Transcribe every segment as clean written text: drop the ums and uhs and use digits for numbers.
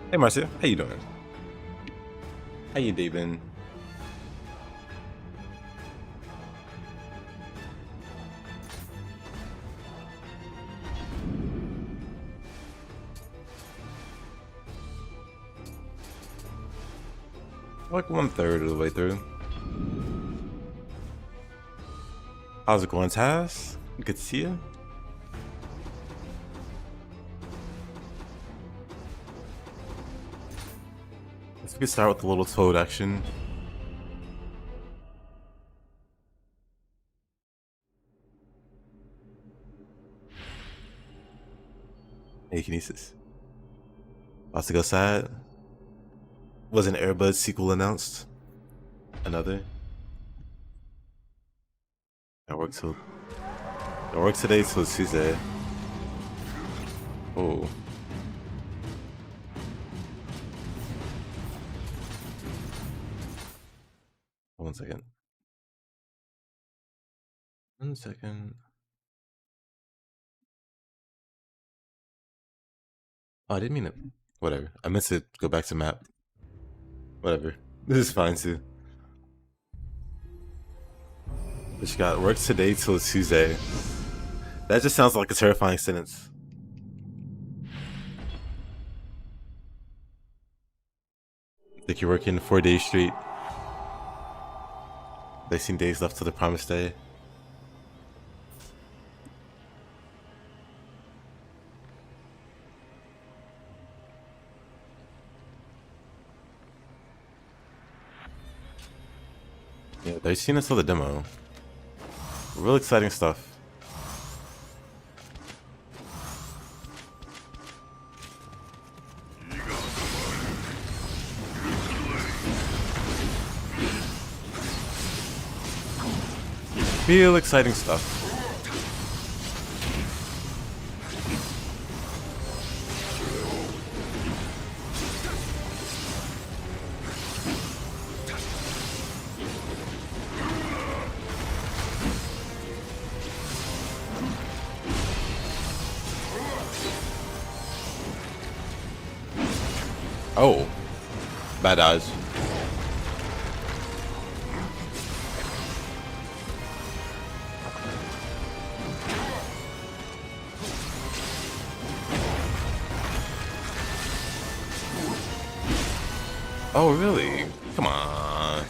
Hey Marcia, how you doing? How you day been? Like 1/3 of the way through. How's it going, Taz? Good to see you. We could start with a little toad action. Hey, Kinesis. About to go sad. Was an Airbud sequel announced? Another? I work today till Tuesday. Oh. One second. One second. Oh, I didn't mean it. Whatever. I meant to go back to map. Whatever. This is fine too. But you got work today till Tuesday. That just sounds like a terrifying sentence. Like you're working 4 days straight. 19 days left to the promised day. Yeah, 13 until the demo. Real exciting stuff. Real exciting stuff. Oh, bad dodge. Oh, really? Come on.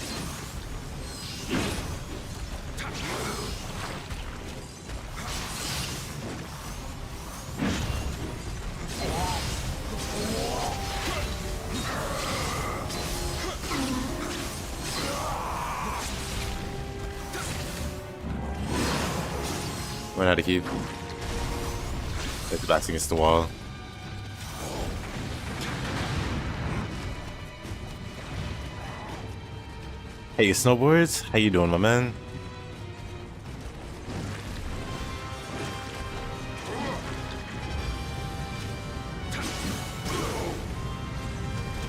Run out of keep. It's bouncing against the wall. Hey, snowboards, how you doing, my man?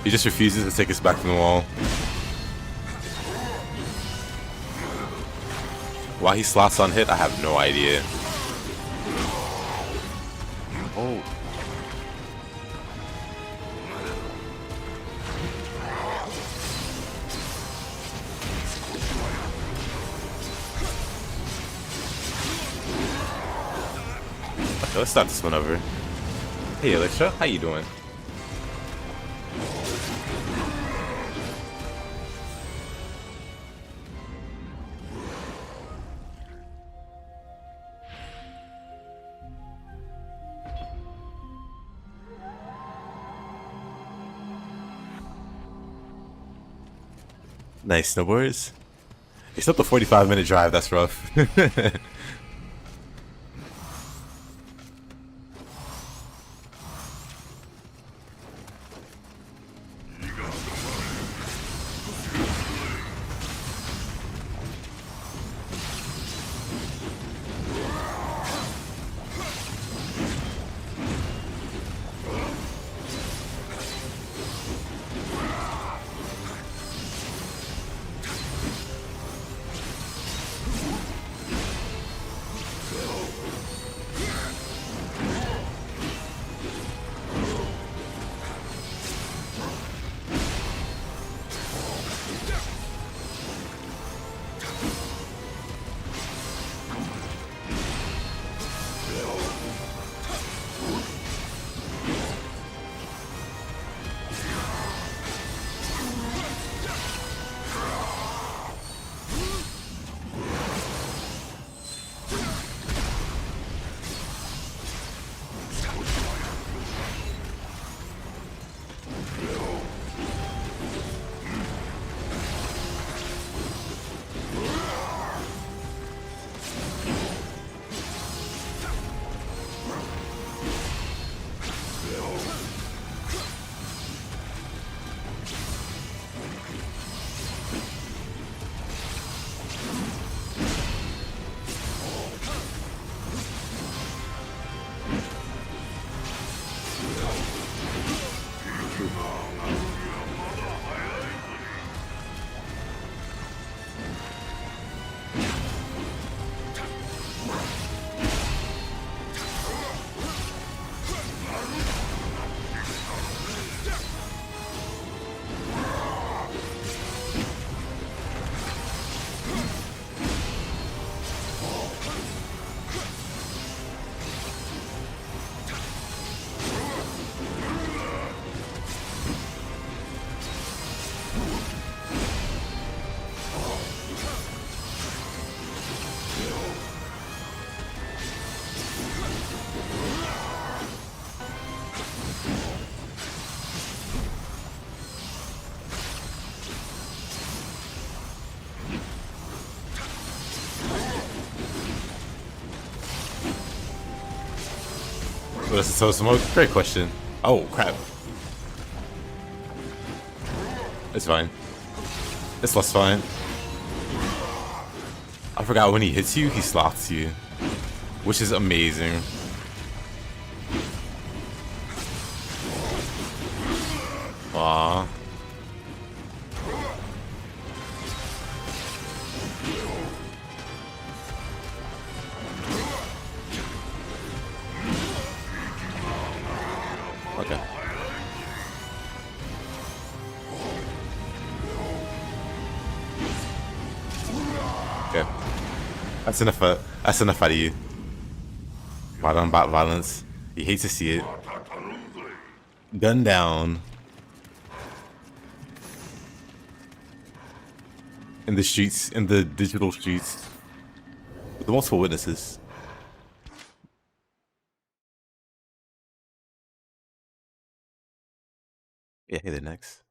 He just refuses to take us back from the wall. Why he slots on hit, I have no idea. Oh. Okay, let's start this one over. Hey, Electra, how you doing? Nice snowboards. It's up to 45-minute drive, that's rough. What is it, so smoke? Great question. Oh, crap. It's fine. It's less fine. I forgot when he hits you, he slots you. Which is amazing. Aww. Okay. Okay. That's enough out of you. Bot bot violence. He hates to see it. Gun down. In the streets, in the digital streets. With multiple witnesses. Yeah, hey there, next.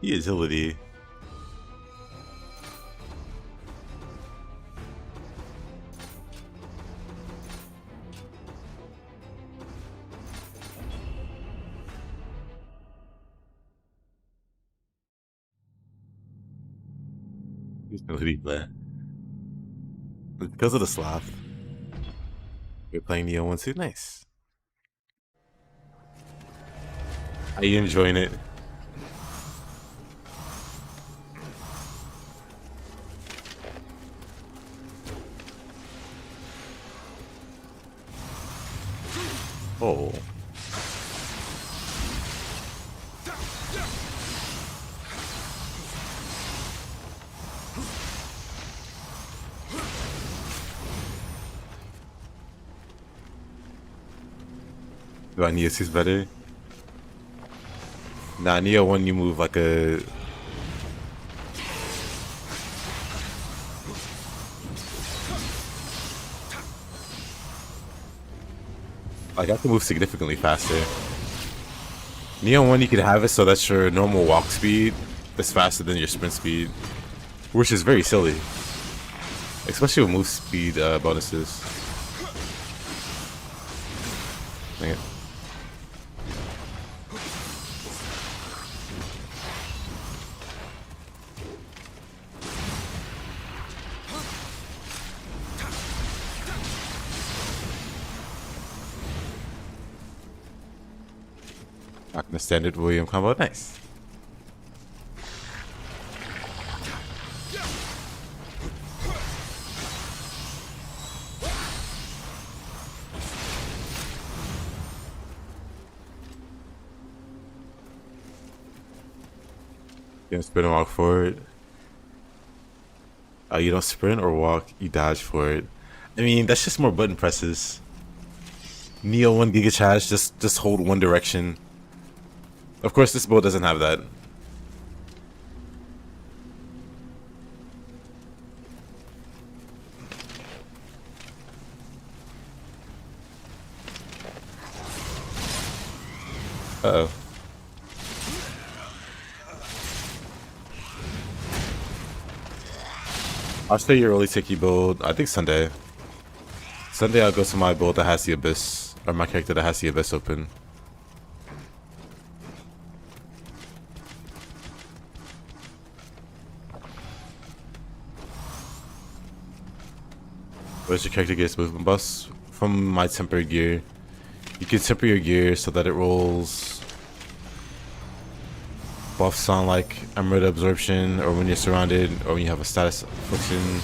Utility. Utility there. Because of the sloth. You're playing Nioh 1 too? Nice. Are you enjoying it? Oh. Do I need to see better? Nah, Nioh 1 you move like a... Like, I have to move significantly faster. Nioh 1 you could have it so that your normal walk speed is faster than your sprint speed. Which is very silly. Especially with move speed bonuses. Dang it. Back in the standard William combo, nice. You don't sprint and walk forward. You don't sprint or walk, you dodge forward. I mean, that's just more button presses. Nioh 1 Giga Charge, just hold one direction. Of course, this build doesn't have that. Uh-oh. I'll stay your early Tiki build, I think Sunday. Sunday I'll go to my build that has the Abyss, or my character that has the Abyss open. Where's your character gets movement buffs? From my temper gear. You can temper your gear so that it rolls buffs on like Emerald Absorption, or when you're surrounded, or when you have a status affliction.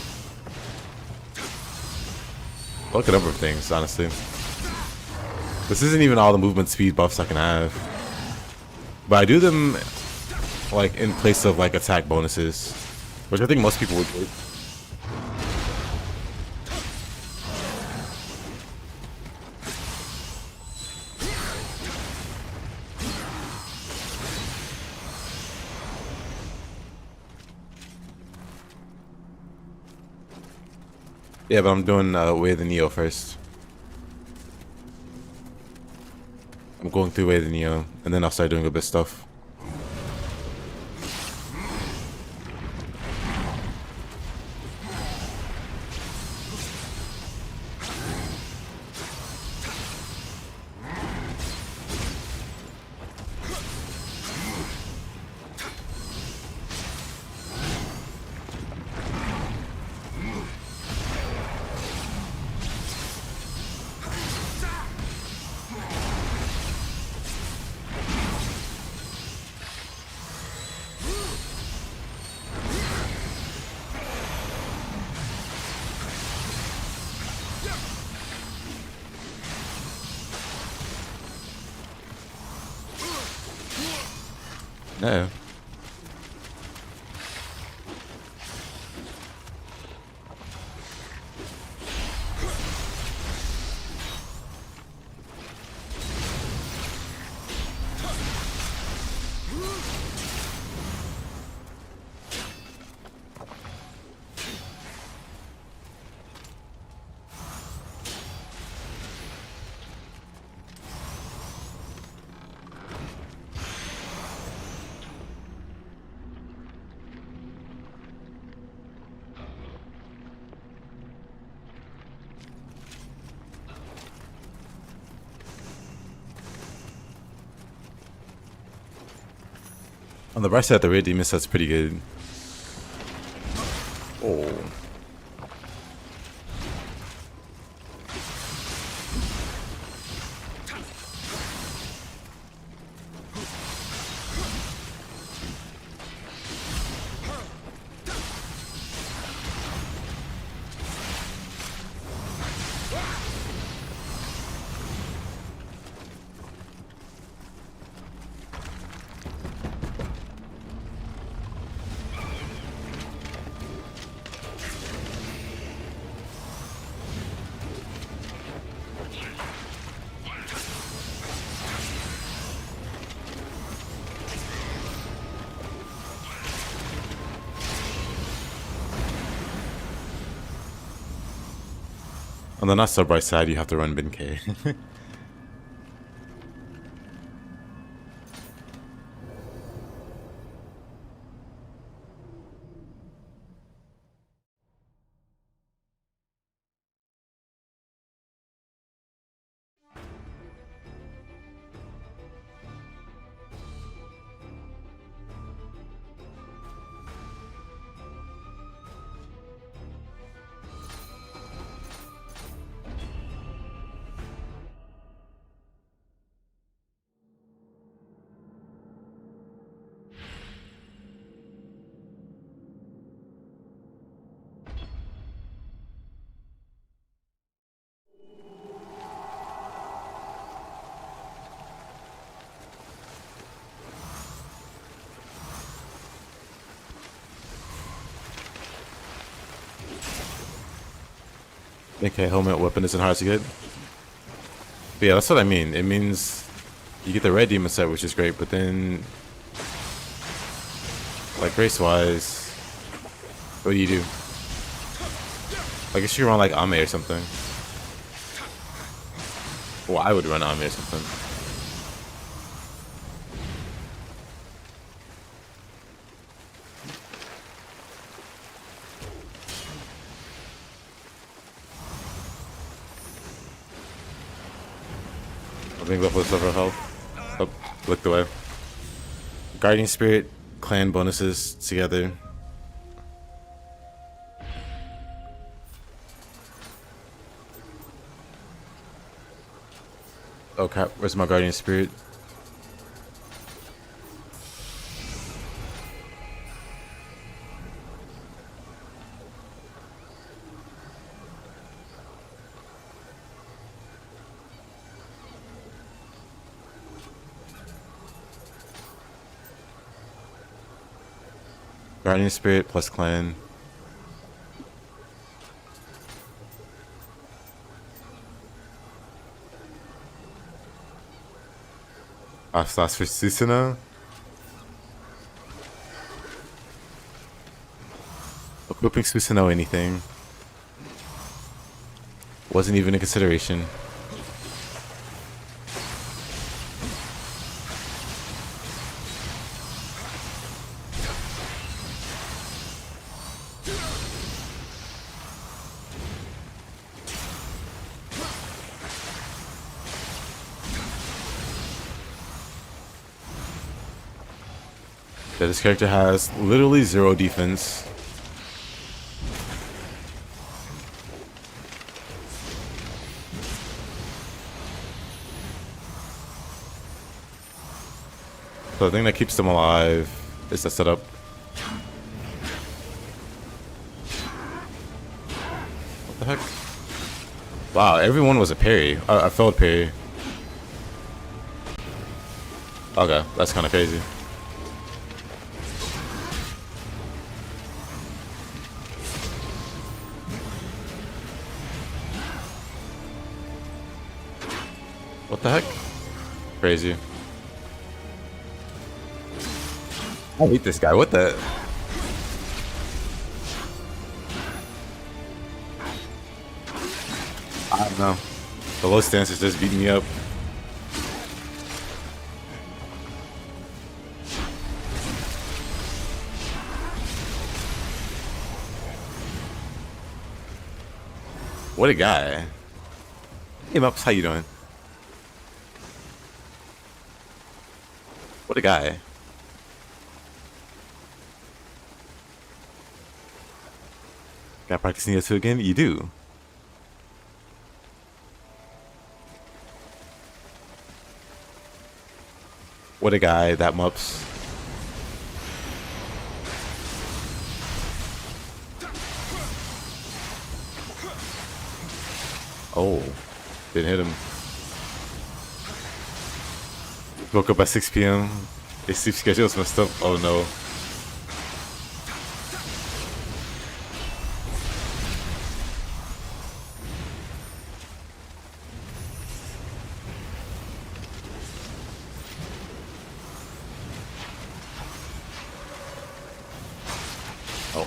Like a number of things, honestly. This isn't even all the movement speed buffs I can have. But I do them like in place of like attack bonuses, which I think most people would do. Yeah, but I'm doing Way of the Nioh first. I'm going through Way of the Nioh, and then I'll start doing a bit of stuff. No. On the right side, the raid demon set's pretty good. Oh. On the not so bright side, you have to run Bin K. Okay, helmet weapon isn't hard to get. But yeah, that's what I mean. It means you get the red demon set, which is great, but then, like, race-wise, what do you do? I guess you run like Ame or something. Well, I would run Ame or something. Being left with several health. Oh, looked away. Guardian Spirit, clan bonuses together. Oh crap, where's my Guardian Spirit? Guardian Spirit plus clan. Off-slash for Susanoo. Equipping Susanoo anything. Wasn't even a consideration. Yeah, this character has literally 0 defense. So the thing that keeps them alive is the setup. What the heck? Wow, everyone was a parry. I failed parry. Okay, that's kind of crazy. What the heck? Crazy. I hate this guy. What the? I don't know. The low stance is just beating me up. What a guy. Hey Mups, how you doing? What a guy. Got practice Nioh 2 again? You do. What a guy, that Mups. Oh, didn't hit him. Woke up at 6 p.m. His sleep schedule's messed up. Oh no. Oh.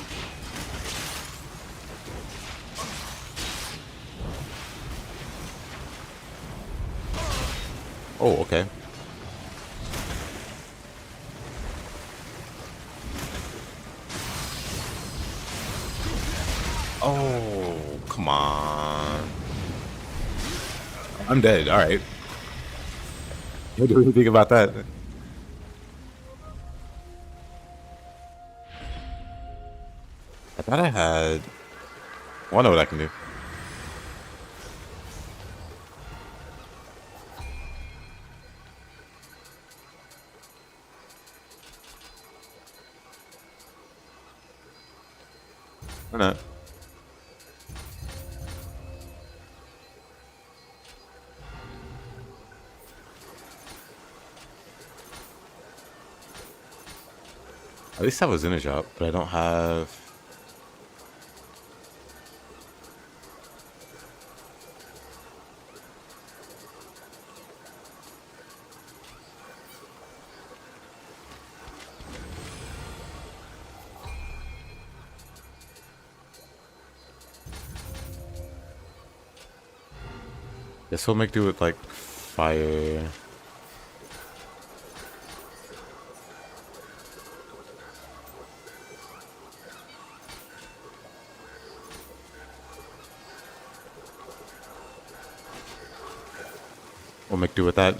Oh, okay. Oh, come on. I'm dead. All right. What do you think about that? I thought I had... Well, I know what I can do. Or not. At least I was in a job, but I don't have... Guess we'll make do with like fire. We'll make do with that.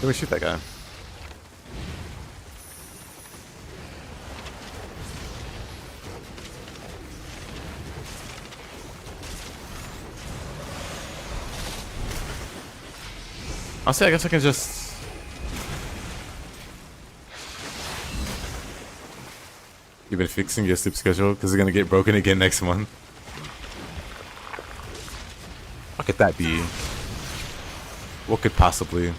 Let me shoot that guy. Honestly, I guess I can just... You've been fixing your sleep schedule because it's gonna get broken again next month. What could that be? What could possibly...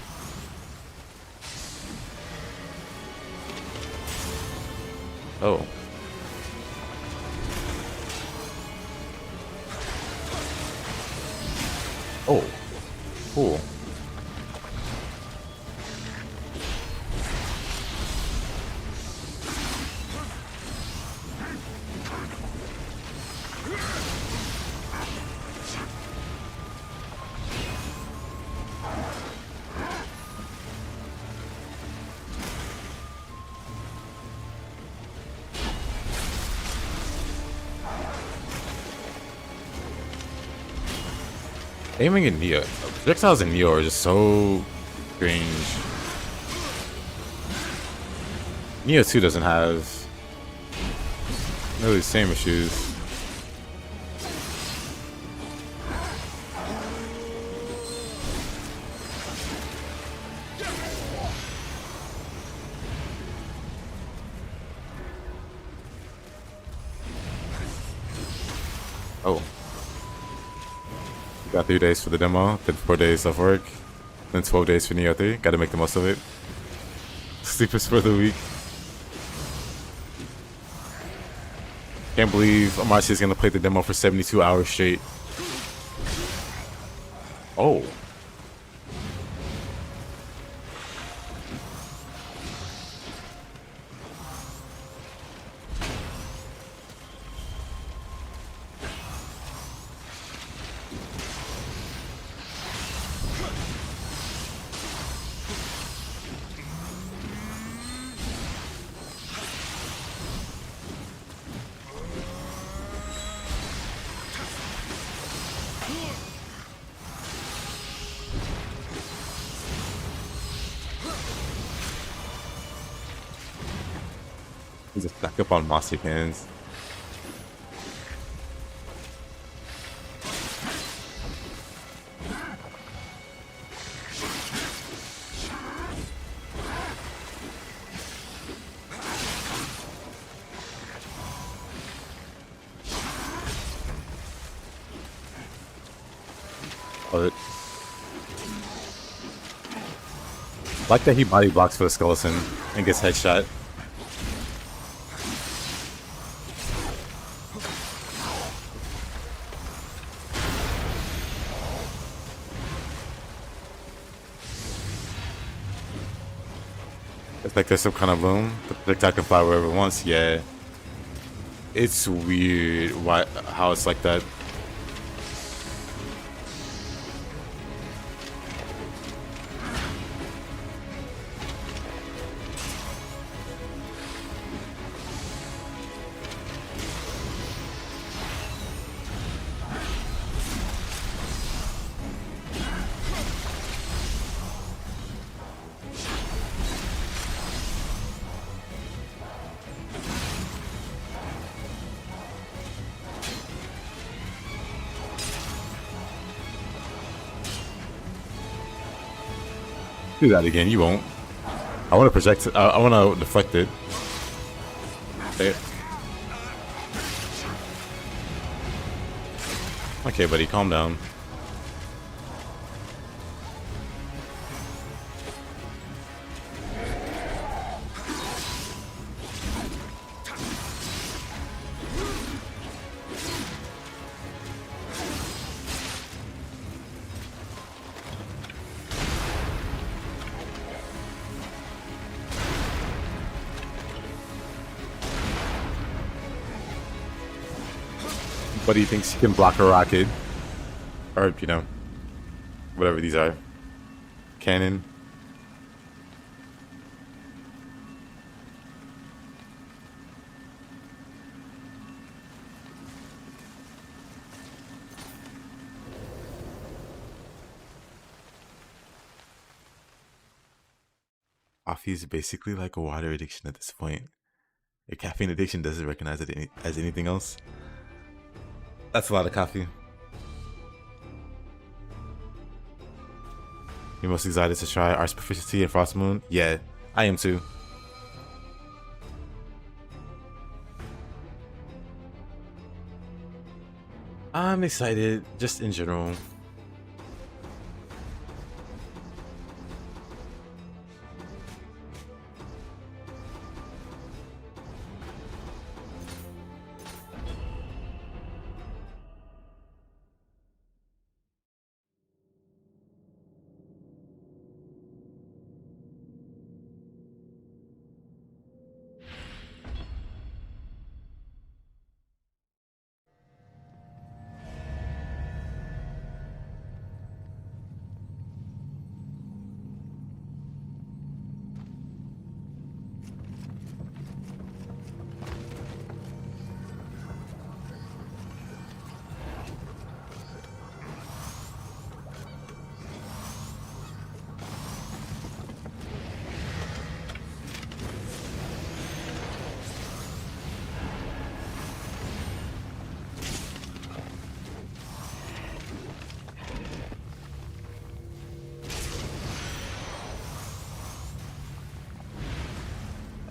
Oh. Oh. Cool. Aiming in Nioh. Projectiles in Nioh are just so strange. Nioh 2 doesn't have really the same issues. Oh. Got 3 days for the demo, then 4 days of work, then 12 days for Nioh 3. Gotta make the most of it. Sleepers for the week. Can't believe Amashi is gonna play the demo for 72 hours straight. Oh. He's just back up on Mossy Pins. But like that he body blocks for the skeleton and gets headshot. It's like there's some kind of boom. The projectile can fly wherever it wants. Yeah. It's weird how it's like that. Do that again, you won't. I want to project it. I want to deflect it. There. Okay, buddy, calm down. Buddy thinks he can block a rocket. Or, you know, whatever these are. Cannon. Coffee is basically like a water addiction at this point. A caffeine addiction doesn't recognize it as anything else. That's a lot of coffee. You're most excited to try Arts Proficiency in Frost Moon? Yeah, I am too. I'm excited, just in general.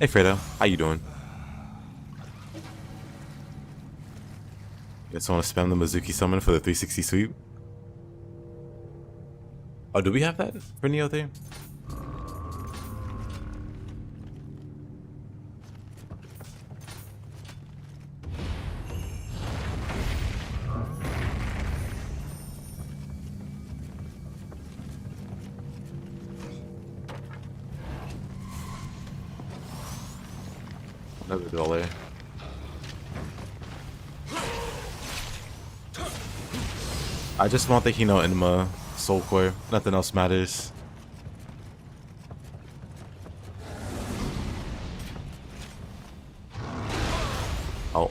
Hey Fredo, how you doing? You guys want to spam the Mizuki summon for the 360 sweep? Oh, do we have that for Nioh there? Another dollar. I just want the Hino Enma Soul Core. Nothing else matters. Oh.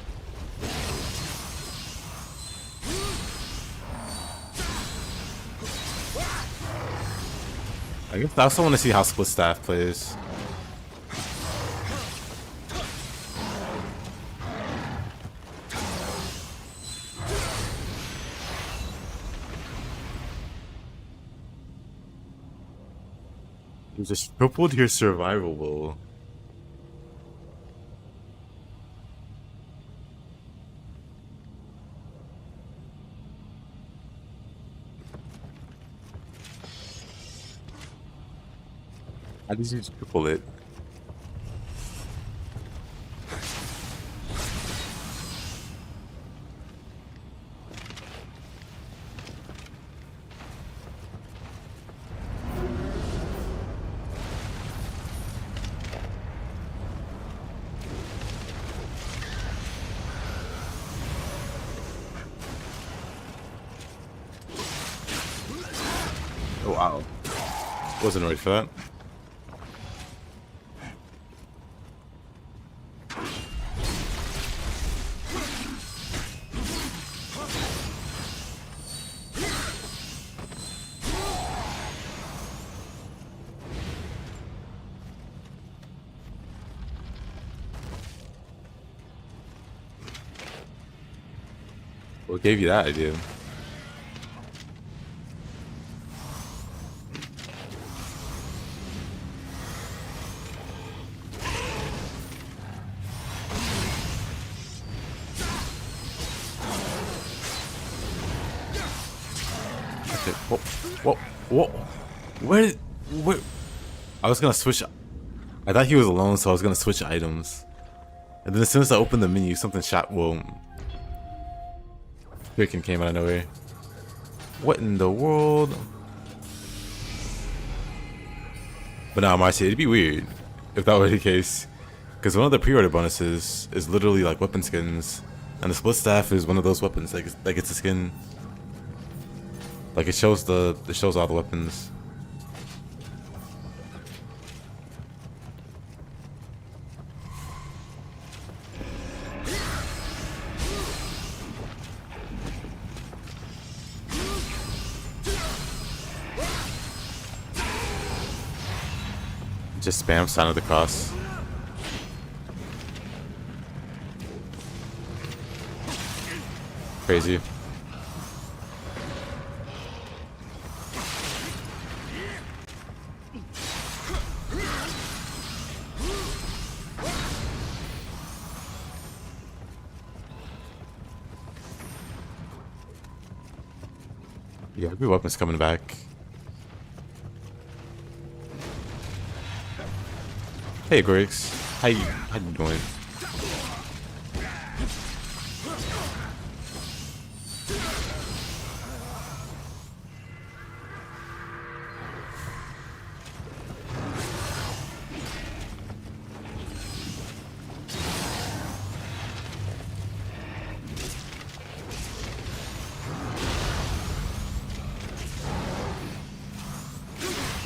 I guess I also want to see how Split Staff plays. You just tripled your survival will. How did you triple it? Oh wow. Wasn't ready for that. What gave you that idea? Okay. Whoa. Where? I was gonna switch. I thought he was alone, so I was gonna switch items. And then as soon as I opened the menu, something shot. Well, freaking came out of nowhere. What in the world? But now, Marcy, it'd be weird if that were the case. Because one of the pre-order bonuses is literally like weapon skins. And the Split Staff is one of those weapons that gets a skin. Like it shows all the weapons. Just spam Sign of the Cross. Crazy. Yeah, every weapon's coming back. Hey Griggs, how you doing?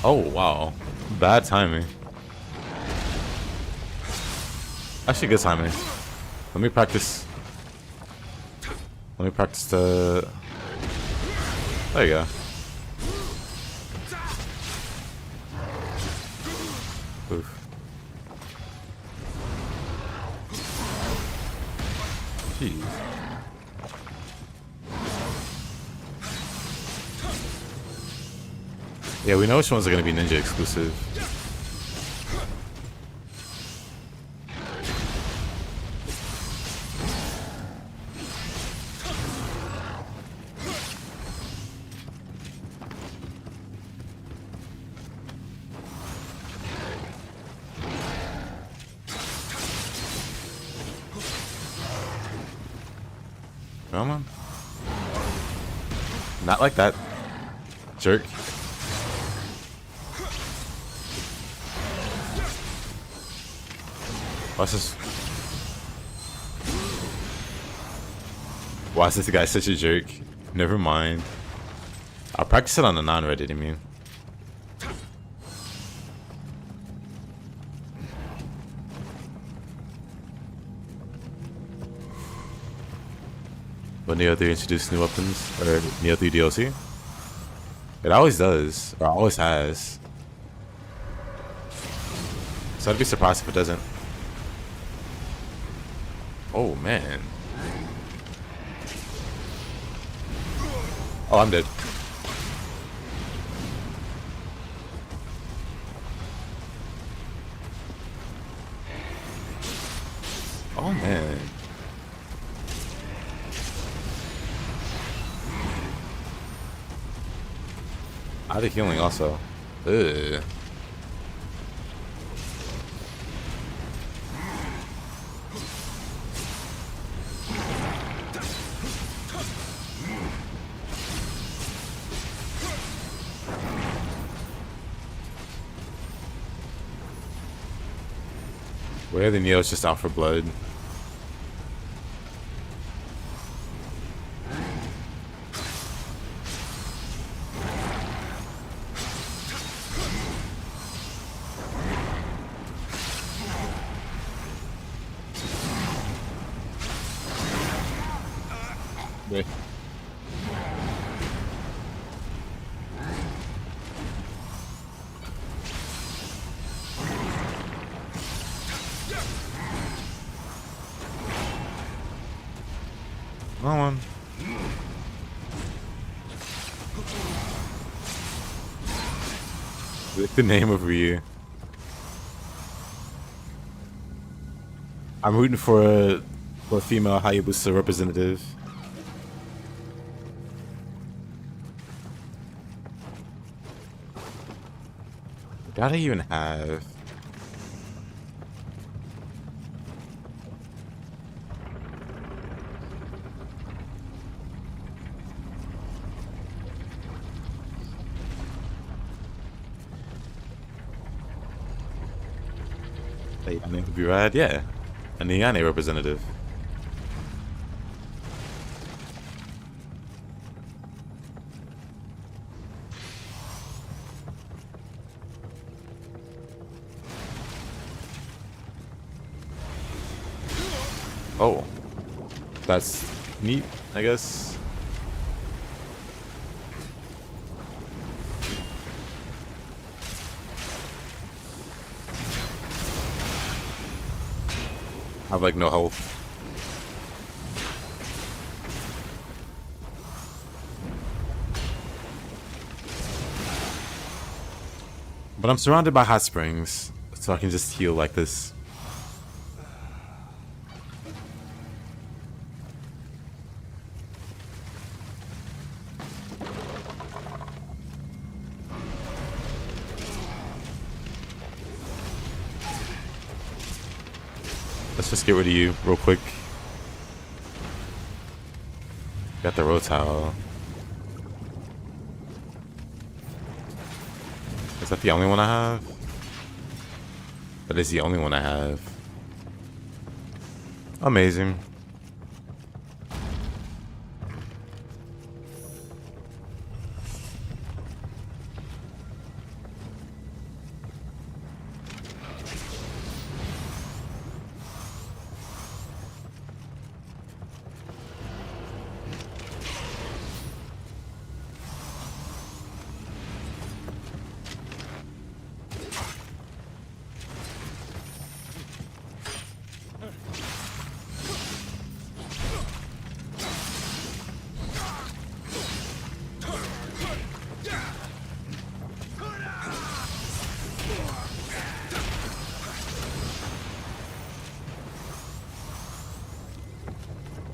Oh wow, bad timing. Actually, good timing. Let me practice the. There you go. Oof. Jeez. Yeah, we know which ones are going to be Ninja exclusive. Come on. Not like that. Jerk. What's this? Why is this guy such a jerk? Never mind. I'll practice it on the non-Reddit, I mean. When Nioh 3 introduced new weapons, or Nioh 3 DLC? It always does, or always has. So I'd be surprised if it doesn't. Oh man. Oh, I'm dead. Oh man. Out of healing also. Ugh. Where the Nioh's just out for blood. Wait. Come on. The name of Ryu. I'm rooting for a female Hayabusa representative. Gotta even have. Ayane would be rad, yeah. A Ayane representative. Oh. That's neat, I guess. I have like no health. But I'm surrounded by hot springs, so I can just heal like this. Let's just get rid of you real quick. Got the Rotao. Is that the only one I have? That is the only one I have. Amazing.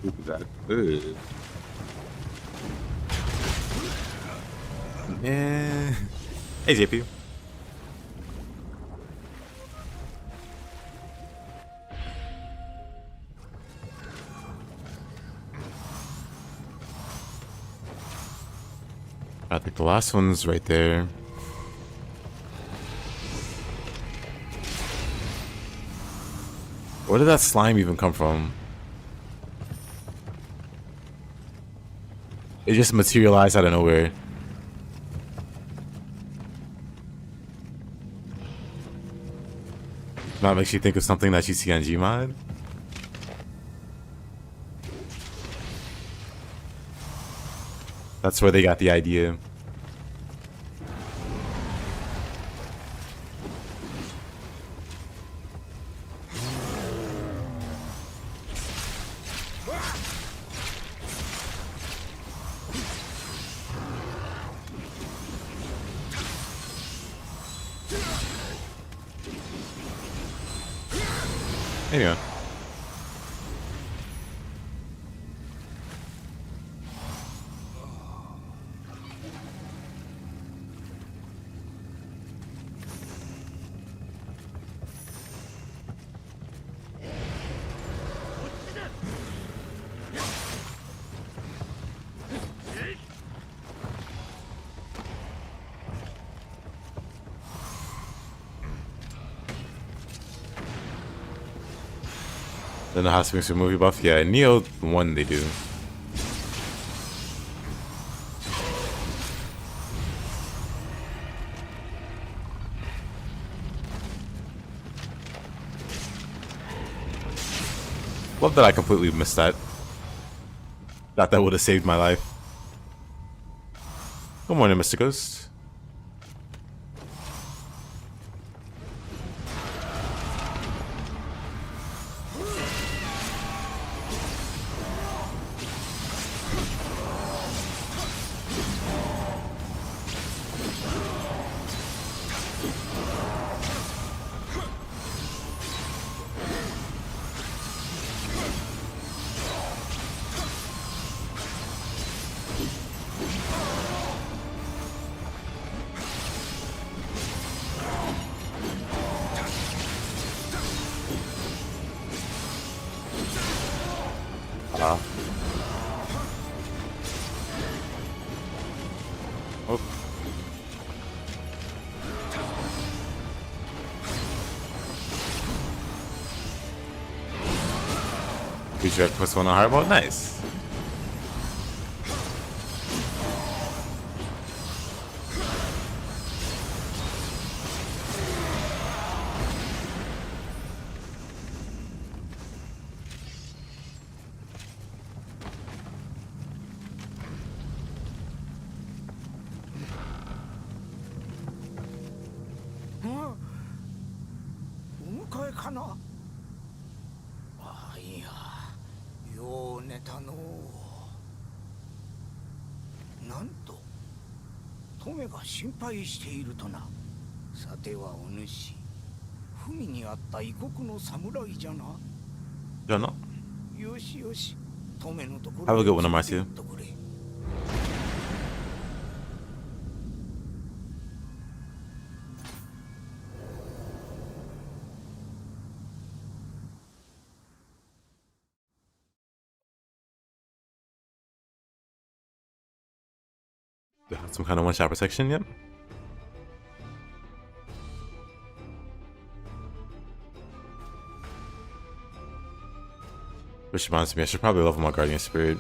Look at that. Ugh. Yeah. Hey, JP. I think the last one's right there. Where did that slime even come from? It just materialized out of nowhere. That makes you think of something that you see on Gmod. That's where they got the idea. Anyway. Don't know how to make a movie buff. Yeah, Nioh 1 they do. Love that I completely missed that. Thought that would have saved my life. Good morning, Mr. Ghost. Oh. Feature plus one on hardball. Nice. Don't know. Have a good one, Amartya. Do I have some kind of one-shot protection yet? Which reminds me, I should probably level my Guardian Spirit.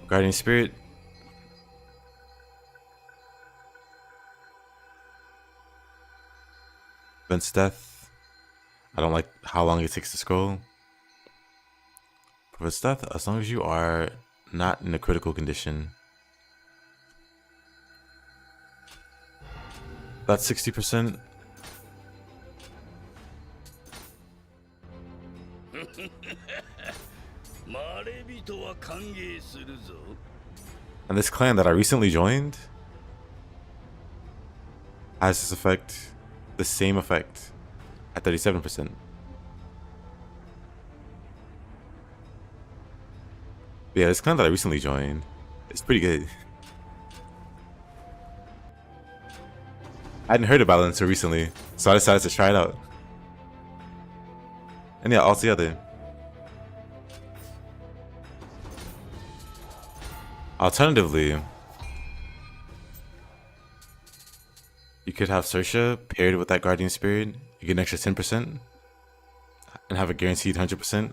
Guardian Spirit. Prevents death. I don't like how long it takes to scroll. Prevents death as long as you are not in a critical condition. That's 60%. And this clan that I recently joined has this effect, the same effect, at 37%. Yeah, this clan that I recently joined is pretty good. I hadn't heard about it until recently, so I decided to try it out. And yeah, all together. Alternatively, you could have Sersha paired with that Guardian Spirit. You get an extra 10% and have a guaranteed 100%.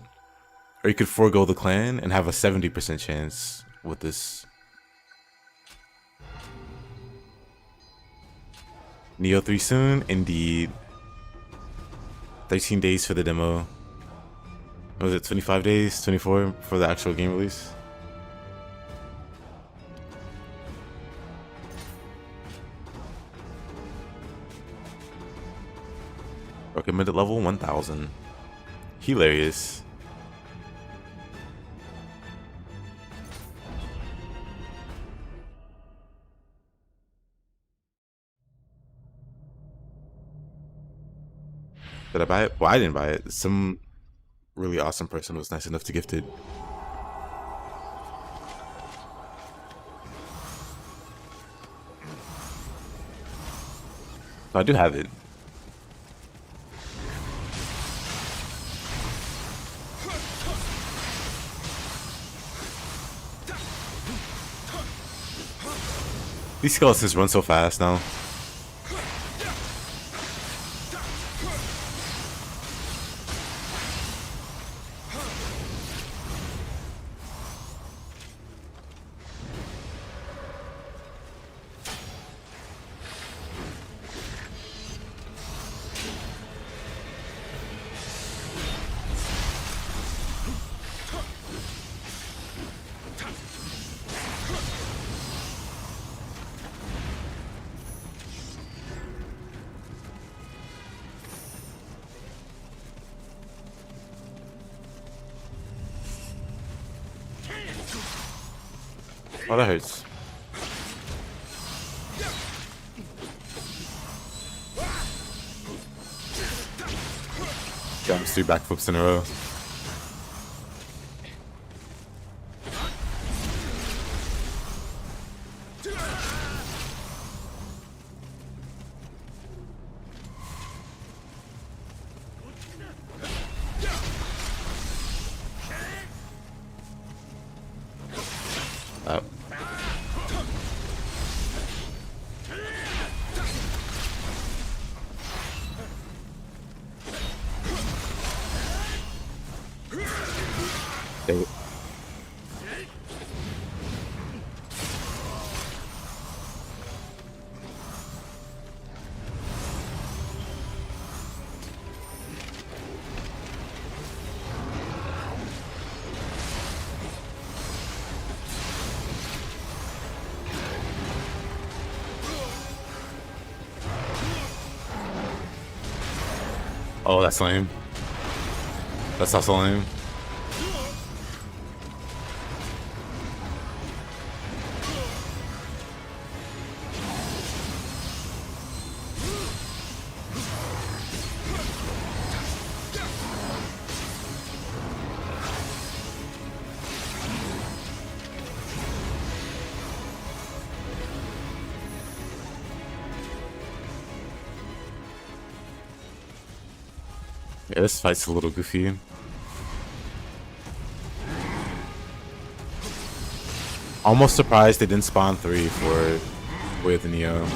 Or you could forego the clan and have a 70% chance with this. Nioh 3 soon, indeed. 13 days for the demo. What was it, 25 days? 24 for the actual game release? Recommended level 1000. Hilarious. Did I buy it? Well, I didn't buy it. Some really awesome person was nice enough to gift it. So I do have it. These skeletons run so fast now. Oh, that hurts. Got him 3 backflips in a row. Oh, that's lame. That's also lame. Yeah, this fight's a little goofy. Almost surprised they didn't spawn 3 for with Nioh.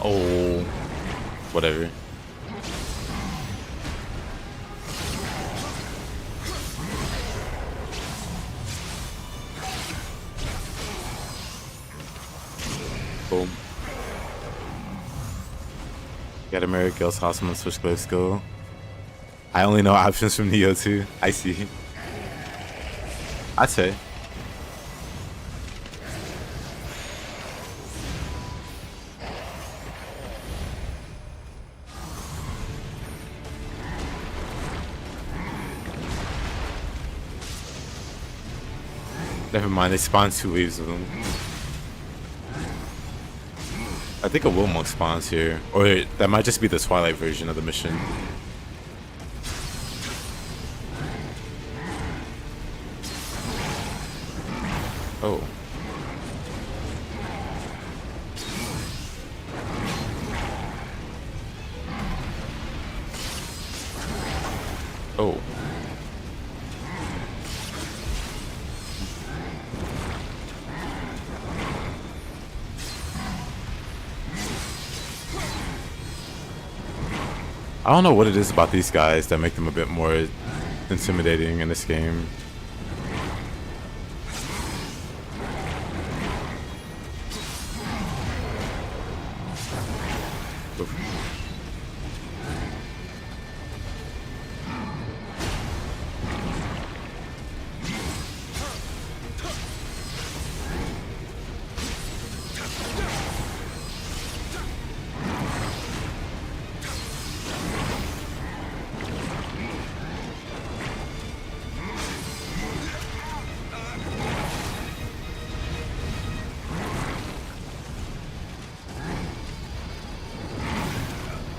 Oh, whatever. Boom. Got a Mary Gill's Awesome on Switchblade skill. I only know options from Nioh too. I see. I'd say. Never mind, they spawn 2 waves of them. I think a Wilmot spawns here. Or that might just be the Twilight version of the mission. Oh. Oh. I don't know what it is about these guys that make them a bit more intimidating in this game. Oof.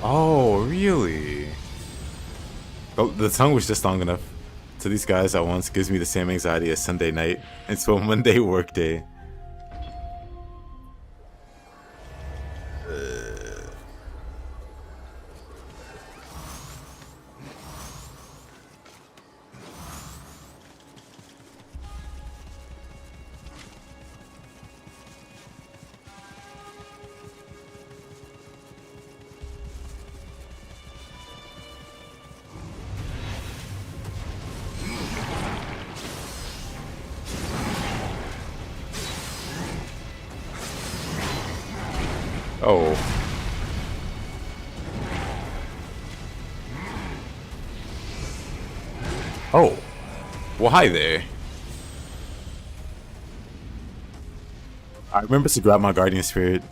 Oh, really? Oh, the tongue was just long enough. To these guys at once gives me the same anxiety as Sunday night into a Monday workday. Oh. Oh. Well, hi there. I remember to grab my guardian spirit,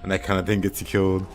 and that kind of thing gets you killed.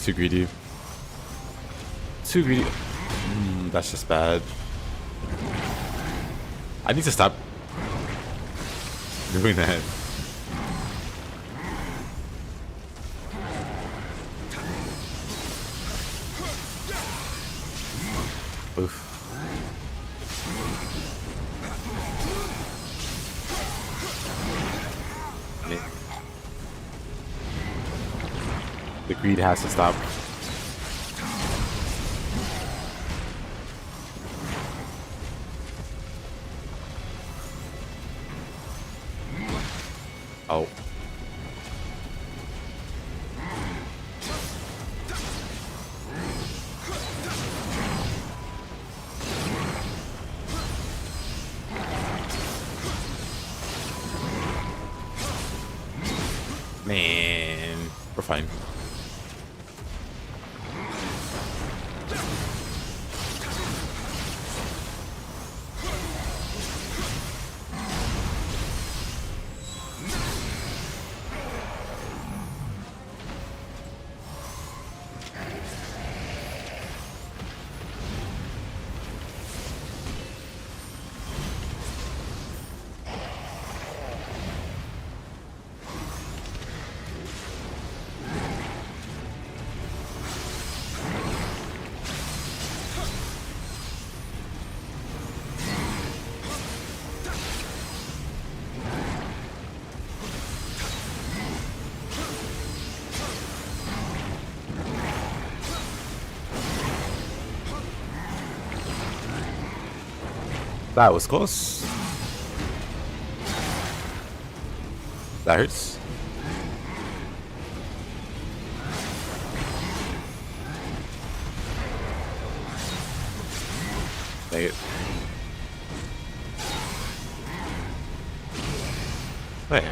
Too greedy. Too greedy. That's just bad. I need to stop doing that. Oof. The greed has to stop. Oh. Man, we're fine. That was close. That hurts. Dang it. Wait.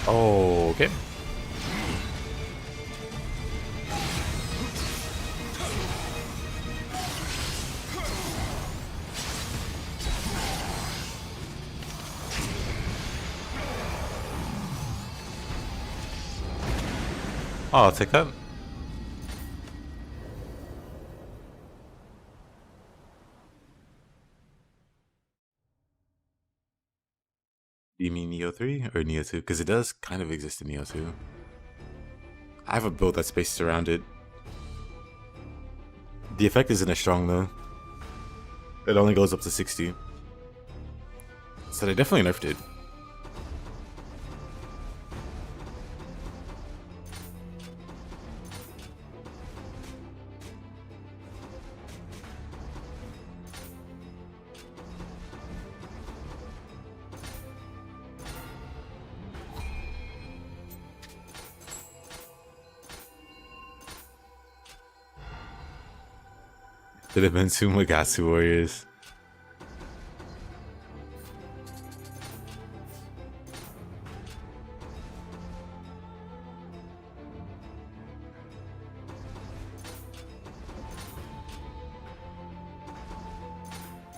Oh, okay. Oh, I'll take that. Do you mean Nioh 3 or Nioh 2? Because it does kind of exist in Nioh 2. I have a build that's based around it. The effect isn't as strong though. It only goes up to 60. So they definitely nerfed it. Should have been two Magatsu warriors.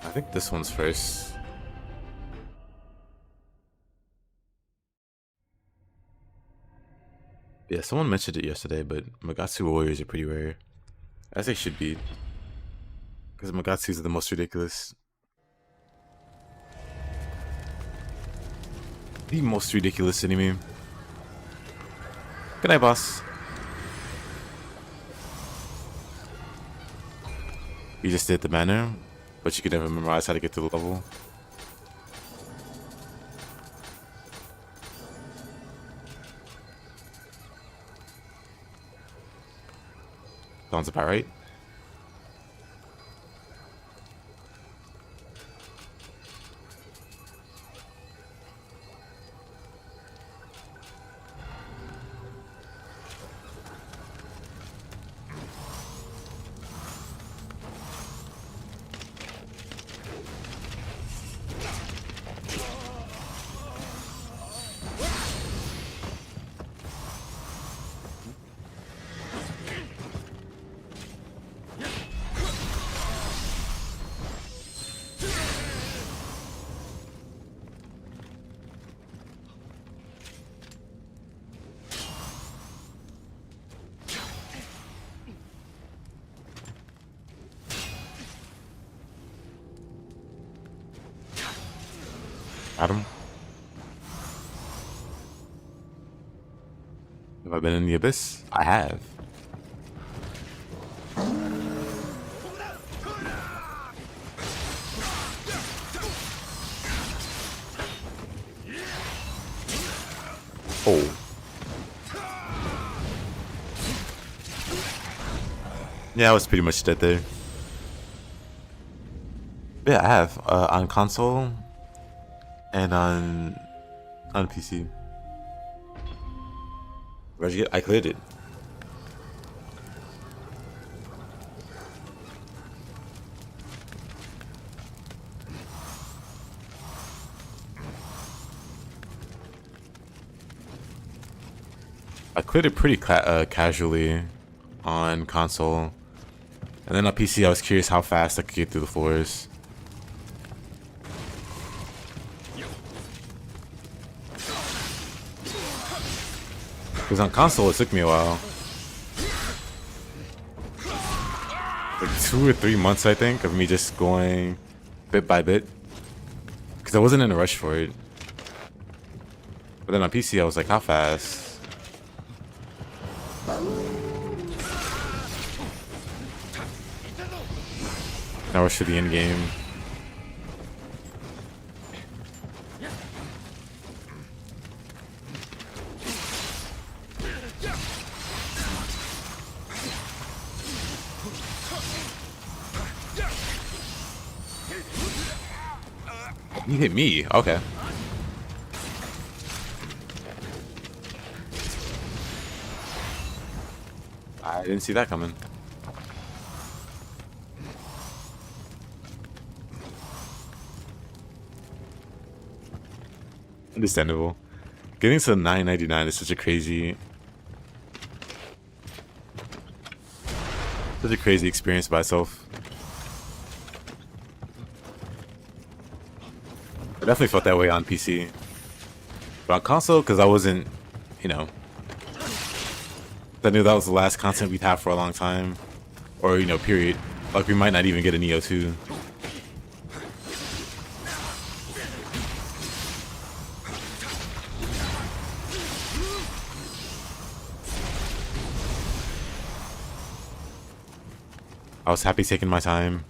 I think this one's first. Yeah, someone mentioned it yesterday, but Magatsu warriors are pretty rare. As they should be. Because Magatsus are the most ridiculous. The most ridiculous enemy. Good night, boss. You just did the banner, but you could never memorize how to get to the level. Sounds about right. Adam? Have I been in the abyss? I have. Oh. Yeah, I was pretty much dead there. Yeah, I have. On console and on PC. Where'd you get? I cleared it. I cleared it pretty casually on console, and then on PC I was curious how fast I could get through the floors. Because on console it took me a while. Like 2 or 3 months I think of me just going bit by bit. Because I wasn't in a rush for it. But then on PC, I was like, how fast? Now rush to the end game. You hit me. Okay. I didn't see that coming. Understandable. Getting to $9.99 is such a crazy experience by itself. I definitely felt that way on PC. But on console, because I wasn't, you know, I knew that was the last content we'd have for a long time. Or, you know, period. Like, we might not even get a Nioh 2. I was happy taking my time.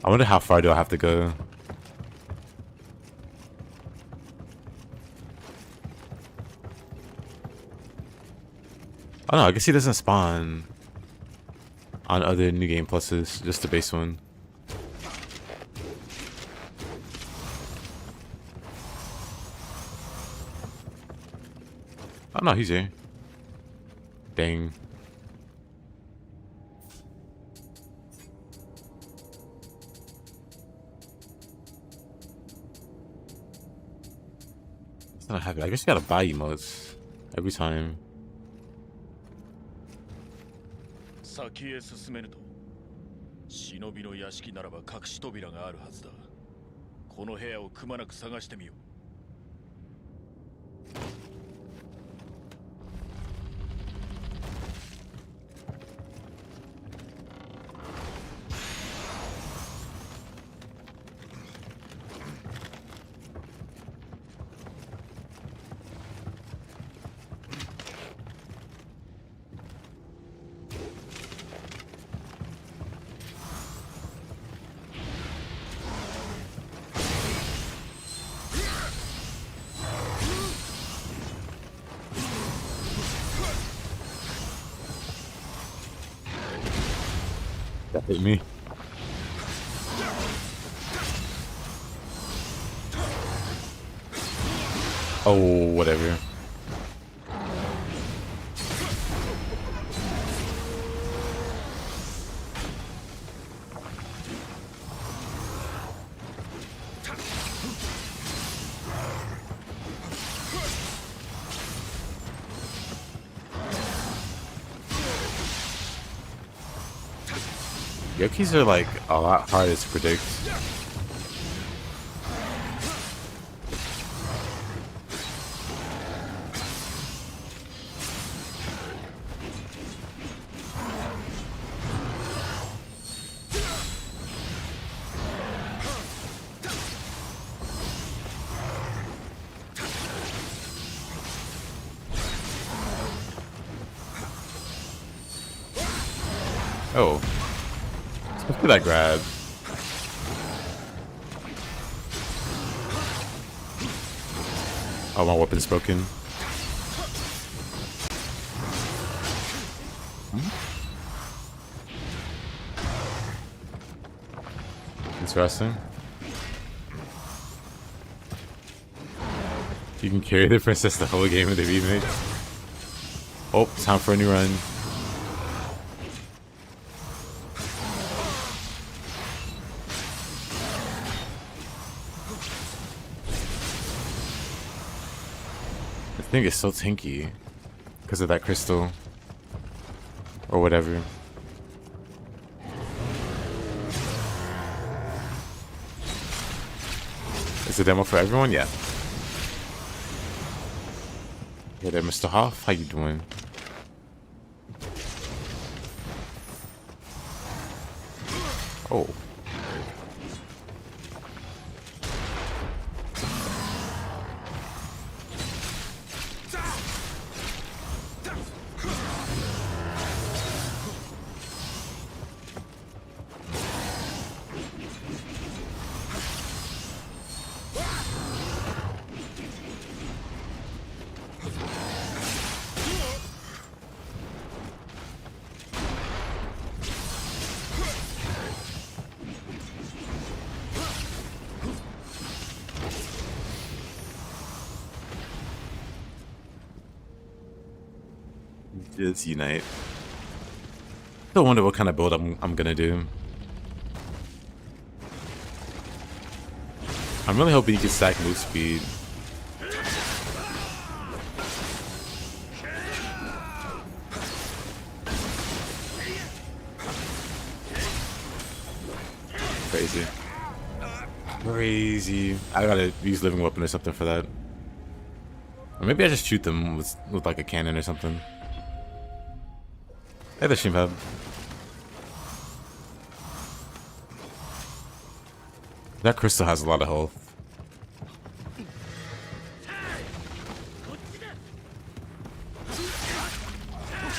I wonder how far do I have to go? Oh no, I guess he doesn't spawn on other New Game Pluses, just the base one. Oh no, he's here. Dang. Not happy. I guess you gotta buy emotes every time. 先へ進めると忍びの屋敷ならば隠し扉があるはずだ。この部屋をくまなく探してみよう。That hit me. Oh, whatever. Yokis are like a lot harder to predict. Oh. Look at that grab. Oh, my weapon's broken. Interesting. You can carry the princess the whole game with the remake. Oh, time for a new run. This thing is so tanky because of that crystal or whatever. Is the demo for everyone? Yeah. Hey there, Mr. Hoff. How you doing? Oh. Just unite. Still wonder what kind of build I'm gonna do. I'm really hoping you can stack move speed. Crazy. Crazy. I gotta use living weapon or something for that. Or maybe I just shoot them with like a cannon or something. Hey there, Shimhab. That crystal has a lot of health.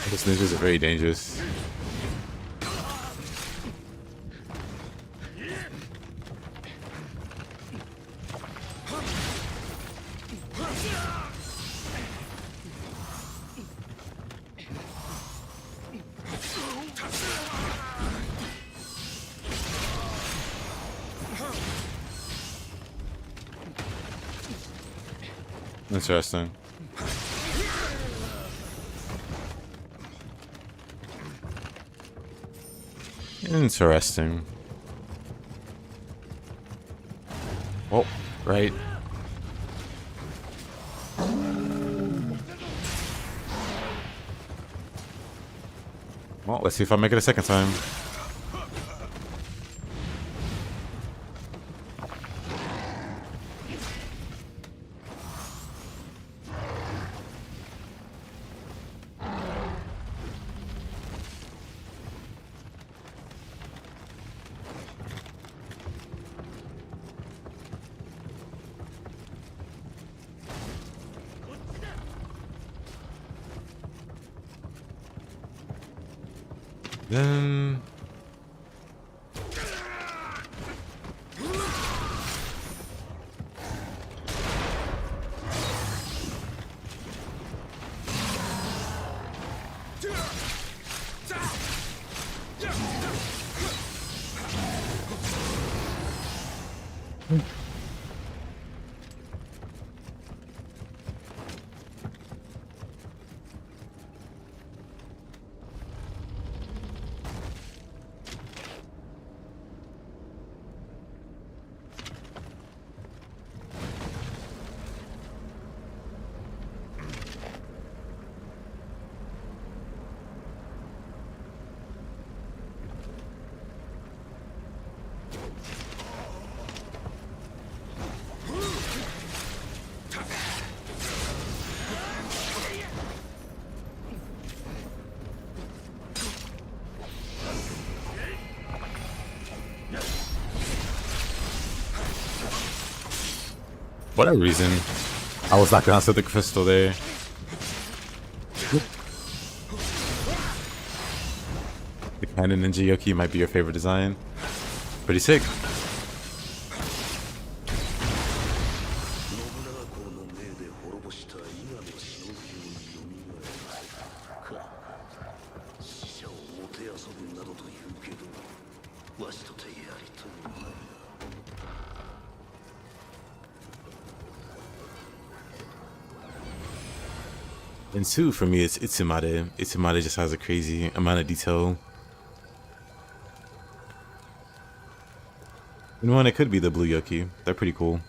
Those ninjas are very dangerous. Interesting. Interesting. Oh, right. Well, let's see if I make it a second time. Then whatever reason, I was not gonna set the crystal there. The Cannon Ninja Yoki might be your favorite design. Pretty sick. And two, for me, it's Itsumade. Itsumade just has a crazy amount of detail. And one, it could be the blue Yoki. They're pretty cool.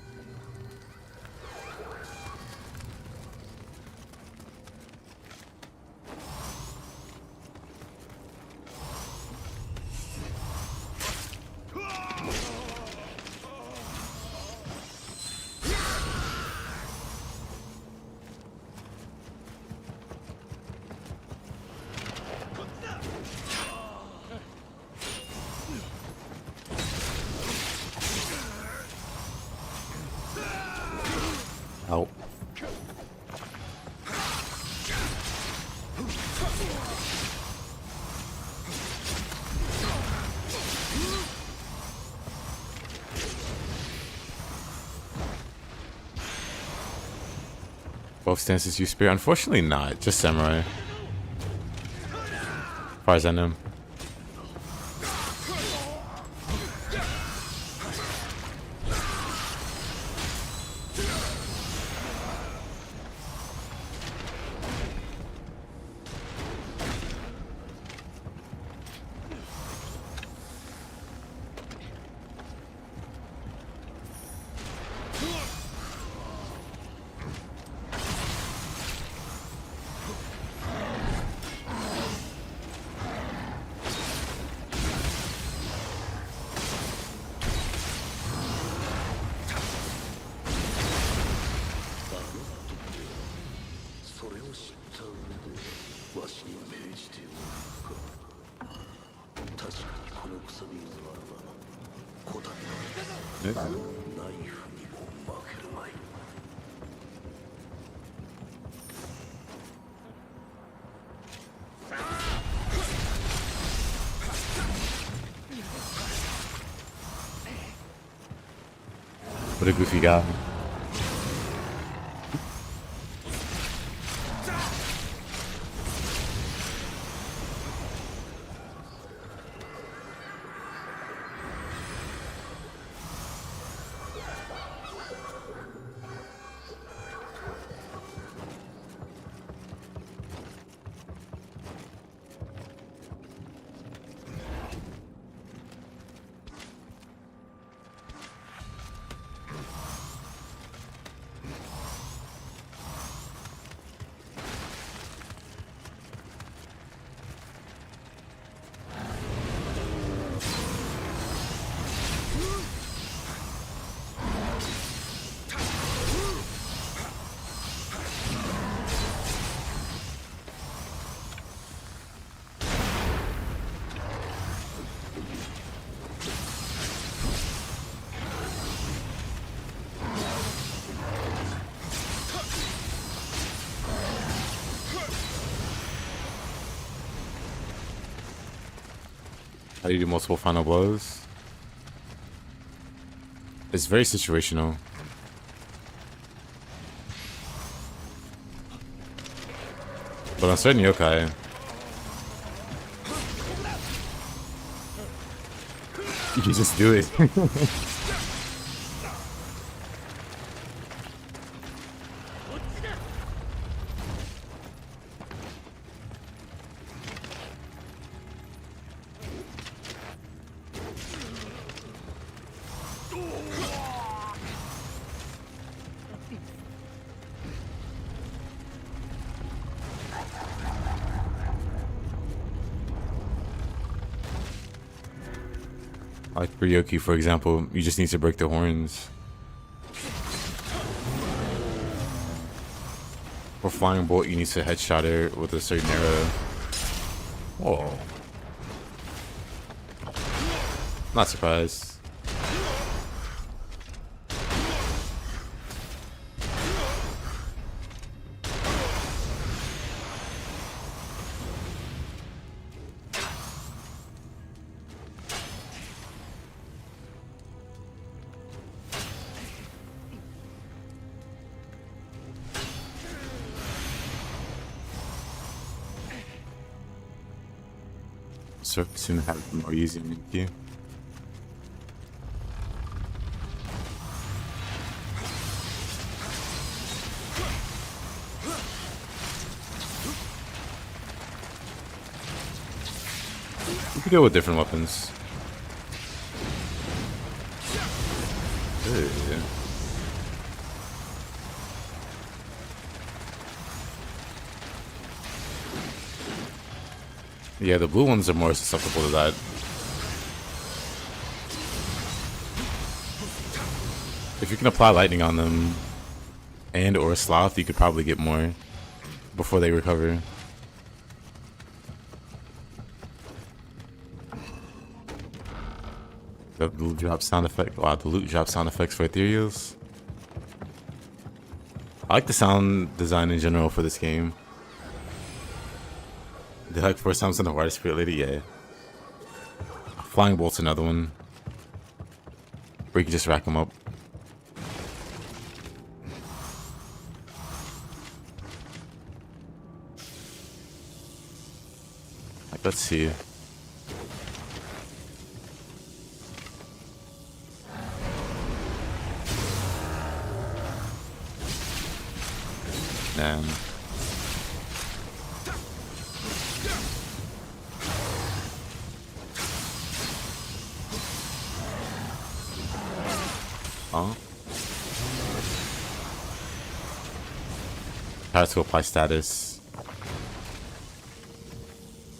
Both stances use spear. Unfortunately not, just samurai. As far as I know. What a goofy guy. How do you do multiple final blows? It's very situational. But on certain yokai, you can just do it. Like for Yoki, for example, you just need to break the horns. For Flying Bolt, you need to headshot her with a certain arrow. Whoa. Not surprised. So soon have it more easy than you. You can deal with different weapons. Ew. Yeah, the blue ones are more susceptible to that. If you can apply lightning on them and or sloth, you could probably get more before they recover. The loot drop sound effect. Wow, the loot drop sound effects for ethereals. I like the sound design in general for this game. The heck for sounds in the water spirit lady, yeah. Flying Bolt's another one. Where you can just rack them up. Let's see. Man. Huh? How to apply status.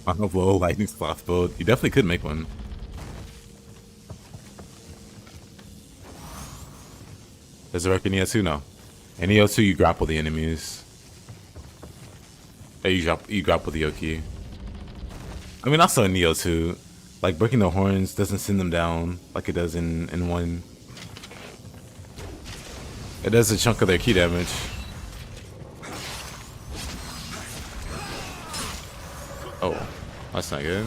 On a blow lightning sloth build. You definitely could make one. Does it work in Nioh 2? No. In Nioh 2 you grapple the enemies. Or you grapple the Yoki. I mean also in Nioh 2. Like breaking the horns doesn't send them down like it does in 1. It does a chunk of their key damage. Oh, that's not good.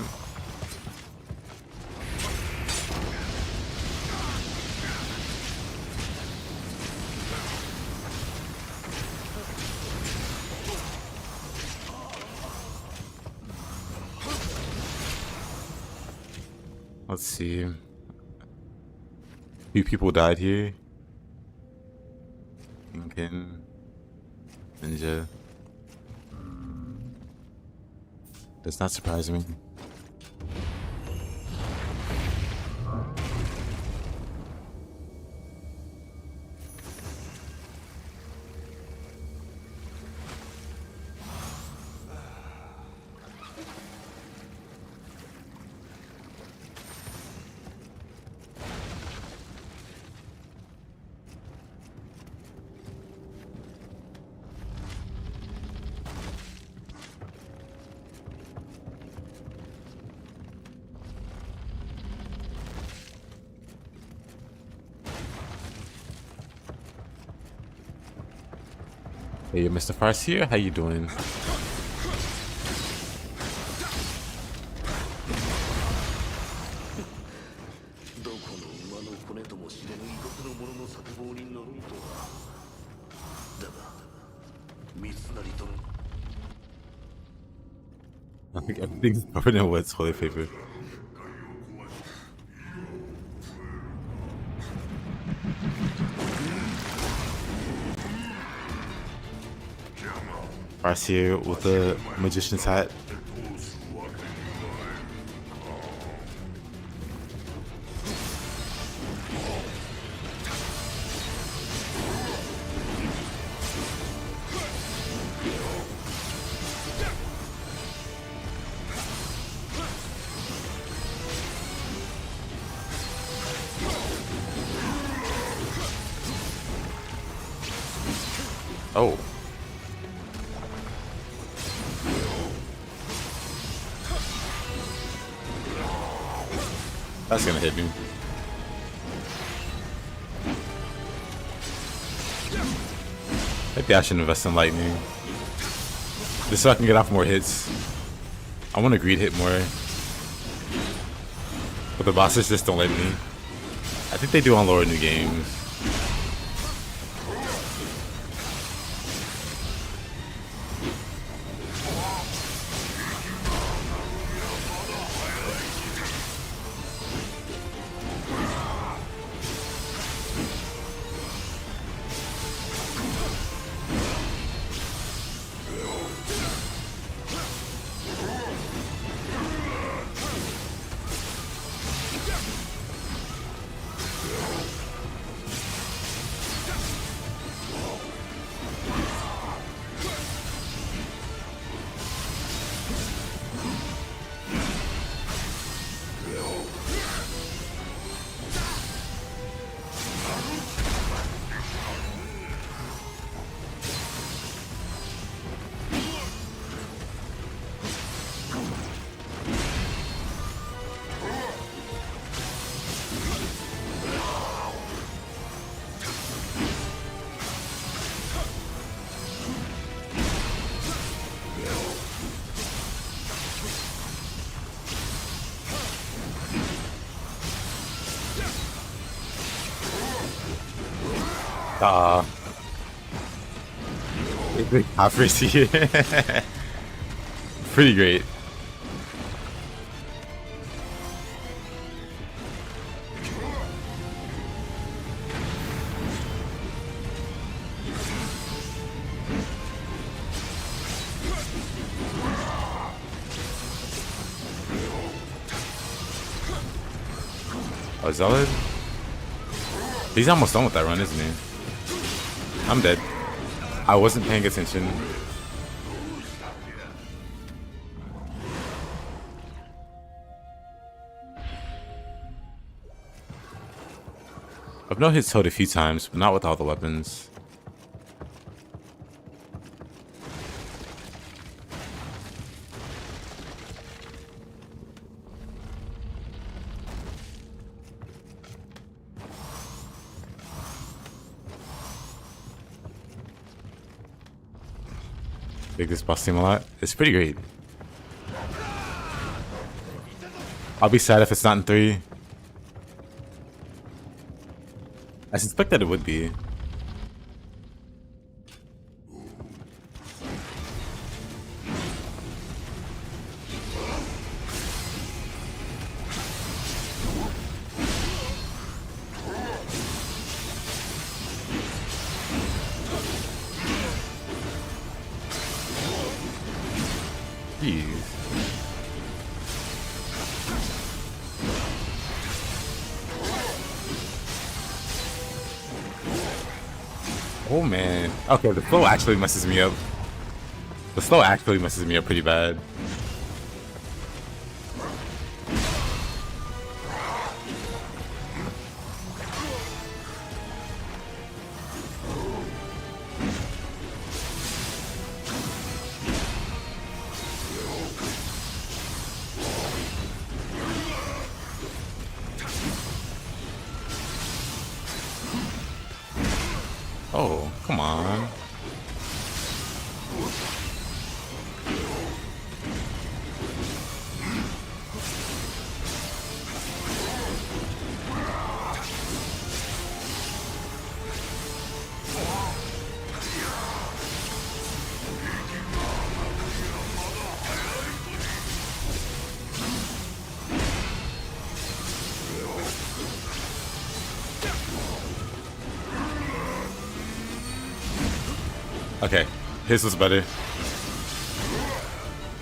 Let's see. A few people died here. Kingpin, Ninja. Does not surprise me. Hey, Mr. Farseer, how you doing? I think everything's covered in wet toilet paper. Farseer with a magician's hat. Oh. That's gonna hit me. Maybe I should invest in lightning. Just so I can get off more hits. I want to greed hit more. But the bosses just don't let me. I think they do on lower new games. Half race here. Pretty great. Oh, Zealot? He's almost done with that run, isn't he? I'm dead. I wasn't paying attention. I've known his toad a few times, but not with all the weapons. Dig this boss team a lot. It's pretty great. I'll be sad if it's not in 3. I suspect that it would be. Jeez. Oh man. Okay, the flow actually messes me up. The slow actually messes me up pretty bad. Oh, come on. Okay, his was better.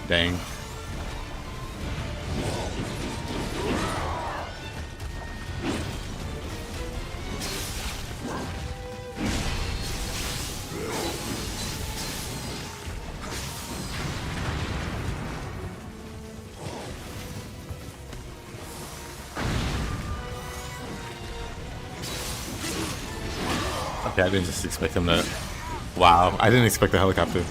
Dang. Okay, I didn't just expect him to... Wow, I didn't expect the helicopter.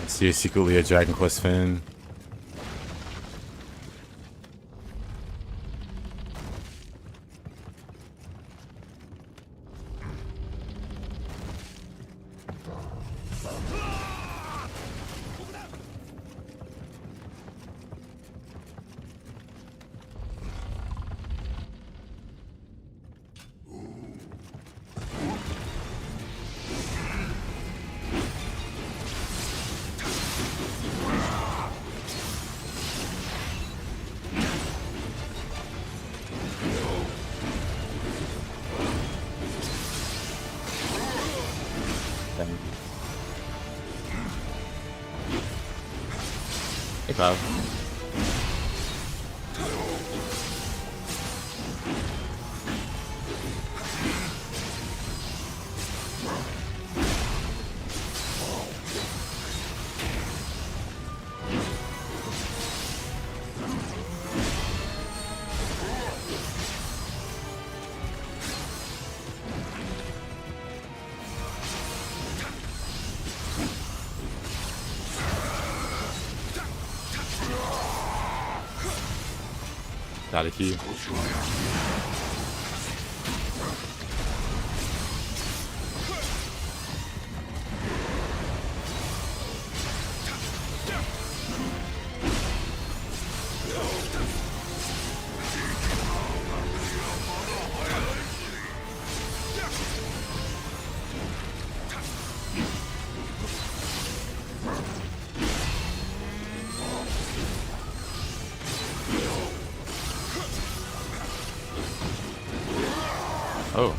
So you're secretly a Dragon Quest fan. Hey, Bob. Out of here. Oh.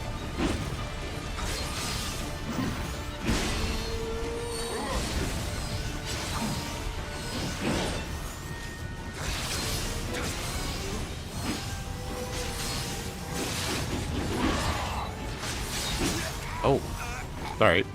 Oh. Alright.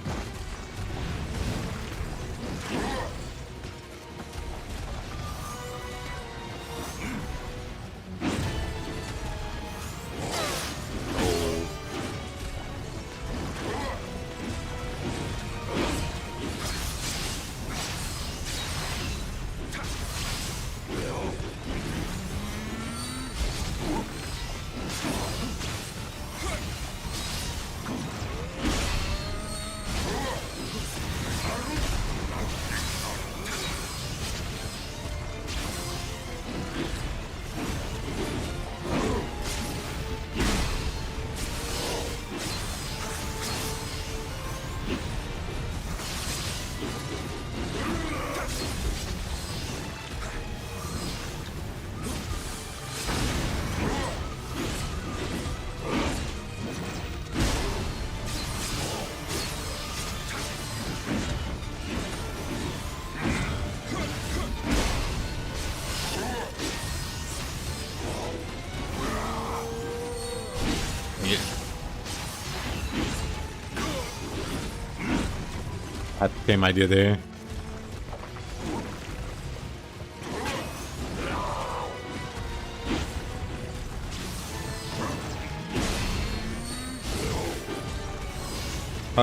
Had the same idea there.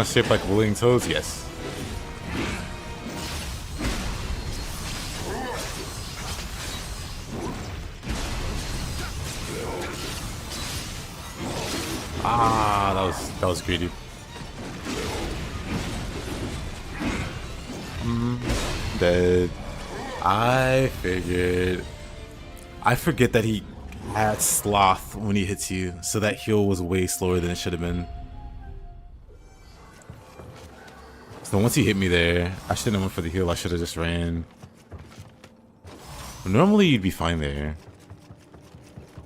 Shaped like willing toes? Yes. Ah, that was greedy. Dead. I figured. I forget that he had sloth when he hits you, so that heal was way slower than it should have been. So once he hit me there, I shouldn't have went for the heal. I should have just ran. Normally you'd be fine there,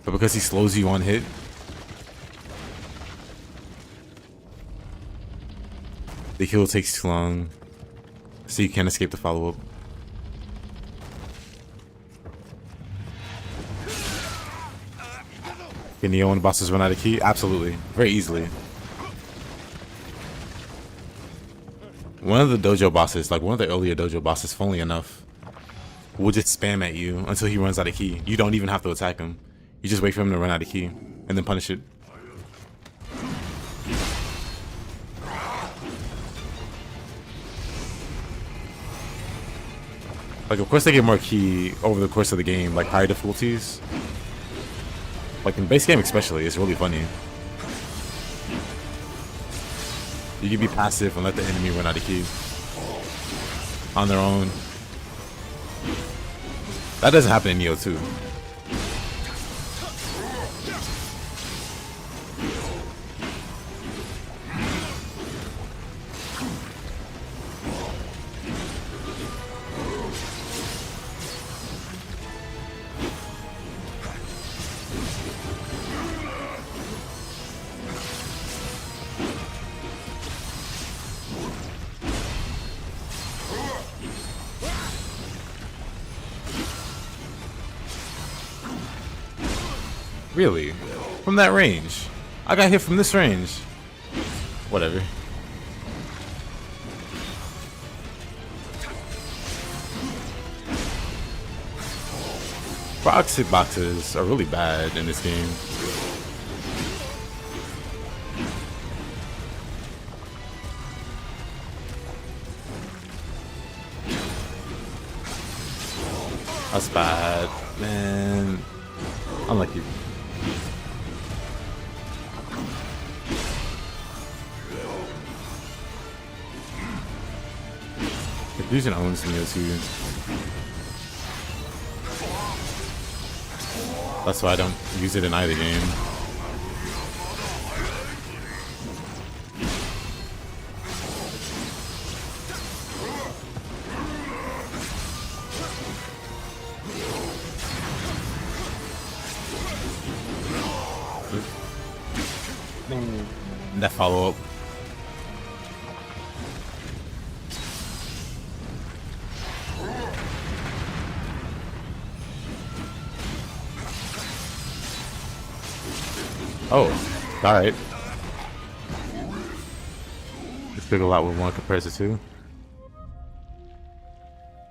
but because he slows you on hit, the heal takes too long, so you can't escape the follow-up. Can Nioh and bosses run out of ki? Absolutely, very easily. One of the dojo bosses, like one of the earlier dojo bosses, funnily enough, will just spam at you until he runs out of ki. You don't even have to attack him. You just wait for him to run out of ki and then punish it. Like, of course they get more ki over the course of the game, like higher difficulties. Like in base game especially, it's really funny. You can be passive and let the enemy run out of ki on their own. That doesn't happen in Nioh 2. Really? From that range? I got hit from this range. Whatever. Prox hitboxes are really bad in this game. That's bad, man. Unlucky. Fusion owns Nioh 2. That's why I don't use it in either game. That follow up. Oh, alright. This big a lot with one compared to two.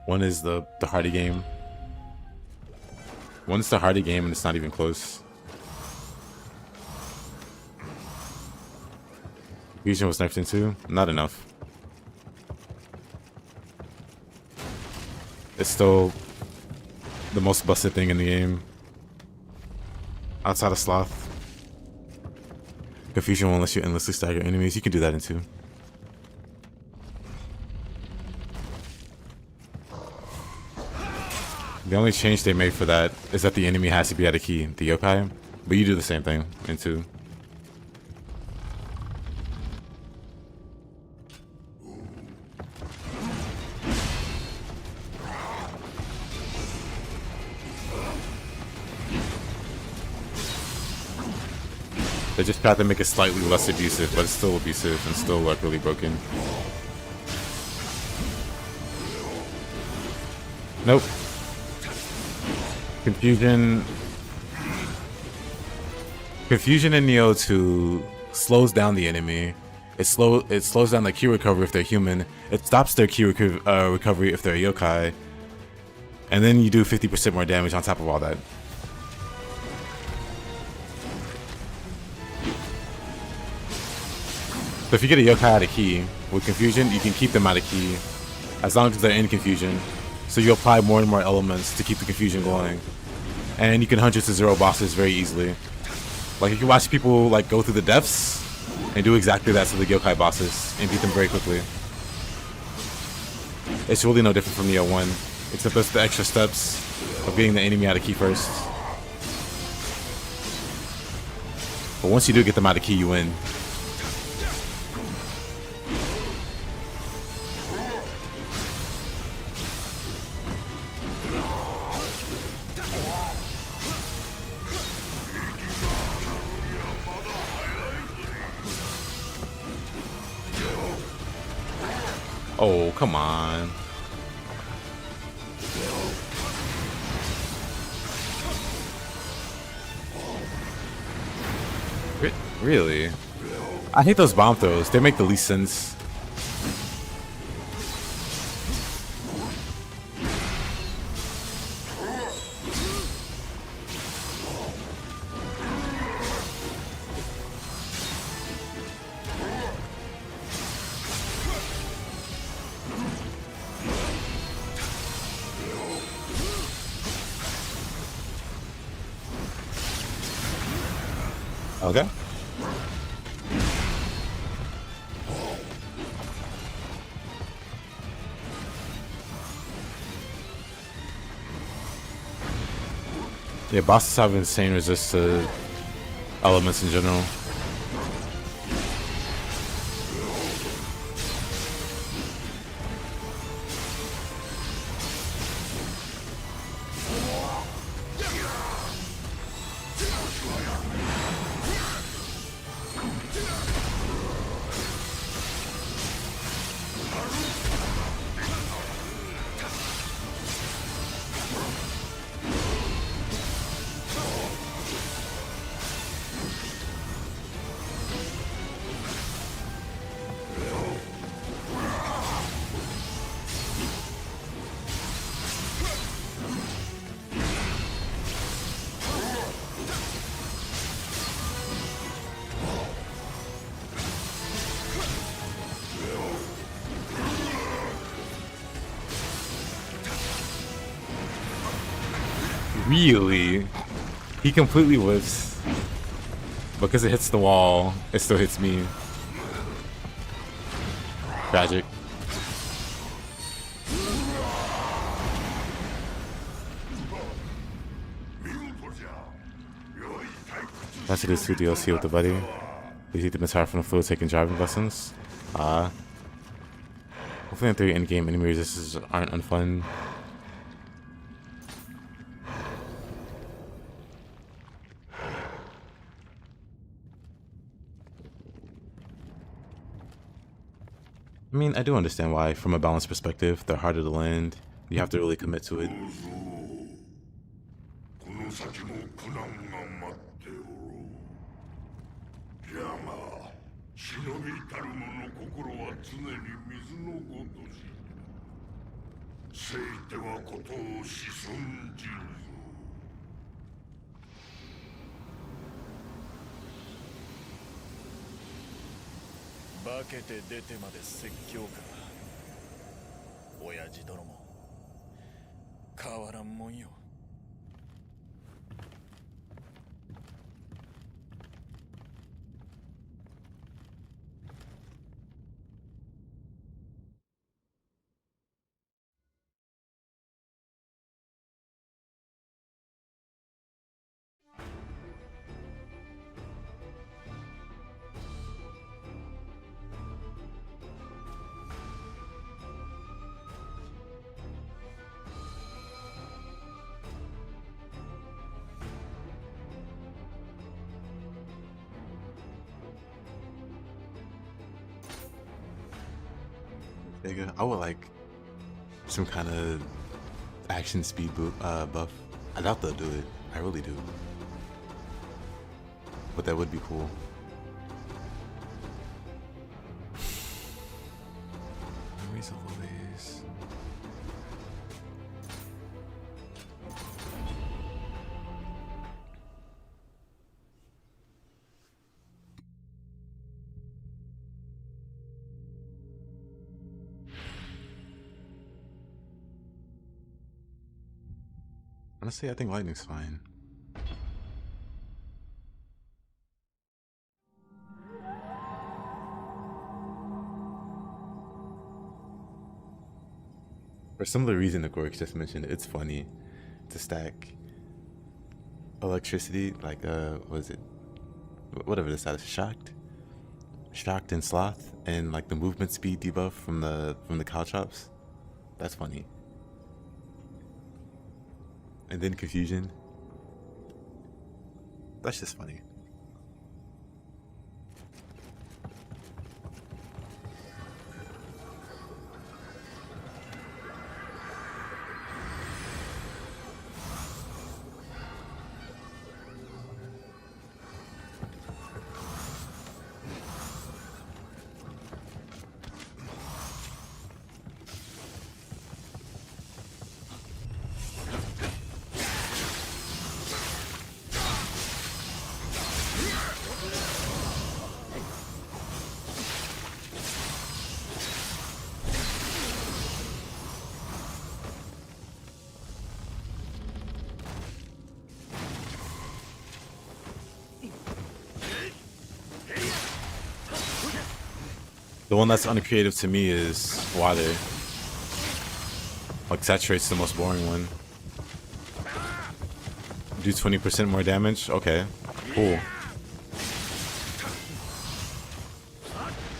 One is the hardy game. One's the hardy game and it's not even close. Fusion was nerfed into? Not enough. It's still the most busted thing in the game. Outside of Sloth. Confusion won't let you endlessly stagger enemies. You can do that in 2. The only change they made for that is that the enemy has to be at a key, the yokai. But you do the same thing in 2. They just tried to make it slightly less abusive, but it's still abusive and still like really broken. Nope. Confusion in Nioh 2 slows down the enemy. It slows down their ki recovery if they're human. It stops their ki recovery if they're a yokai. And then you do 50% more damage on top of all that. So if you get a yokai out of key, with confusion, you can keep them out of key as long as they're in confusion. So you apply more and more elements to keep the confusion going. And you can 100 to 0 bosses very easily. Like you can watch people like go through the depths and do exactly that to the yokai bosses and beat them very quickly. It's really no different from Nioh 1, except there's the extra steps of getting the enemy out of key first. But once you do get them out of key, you win. Oh, come on. Really? I hate those bomb throws. They make the least sense. Okay. Yeah, bosses have insane resist to elements in general. Really? He completely whiffs. Because it hits the wall, it still hits me. Tragic. That's it is 2 DLC with the buddy. Please eat the Missile from the fluid taking driving lessons. Hopefully in 3 endgame enemy resistances aren't unfun. I mean, I do understand why. From a balance perspective, they're harder to land. You have to really commit to it. この先も苦難が待っておろう。じゃが、忍びたる者心は常に水のごとし。せいてはことをしそんじるぞ。化けて出てまで説教か。親父殿も変わらんもんよ。I would like some kind of action speed buff. I doubt they'll do it. I really do. But that would be cool. Memories of Louise. Honestly, I think lightning's fine. For some of the reason the Gorks just mentioned, it's funny to stack electricity, like what is it? Whatever this is, shocked and sloth, and like the movement speed debuff from the caltrops. That's funny. And then confusion. That's just funny. The one that's uncreative to me is water. Like saturate's the most boring one. Do 20% more damage? Okay, cool.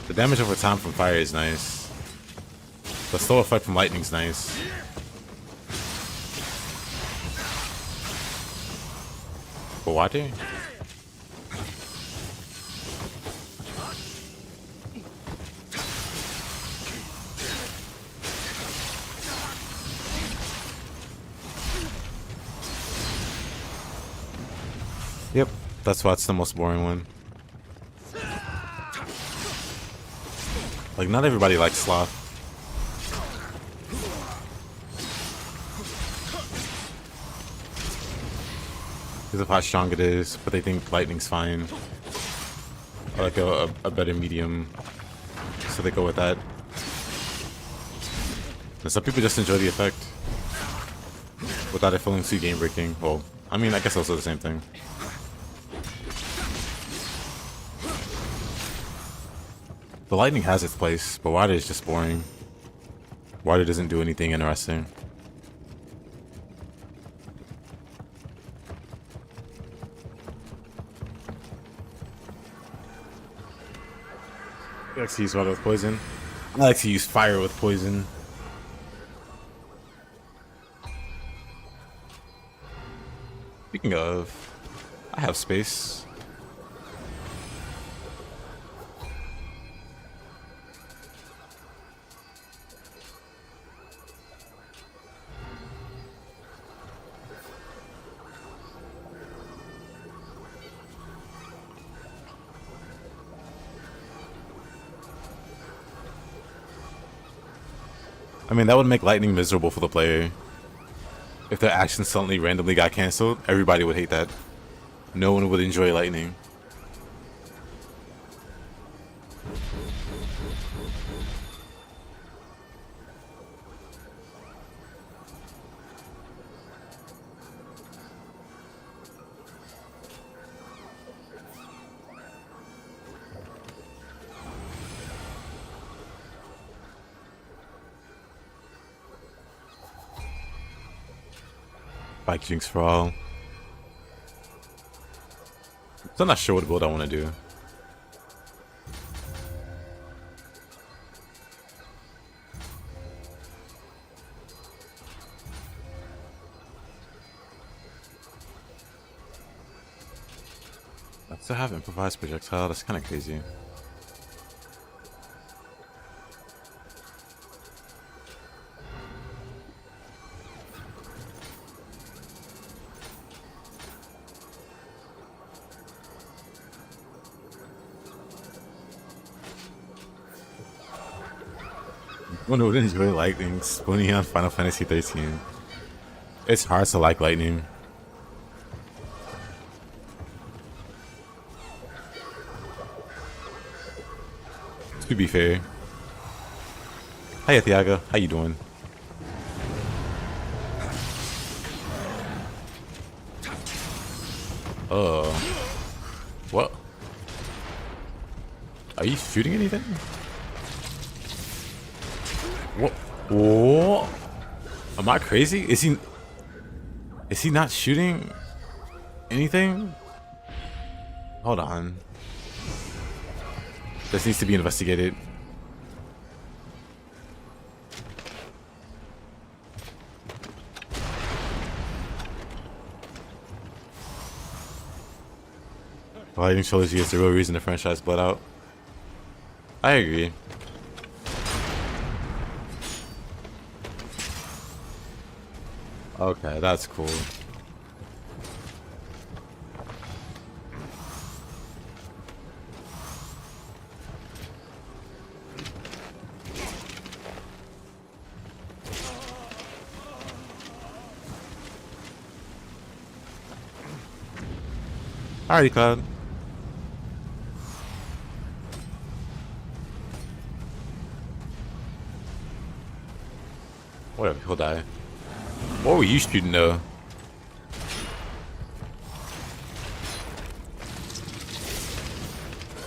The damage over time from fire is nice. The slow effect from lightning's nice. For water? Yep, that's why it's the most boring one. Like, not everybody likes sloth. Because of how strong it is, but they think lightning's fine. Or like a better medium. So they go with that. And some people just enjoy the effect. Without it feeling too game breaking. Well, I mean, I guess also the same thing. The lightning has its place, but water is just boring. Water doesn't do anything interesting. I like to use water with poison. I like to use fire with poison. Speaking of, I have space. I mean, that would make lightning miserable for the player. If their action suddenly randomly got cancelled, everybody would hate that. No one would enjoy lightning. Bike jinx for all. I'm not sure what build I want to do. I still have improvised projectile. That's kind of crazy. I wonder what enjoy lightning. Spoonie on Final Fantasy 13. It's hard to like lightning. To be fair. Hi Yatagarasu, how you doing? What? Are you shooting anything? What? What? Am I crazy? Is he not shooting anything? Hold on. This needs to be investigated. Lighting trilogy is the real reason the franchise bled out. I agree. Okay, that's cool. Alrighty, Cloud. Whatever, he'll die. What were you shooting though?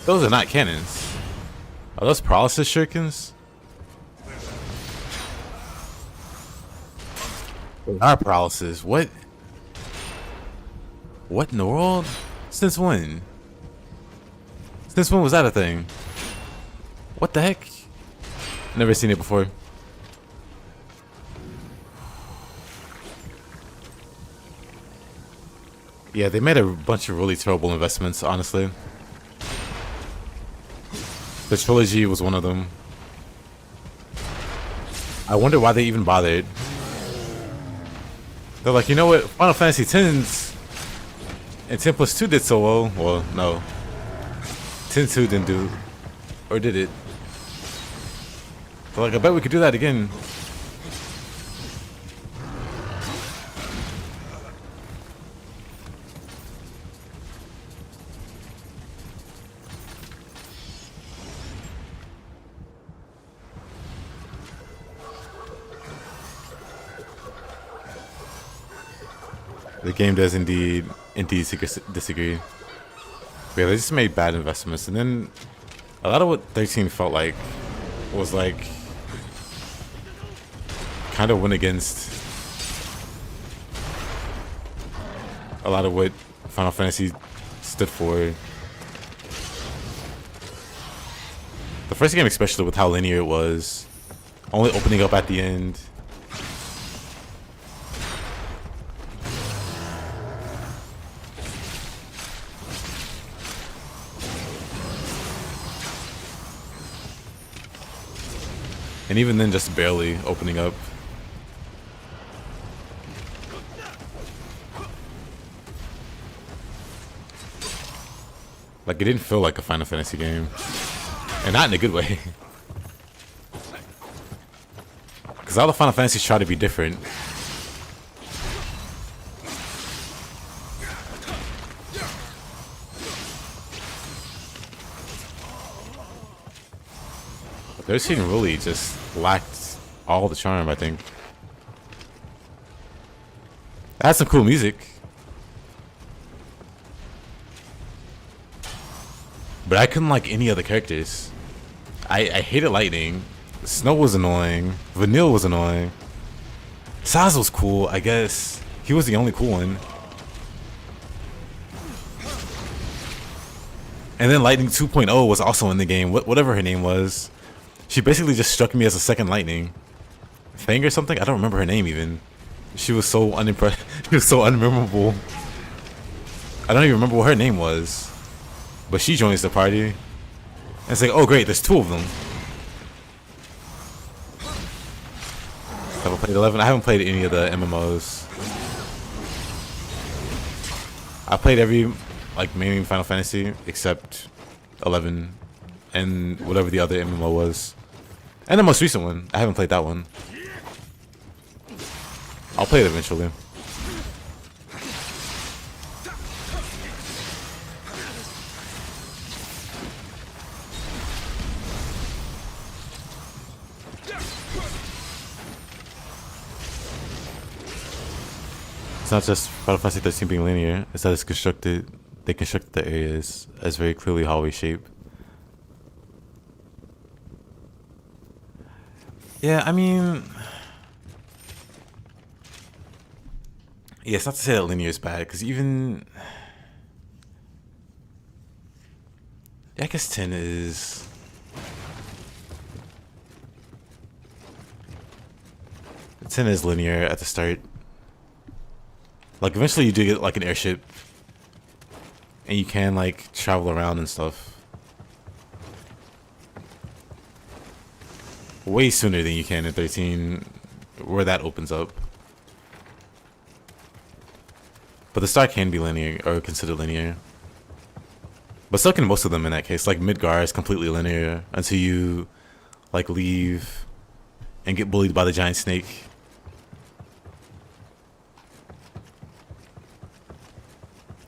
Those are not cannons. Are those paralysis shurikens? They are paralysis. What? What in the world? Since when? Since when was that a thing? What the heck? Never seen it before. Yeah, they made a bunch of really terrible investments, honestly. The trilogy was one of them. I wonder why they even bothered. They're like, you know what? Final Fantasy X's and 10 plus 2 did so well. Well, no. 10-2 didn't do. Or did it? They're like, I bet we could do that again. The game does indeed disagree. But yeah, they just made bad investments, and then a lot of what 13 felt like was like kind of went against a lot of what Final Fantasy stood for. The first game, especially with how linear it was, only opening up at the end. And even then, just barely opening up. Like, it didn't feel like a Final Fantasy game. And not in a good way. Because Because all the Final Fantasies try to be different. But 13 really just lacked all the charm, I think. It had some cool music. But I couldn't like any other characters. I hated Lightning. Snow was annoying. Vanille was annoying. Saz was cool, I guess. He was the only cool one. And then Lightning 2.0 was also in the game. Whatever her name was. She basically just struck me as a second Lightning. Fang or something? I don't remember her name even. She was so she was so unmemorable. I don't even remember what her name was. But she joins the party. And it's like, oh great, there's 2 of them. Have I played 11? I haven't played any of the MMOs. I played every like main Final Fantasy except 11 and whatever the other MMO was. And the most recent one. I haven't played that one. I'll play it eventually. It's not just Final Fantasy 13 being linear, it's that it's constructed, they constructed the areas as very clearly hallway shape. Yeah, I mean... Yeah, it's not to say that linear is bad, because even... Yeah, I guess 10 is... Ten is linear at the start. Like, eventually you do get, like, an airship. And you can, like, travel around and stuff. Way sooner than you can in 13, where that opens up. But the start can be linear, or considered linear. But so can most of them in that case. Like, Midgar is completely linear until you, like, leave and get bullied by the giant snake.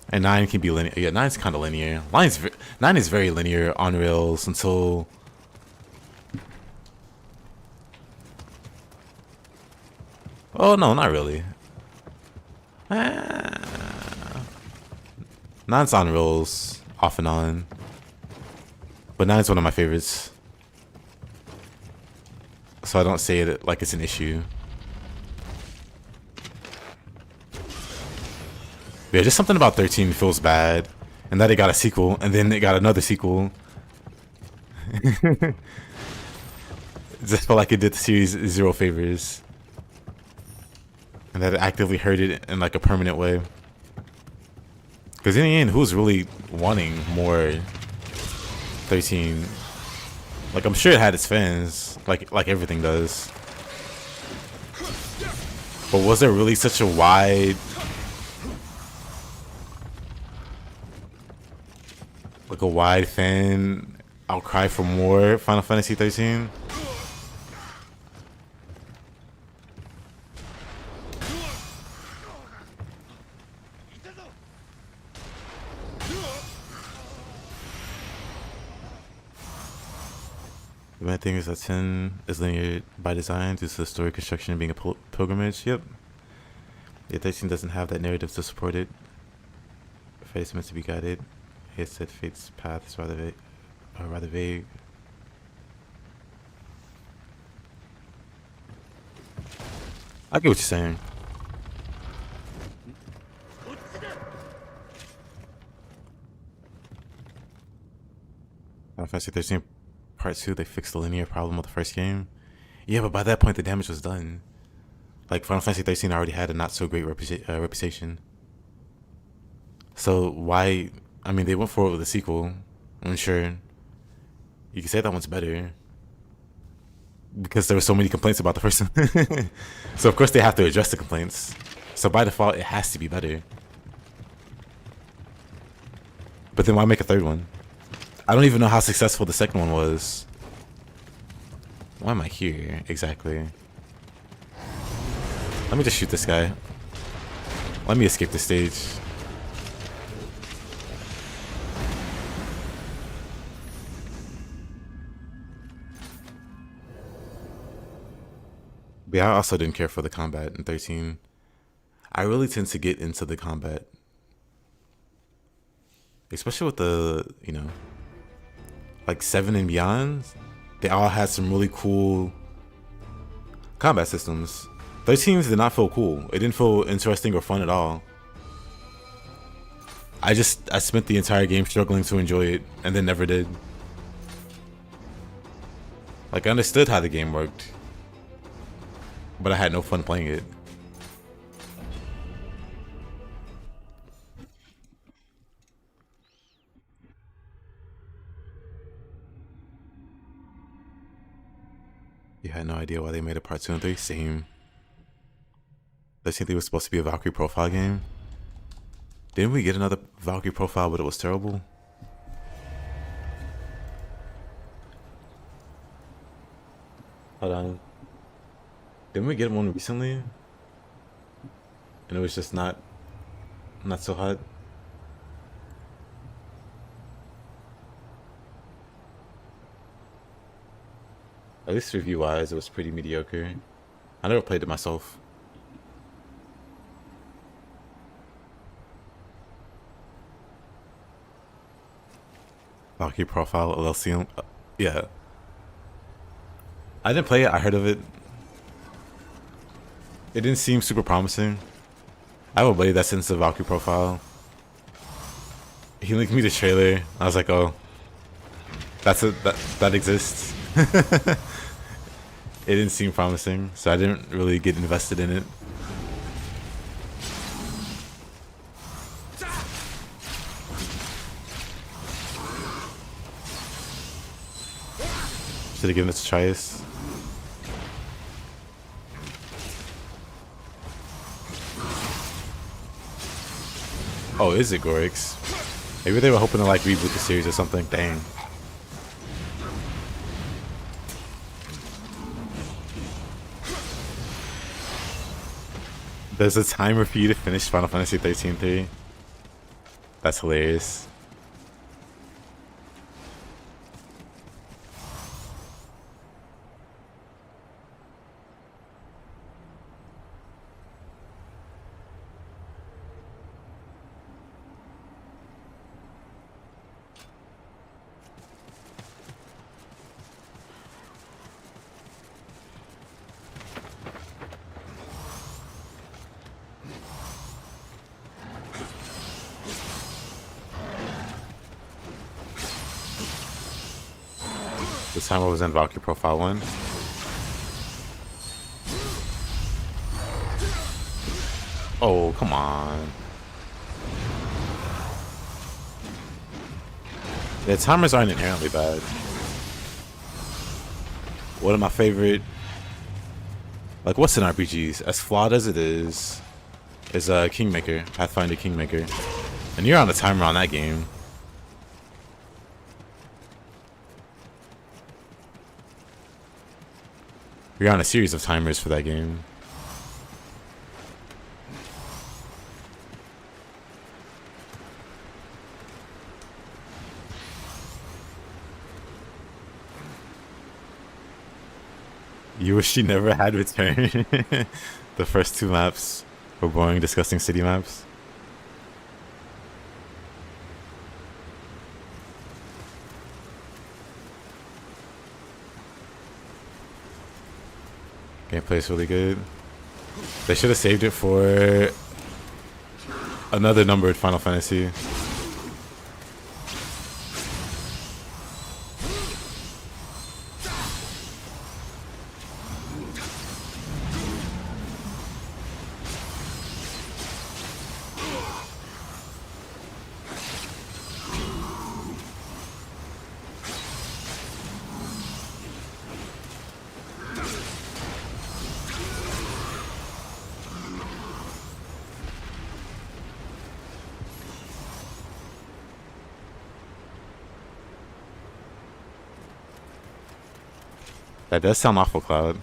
And 9 can be linear. Yeah, 9's kind of linear. 9 is very linear on rails until... Oh, no, not really. 9's on rails, off and on. But 9's one of my favorites. So I don't say it like it's an issue. Yeah, just something about 13 feels bad. And that it got a sequel, and then it got another sequel. It just felt like it did the series 0 favors. And that it actively hurt it in like a permanent way. Because in the end, who's really wanting more 13? Like, I'm sure it had its fans, like everything does. But was there really such a wide... Like a wide fan outcry for more Final Fantasy 13? The main thing is that 10 is linear by design due to the story construction being a pilgrimage. Yep. Yeah, 13 doesn't have that narrative to support it. Fate is meant to be guided. It said Fate's path is rather vague. I get what you're saying. Final Fantasy 13 Part 2, they fixed the linear problem with the first game. Yeah, but by that point the damage was done. Like, Final Fantasy 13 already had a not so great reputation. So why... I mean, they went forward with a sequel. I'm sure you can say that one's better because there were so many complaints about the first one. So of course they have to address the complaints. So by default, it has to be better. But then why make a third one? I don't even know how successful the second one was. Why am I here exactly? Let me just shoot this guy. Let me escape the stage. But yeah, I also didn't care for the combat in 13. I really tend to get into the combat. Especially with the, you know, like 7 and beyond. They all had some really cool combat systems. 13s did not feel cool. It didn't feel interesting or fun at all. I spent the entire game struggling to enjoy it and then never did. Like, I understood how the game worked, but I had no fun playing it. You had no idea why they made a part 2 and 3? Same. I think it was supposed to be a Valkyrie profile game. Didn't we get another Valkyrie profile, but it was terrible? Hold on. Didn't we get one recently? And it was just not so hot? At least review-wise, it was pretty mediocre. I never played it myself. Valkyrie profile, Elysium. Yeah. I didn't play it, I heard of it. It didn't seem super promising. I have a buddy that's into Valkyrie profile. He linked me the trailer. I was like, oh, that exists. It didn't seem promising, so I didn't really get invested in it. Should have given it a try. Oh, is it Gorix? Maybe they were hoping to like reboot the series or something. Dang. There's a timer for you to finish Final Fantasy 13-3. That's hilarious. This time I was in Valkyrie Profile 1. Oh, come on. The timers aren't inherently bad. One of my favorite... Like, what's in RPGs? As flawed as it is Kingmaker. Pathfinder Kingmaker. And you're on a timer on that game. You're on a series of timers for that game. You wish you never had returned. The first 2 maps were boring, disgusting city maps. Gameplay is really good. They should have saved it for another numbered Final Fantasy. That does sound awful, Cloud.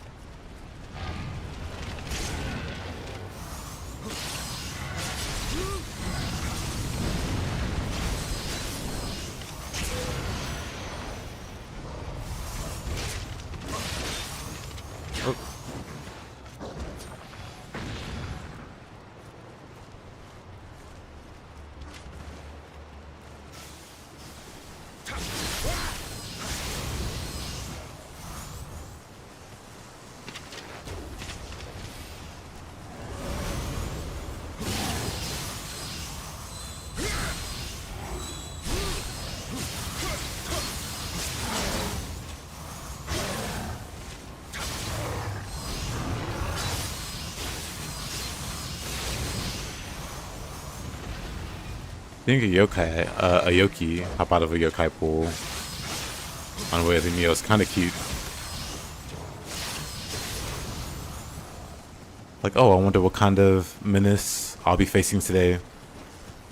think a yokai, a yoki, hop out of a yokai pool on the way to Nioh is kind of cute. Like, oh, I wonder what kind of menace I'll be facing today.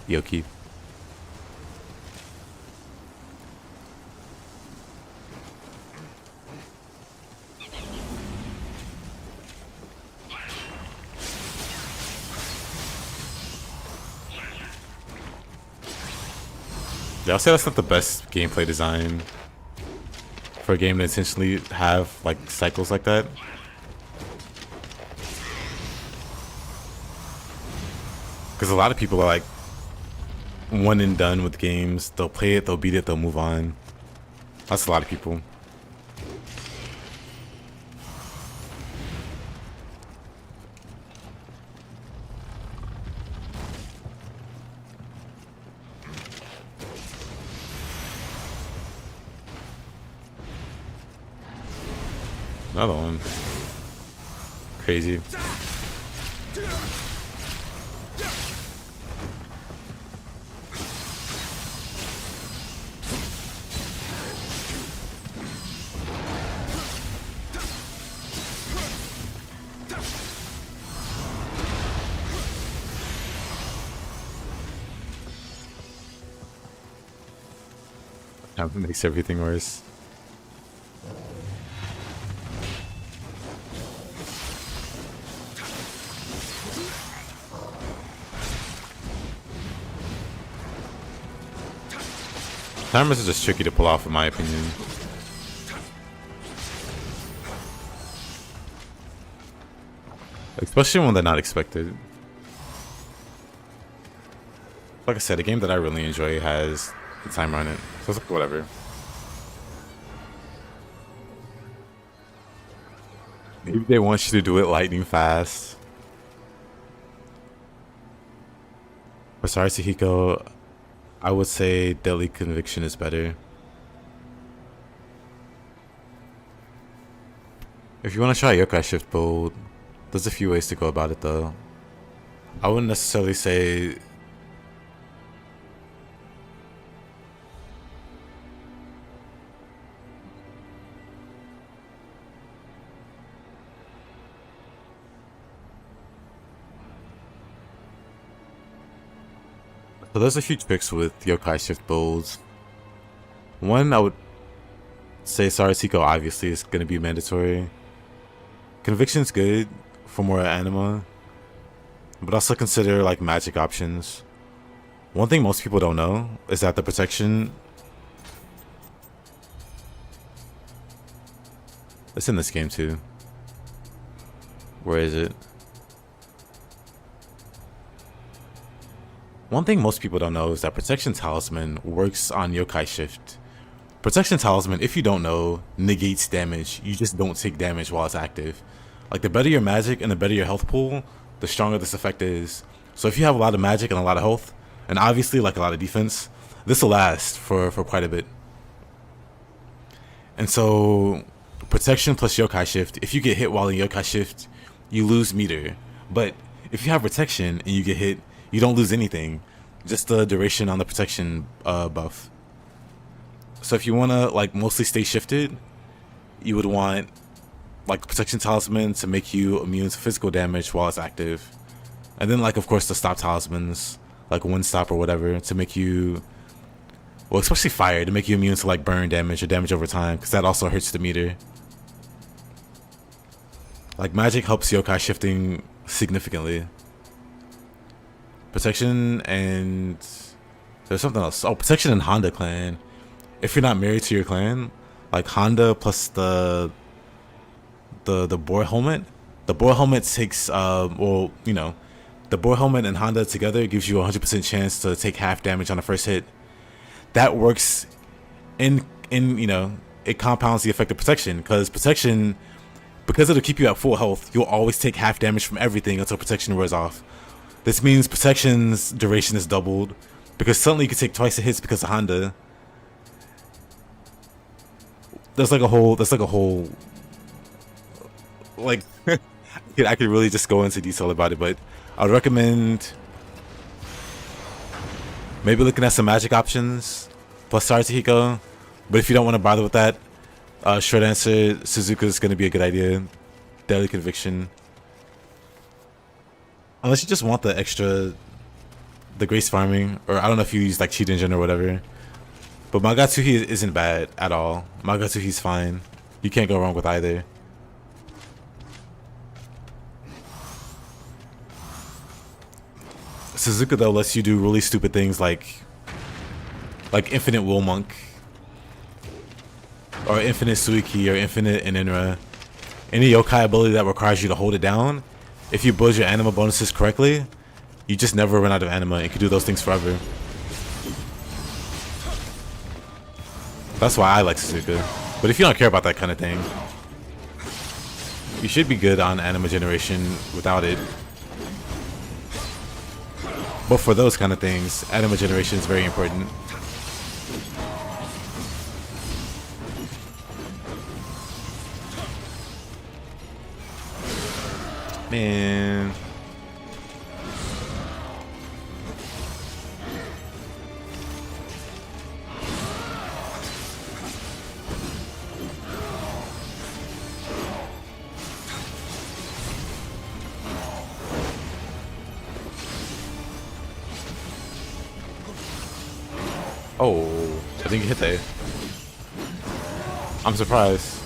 Yoki. Yeah, I'll say that's not the best gameplay design for a game to intentionally have like cycles like that. Because a lot of people are like one and done with games. They'll play it, they'll beat it, they'll move on. That's a lot of people. Another one. Crazy. That makes everything worse. Timers are just tricky to pull off in my opinion. Especially when they're not expected. Like I said, a game that I really enjoy has the timer on it. So it's like whatever. Maybe they want you to do it lightning fast. For Sarasuhiko, I would say Deadly Conviction is better. If you want to try Yokai Shift build, there's a few ways to go about it though. I wouldn't necessarily say so there's a few tricks with Yokai Shift builds. One, I would say Sarasuhiko obviously is going to be mandatory. Conviction's good for more anima, but also consider like magic options. One thing most people don't know is that the protection, it's in this game too. Where is it? One thing most people don't know is that Protection Talisman works on Yokai Shift. Protection Talisman, if you don't know, negates damage. You just don't take damage while it's active. Like, the better your magic and the better your health pool, the stronger this effect is. So if you have a lot of magic and a lot of health, and obviously like a lot of defense, this will last for quite a bit. And so, Protection plus Yokai Shift, if you get hit while in Yokai Shift, you lose meter. But if you have Protection and you get hit, you don't lose anything, just the duration on the protection buff. So if you want to like mostly stay shifted, you would want like Protection Talisman to make you immune to physical damage while it's active. And then like of course the stop talismans, like Wind Stop or whatever, to make you, well especially fire, to make you immune to like burn damage or damage over time, because that also hurts the meter. Like magic helps yokai shifting significantly. Protection and there's something else. Oh, Protection and Honda clan. If you're not married to your clan, like Honda plus the boar helmet. The boar helmet takes well, you know, the boar helmet and Honda together gives you a 100% chance to take half damage on the first hit. That works in you know, it compounds the effect of protection, because protection, because it'll keep you at full health, you'll always take half damage from everything until protection wears off. This means protection's duration is doubled, because suddenly you can take twice the hits because of Honda. There's like a whole like I could really just go into detail about it, but I would recommend Maybe looking at some magic options plus Sartahiko. But if you don't want to bother with that, short answer, Suzuka is going to be a good idea. Deadly Conviction. Unless you just want the extra, the grace farming, or I don't know if you use like cheat engine or whatever. But Magatsuhi isn't bad at all. Magatsuhi's fine. You can't go wrong with either. Suzuka though lets you do really stupid things like Infinite Will Monk, or Infinite Suiki, or Infinite Ininra. Any yokai ability that requires you to hold it down, if you build your anima bonuses correctly, you just never run out of anima and can do those things forever. That's why I like Suzuka. But if you don't care about that kind of thing, you should be good on anima generation without it. But for those kind of things, anima generation is very important. Man. Oh, I think you hit that. I'm surprised.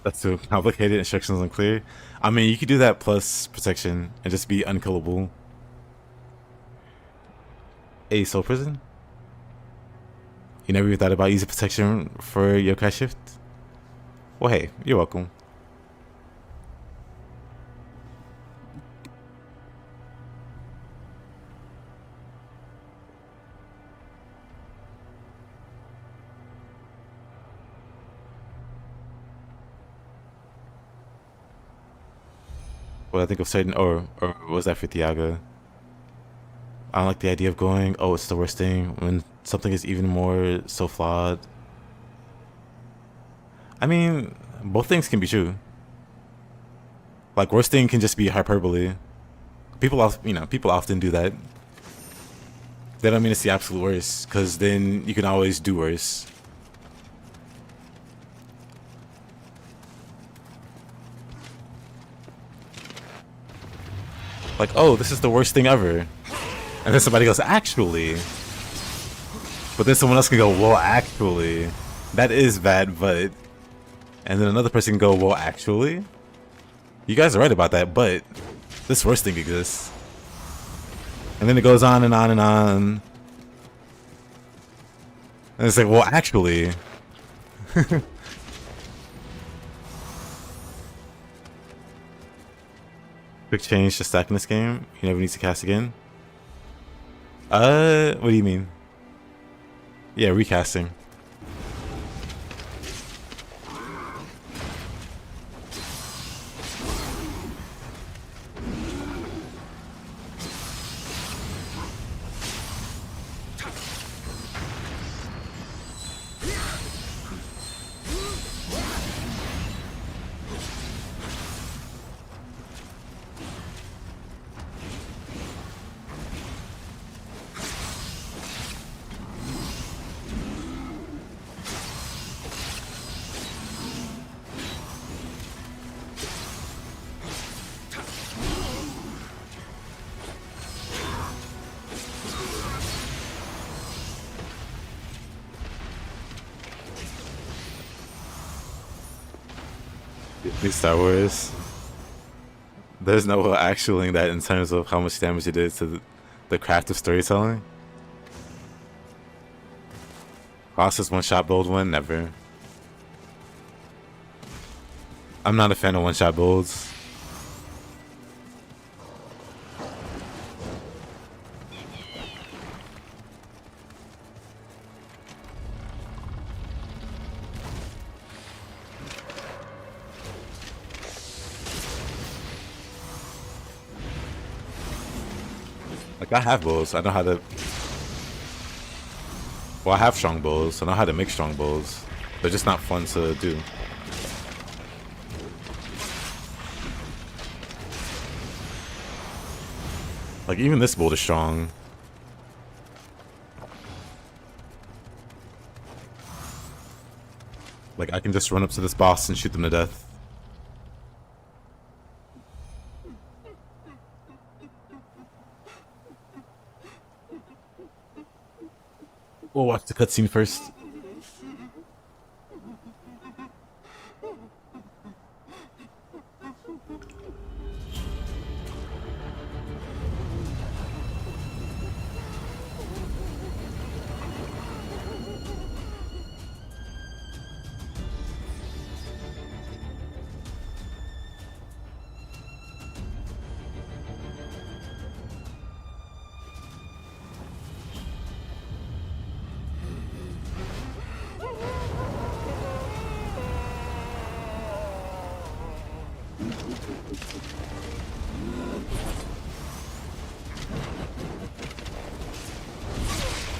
That's too complicated. Instructions unclear. I mean, you could do that plus protection and just be unkillable. Hey, Soul Prison? You never even thought about using protection for yokai shift? Well, hey, you're welcome. Well, I think of certain, or was that for Thiago? I don't like the idea of going, oh, it's the worst thing when something is even more so flawed. I mean, both things can be true. Like, worst thing can just be hyperbole. People often do that. They don't mean it's the absolute worst, because then you can always do worse. Like, oh, this is the worst thing ever. And then somebody goes, actually. But then someone else can go, well, actually. That is bad, but... And then another person can go, well, actually? You guys are right about that, but... This worst thing exists. And then it goes on and on and on. And it's like, well, actually... Quick change to stack in this game. You never need to cast again. What do you mean? Yeah, recasting. New Star Wars. There's no actualing that in terms of how much damage it did to the craft of storytelling. Fastest one-shot build one? Never. I'm not a fan of one-shot builds. Like, I have bows. I know how to... Well, I have strong bows. I know how to make strong bows. They're just not fun to do. Like, even this bolt is strong. Like, I can just run up to this boss and shoot them to death. We'll watch the cutscene first.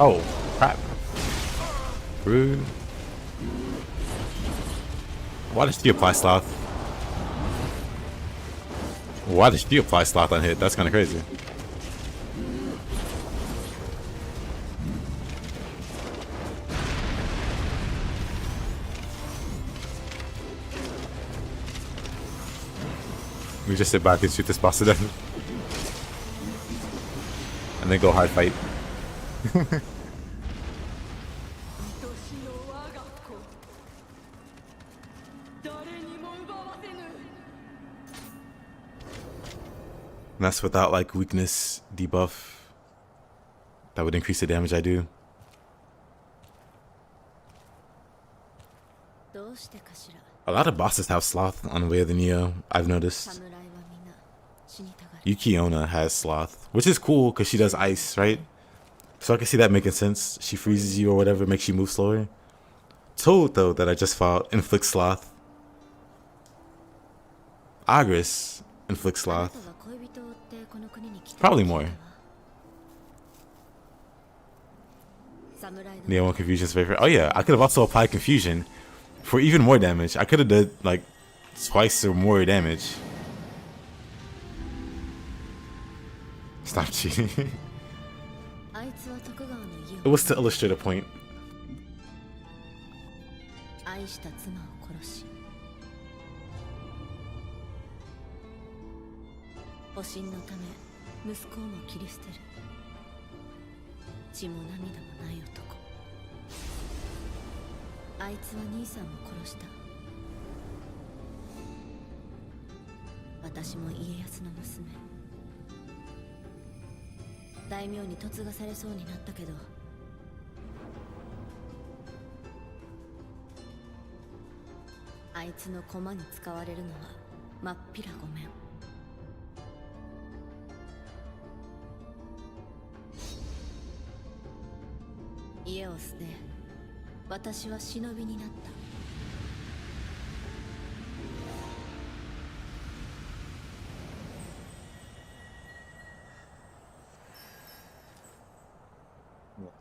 Oh, crap. Rude. Why did she apply sloth? Why did she apply sloth on hit? That's kind of crazy. We just sit back and shoot this boss to death. And then go hard fight. And that's without like weakness debuff. That would increase the damage I do. A lot of bosses have sloth on the Way of the Nioh, I've noticed. Yukiona has sloth, which is cool because she does ice, right? So I can see that making sense. She freezes you or whatever, makes you move slower. Toad, though, that I just fought, inflicts sloth. Agris inflicts sloth. Probably more. Nioh Confusion's favorite. Oh yeah, I could have also applied Confusion for even more damage. I could have done like twice or more damage. Stop cheating. It was to illustrate a point.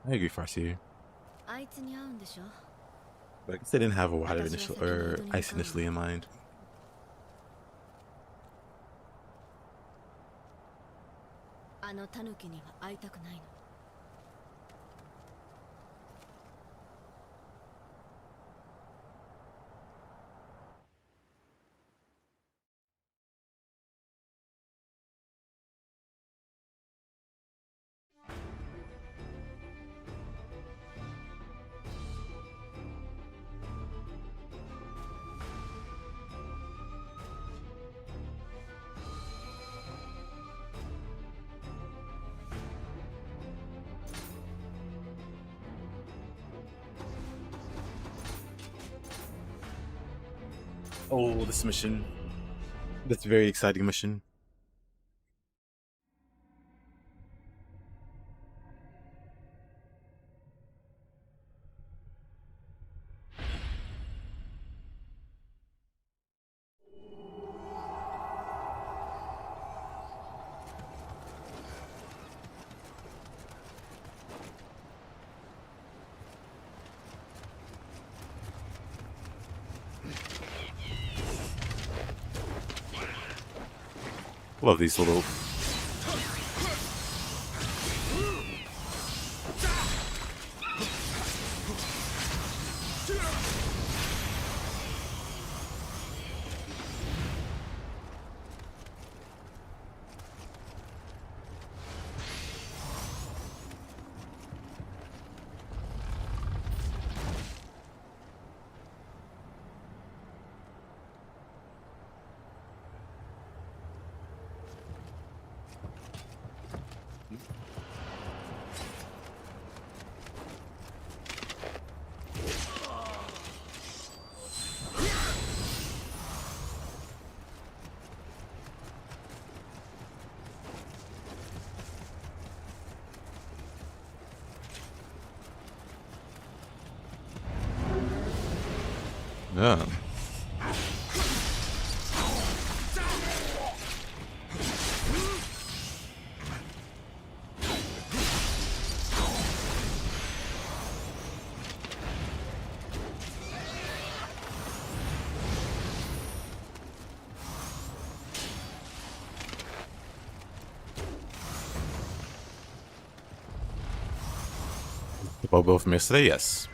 I agree, Farsi. But I guess they didn't have a water initial or ice initially in mind. Oh, this mission. That's a very exciting mission. Love these little. Yeah. The Bobo from yesterday, yes.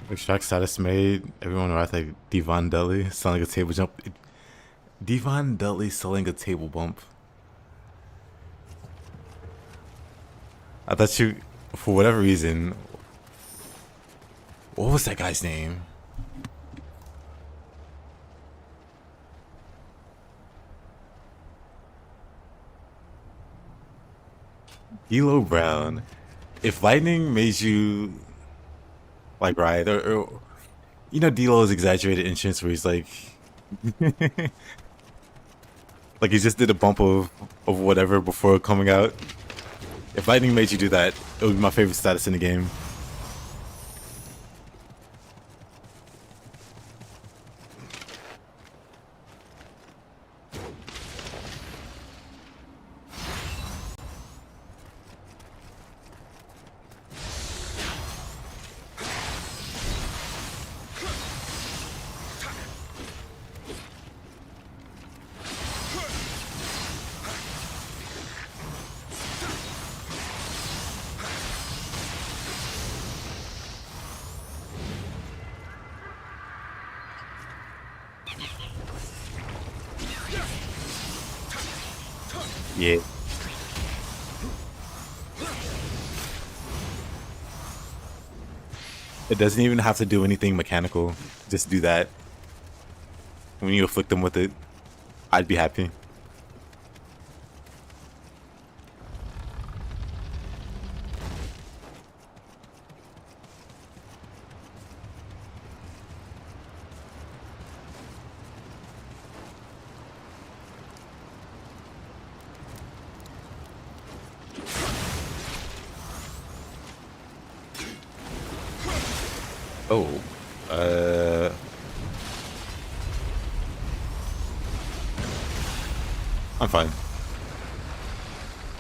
Extract status made. Everyone writes like Devon Dudley selling a table jump. Devon Dudley selling a table bump. I thought you, for whatever reason, what was that guy's name? Elo Brown. If lightning made you like ride, or you know, D'Lo's exaggerated entrance where he's like, like he just did a bump of whatever before coming out. If lightning made you do that, it would be my favorite status in the game. Yeah. It doesn't even have to do anything mechanical. Just do that. When you afflict them with it, I'd be happy. Oh, I'm fine.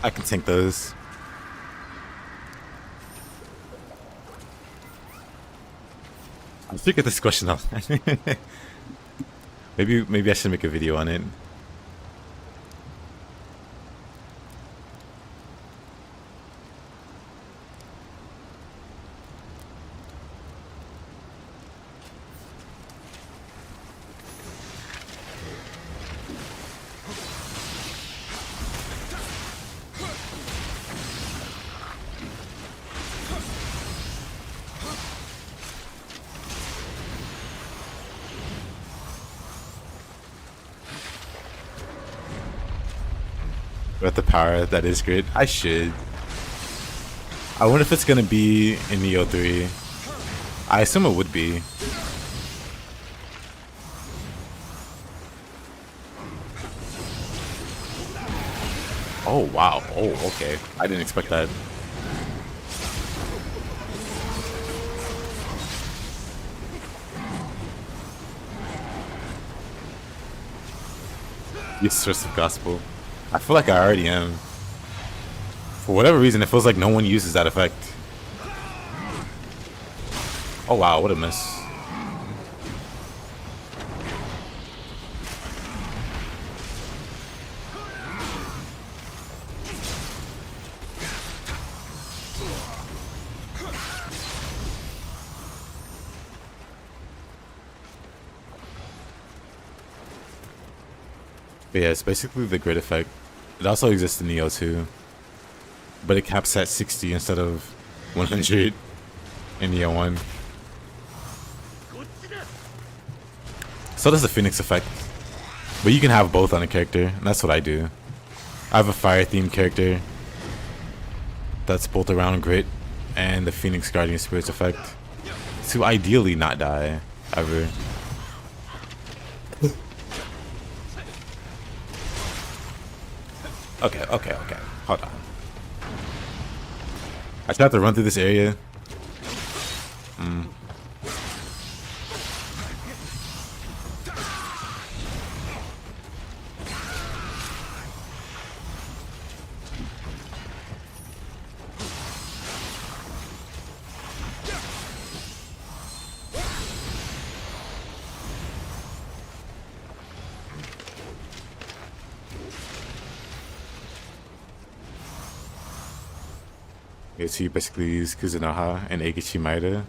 I can tank those. I should get this question off. maybe I should make a video on it. With the power that is good, I should. I wonder if it's gonna be in Nioh 3. I assume it would be. Oh wow. Oh, okay. I didn't expect that. You source of gospel. I feel like I already am. For whatever reason, it feels like no one uses that effect. Oh wow, what a miss. But yeah, it's basically the grid effect. It also exists in Nioh too, but it caps at 60 instead of 100 in Nioh 1. So does the Phoenix effect, but you can have both on a character, and that's what I do. I have a fire themed character that's built around grit and the Phoenix Guardian Spirits effect to ideally not die ever. Okay, hold on. I tried to run through this area. Okay, so you basically use Kuzunoha and Eikichi Maeda.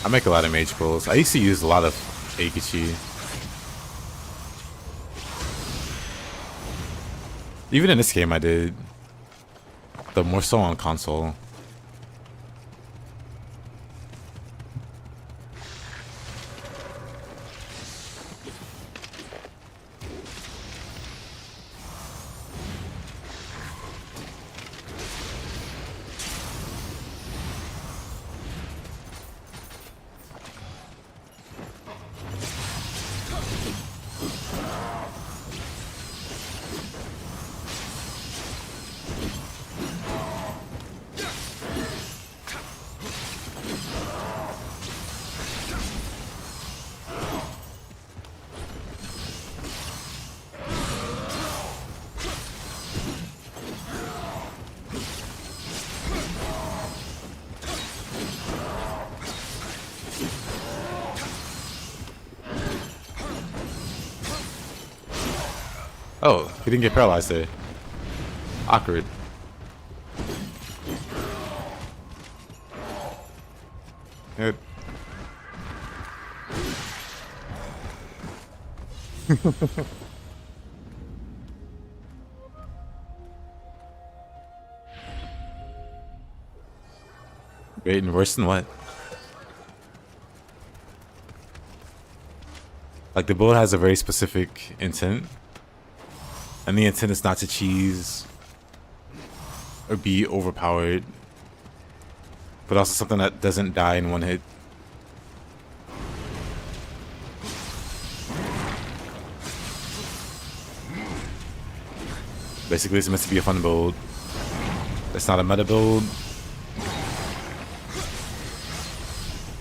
I make a lot of mage pulls. I used to use a lot of Eikichi. Even in this game I did. But more so on console. Oh, he didn't get paralyzed there. Awkward. Good. Great and worse than what? Like the build has a very specific intent. And the intent is not to cheese or be overpowered, but also something that doesn't die in one hit. Basically, it's meant to be a fun build. It's not a meta build.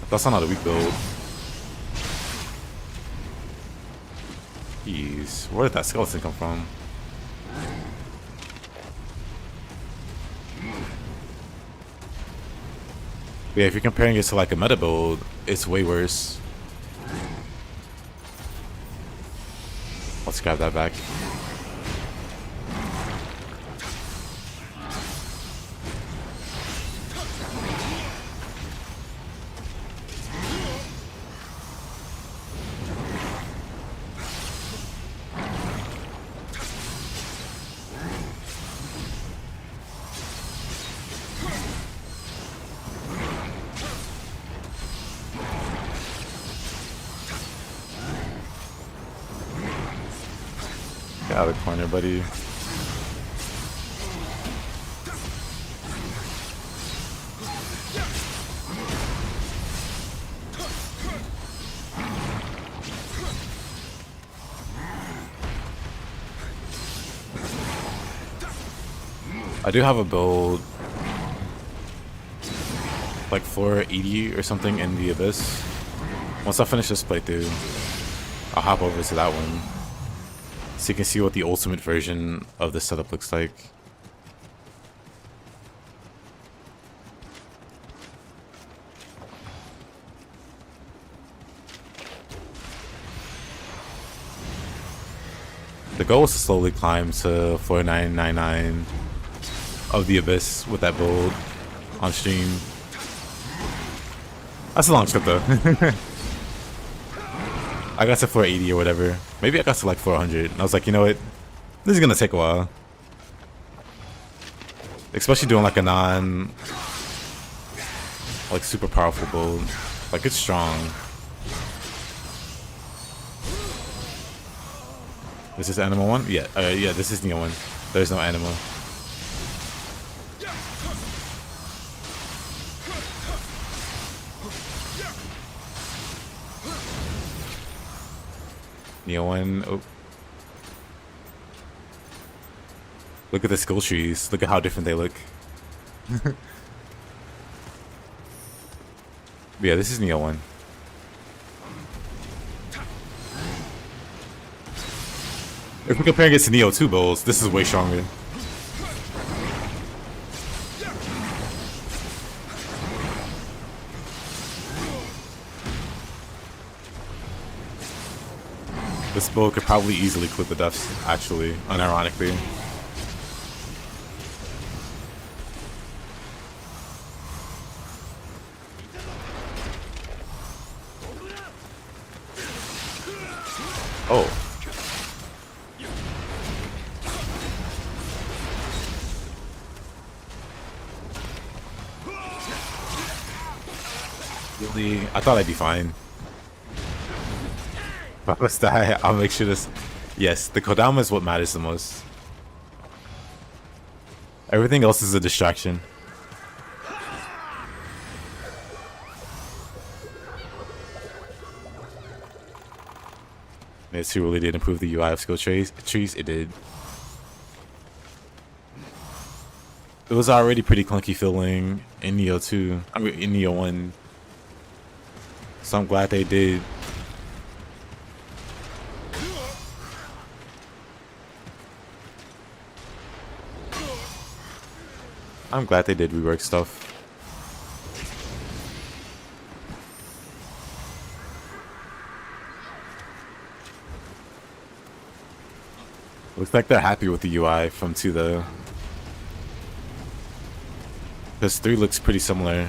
That's not a weak build. Jeez, where did that skeleton come from? Yeah, if you're comparing it to like a meta build, it's way worse. Let's grab that back. Get out of the corner, buddy. I do have a build like floor 80 or something in the Abyss. Once I finish this playthrough, I'll hop over to that one so you can see what the ultimate version of this setup looks like. The goal is to slowly climb to 4999 of the Abyss with that build on stream. That's a long script though. I got to 480 or whatever. Maybe I got to like 400. And I was like, you know what? This is gonna take a while. Especially doing like a like super powerful build. Like it's strong. This is animal one? Yeah, yeah, this is Nioh one. There's no animal. Nioh one. Oh. Look at the skill trees. Look at how different they look. Yeah, this is Nioh one. If we're comparing it to Nioh 2 builds, this is way stronger. This build could probably easily clip the deaths, actually, unironically. Oh. Really? I thought I'd be fine. If I must die, I'll make sure this... Yes, the Kodama is what matters the most. Everything else is a distraction. It really did improve the UI of skill trees. It did. It was already pretty clunky feeling in Nioh 2. I mean, in Nioh 1. So I'm glad they did. I'm glad they did rework stuff. Looks like they're happy with the UI from 2 though. Because 3 looks pretty similar.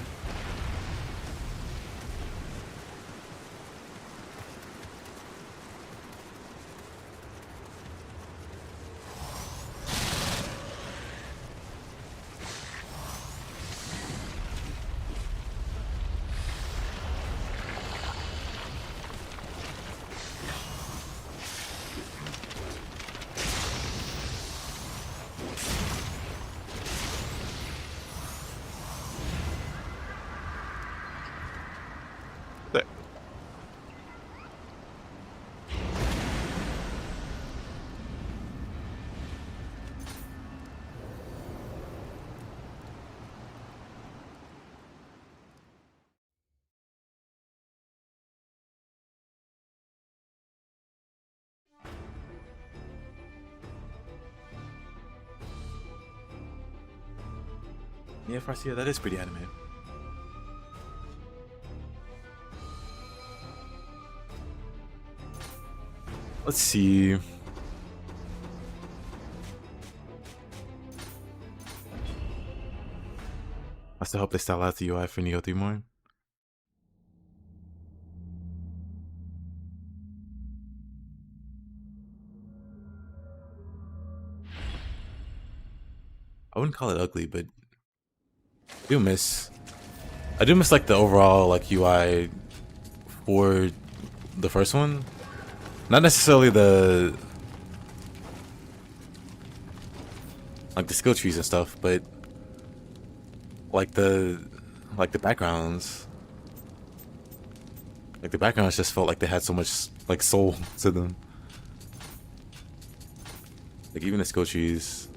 Yeah, Farsia, that is pretty animated. Let's see. I still hope they style out the UI for Nioh 3 more. I wouldn't call it ugly, but I do miss like the overall like UI for the first one. Not necessarily the like the skill trees and stuff, but like the backgrounds. Like the backgrounds just felt like they had so much like soul to them. Like even the skill trees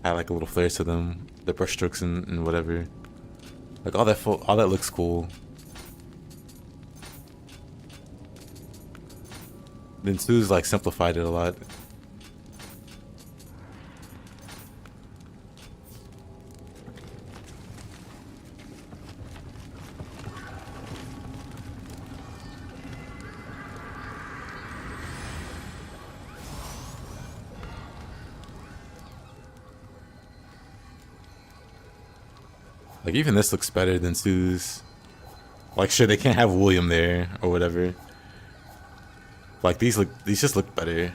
had like a little flair to them. The brush strokes and whatever. Like all that looks cool. Then Sue's like simplified it a lot. Like even this looks better than Sue's. Like, sure, they can't have William there or whatever. Like, these just look better.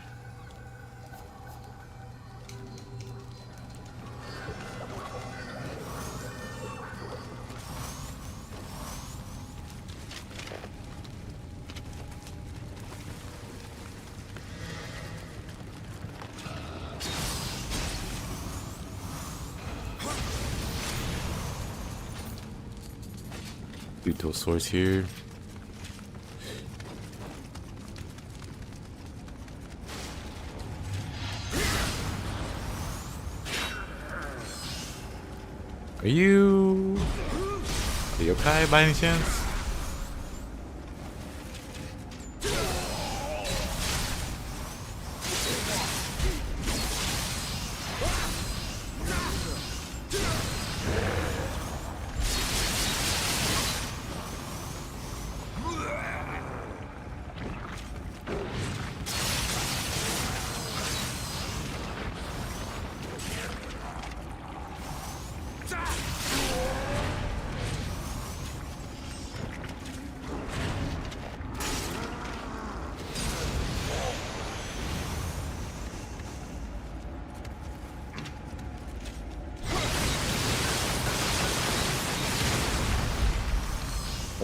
Do dual swords here. Are you a yokai by any chance?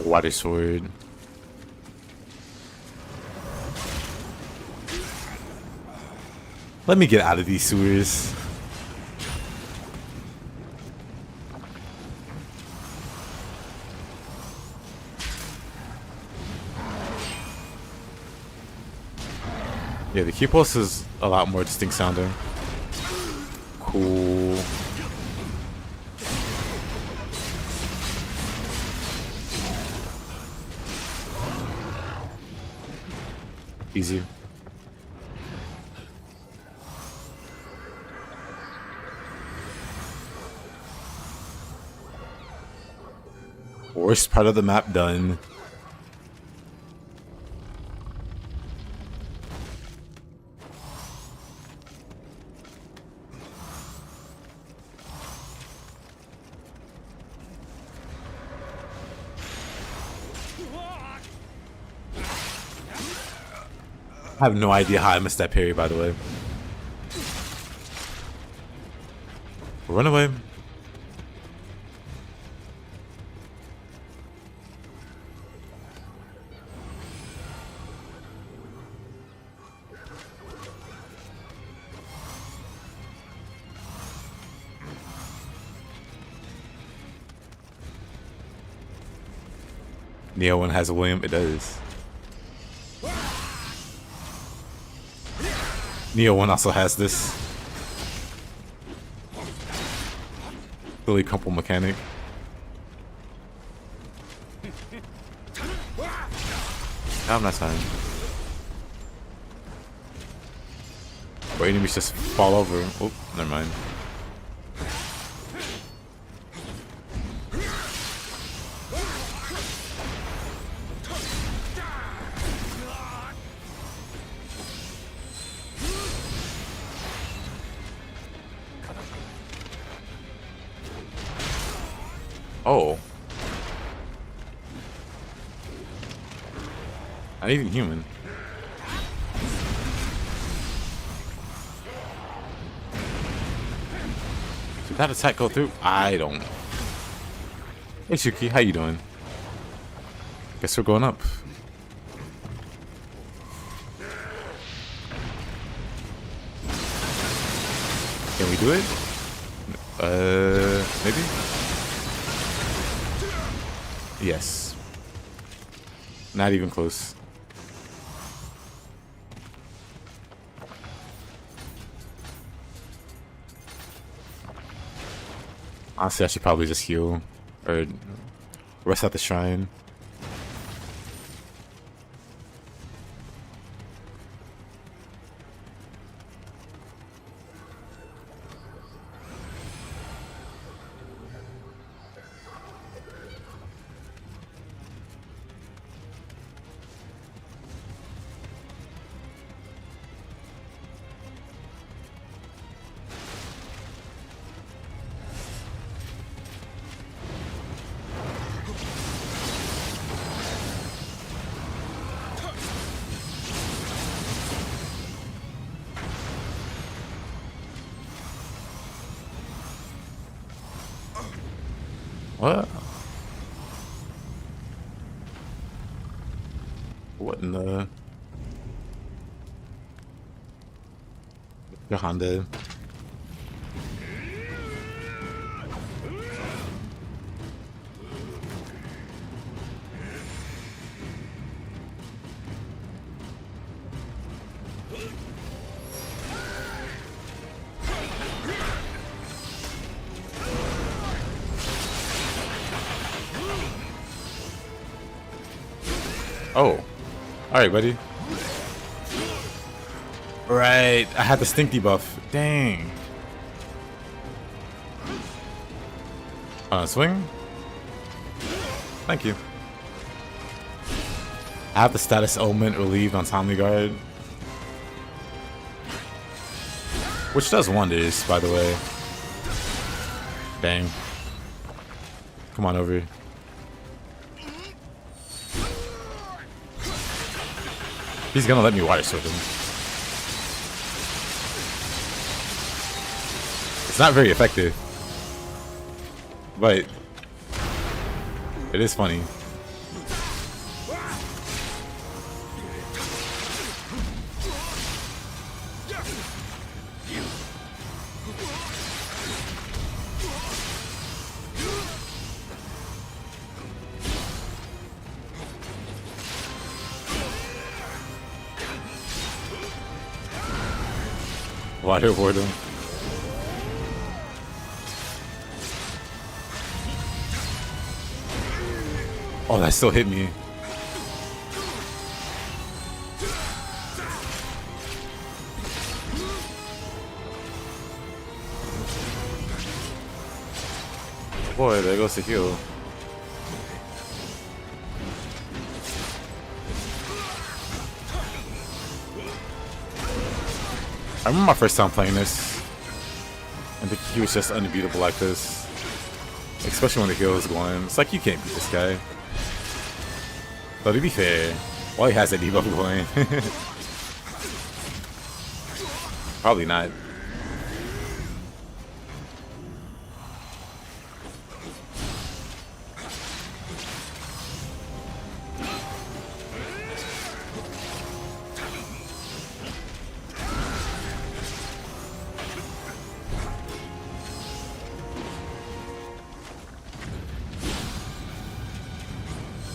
Water sword. Let me get out of these sewers. Yeah, the key pulse is a lot more distinct sounding. Cool. Easy. Worst part of the map done. I have no idea how I missed that parry, by the way. Run away. Nioh one has a William, it does. Nioh one also has this. Really couple mechanic. I'm not saying. Or enemies just fall over. Oh, never mind. Oh. Not even human. Did that attack go through? I don't know. Hey Shuki, how you doing? Guess we're going up. Can we do it? Maybe? Yes. Not even close. Honestly, I should probably just heal or rest at the shrine. What? What in the... Your Honda. Oh. Alright, buddy. Right. I had the stink debuff. Dang. Swing? Thank you. I have the status element relieved on Timely Guard. Which does wonders, by the way. Dang. Come on over. He's gonna let me water sword him. It's not very effective. But it is funny. Water boredom. Oh, that still hit me. Boy, there goes the heal. I remember my first time playing this, and he was just unbeatable like this. Especially when the heal is going. It's like, you can't beat this guy. But to be fair, while he has that debuff going, probably not.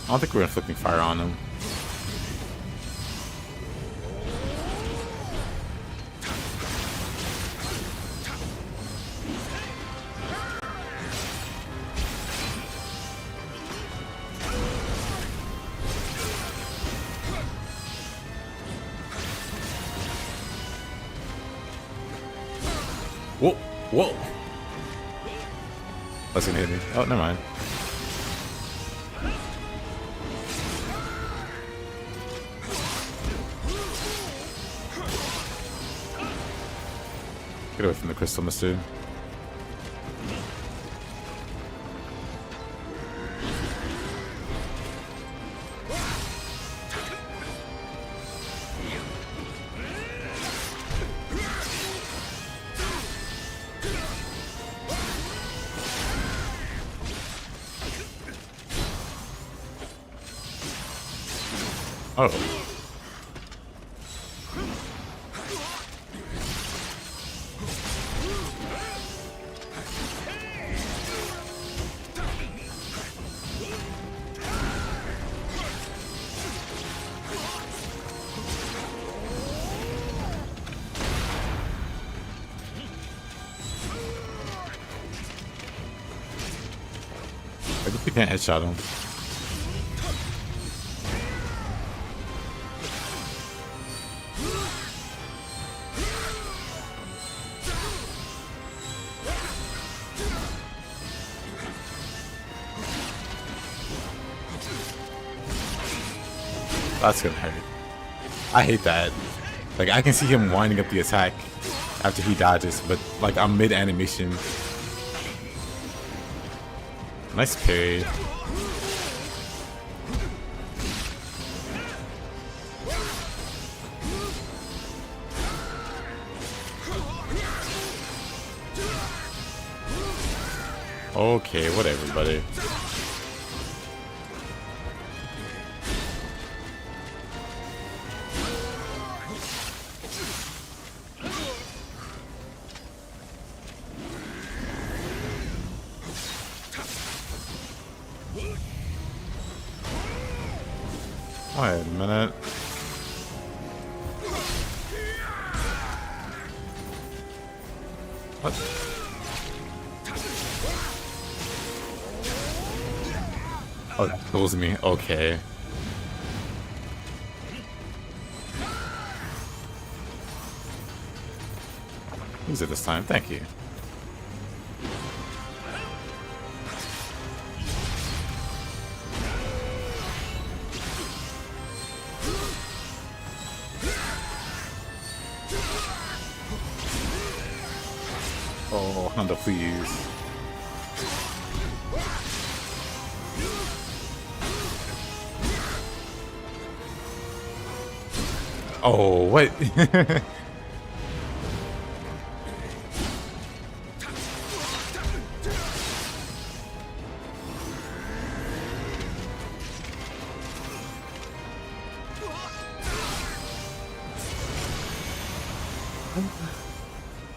I don't think we're inflicting fire on him. Whoa, whoa. That's gonna hit me. Oh, never mind. Get away from the crystal, mister. Oh. I guess we can't headshot him. That's gonna hurt. I hate that. Like, I can see him winding up the attack after he dodges, but like I'm mid animation. Nice parry. Okay, whatever, buddy. Wait a minute. What? Oh, that kills me. Okay. Use it this time. Thank you. Oh, Honda, please. Oh, what?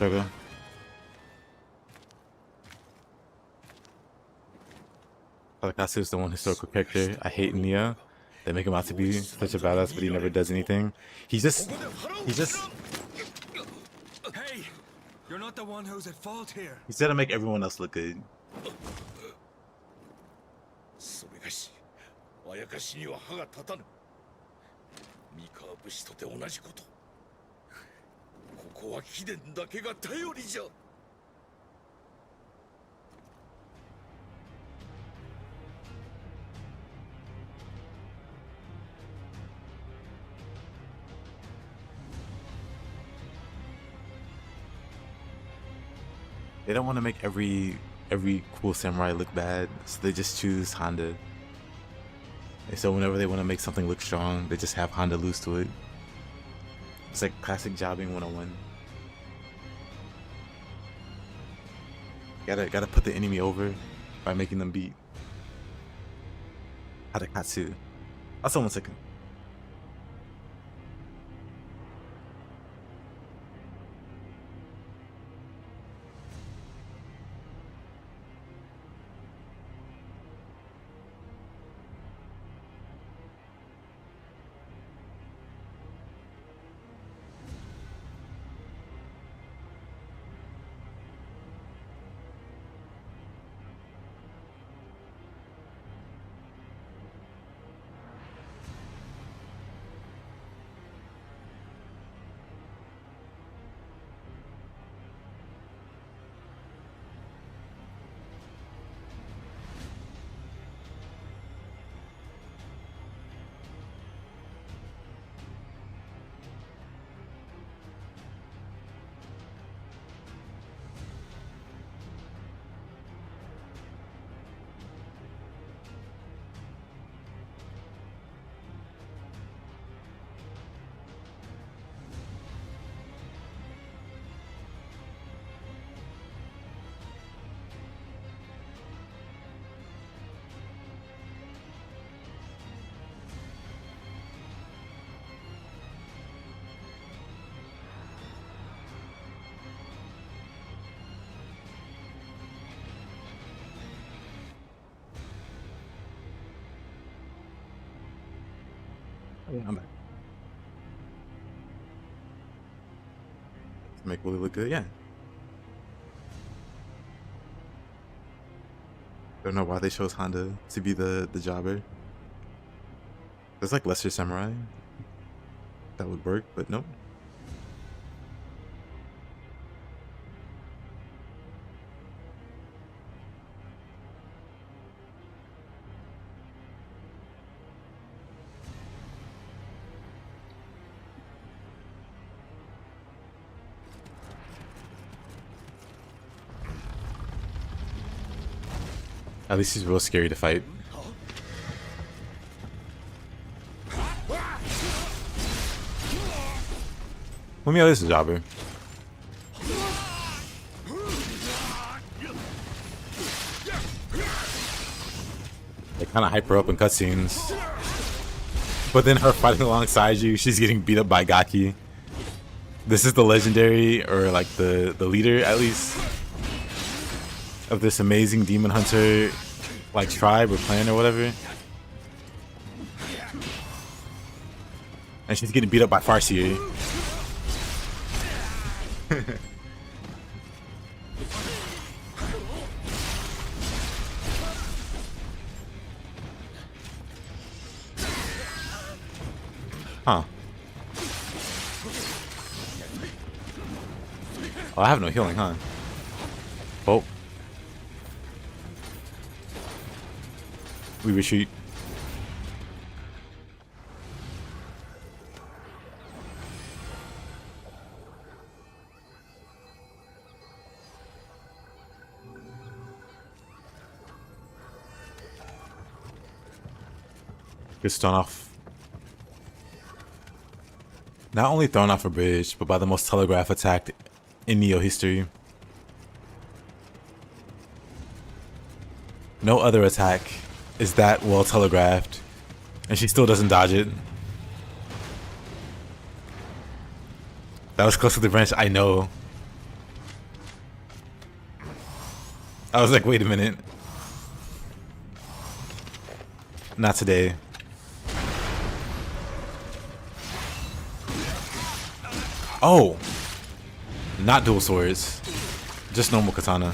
Okay. Yatagarasu is the one historical character I hate in Nioh. They make him out to be such a badass, but he never does anything. He's just. Hey, you're not the one who's at fault here. He's there to make everyone else look good. それがし、あやかしには歯が立たぬ。三河武士とて同じこと。ここは貴殿だけが頼りじゃ。They don't want to make every cool samurai look bad, so they just choose Honda. And so whenever they want to make something look strong, they just have Honda lose to it. It's like classic jobbing 101. Gotta put the enemy over by making them beat Yatagarasu. Also, 1 second. Yeah, I'm back. Make Willie look good, yeah. Don't know why they chose Honda to be the jobber. There's like lesser samurai that would work, but nope. At least he's real scary to fight. Let me know this is a jobber. They kind of hype her up in cutscenes. But then her fighting alongside you, she's getting beat up by Gaki. This is the legendary, or like the leader at least, of this amazing demon hunter like tribe or clan or whatever. And she's getting beat up by Farseer. Huh. Oh, I have no healing, huh? Oh. We retreat. Gets thrown off. Not only thrown off a bridge, but by the most telegraphed attack in Nioh history. No other attack is that well telegraphed, and she still doesn't dodge it. That was close to the branch, I know. I was like, wait a minute. Not today. Oh! Not dual swords. Just normal katana.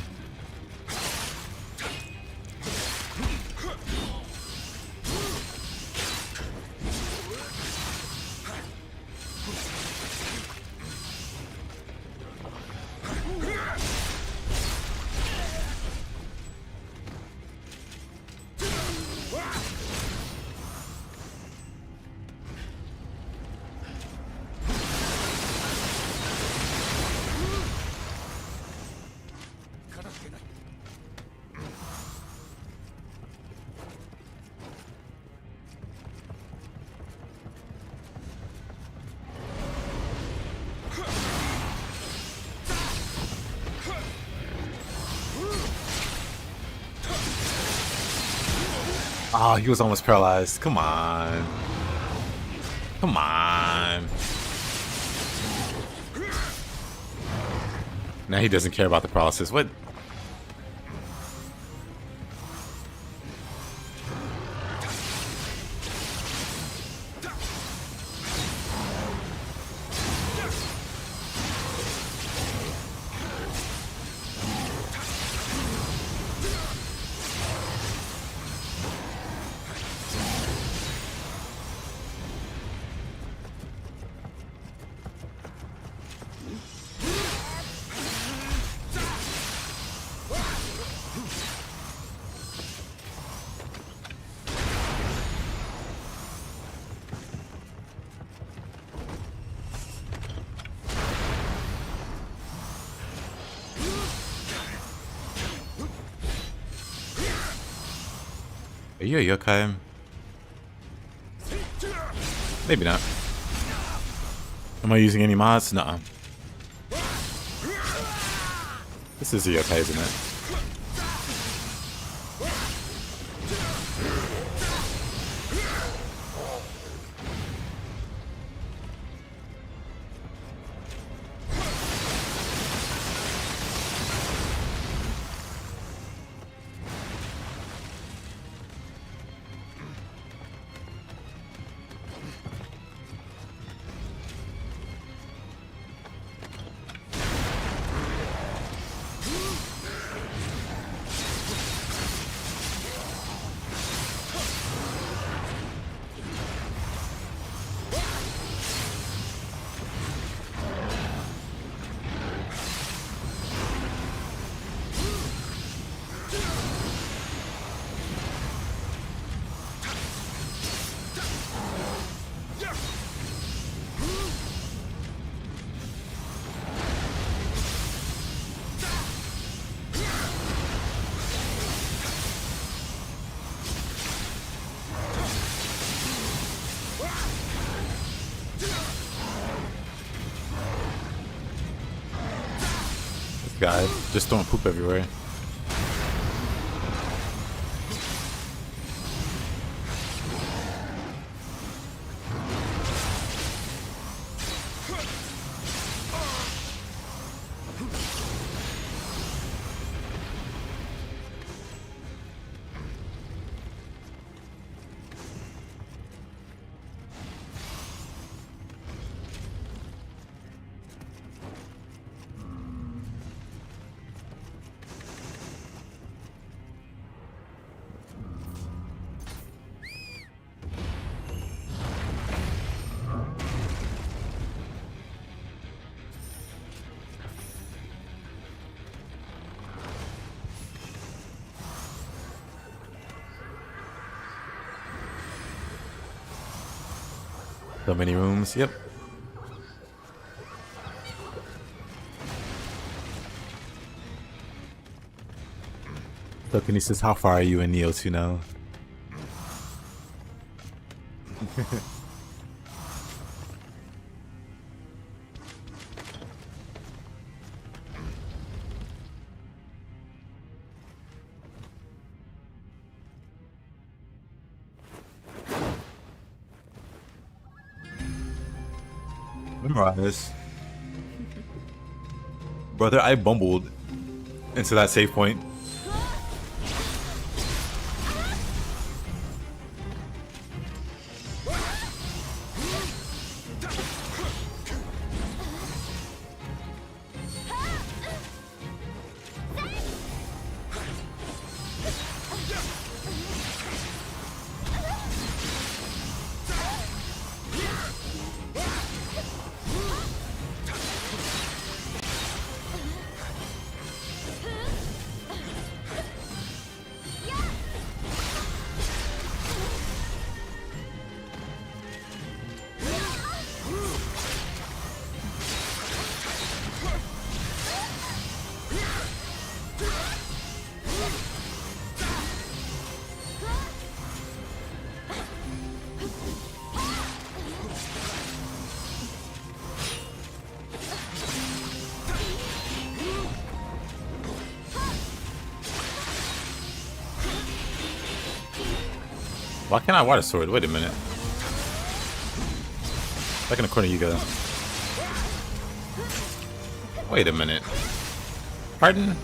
Oh, he was almost paralyzed. Come on. Come on. Now he doesn't care about the paralysis. What? Are you a yokai? Maybe not. Am I using any mods? Nuh-uh. This is a yokai, isn't it? Guy just throwing poop everywhere. So many rooms. Yep. So Kinesis, how far are you in Nioh 2 now? Memorize. Brother, I bumbled into that save point. Why can't I water sword? Wait a minute. Back in the corner you go. Wait a minute. Pardon?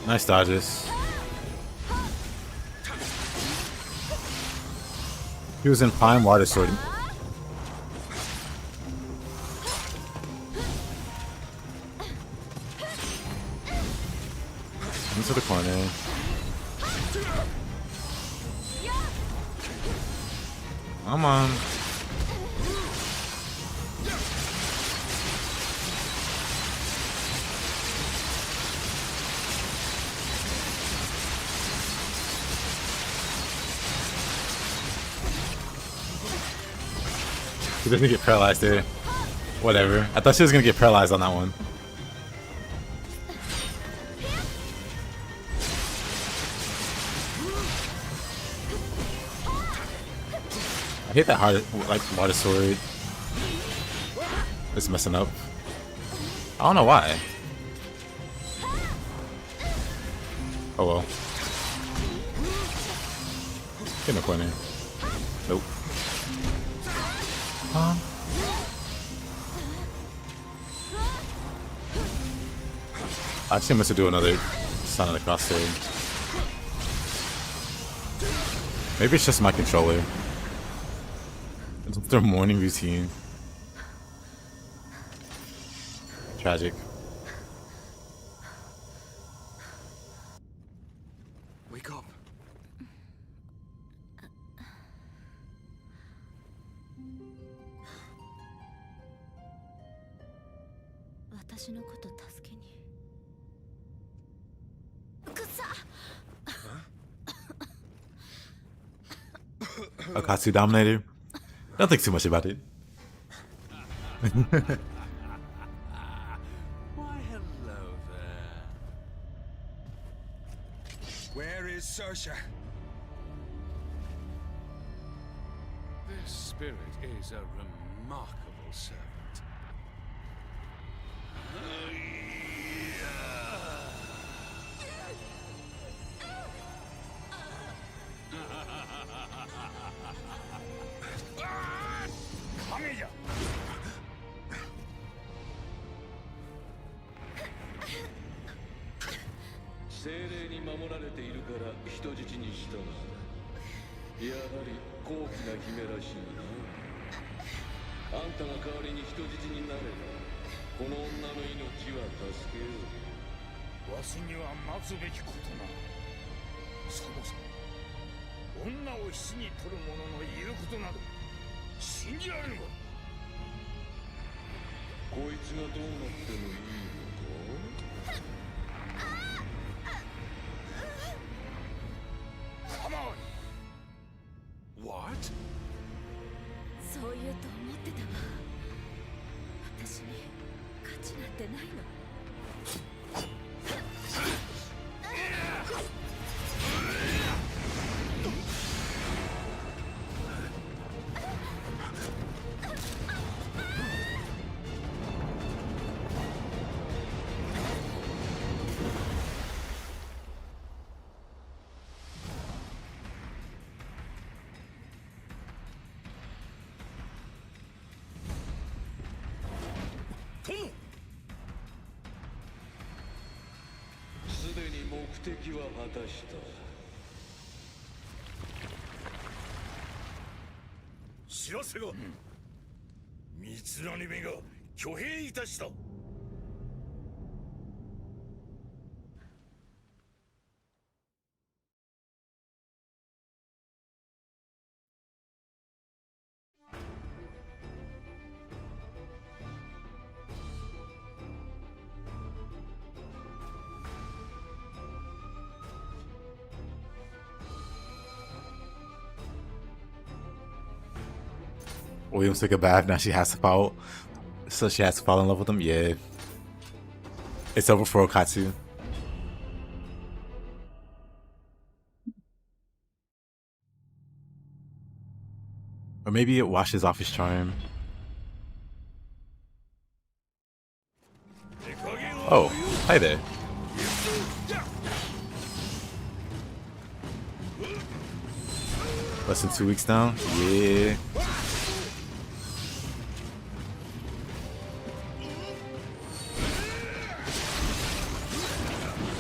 Nice dodges. He was in prime water sword. Into the corner. Come on. She doesn't get paralyzed there. Whatever. I thought she was gonna get paralyzed on that one. I hate that hard, like, water sword. It's messing up. I don't know why. Oh well. Get in the corner. Nope. I actually must do another Son of the Cross sword. Maybe it's just my controller. It's their morning routine. Tragic. Wake up. Akatsu Dominator. Don't think too much about it. Why, hello there. Where is Sarsha? This spirit is a remarkable servant. そう言うと思ってたわ。私に価値なんてないの。すでに目的は果たした。知らせが、三つ編み目が挙兵いたした。Williams took a bath. Now she has to fall. So she has to fall in love with him. Yeah. It's over for Okatsu. Or maybe it washes off his charm. Oh, hi there. Less than 2 weeks now? Yeah.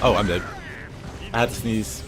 Oh, I'm dead. I had to sneeze.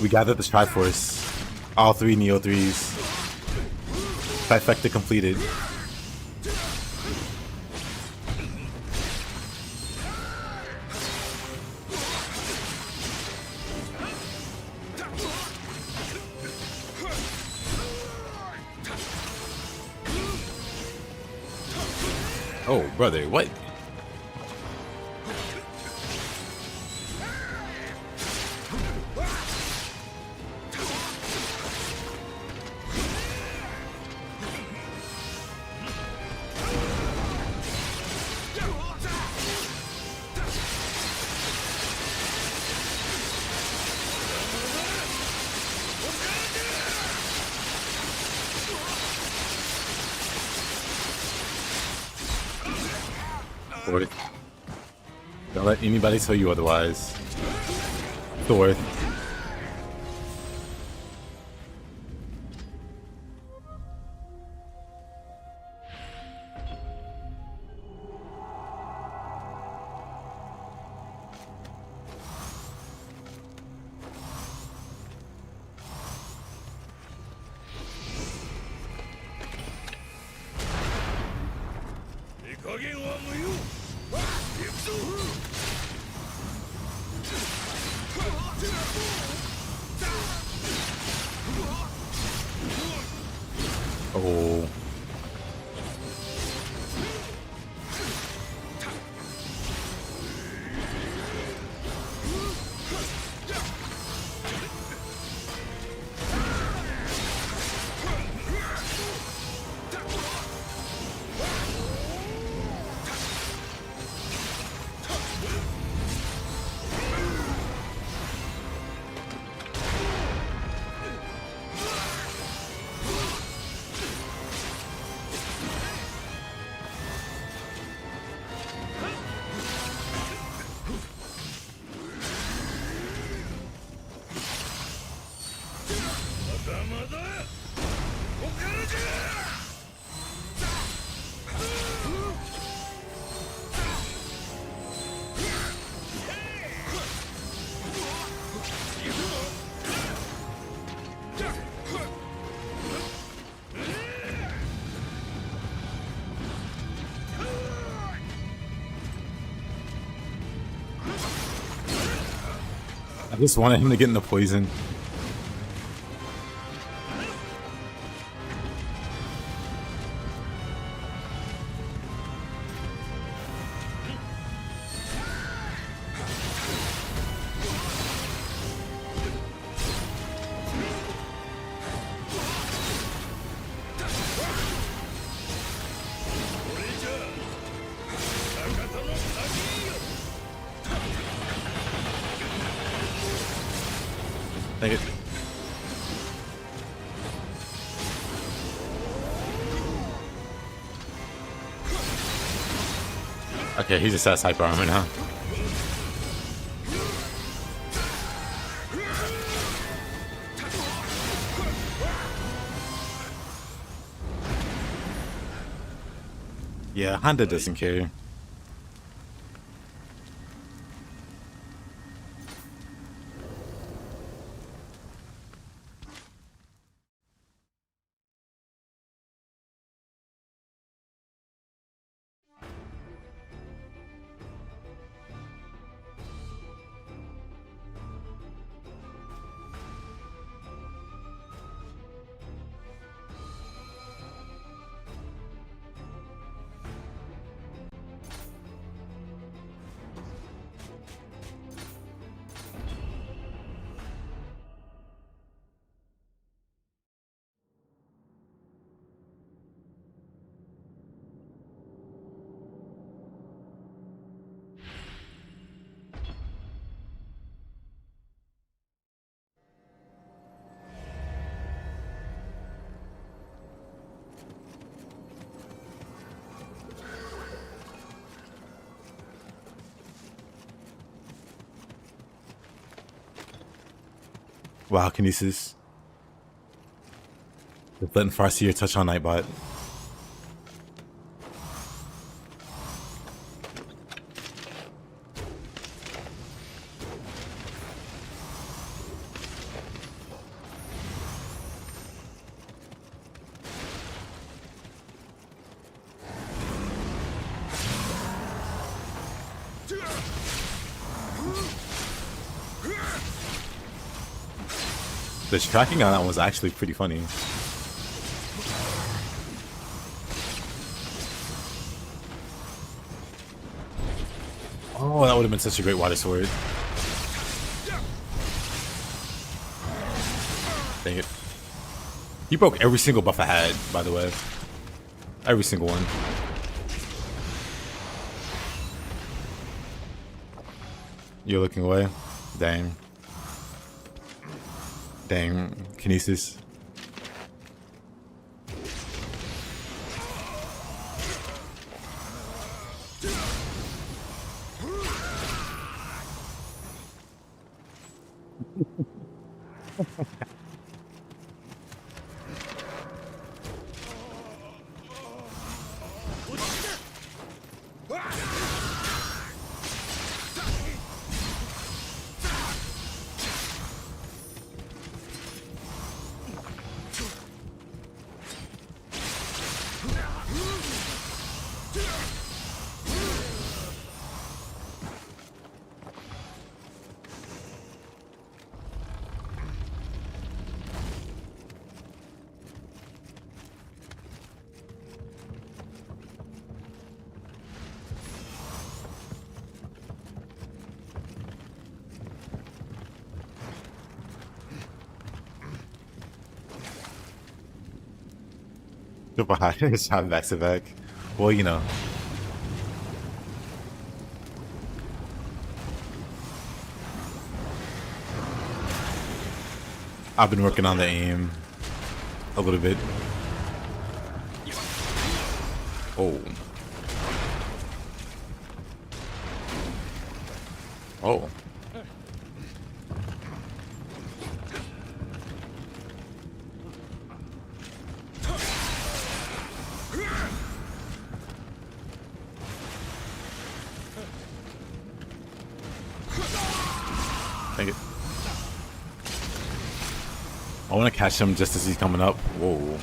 We gathered the Triforce. All 3 Nioh 3s. Trifecta completed. Oh, brother, what? Don't let anybody tell you otherwise. It's the worth. Oh. I just wanted him to get in the poison. Thank you. Okay, he just has hyper armor now. Yeah, Honda doesn't care. Wow, Kinesis. Letting Farseer touch on Nightbot. The tracking on that was actually pretty funny. Oh, that would have been such a great water sword. Dang it. He broke every single buff I had, by the way. Every single one. You're looking away? Dang. Dang, Kinesis. Goodbye. Shot back to back. Well, you know. I've been working on the aim a little bit. Oh. Oh. Thank you. I want to catch him just as he's coming up. Whoa.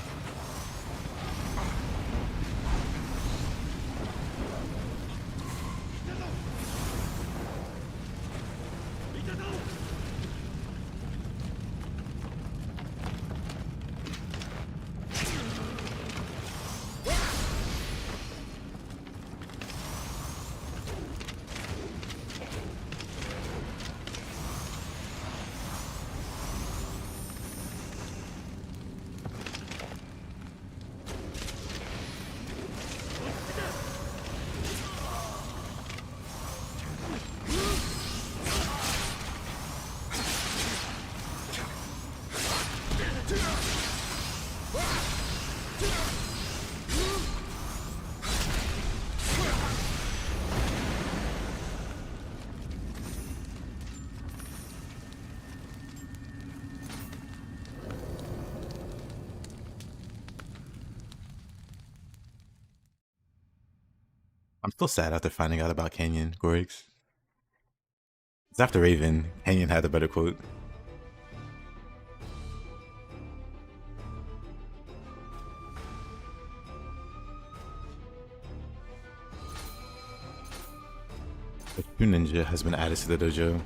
still sad after finding out about Canyon, Gorix. It's after Raven, Canyon had the better quote. The true ninja has been added to the dojo.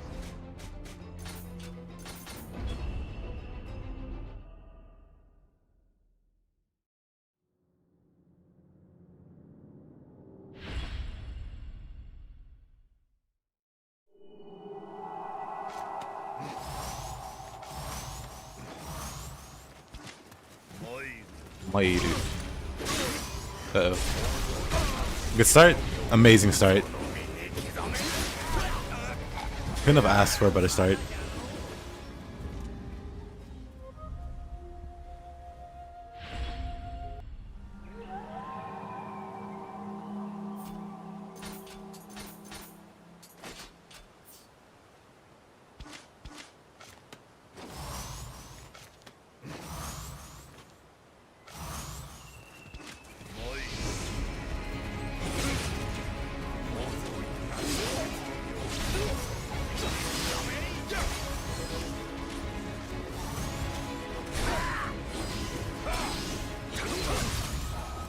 Mairu. Uh-oh. Good start. Amazing start. Couldn't have asked for a better start.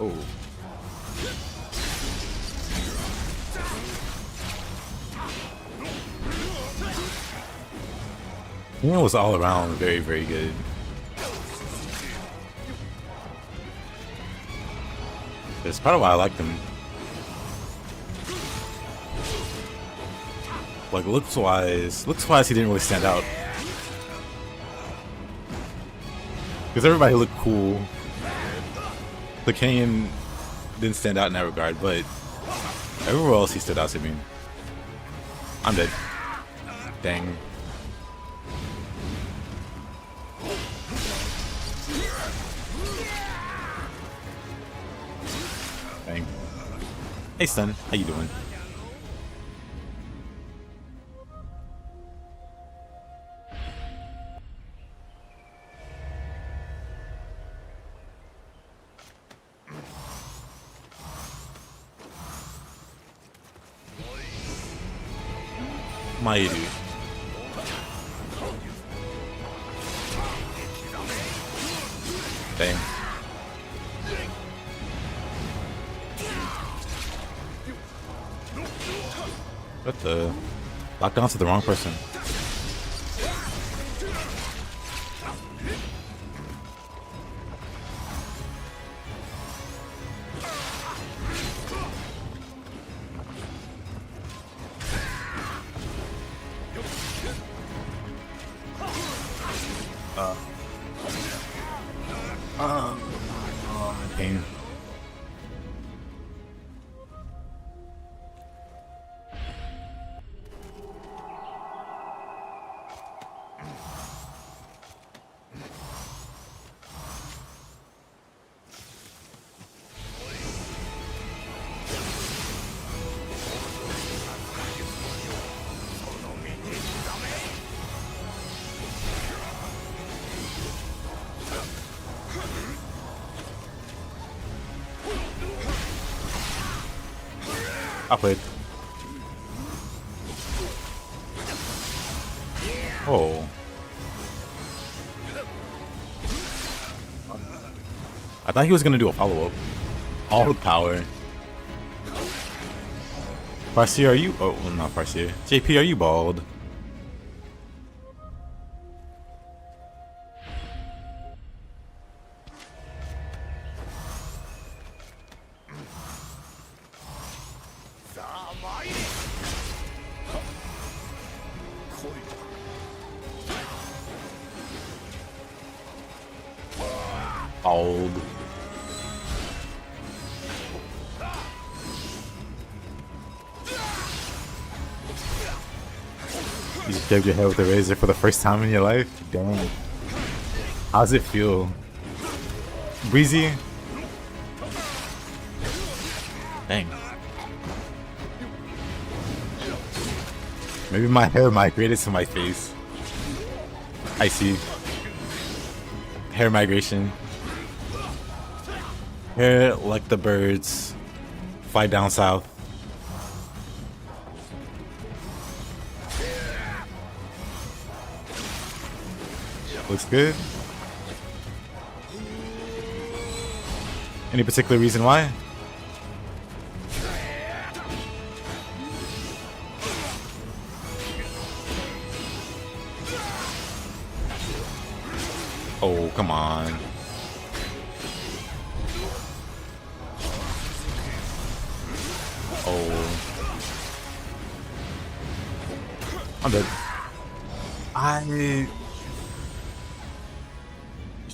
Oh. Nioh was all around very, very good. That's part of why I liked him. Like looks wise, he didn't really stand out. Because everybody looked cool. The Canyon didn't stand out in that regard, but everywhere else he stood out to me. I'm dead. Dang. Dang. Hey Stun, how you doing? Mairu. Dang. What the? Locked onto the wrong person. Pain. Up it. Oh. I thought he was gonna do a follow-up. All power. Farseer, are you? Oh, well, not Farseer. JP, are you bald? Bald. You just shaved your head with a razor for the first time in your life? Dang. How's it feel? Breezy? Dang. Maybe my hair migrated to my face. I see. Hair migration. Hair like the birds. Fly down south. Looks good. Any particular reason why? Oh, come on. Oh. I'm dead. I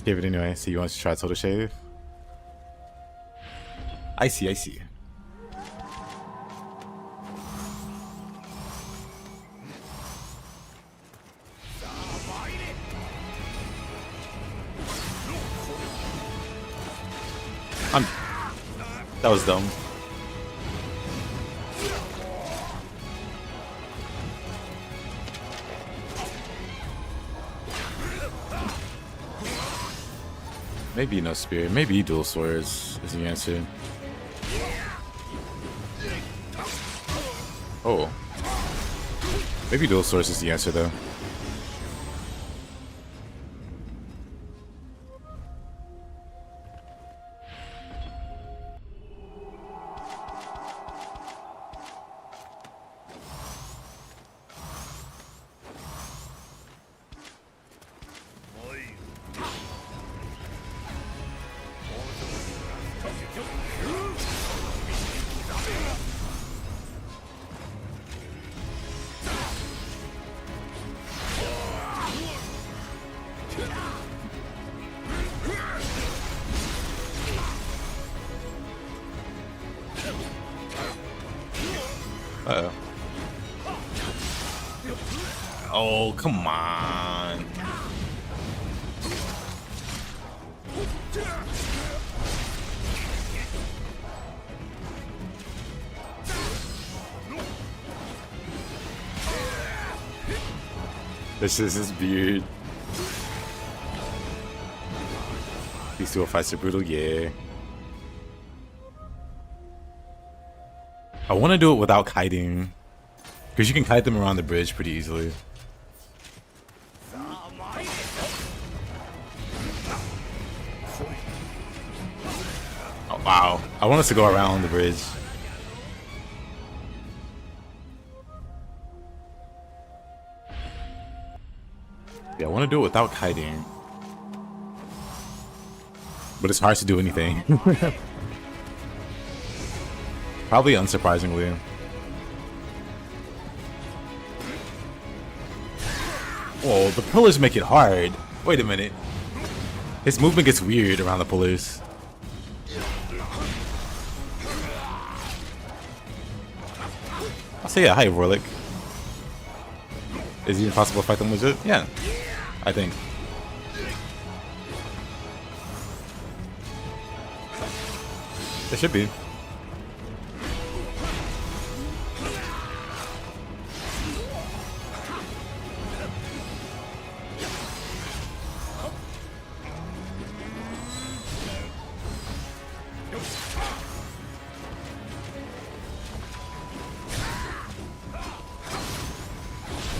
gave it anyway, so you want to try total shave? I see, I see. That was dumb. Maybe no spear, maybe dual swords is the answer. Oh. Maybe dual swords is the answer though. Uh-oh. Oh, come on. This is weird. These dual fights are brutal, yeah. I want to do it without kiting, because you can kite them around the bridge pretty easily. Oh, wow. I want us to go around the bridge. Yeah, I want to do it without kiting. But it's hard to do anything. Probably unsurprisingly. Whoa, the pillars make it hard. Wait a minute. His movement gets weird around the pillars. I'll say yeah, hi Vorlik. Is it even possible to fight them legit? Yeah, I think. It should be.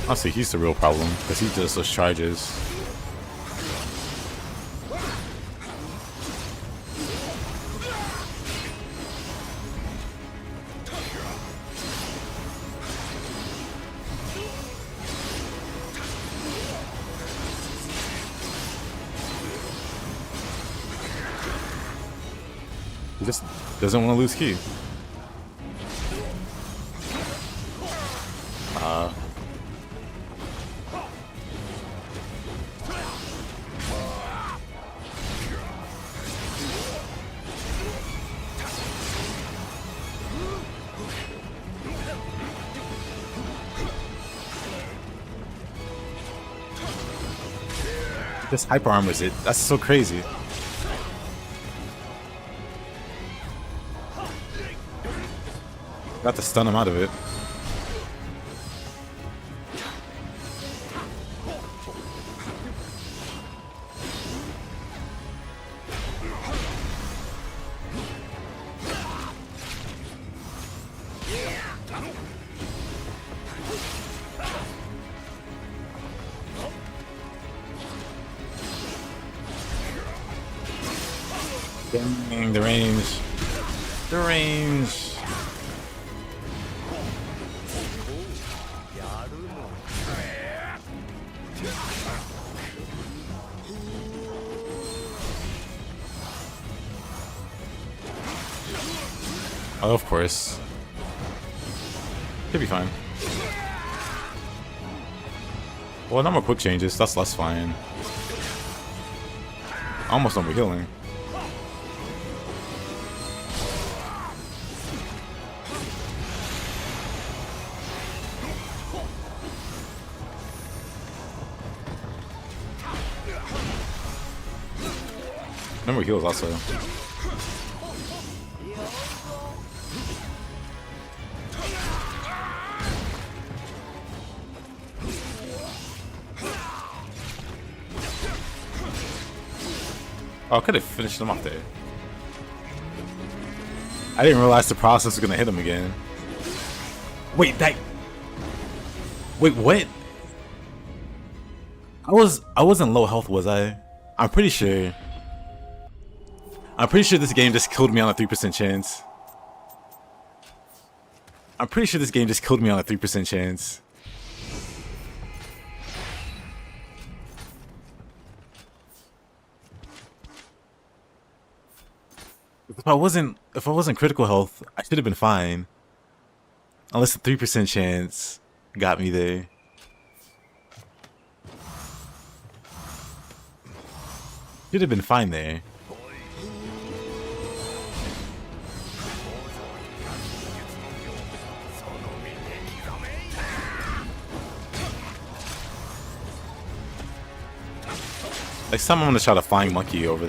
Honestly, he's the real problem, because he does those charges. He just doesn't want to lose key. Just hyper armors it. That's so crazy. Got to stun him out of it. Dang, the range. The range. Oh, of course. Should be fine. Well, no more quick changes. That's less fine. Almost no more healing. No more heals also. Oh, I could have finished him off there. I didn't realize the process was gonna hit him again. Wait, that. Wait, what? I wasn't low health, was I? I'm pretty sure. I'm pretty sure this game just killed me on a 3% chance. I'm pretty sure this game just killed me on a 3% chance. If I wasn't critical health, I should have been fine. Unless the 3% chance got me there. Should have been fine there. Like some I'm gonna try to flying monkey over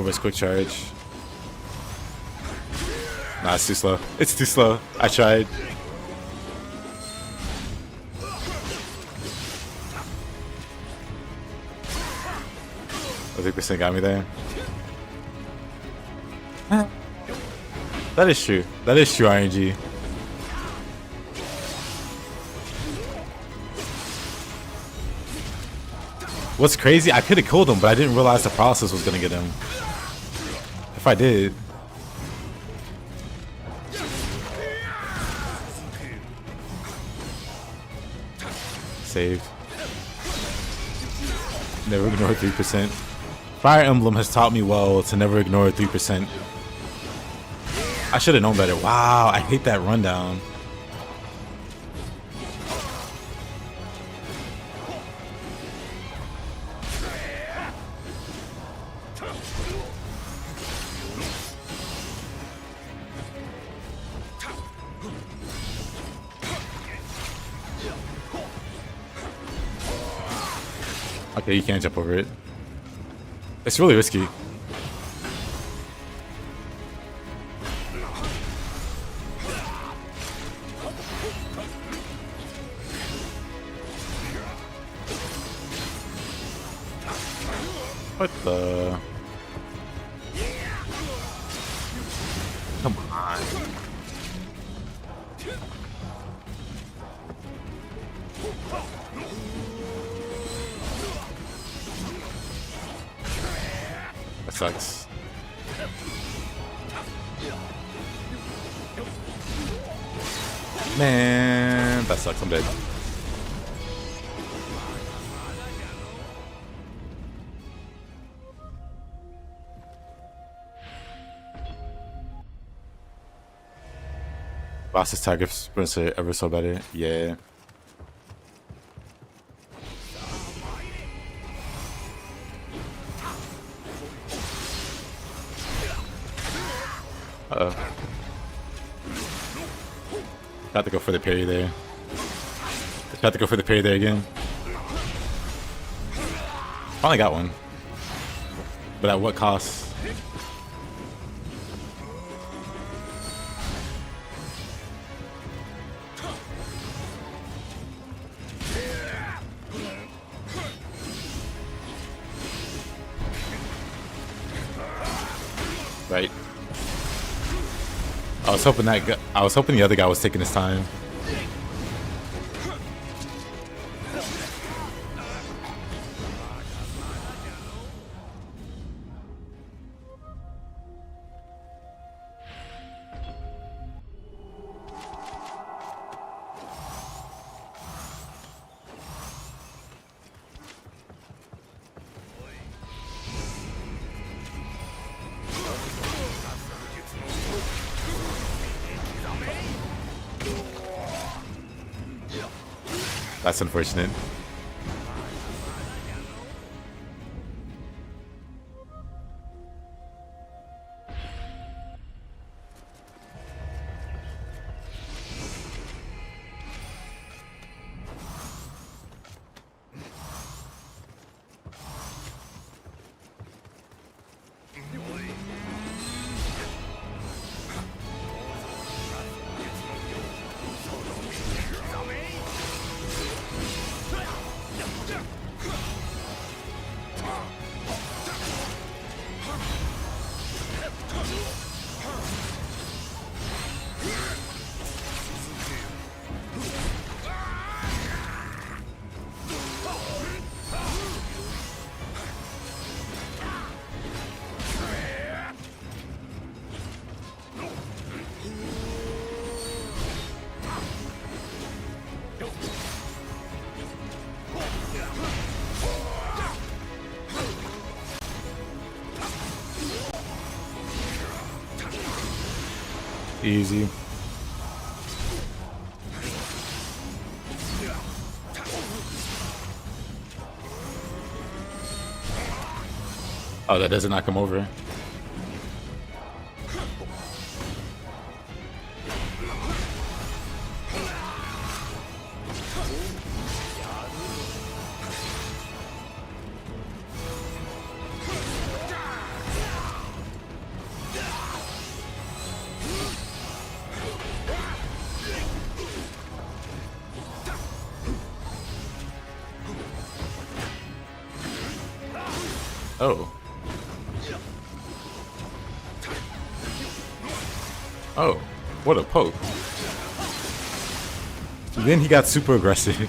his quick charge. Nah, it's too slow. It's too slow. I tried. I think this thing got me there. That is true. That is true, RNG. What's crazy, I could have killed him, but I didn't realize the process was gonna get him. If I did. Saved. Never ignore 3%. Fire Emblem has taught me well to never ignore 3%. I should have known better. Wow, I hate that rundown. Okay, you can't jump over it. It's really risky. What the? Come on. That sucks. Man, that sucks. I'm dead. Fastest target sprinter ever so better. Yeah. Uh-oh. Got to go for the parry there. Got to go for the parry there again. Finally got one. But at what cost? Right. I was hoping the other guy was taking his time. That's unfortunate. Easy. Oh, that doesn't knock him over. Oh. Oh, what a poke. Then he got super aggressive.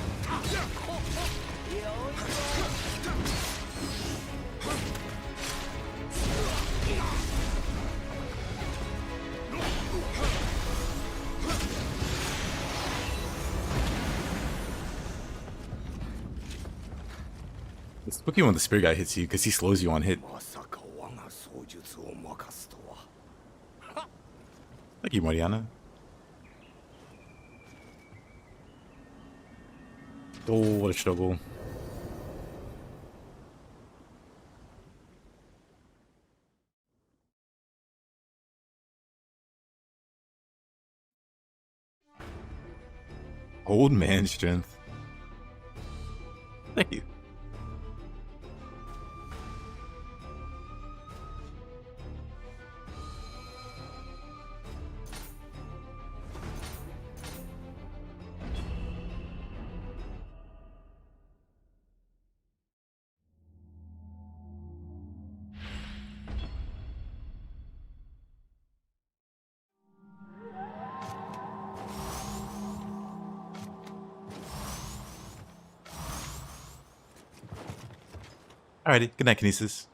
It's spooky when the spear guy hits you because he slows you on hit. Thank you, Mariana. Oh, what a struggle. Old man strength. Thank you. Alrighty, good night, Kinesis.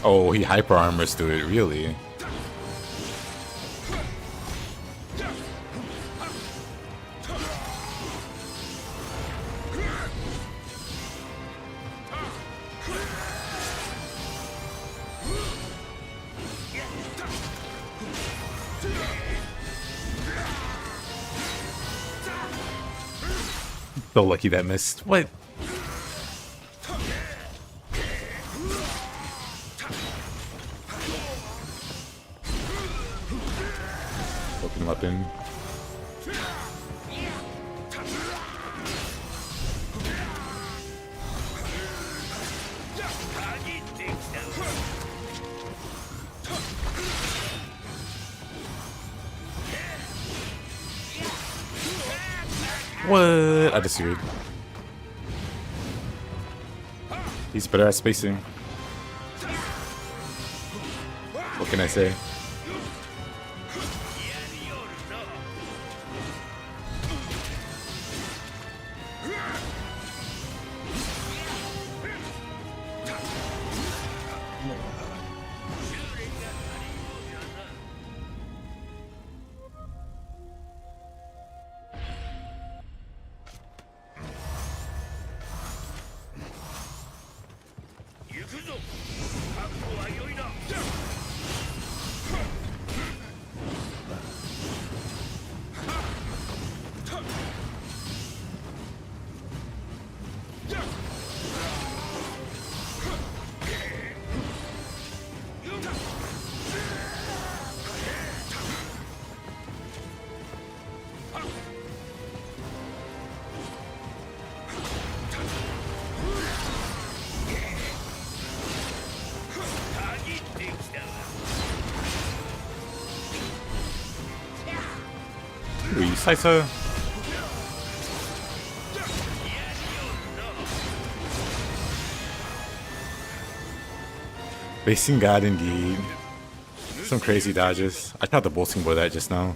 Oh, he hyper armors to it, really? So lucky that missed. What? Open weapon. What? I disagreed. He's better at spacing. What can I say? Ooh, Saika. Facing God indeed. Some crazy dodges. I tried the bolting boy that just now.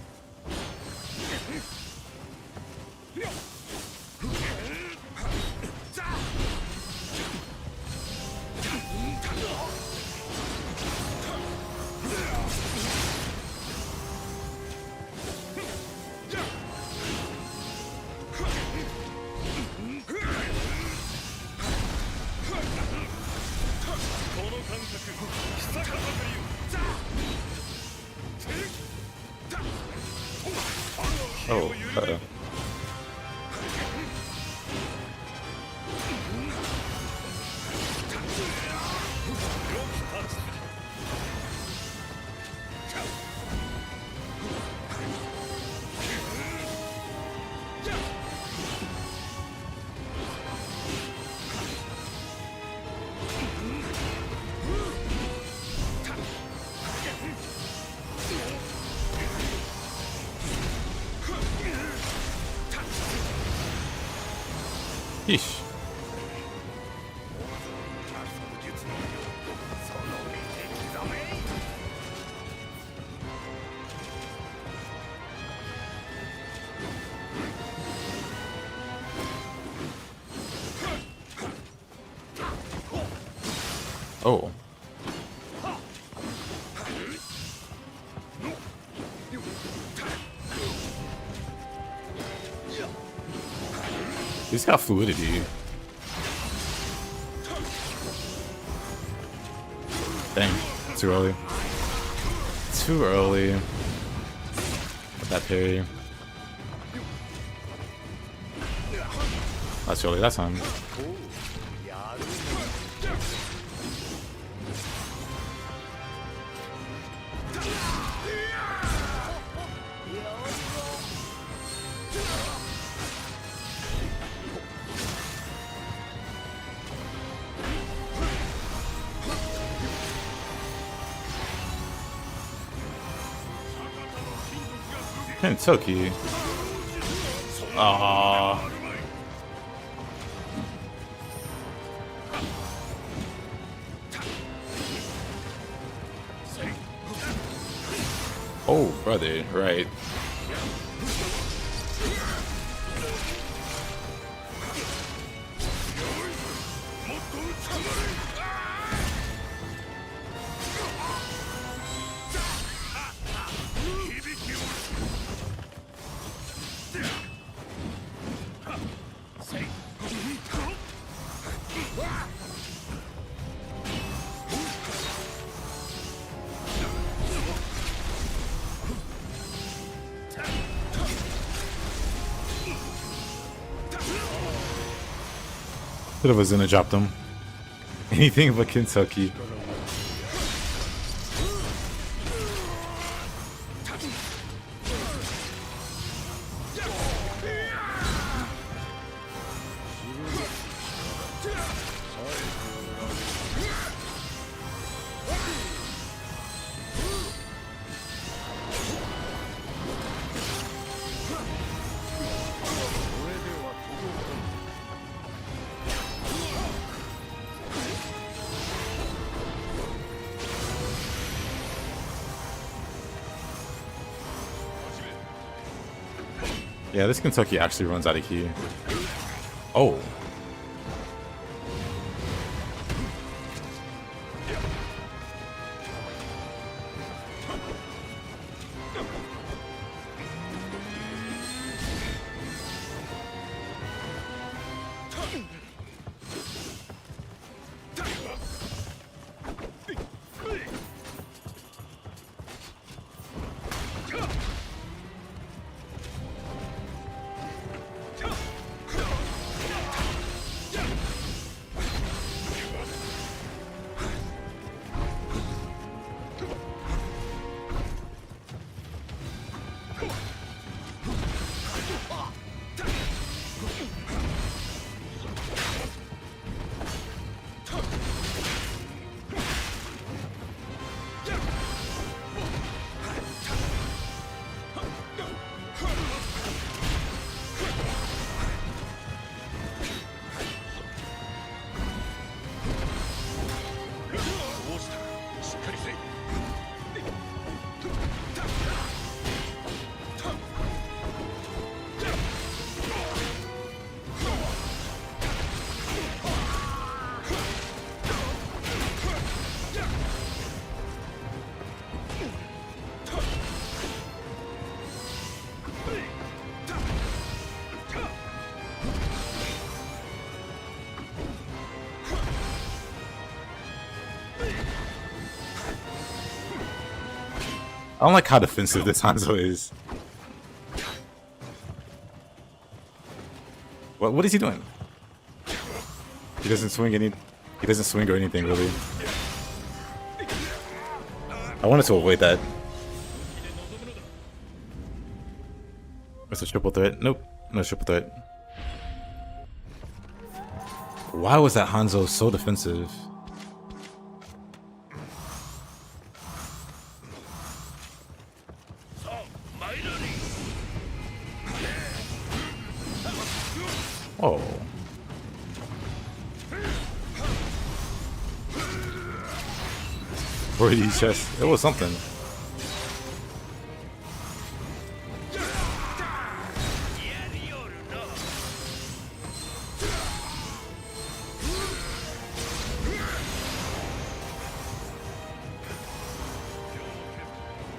Oh, uh-oh. Yeesh. Oh. He's got fluidity. Dang, too early. Too early. With that parry. That's early that time. Kentucky. Ah. Oh, brother, right. Could have Azuna dropped him. Anything but Kentucky. Yeah, this Kentucky actually runs out of key. Oh. I don't like how defensive this Hanzo is. What is he doing? He doesn't swing or anything really. I wanted to avoid that. What's a triple threat? Nope, no triple threat. Why was that Hanzo so defensive? Oh. Or he just, it was something.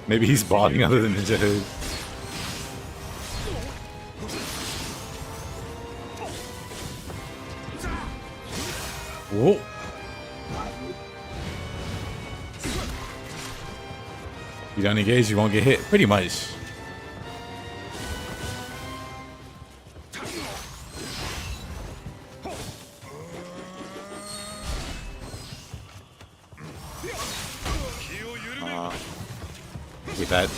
Maybe he's botting other than Ninja Hood. Whoa. You don't engage, you won't get hit. Pretty much. Get that.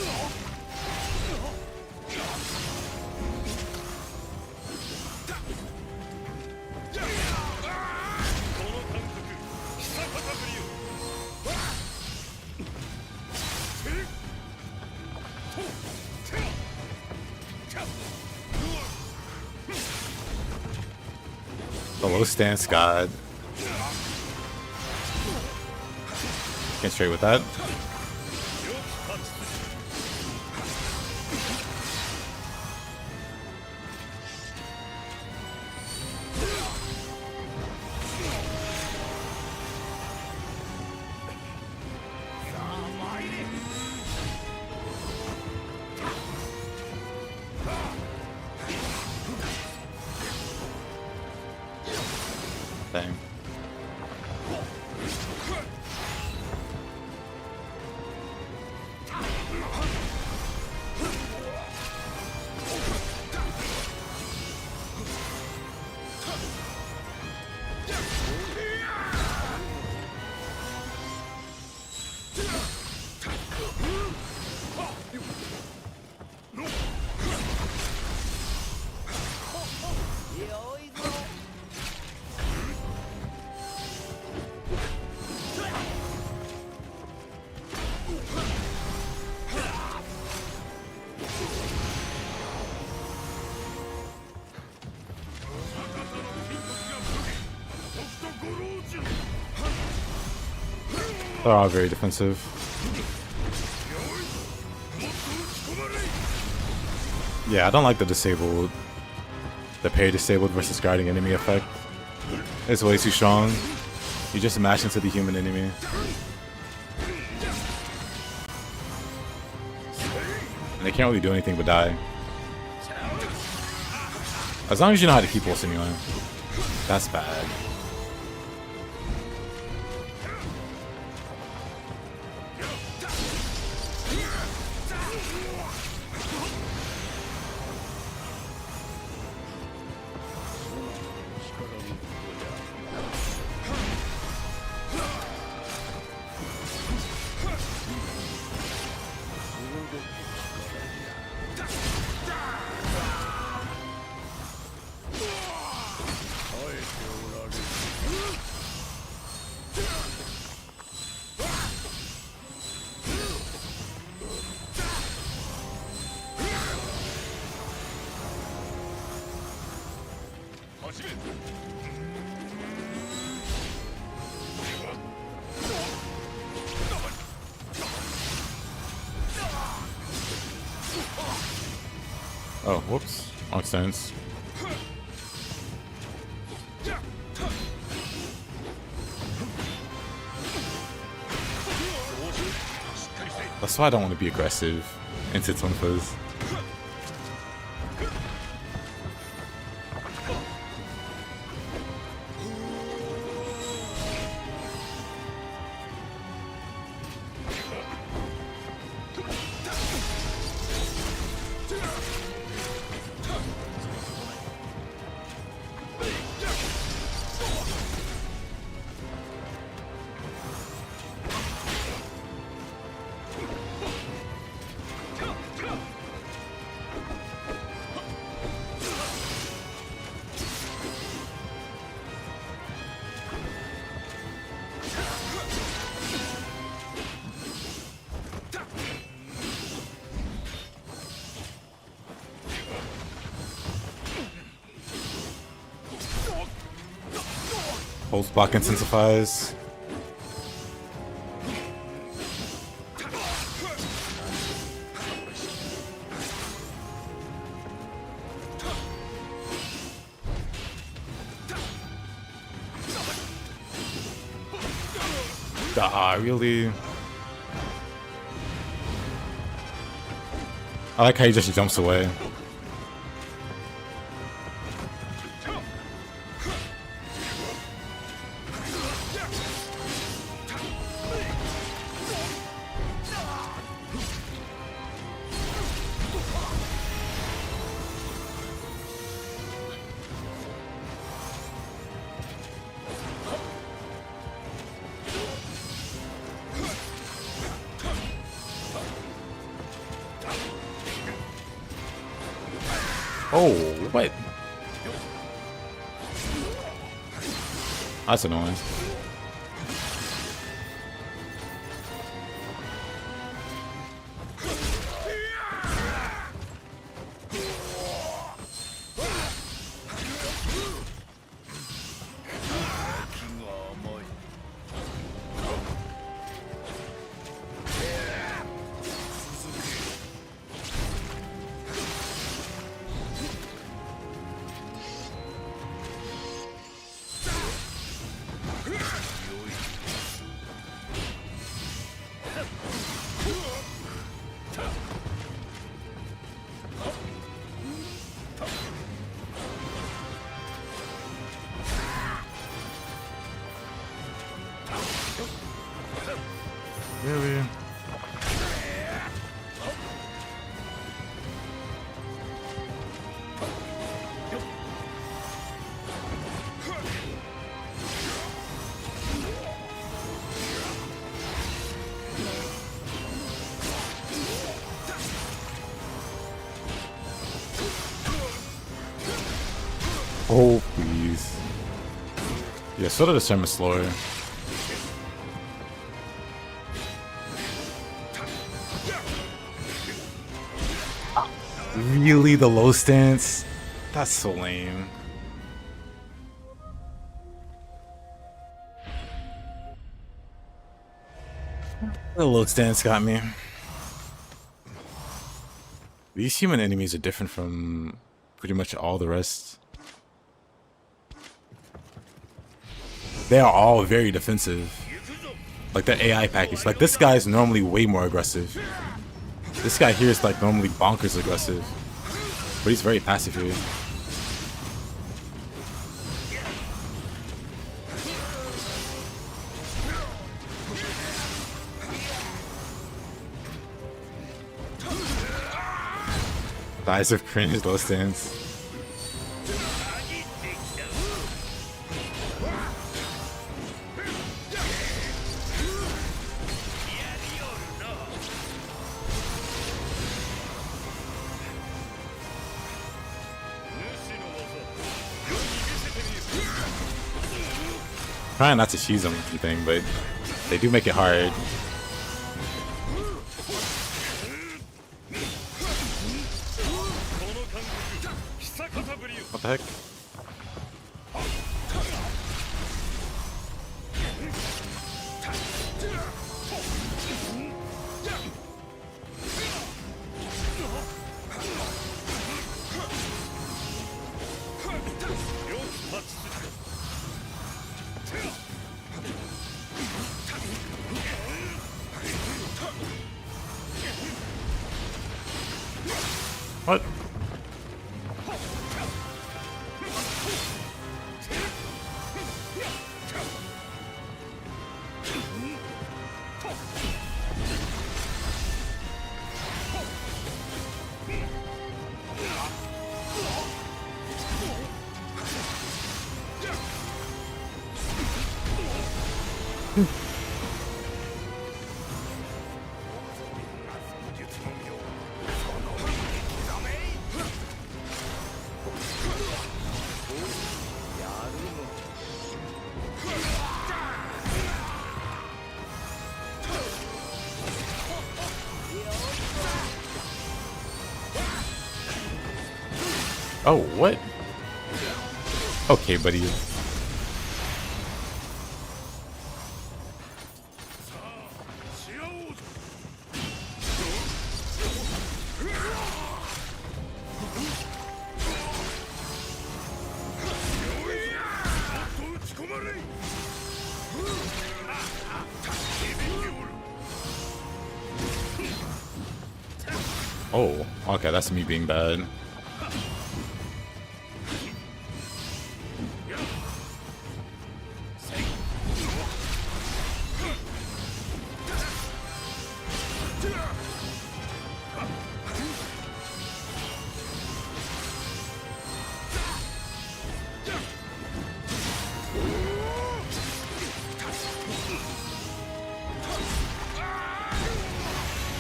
The low stance god. Can't straight with that. Dang. They're all very defensive. Yeah, I don't like the parry disabled versus guarding enemy effect. It's way too strong. You just mash into the human enemy. And they can't really do anything but die. As long as you know how to keep pulse anyway. That's bad. Oh, whoops. Wrong stance. That's why I don't want to be aggressive into Twin Fizz. Pulse block intensifies. Ah, really? I like how he just jumps away. Oh, what? That's annoying. Really? Oh, please. Yeah, sort of the same as slower. Really, the low stance? That's so lame. The low stance got me. These human enemies are different from pretty much all the rest. They are all very defensive. Like the AI package. Like this guy's normally way more aggressive. This guy here is like normally bonkers aggressive. But he's very passive here. The eyes of cringe, low stance. Trying not to cheese them or anything, but they do make it hard. What the heck? What? Oh, what? Okay, buddy. Oh, okay, that's me being bad.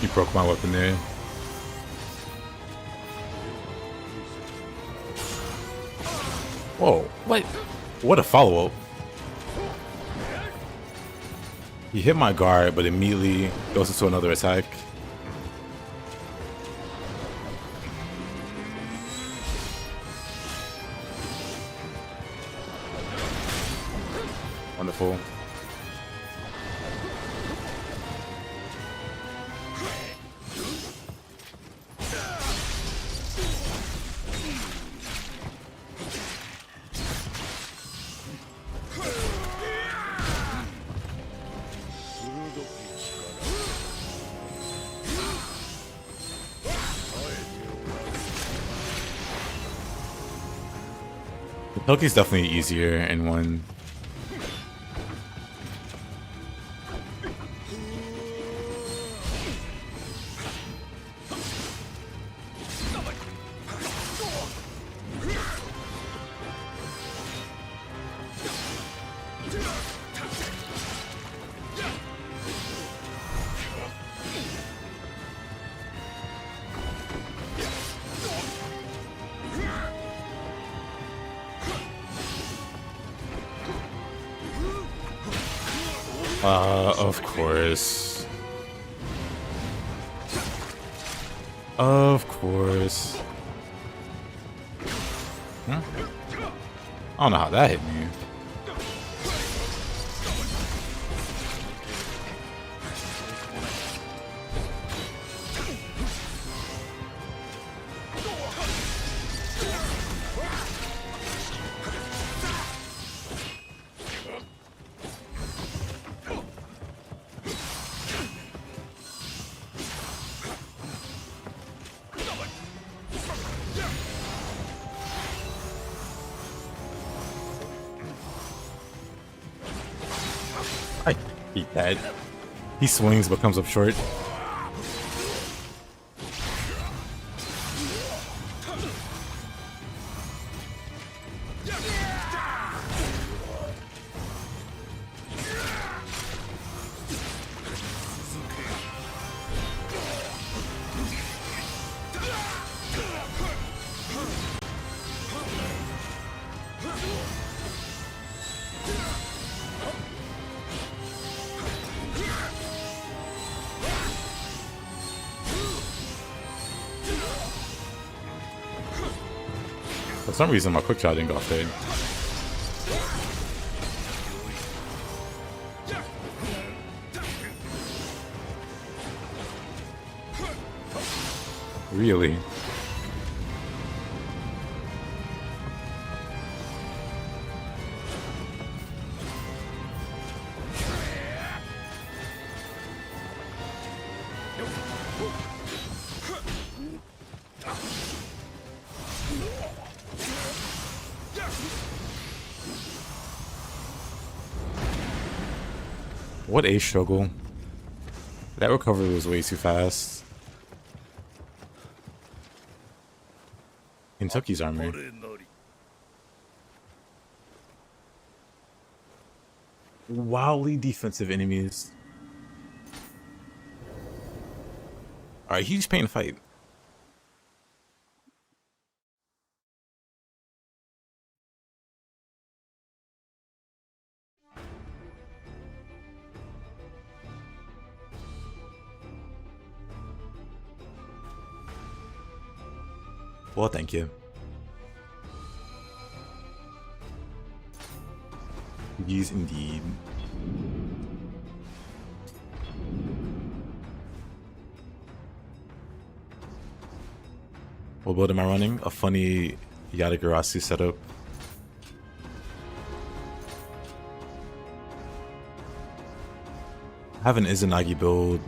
He broke my weapon there. Whoa, what? What a follow-up. He hit my guard, but immediately goes into another attack. Wonderful. Toki's definitely easier in one. Of course. Of course. Huh? I don't know how that hit me. I hate that. He swings but comes up short. For some reason, my quick shot didn't go off there. Really? What a struggle. That recovery was way too fast. Kentucky's armor. Wildly defensive enemies. Alright, huge pain to fight. Well, thank you. Yes, indeed. What build am I running? A funny Yatagarasu setup. I have an Izanagi build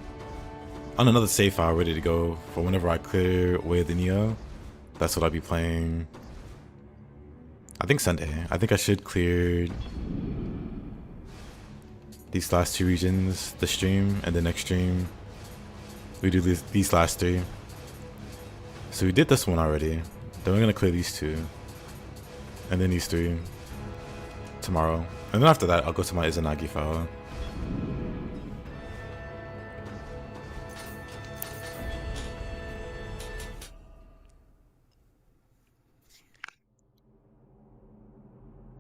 on another save file ready to go for whenever I clear away the Nioh. That's what I'll be playing. I think Sunday. I think I should clear these last 2 regions, the stream and the next stream. We do these last 3. So we did this one already. Then we're gonna clear these 2. And then these 3 tomorrow. And then after that, I'll go to my Izanagi file.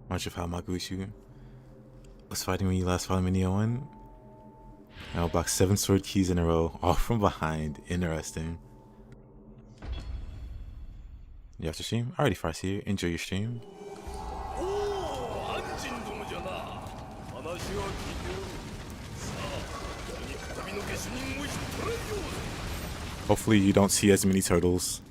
Much of how Magushu was fighting when you last fought him in Nioh 1. I'll block 7 sword keys in a row, all from behind. Interesting. You have to stream? Alrighty, Farsi. Enjoy your stream. Hopefully you don't see as many turtles.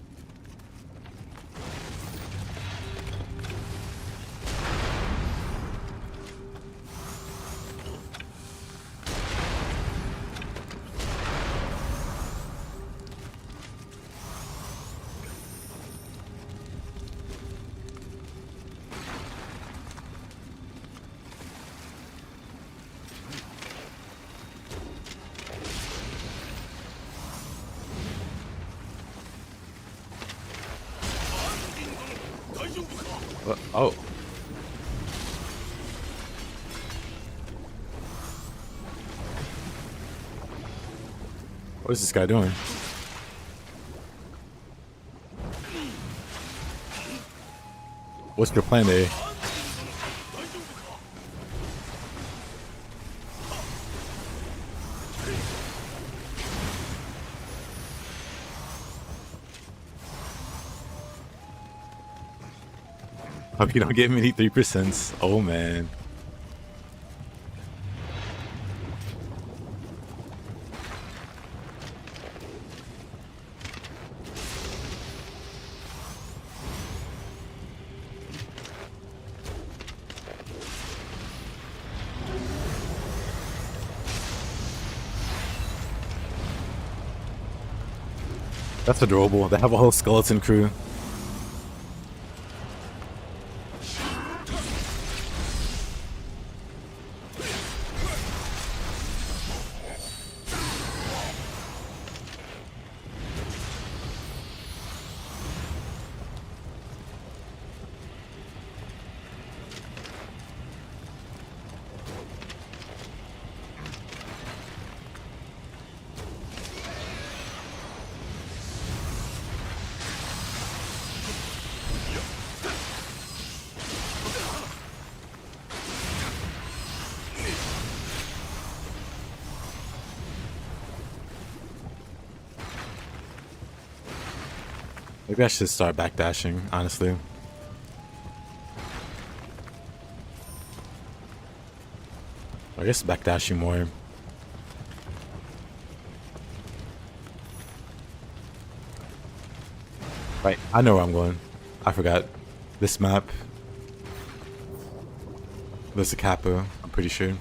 Oh. What is this guy doing? What's your plan, A? Hope you don't get many 3%. Oh man. That's adorable. They have a whole skeleton crew. Maybe I should start backdashing, honestly. I guess backdashing more. Right, I know where I'm going. I forgot. This map. There's a Kappa, I'm pretty sure.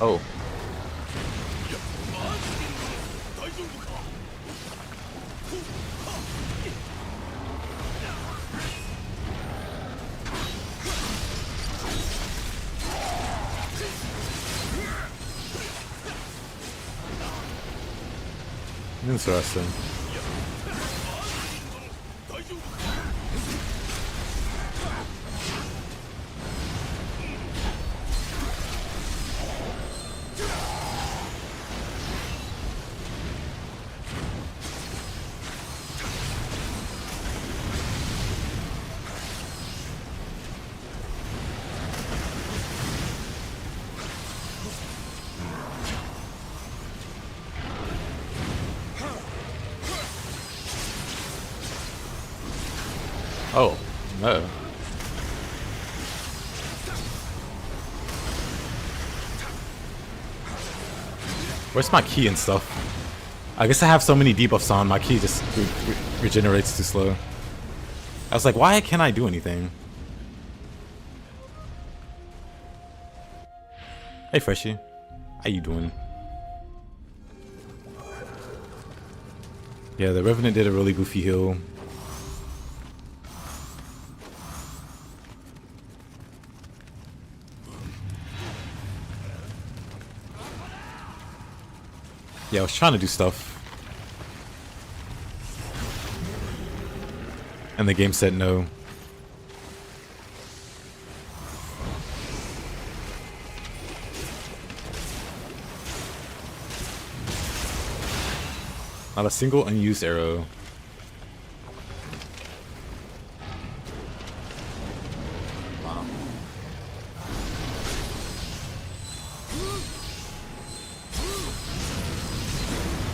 Oh. Interesting. Oh, no. Where's my key and stuff? I guess I have so many debuffs on, my key just regenerates too slow. I was like, why can't I do anything? Hey, Freshie. How you doing? Yeah, the Revenant did a really goofy heal. Yeah, I was trying to do stuff. And the game said no. Not a single unused arrow. Wow.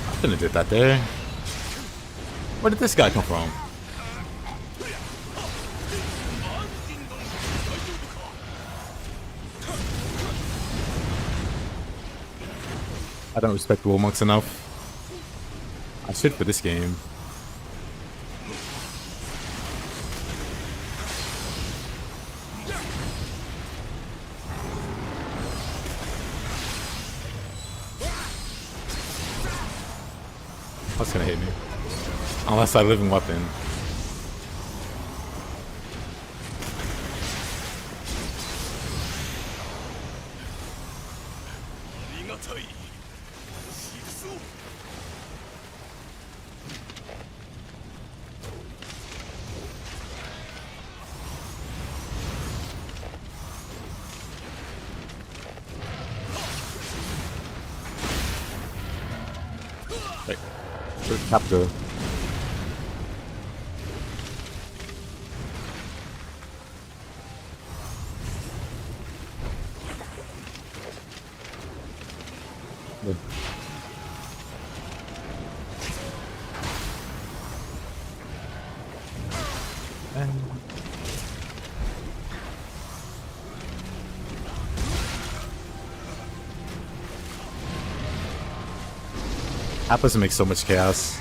I shouldn't have did that there. Where did this guy come from? I don't respect War Monks enough. I should for this game. That's gonna hit me. Unless I live in weapon. Where'd the cap go? Good. Appas make so much chaos.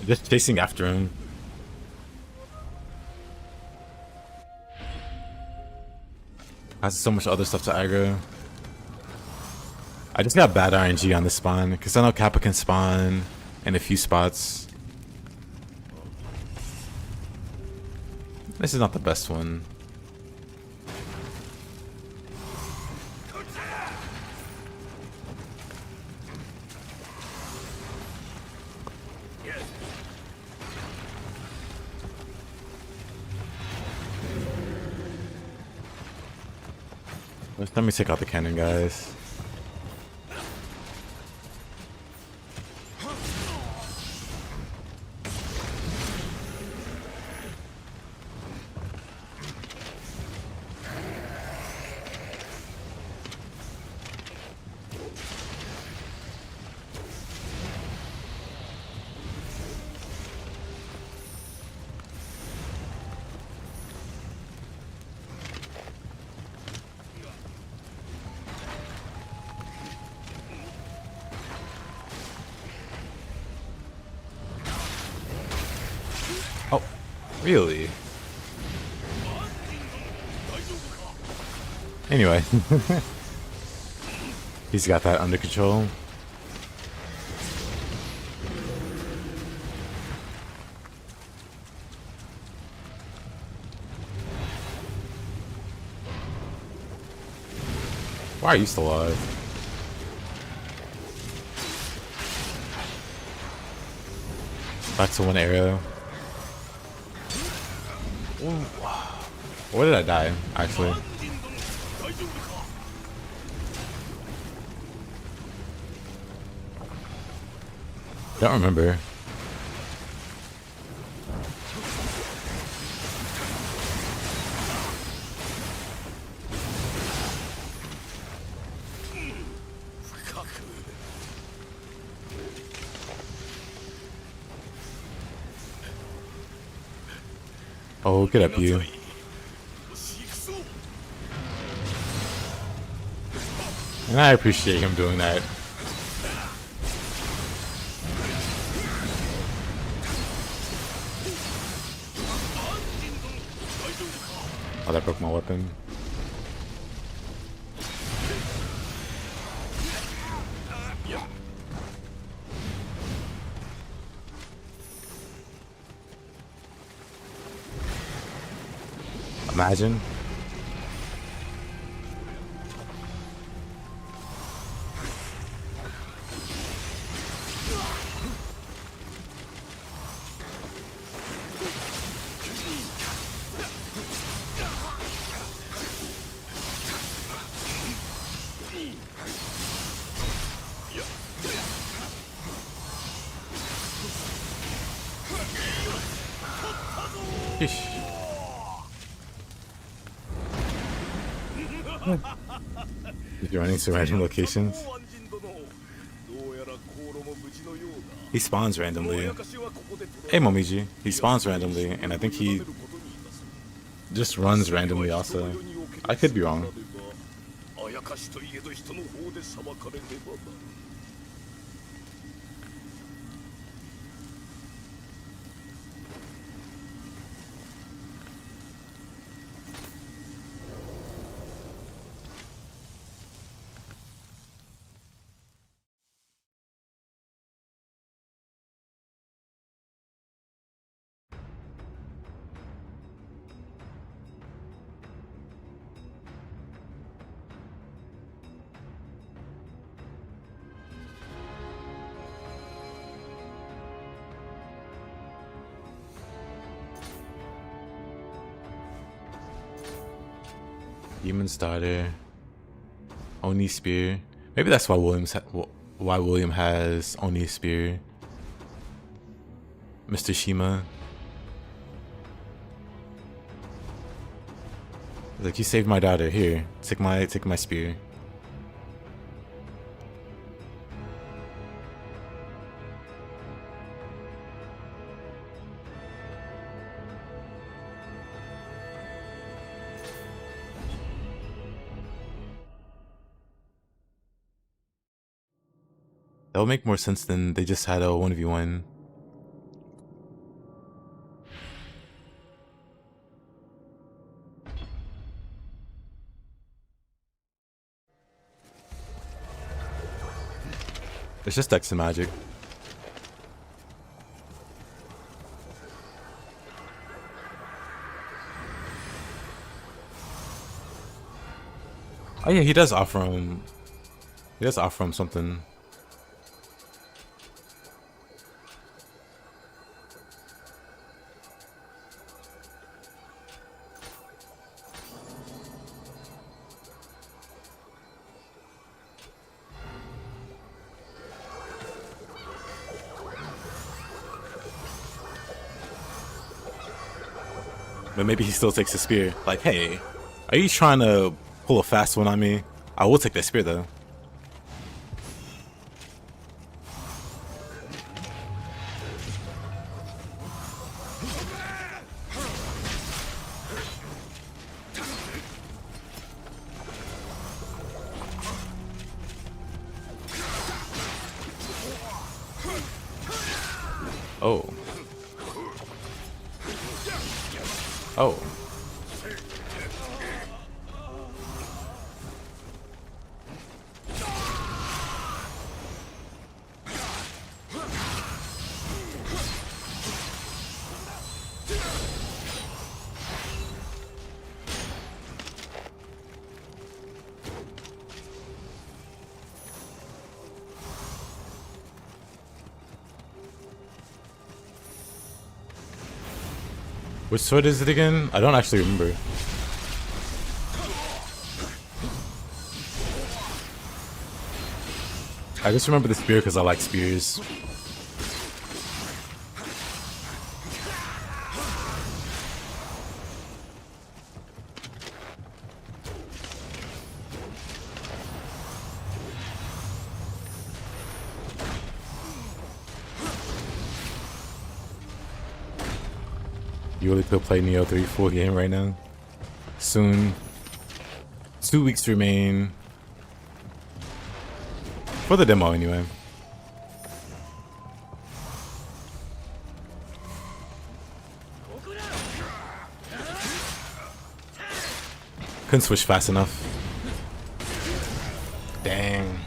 Just chasing after him. Has so much other stuff to aggro. I just got bad RNG on this spawn because I know Kappa can spawn in a few spots. This is not the best one. Let me take out the cannon, guys. Oh, really? Anyway. He's got that under control. Why are you still alive? Back to one arrow. Where did I die, actually? Don't remember. Oh, get up, you. And I appreciate him doing that. Oh, that broke my weapon. Imagine. Sheesh. If you're running to random locations. He spawns randomly. Hey Momiji, he spawns randomly, and I think he just runs randomly also. I could be wrong. Demon's Daughter, Oni Spear. Maybe that's why William has Oni Spear. Mr. Shima. Like, you saved my daughter. Here, take my spear. That would make more sense than they just had a 1v1. It's just extra magic. Oh yeah, he does offer him. He does offer him something. But maybe he still takes the spear. Like, hey, are you trying to pull a fast one on me? I will take that spear though. Oh. Oh. Which sword is it again? I don't actually remember. I just remember the spear because I like spears. You really could play Nioh 3 full game right now. Soon. 2 weeks remain. For the demo, anyway. Couldn't switch fast enough. Dang.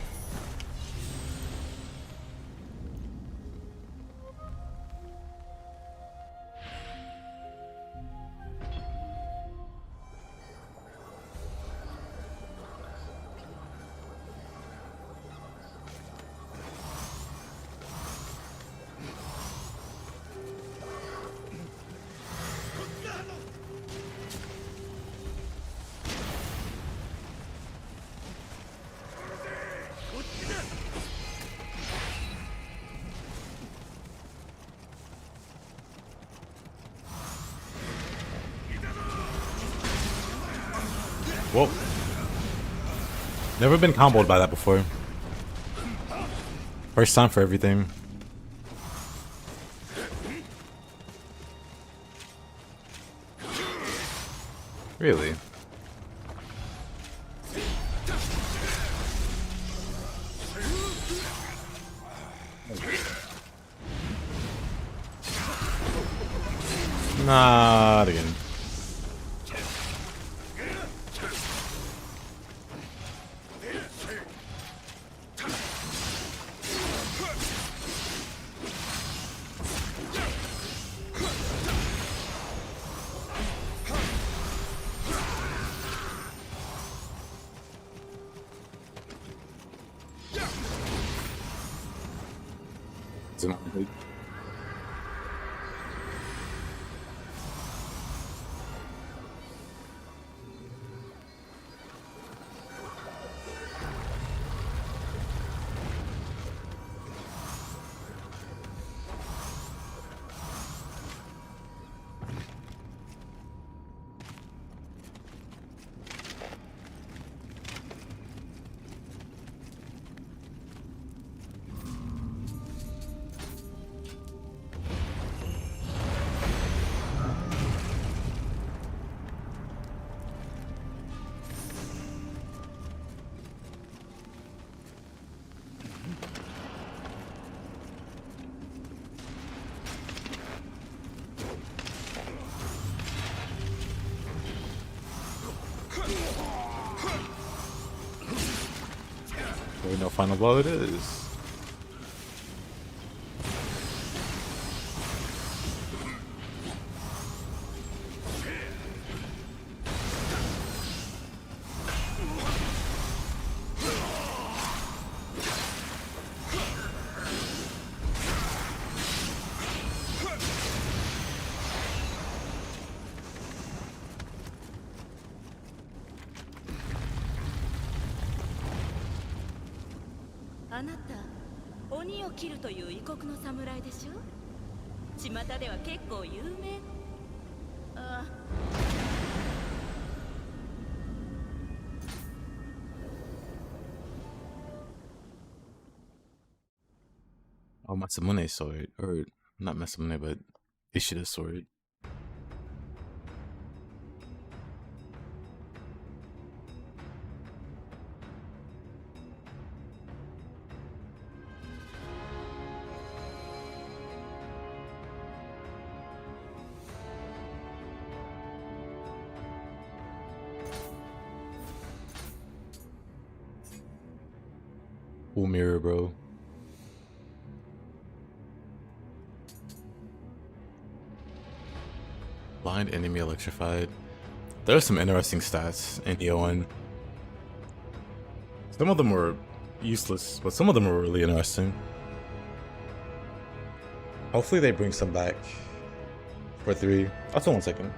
Whoa. Never been comboed by that before. First time for everything. Really? Not again. We know final blow it is. Oh, Masamune sword, or not Masamune, but Ishida's sword. Full mirror, bro. Blind enemy electrified. There are some interesting stats in Nioh 1. Some of them were useless, but some of them were really interesting. Hopefully they bring some back for 3. Also, 1 second.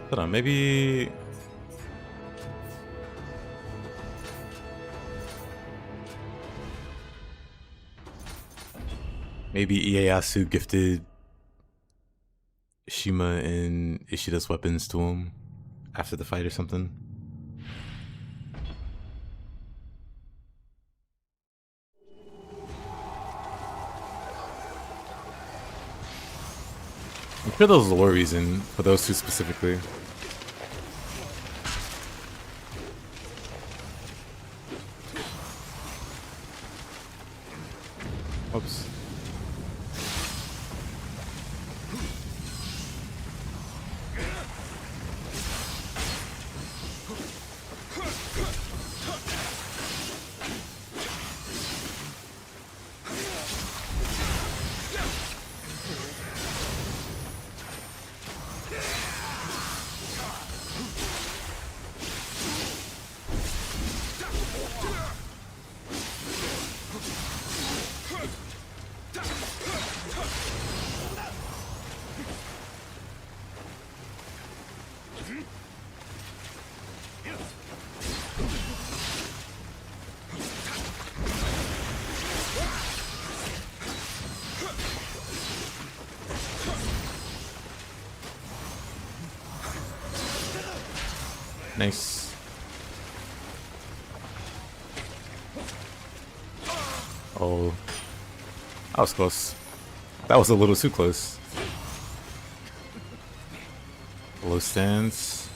Hold on, maybe. Maybe Ieyasu gifted Shima and Ishida's weapons to him after the fight or something. I'm sure there was a lore reason for those two specifically. Oops. Nice. Oh, that was close. That was a little too close. Low stance.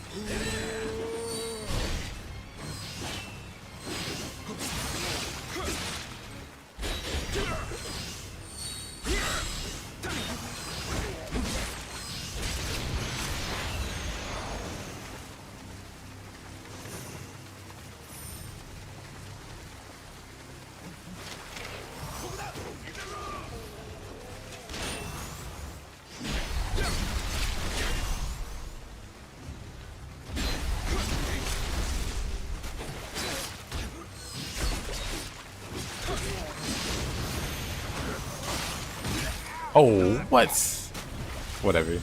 Oh, what? Whatever.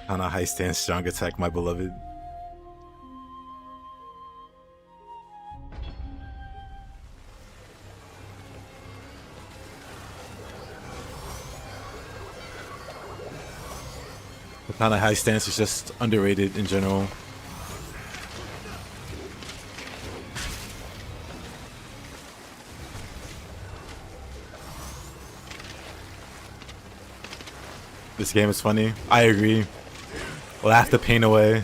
On a high stance, strong attack, my beloved. Katana high stance is just underrated in general. This game is funny. I agree. Laugh the pain away.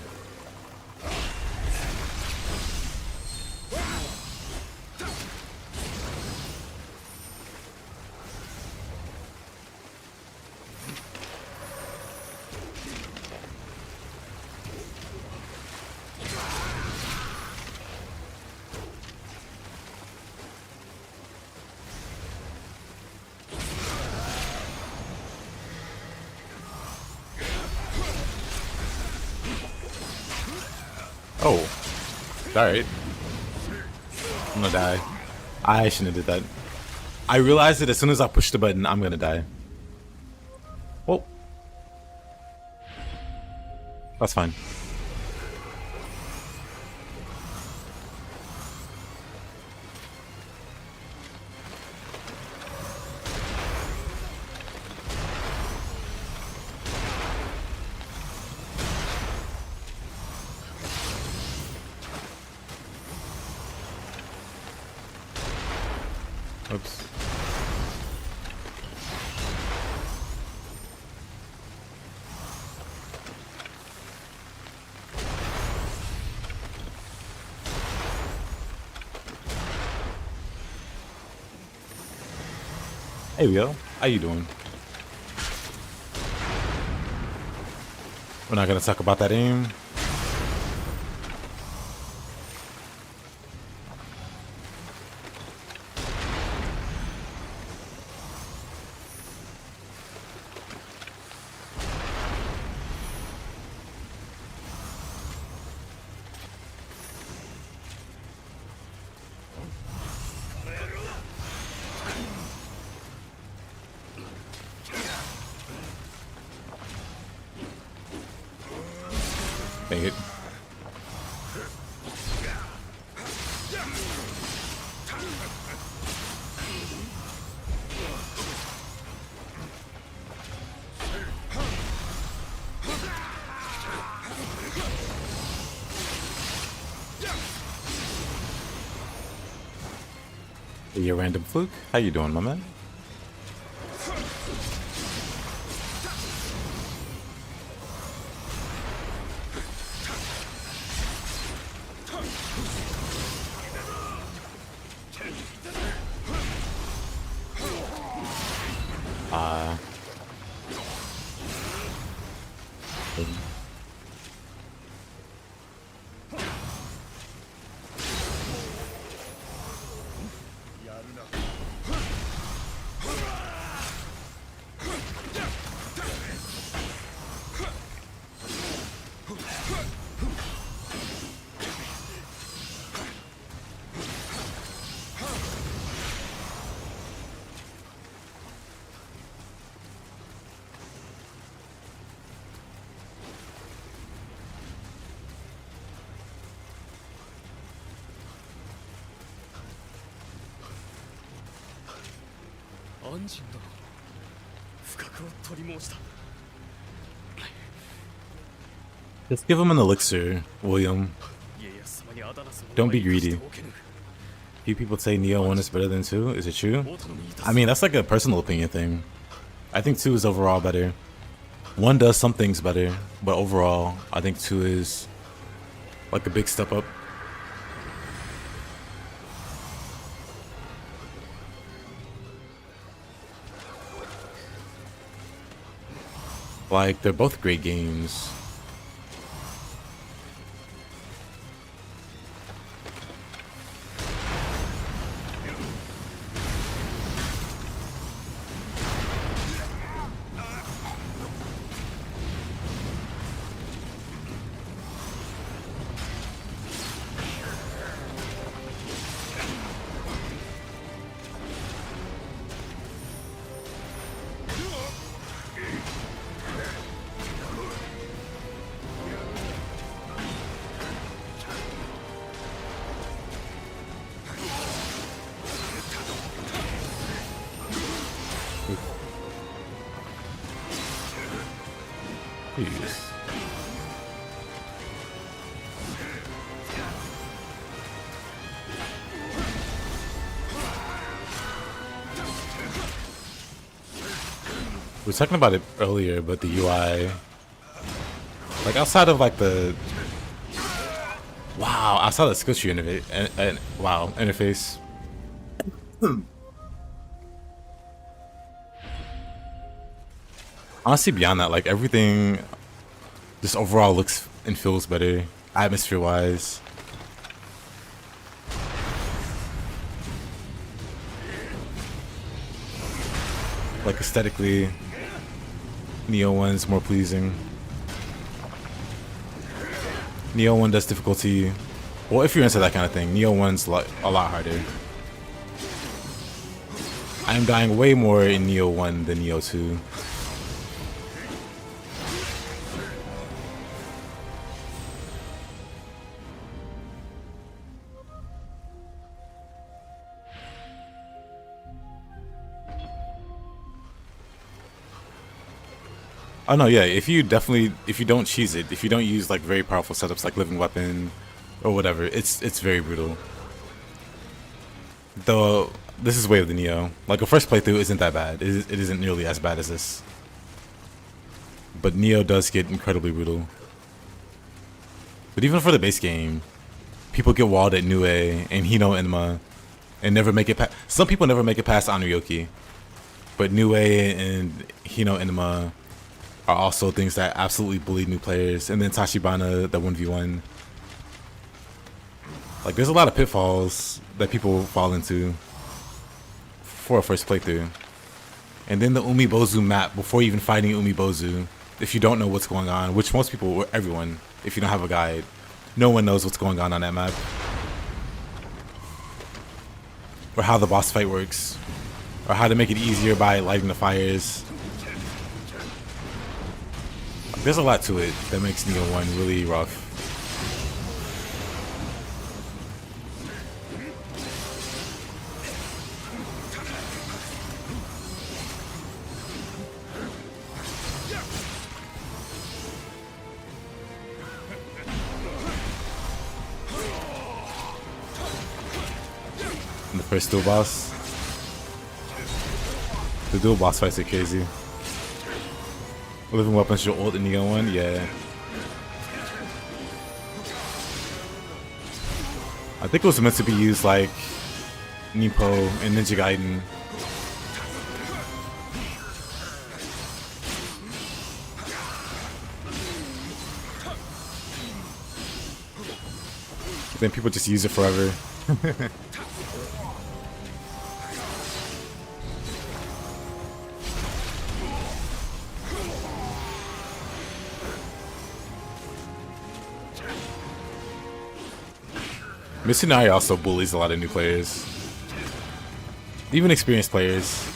Oh, alright. I'm gonna die. I shouldn't have did that. I realized that as soon as I push the button, I'm gonna die. Oh. That's fine. Oops. Hey, yo. How you doing? We're not gonna talk about that aim. Dang it. Hey, a random fluke. How you doing, my man? Just give him an elixir, William. Don't be greedy. Few people say Nioh 1 is better than 2. Is it true? I mean, that's like a personal opinion thing. I think 2 is overall better. 1 does some things better, but overall, I think 2 is like a big step up. Like, they're both great games. Jeez. We were talking about it earlier, but the UI, like outside of like the, wow, outside of the skill tree interface, honestly, beyond that, like everything just overall looks and feels better, atmosphere-wise. Like aesthetically, Nioh 1's more pleasing. Nioh 1 does difficulty. Well, if you're into that kind of thing, Nioh 1's a lot harder. I am dying way more in Nioh 1 than Nioh 2. Oh no, yeah, if you don't cheese it, if you don't use like very powerful setups like Living Weapon or whatever, it's very brutal. Though this is Way of the Nioh. Like a first playthrough isn't that bad. It isn't nearly as bad as this. But Nioh does get incredibly brutal. But even for the base game, people get walled at Nue and Hino Enma and never make it past. Some people never make it past Anuyoki. But Nue and Hino Enma are also things that absolutely bully new players. And then Tachibana, the 1v1. Like, there's a lot of pitfalls that people fall into for a first playthrough. And then the Umibozu map, before even fighting Umibozu, if you don't know what's going on, which most people, everyone, if you don't have a guide, no one knows what's going on that map. Or how the boss fight works. Or how to make it easier by lighting the fires. There's a lot to it that makes Nioh 1 really rough. And the first dual boss. The dual boss fights are crazy. Living weapons should ult in Nioh 1, yeah. I think it was meant to be used like Nippo and Ninja Gaiden. Then people just use it forever. Mitsunari also bullies a lot of new players, even experienced players.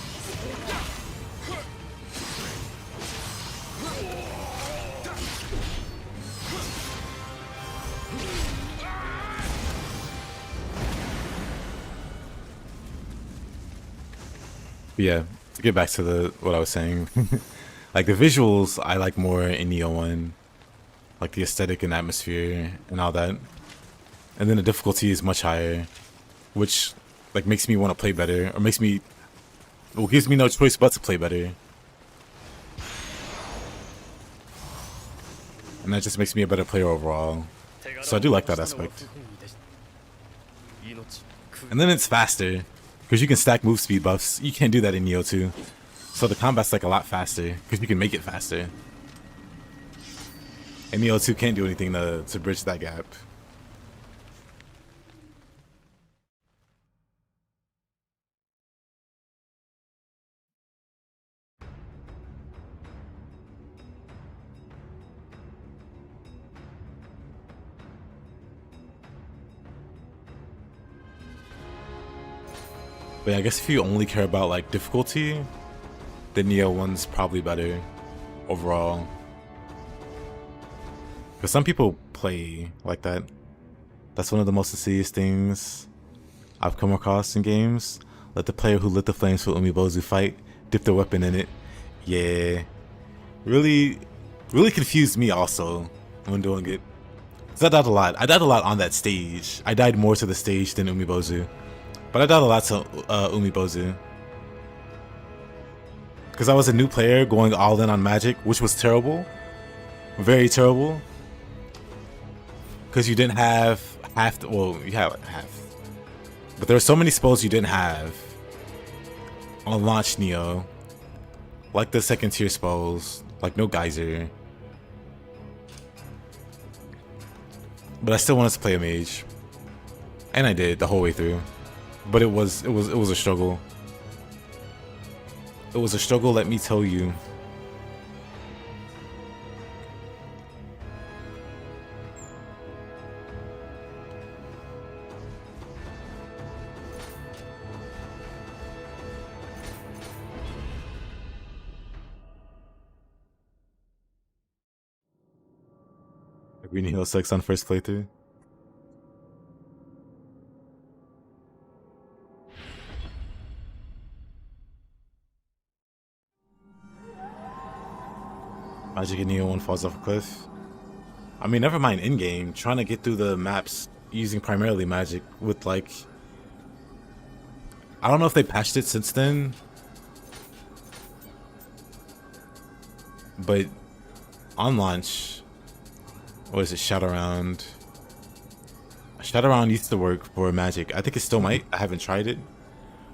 But yeah, to get back to what I was saying, like the visuals I like more in Nioh 1, like the aesthetic and atmosphere and all that. And then the difficulty is much higher, which like makes me want to play better, or makes me, well, gives me no choice but to play better. And that just makes me a better player overall. So I do like that aspect. And then it's faster, because you can stack move speed buffs. You can't do that in Nioh 2. So the combat's like a lot faster, because you can make it faster. And Nioh 2 can't do anything to bridge that gap. But yeah, I guess if you only care about like difficulty, then Nioh 1's probably better overall. Because some people play like that. That's one of the most insidious things I've come across in games. Let the player who lit the flames for Umibozu fight, dip their weapon in it. Yeah. Really confused me also when doing it. Because I died a lot. I died a lot on that stage. I died more to the stage than Umibozu. But I died a lot to Umibozu. Because I was a new player going all in on magic, which was terrible. Very terrible. Because you didn't have half, well, you had half. But there were so many spells you didn't have on launch Nioh. Like the second tier spells, like no geyser. But I still wanted to play a mage. And I did the whole way through. But it was a struggle. It was a struggle, let me tell you. Green Hill 6 on first playthrough. Magic in Nioh 1 falls off a cliff. I mean, never mind Endgame. Trying to get through the maps using primarily magic with like... I don't know if they patched it since then. But on launch... What is it? Shadowround. Shadowround used to work for magic. I think it still might. I haven't tried it.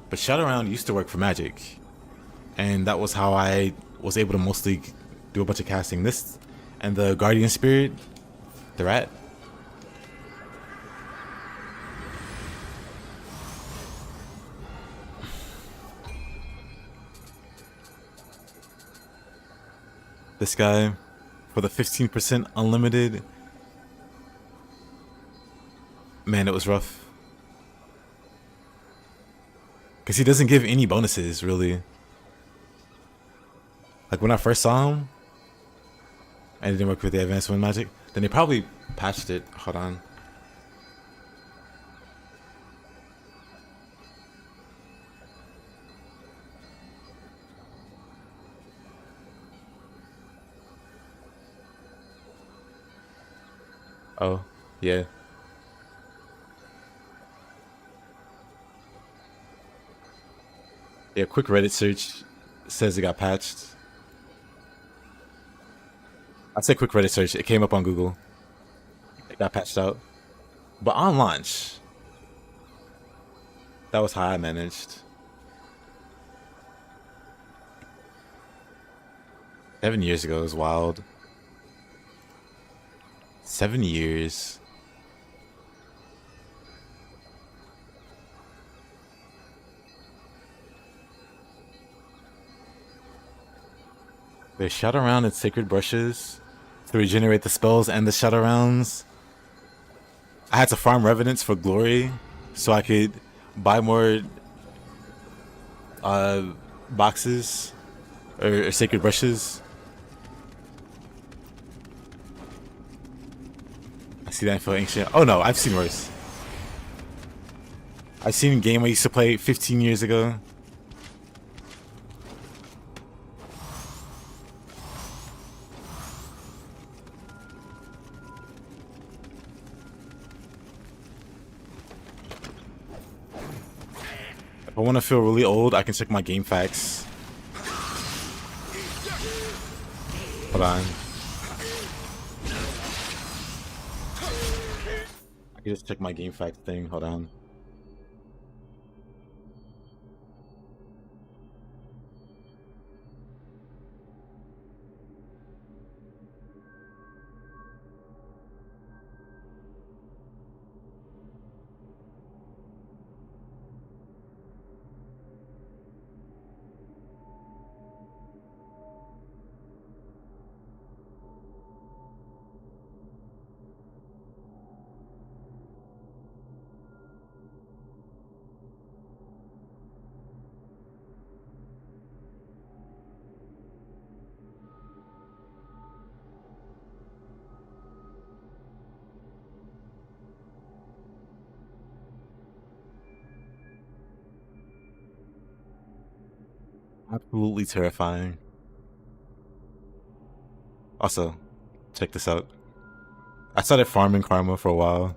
But Shadowround used to work for magic. And that was how I was able to mostly do a bunch of casting. This and the Guardian Spirit, the rat. This guy for the 15% unlimited. Man, it was rough. Because he doesn't give any bonuses, really. Like when I first saw him, And it didn't work with the advanced wind magic. Then they probably patched it. Hold on. Oh, yeah. Yeah, quick Reddit search says it got patched. I said quick Reddit search. It came up on Google. It got patched out. But on launch, that was how I managed. 7 years ago is wild. 7 years. They shot around in sacred brushes to regenerate the spells and the shadow rounds. I had to farm revenants for glory so I could buy more boxes or sacred brushes. I see that and feel ancient. Oh no, I've seen worse. I've seen a game I used to play 15 years ago. If I want to feel really old, I can check my game facts. Hold on. I can just check my game fact thing. Hold on. Absolutely terrifying. Also, check this out. I started farming karma for a while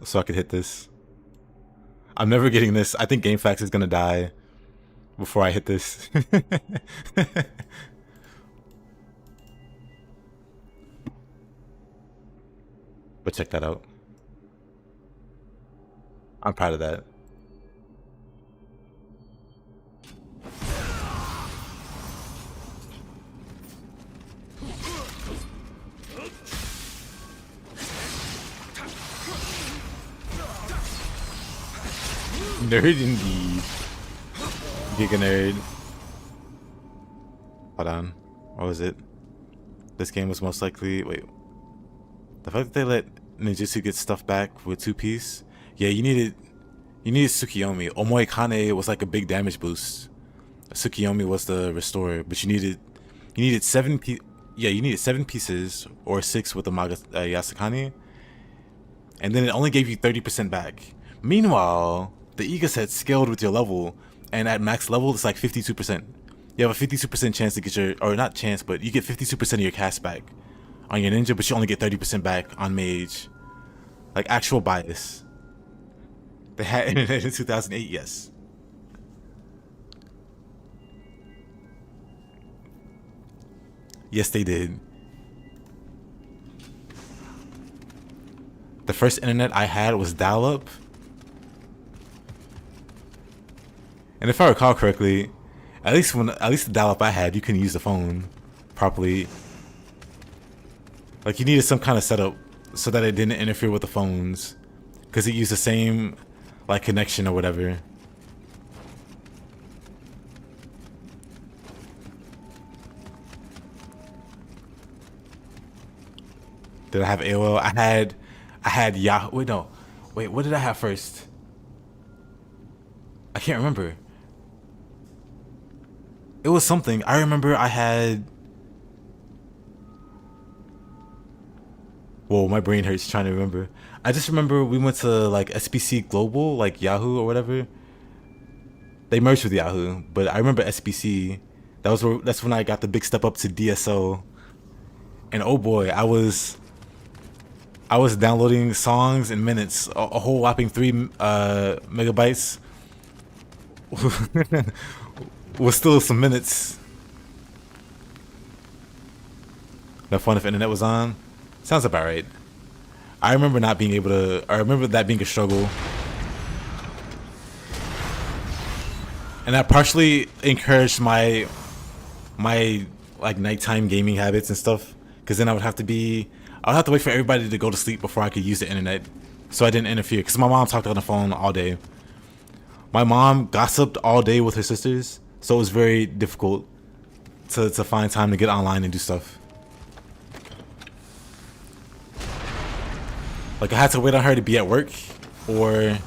so I could hit this. I'm never getting this. I think GameFAQs is gonna die before I hit this. But check that out. I'm proud of that. Nerd indeed. Giga nerd. Hold on. What was it? This game was most likely... Wait. The fact that they let Ninjutsu get stuff back with 2-piece? Yeah, you needed Tsukiyomi. Omoi Kane was like a big damage boost. Tsukiyomi was the restorer, but you needed 7 pieces or 6 with the Yasakani. And then it only gave you 30% back. Meanwhile, the Iga set scaled with your level, and at max level it's like 52%. You have a 52% chance to get your, or not chance, but you get 52% of your cast back on your ninja, but you only get 30% back on mage. Like actual bias. They had internet in 2008, yes. Yes, they did. The first internet I had was dial-up. And if I recall correctly, at least the dial-up I had, you couldn't use the phone properly. Like you needed some kind of setup so that it didn't interfere with the phones, because it used the same like connection or whatever. Did I have AOL? I had Yahoo. Wait, what did I have first? I can't remember. It was something. I remember I had Whoa, my brain hurts trying to remember. I just remember we went to like SBC Global, like Yahoo or whatever. They merged with Yahoo, but I remember SBC. That's when I got the big step up to DSO. And oh boy, I was downloading songs in minutes, a whole whopping 3 megabytes. Was still some minutes. No fun if internet was on. Sounds about right. I remember not being able to. I remember that being a struggle, and that partially encouraged my like nighttime gaming habits and stuff. Because then I would have to wait for everybody to go to sleep before I could use the internet, so I didn't interfere. Because my mom talked on the phone all day. My mom gossiped all day with her sisters, so it was very difficult to find time to get online and do stuff. Like I had to wait on her to be at work, or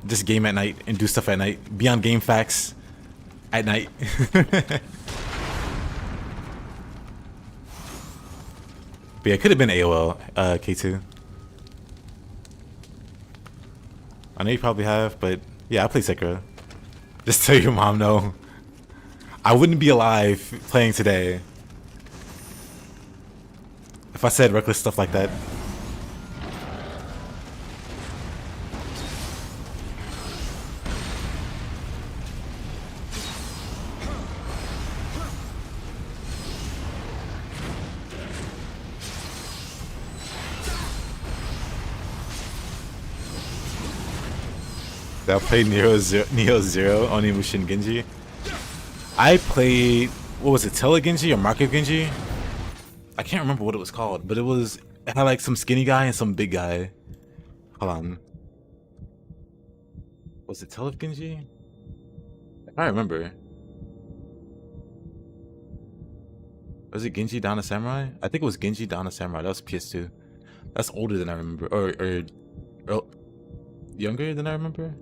just game at night and do stuff at night. Be on Game Facts at night. But yeah, it could have been AOL K2. I know you probably have, but yeah, I play Sekiro. Just tell your mom no. I wouldn't be alive playing today if I said reckless stuff like that. I played Nioh Zero Onimushin Genji. I played, what was it, Tele Genji or Market Genji? I can't remember what it was called, but it had like some skinny guy and some big guy. Hold on. Was it Tele Genji? I remember. Was it Genji Dana Samurai? I think it was Genji Dana Samurai. That was PS2. That's older than I remember, or younger than I remember.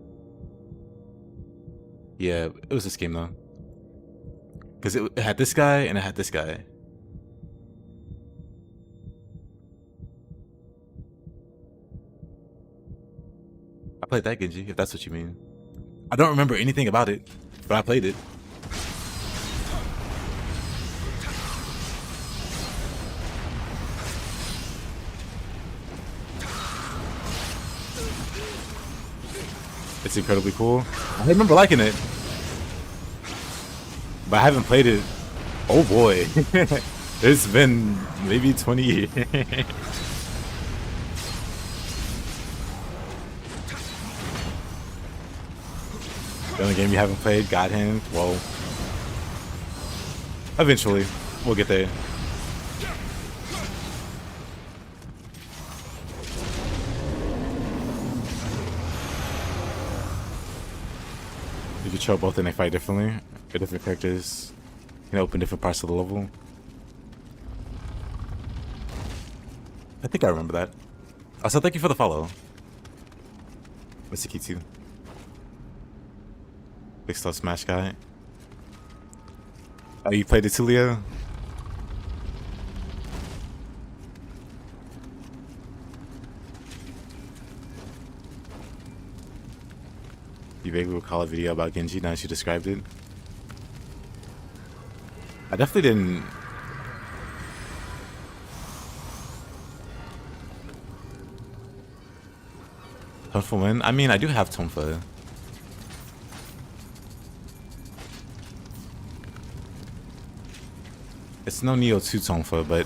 Yeah, it was this game though, because it had this guy and it had this guy. I played that Genji, if that's what you mean. I don't remember anything about it, but I played it. It's incredibly cool. I remember liking it, but I haven't played it. Oh boy, it's been maybe 20 years. The only game you haven't played, God Hand. Well, eventually we'll get there. You control both and they fight differently. The different characters can open different parts of the level. I think I remember that. Also, thank you for the follow, Mr. Kitsu. Big Stuff Smash guy. Oh, you played it too, Leo? You vaguely recall a video about Genji now that you described it? I definitely didn't. Tonfa win? I mean, I do have Tonfa. It's no Nioh 2 Tonfa, but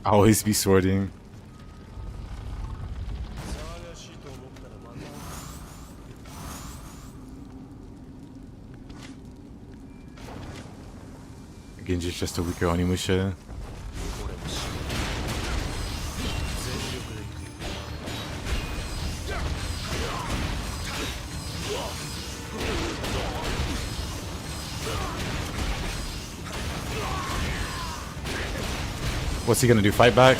Always be swording. Genji's just a weaker Onimusha. What's he gonna do? Fight back?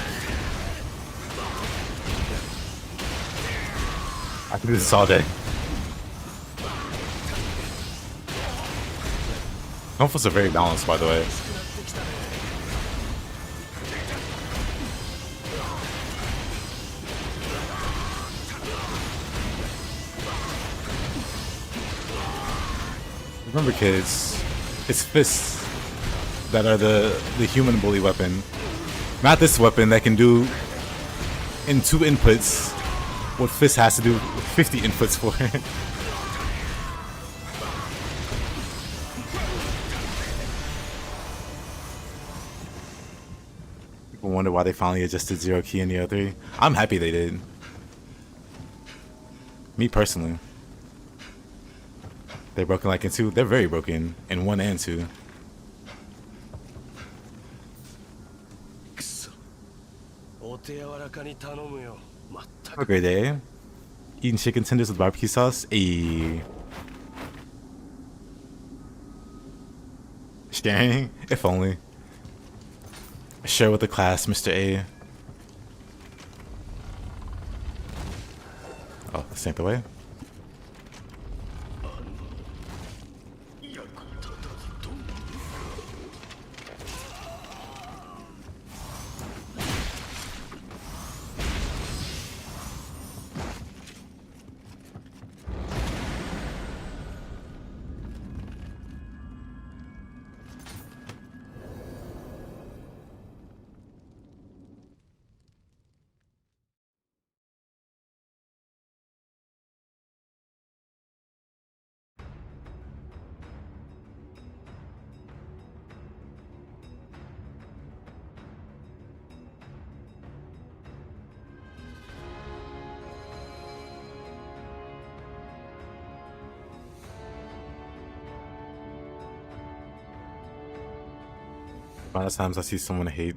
I can do this all day. Combos are very balanced, by the way. Remember, kids, it's fists that are the human bully weapon. Not this weapon that can do in 2 inputs what Fist has to do 50 inputs for. People wonder why they finally adjusted Zero Key in Nioh 3. I'm happy they did. Me personally. They're broken like in 2. They're very broken in 1 and 2. Have a great day. Eating chicken tenders with barbecue sauce. Ayy. Sharing? If only. Share with the class, Mr. A. Oh, this ain't the way. A lot of times I see someone hate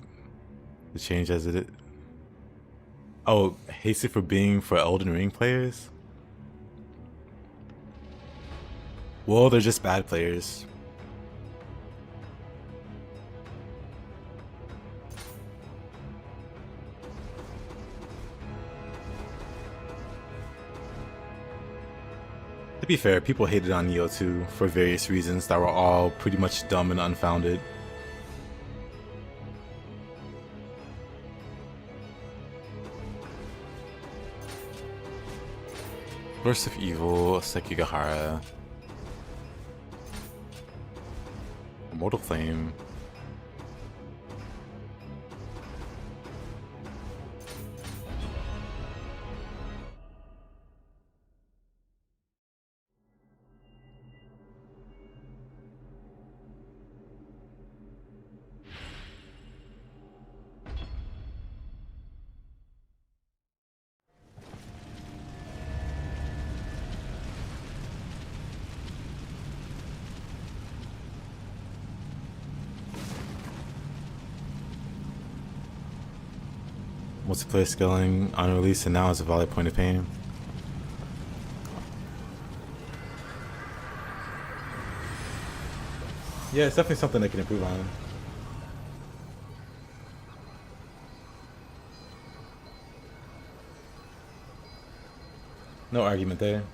the change as it. Oh, hates it for being for Elden Ring players? Well, they're just bad players. To be fair, people hated on Nioh 2 for various reasons that were all pretty much dumb and unfounded. Burst of Evil, Sekigahara, Mortal Flame. Multiplayer scaling on release and now is a valid point of pain. Yeah, it's definitely something they can improve on. No argument there.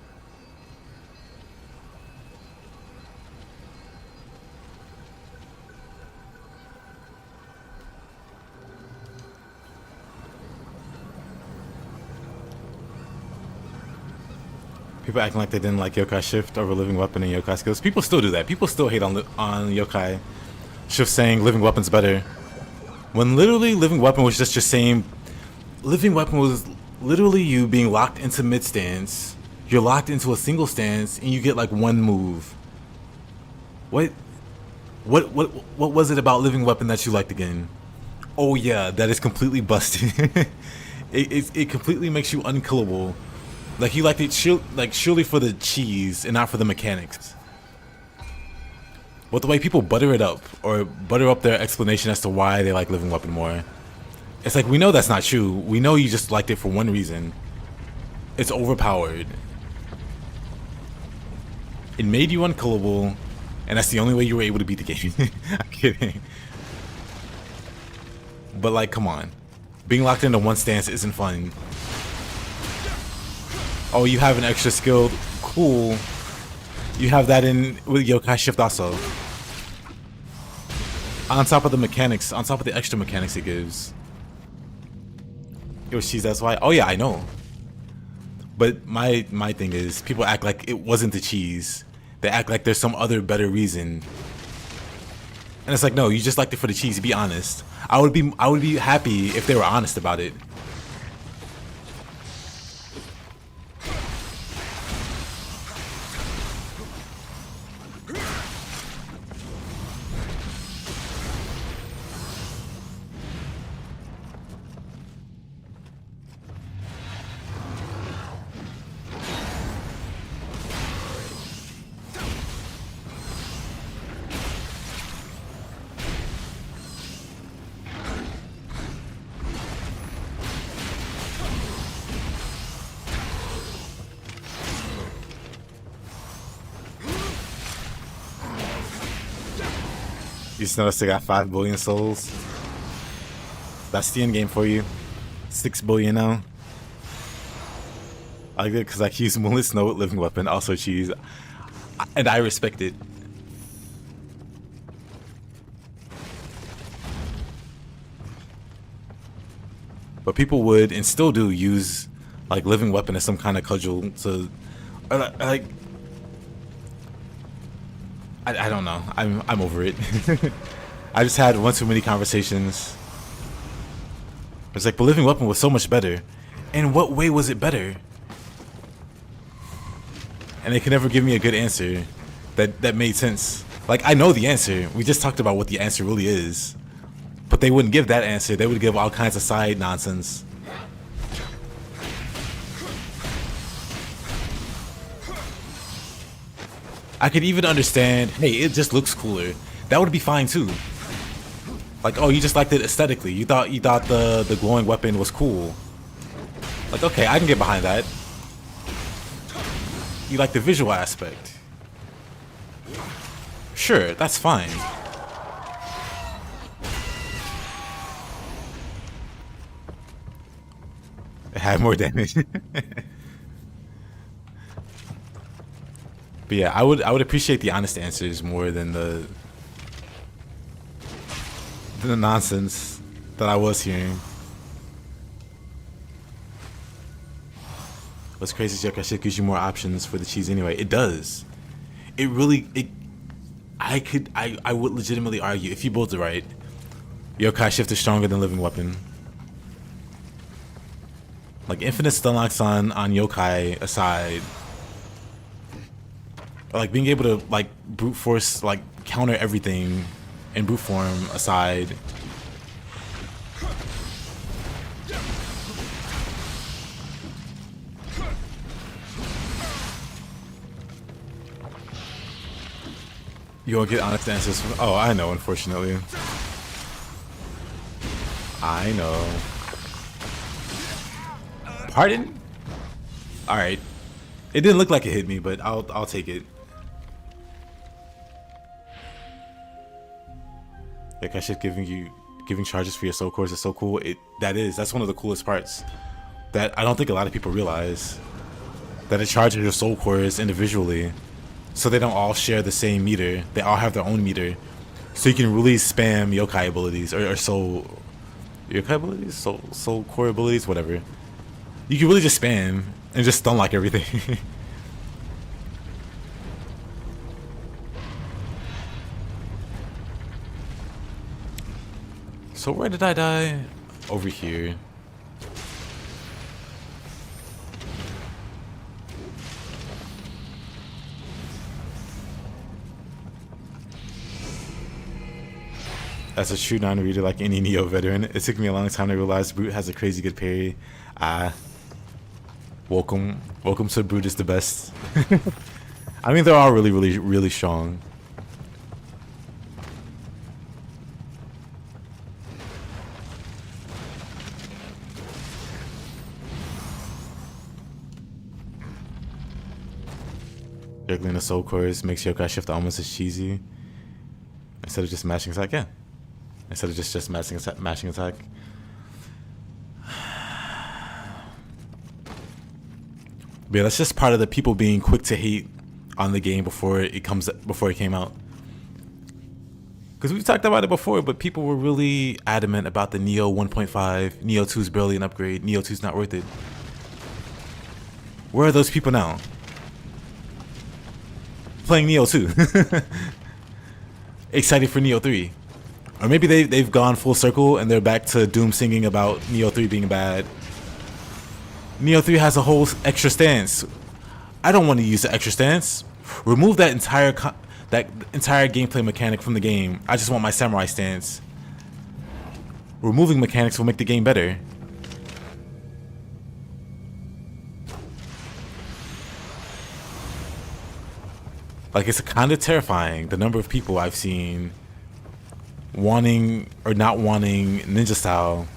People acting like they didn't like Yokai Shift over Living Weapon and Yokai Skills. People still do that. People still hate on Yokai Shift saying Living Weapon's better. When literally Living Weapon was just your same... Living Weapon was literally you being locked into mid stance. You're locked into a single stance and you get like 1 move. What was it about Living Weapon that you liked again? Oh yeah, that is completely busted. it completely makes you unkillable. Like you liked it surely for the cheese and not for the mechanics. But the way people butter it up, or butter up their explanation as to why they like Living Weapon more, it's like, we know that's not true. We know you just liked it for one reason. It's overpowered. It made you unkillable, and that's the only way you were able to beat the game. I'm kidding. But like, come on. Being locked into one stance isn't fun. Oh, you have an extra skill. Cool. You have that in with Yokai Shift also. On top of the mechanics, on top of the extra mechanics it gives. Yo, cheese, that's why. Oh yeah, I know. But my thing is, people act like it wasn't the cheese. They act like there's some other better reason. And it's like, no, you just liked it for the cheese. Be honest. I would be happy if they were honest about it. You just noticed I got 5 billion souls. That's the end game for you. 6 billion now. I like it because I can use Moonlit Snow with Living Weapon, also cheese. And I respect it. But people would, and still do, use like Living Weapon as some kind of cudgel to, like, I don't know. I'm over it. I just had one too many conversations. It's like, the Living Weapon was so much better. In what way was it better? And they can never give me a good answer that made sense. Like, I know the answer. We just talked about what the answer really is. But they wouldn't give that answer. They would give all kinds of side nonsense. I could even understand, hey, it just looks cooler. That would be fine too. Like, oh, you just liked it aesthetically. You thought the glowing weapon was cool. Like, okay, I can get behind that. You like the visual aspect. Sure, that's fine. It had more damage. But yeah, I would appreciate the honest answers more than the nonsense that I was hearing. What's crazy is Yokai Shift gives you more options for the cheese anyway. It does. It really I would legitimately argue, if you build it right, Yokai Shift is stronger than Living Weapon. Like, infinite stun locks on Yokai aside, like being able to like brute force, like counter everything in brute form aside, you won't get honest answers from, oh, I know, unfortunately. I know. Pardon? Alright. It didn't look like it hit me, but I'll take it. Like, I should giving charges for your soul cores is so cool. That's one of the coolest parts that I don't think a lot of people realize, that it charges your soul cores individually, so they don't all share the same meter. They all have their own meter, so you can really spam yokai abilities or soul yokai abilities, soul core abilities, whatever. You can really just spam and just stun like everything. So where did I die? Over here. as a true non-reader like any Nioh veteran, it took me a long time to realize Brute has a crazy good parry. Welcome to Brute is the best. I mean, they're all really strong. Juggling the soul cores makes Yokai shift almost as cheesy. Instead of just mashing attack, yeah. Instead of just mashing attack. But yeah, that's just part of the people being quick to hate on the game before it came out. Because we've talked about it before, but people were really adamant about the Nioh 1.5. Nioh 2 is barely an upgrade. Nioh 2 is not worth it. Where are those people now? Playing Nioh 2. Excited for Nioh 3. Or maybe they've gone full circle and they're back to doom singing about Nioh 3 being bad. Nioh 3 has a whole extra stance. I don't want to use the extra stance. Remove that entire gameplay mechanic from the game. I just want my samurai stance. Removing mechanics will make the game better. Like, it's kind of terrifying the number of people I've seen wanting or not wanting ninja style,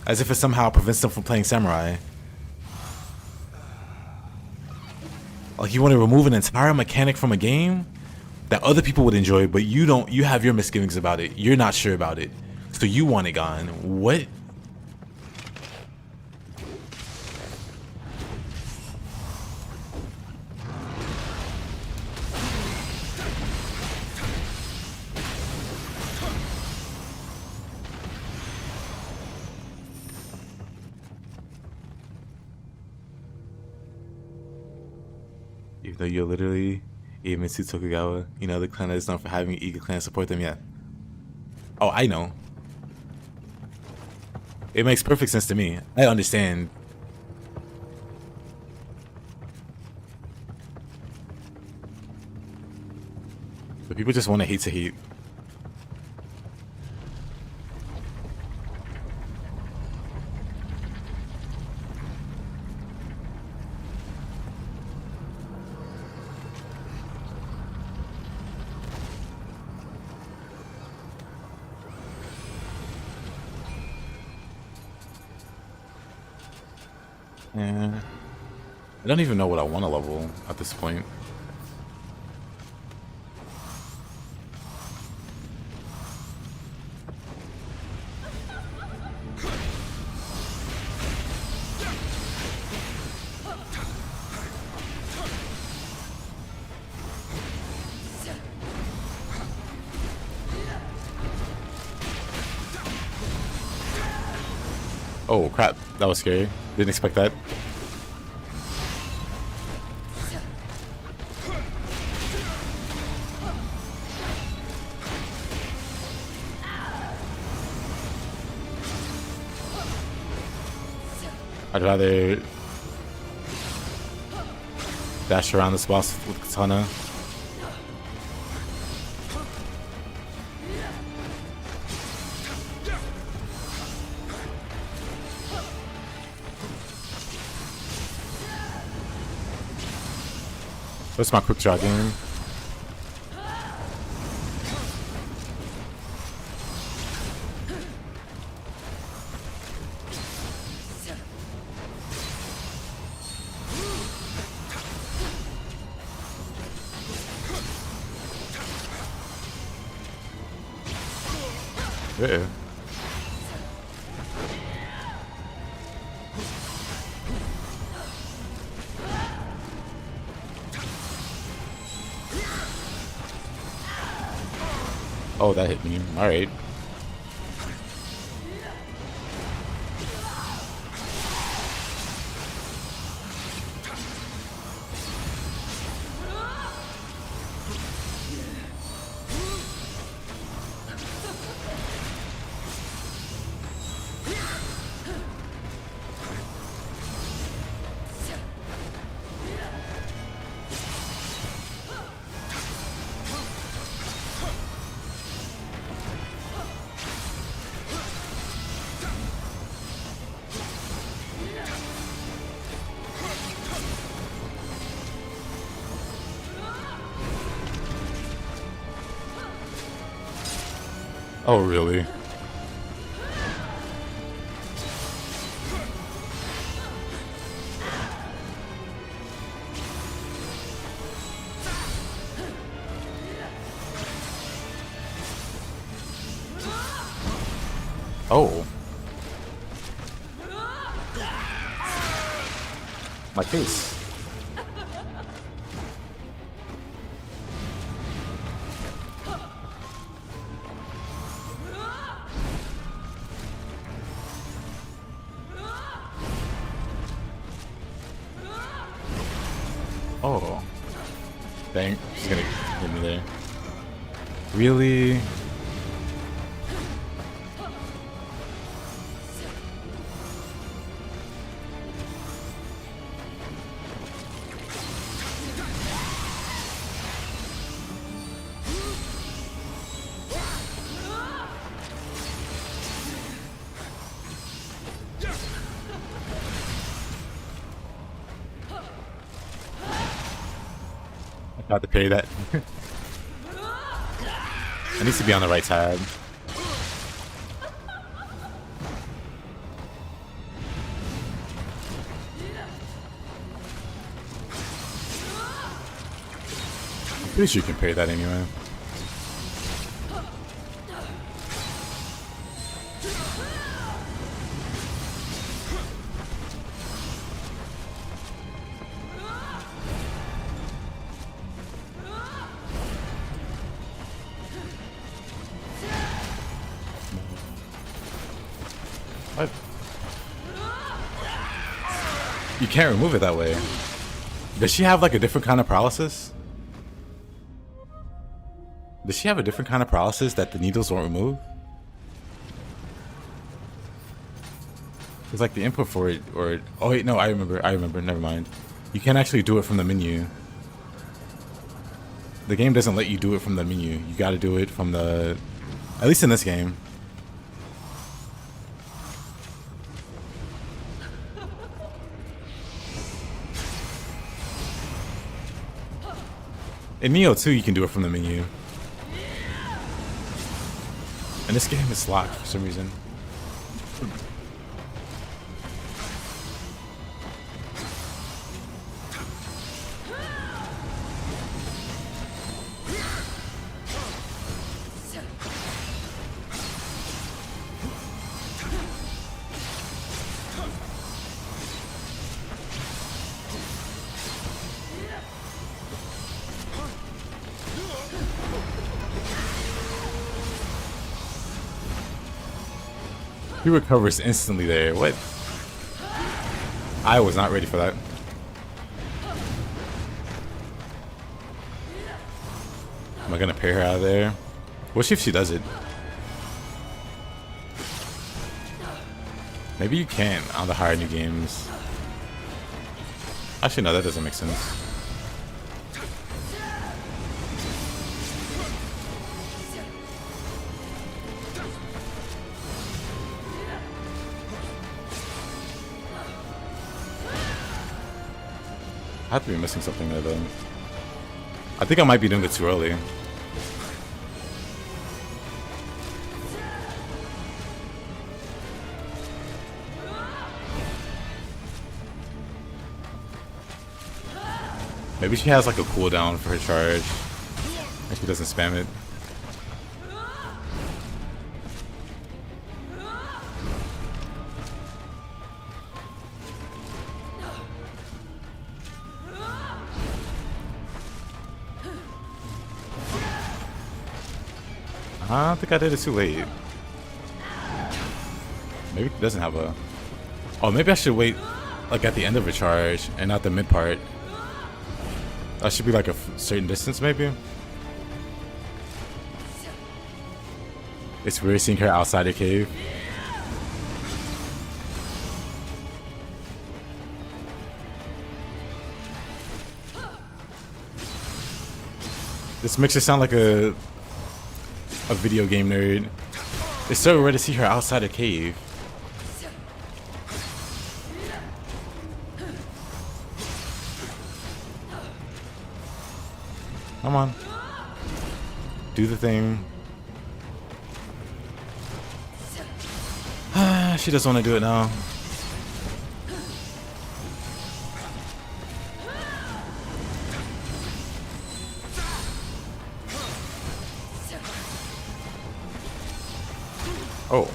as if it somehow prevents them from playing samurai. Like, you want to remove an entire mechanic from a game that other people would enjoy, but you don't. You have your misgivings about it. You're not sure about it, so you want it gone. What? Even though you're literally Iemitsu Tokugawa, you know, the clan is known for having Iga clan support them, yeah. Oh, I know. It makes perfect sense to me. I understand. But people just want to hate. Yeah. I don't even know what I want to level at this point. Oh crap, that was scary. Didn't expect that. I'd rather dash around this boss with Katana. That's my quick draw game. Yeah. Oh, that hit me. All right. Oh, really? Oh. My face. Oh. Dang, she's gonna hit me there. Really? I have to parry that. It needs to be on the right side. I'm pretty sure you can parry that anyway. What? You can't remove it that way. Does she have like a different kind of paralysis? Does she have a different kind of paralysis that the needles won't remove? It's like the input for it, or oh wait, no, I remember, never mind. You can't actually do it from the menu. The game doesn't let you do it from the menu. You gotta do it from the, at least in this game. In Nioh 2, you can do it from the menu. And this game is locked for some reason. He recovers instantly there. What? I was not ready for that. Am I gonna pay her out of there? What if she does it? Maybe you can on the higher new games. Actually, no, that doesn't make sense. I have to be missing something there though. I think I might be doing it too early. Maybe she has like a cooldown for her charge and she doesn't spam it. I don't think I did it too late. Maybe it doesn't have a... Oh, maybe I should wait like at the end of a charge and not the mid part. That should be like a certain distance maybe. It's weird seeing her outside a cave. This makes it sound like a video game nerd. It's so rare to see her outside a cave. Come on. Do the thing. She doesn't want to do it now. Oh.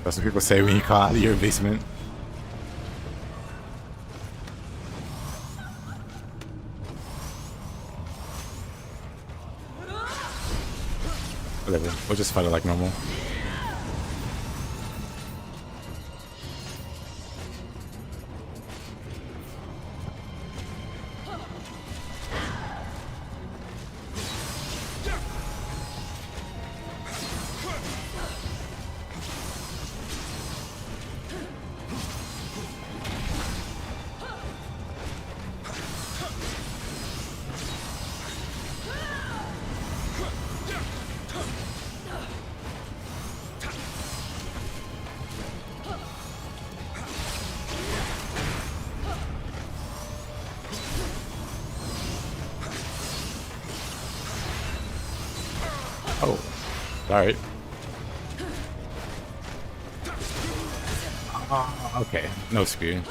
That's what people say when you call out of your basement. Whatever, we'll just fight it like normal. Oh, alright. Okay, no spear.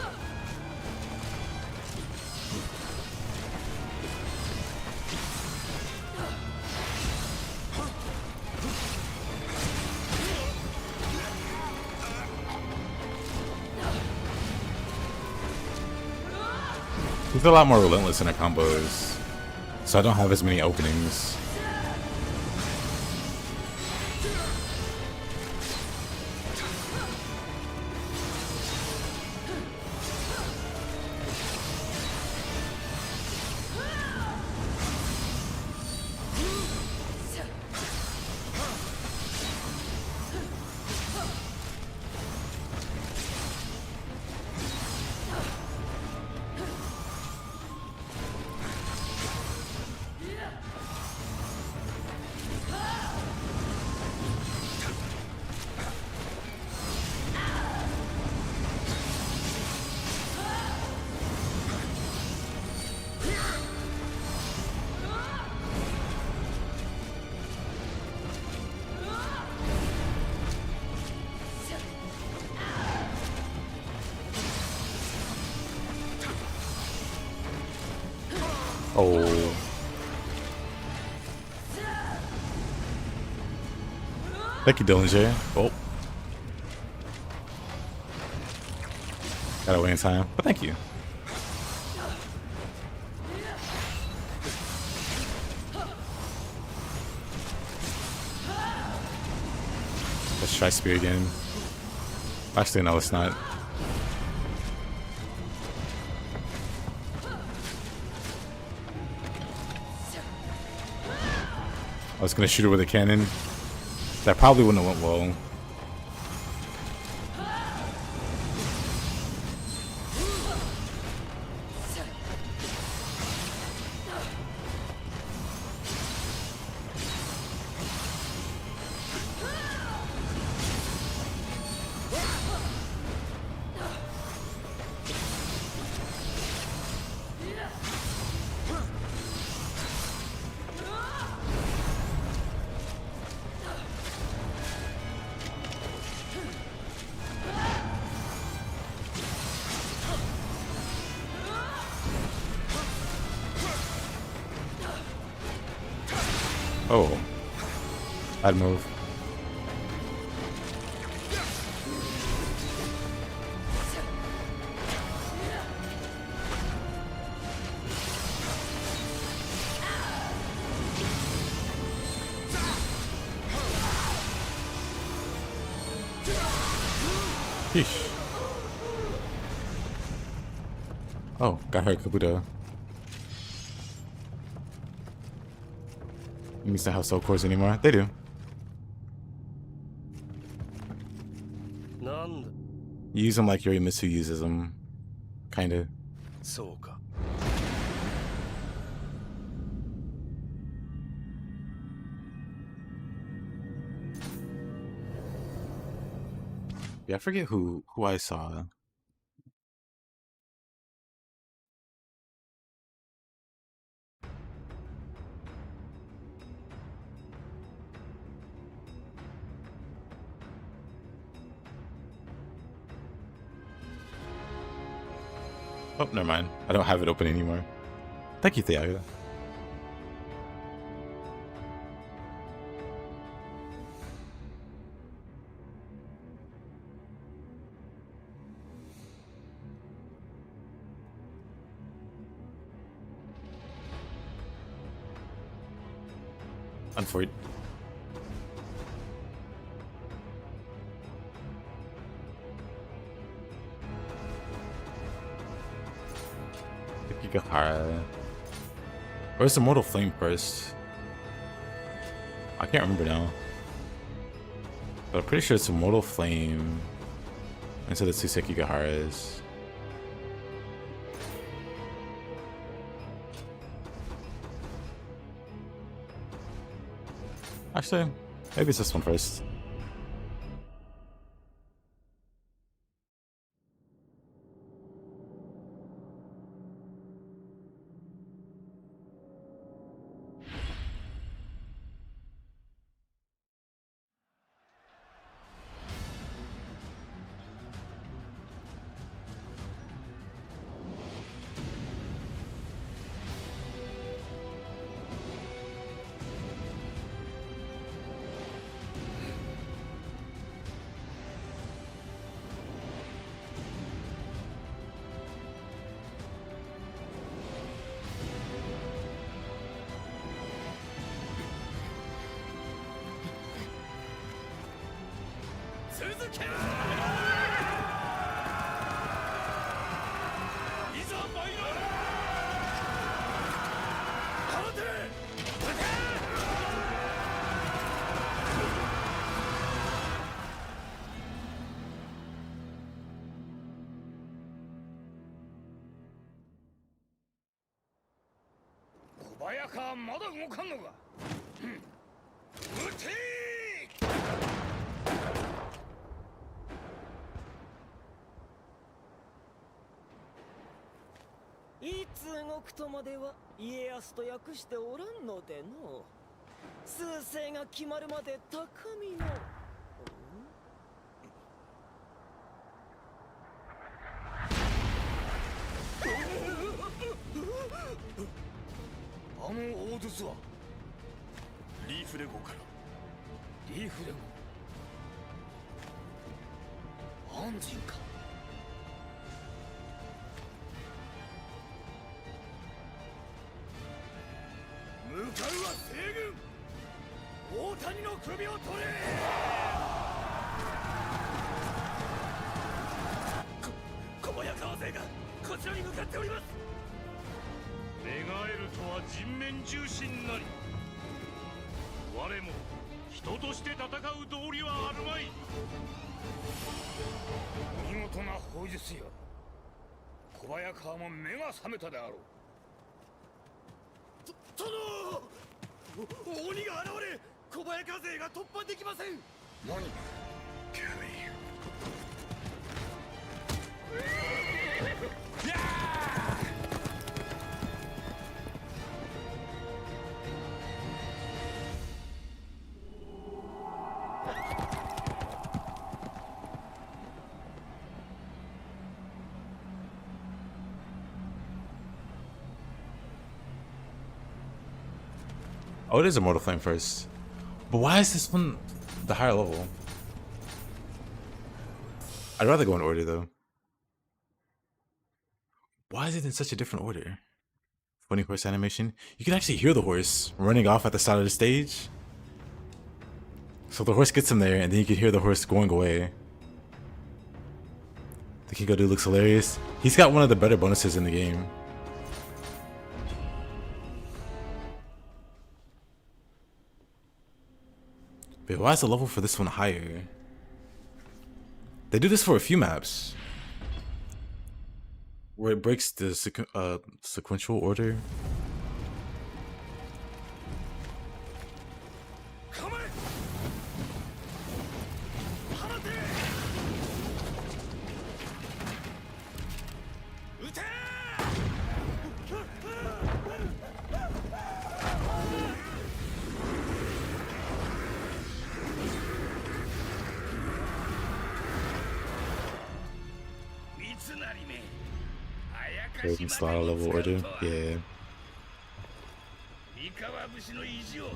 He's a lot more relentless in her combos, so I don't have as many openings. Oh. Thank you, Dillinger. Oh. Got away in time, but thank you. Let's try spear again. Actually, no, it's not. I was gonna shoot her with a cannon. That probably wouldn't have went well. Oh, I'd move. Yeesh. Oh, got her Kabuto. Enemies don't have soul cores anymore. They do. You use them like Yorimitsu uses them. Kinda. Yeah, I forget who I saw. Oh, never mind. I don't have it open anymore. Thank you, Thiago. Unfortunate. Gigahara. Where's the Mortal Flame first? I can't remember now. But I'm pretty sure it's a Mortal Flame instead of two Sekigaharas. Actually, maybe it's this one first.いつ動くとまでは家康と訳しておらんのでの。趨勢が決まるまで高みの。あのオードスはリーフレゴから。リーフレゴ安人か。向かうは西軍。大谷の首を取れ。小早川勢がこちらに向かっております。願えるとは人面重心なり。我も人として戦う道理はあるまい。見事な砲術よ。小早川も目が覚めたであろう。殿！鬼が現れ、小早川勢が突破できません。何？キャリー。Oh, it is a Mortal Flame first. But why is this one the higher level? I'd rather go in order though. Why is it in such a different order? Funny horse animation. You can actually hear the horse running off at the side of the stage. So the horse gets him there and then you can hear the horse going away. The Kingo dude looks hilarious. He's got one of the better bonuses in the game. But why is the level for this one higher? They do this for a few maps. Where it breaks the sequential order. Golden style level order. Yeah.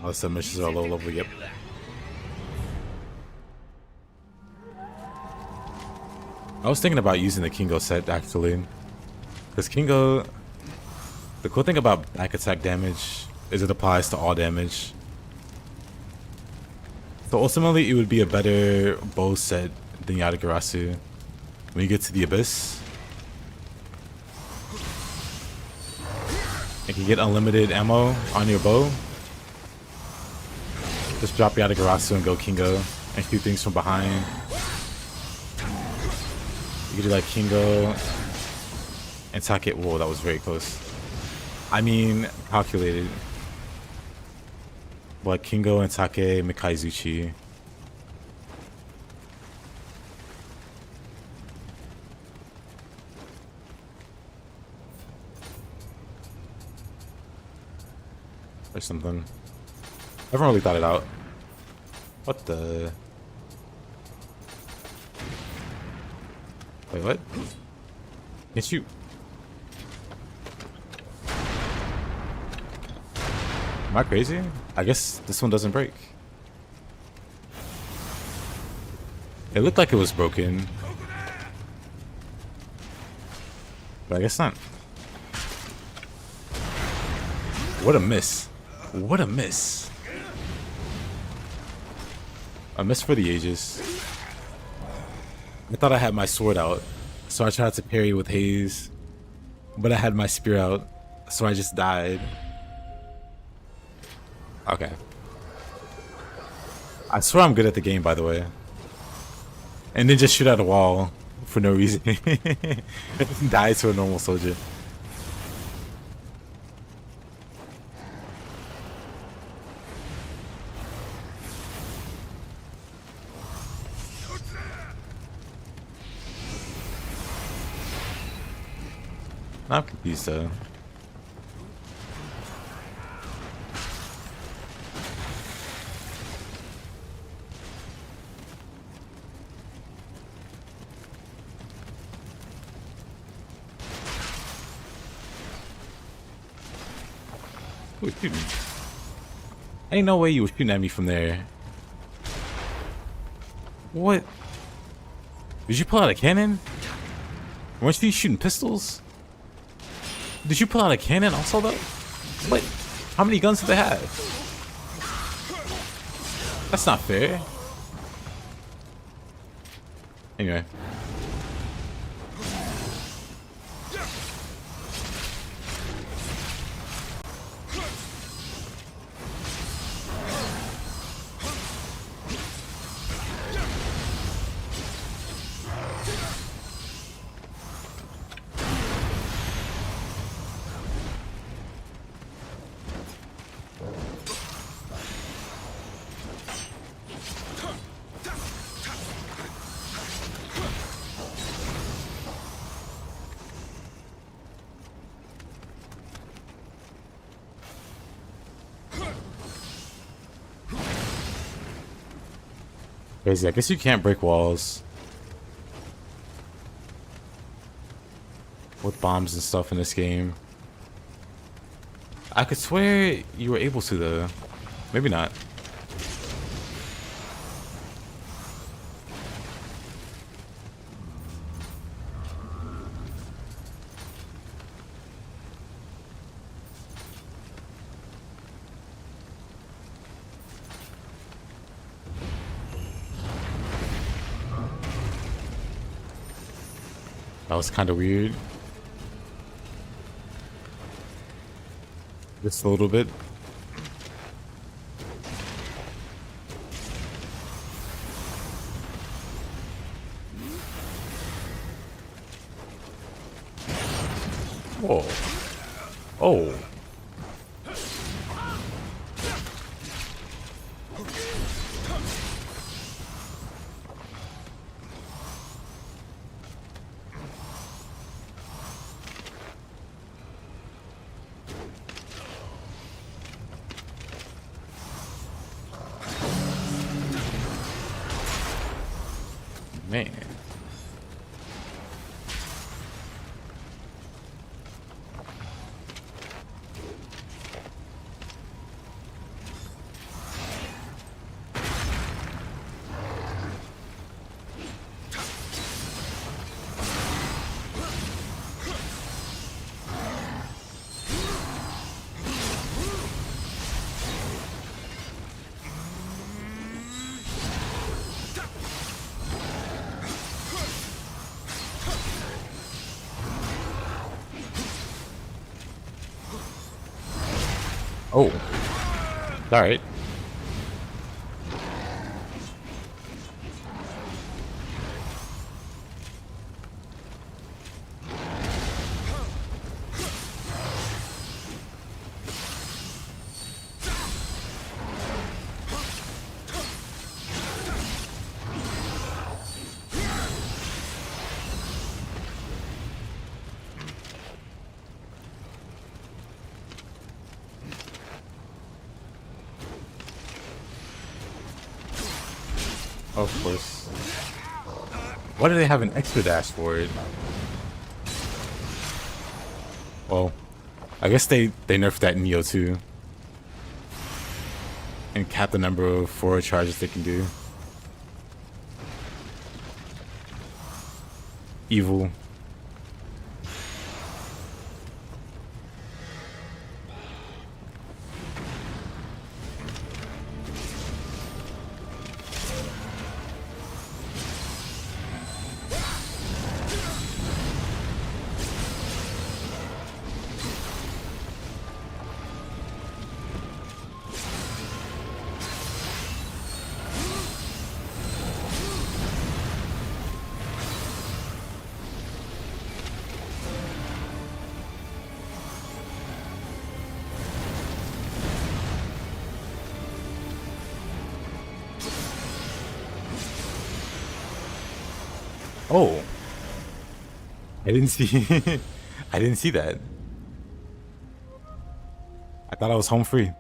All the submissions are low level. Yep. I was thinking about using the Kingo set actually, because Kingo, the cool thing about back attack damage is it applies to all damage. So ultimately, it would be a better bow set than Yatagarasu. When you get to the Abyss, you can get unlimited ammo on your bow. Just drop Yatagarasu and go Kingo and shoot things from behind. You could do like Kingo and Take. Whoa, that was very close. I mean, calculated. Like Kingo and Take Mikaizuchi. Or something. I haven't really thought it out. What the? Wait, what? Can't shoot. Am I crazy? I guess this one doesn't break. It looked like it was broken. But I guess not. What a miss. What a miss. A miss for the ages. I thought I had my sword out, so I tried to parry with haze. But I had my spear out, so I just died. Okay. I swear I'm good at the game, by the way. And then just shoot at a wall for no reason. Die to a normal soldier. I'm confused though. Who was shooting? Ain't no way you were shooting at me from there. What? Did you pull out a cannon? Weren't you shooting pistols? Did you pull out a cannon also though? What? How many guns do they have? That's not fair. Anyway. Crazy. I guess you can't break walls with bombs and stuff in this game. I could swear you were able to though. Maybe not. That was kind of weird. Just a little bit. Whoa. Oh. Man. Oh. Alright. Of course. Why do they have an extra dash for it? Well, I guess they nerfed that Nioh too. And cap the number of forward charges they can do. Evil. Oh, I didn't see. I didn't see that. I thought I was home free.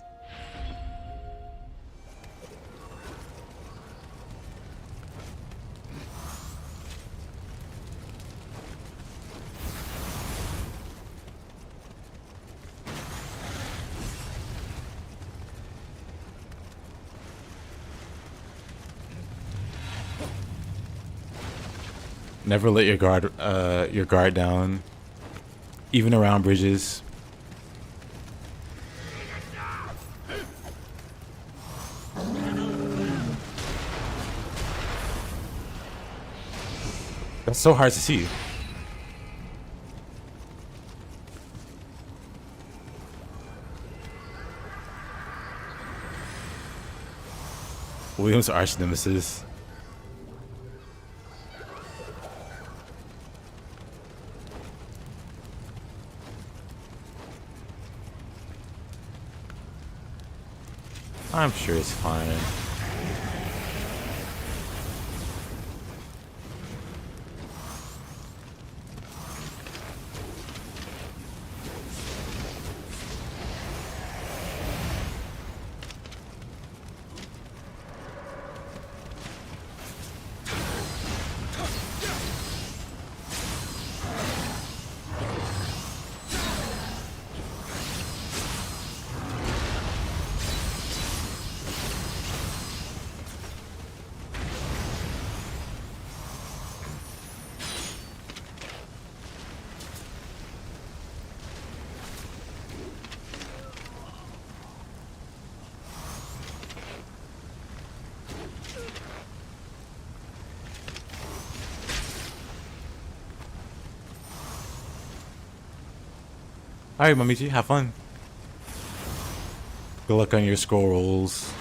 Never let your guard down, even around bridges. That's so hard to see. William's arch nemesis. I'm sure it's fine. Alright, Momiji, have fun. Good luck on your scroll rolls.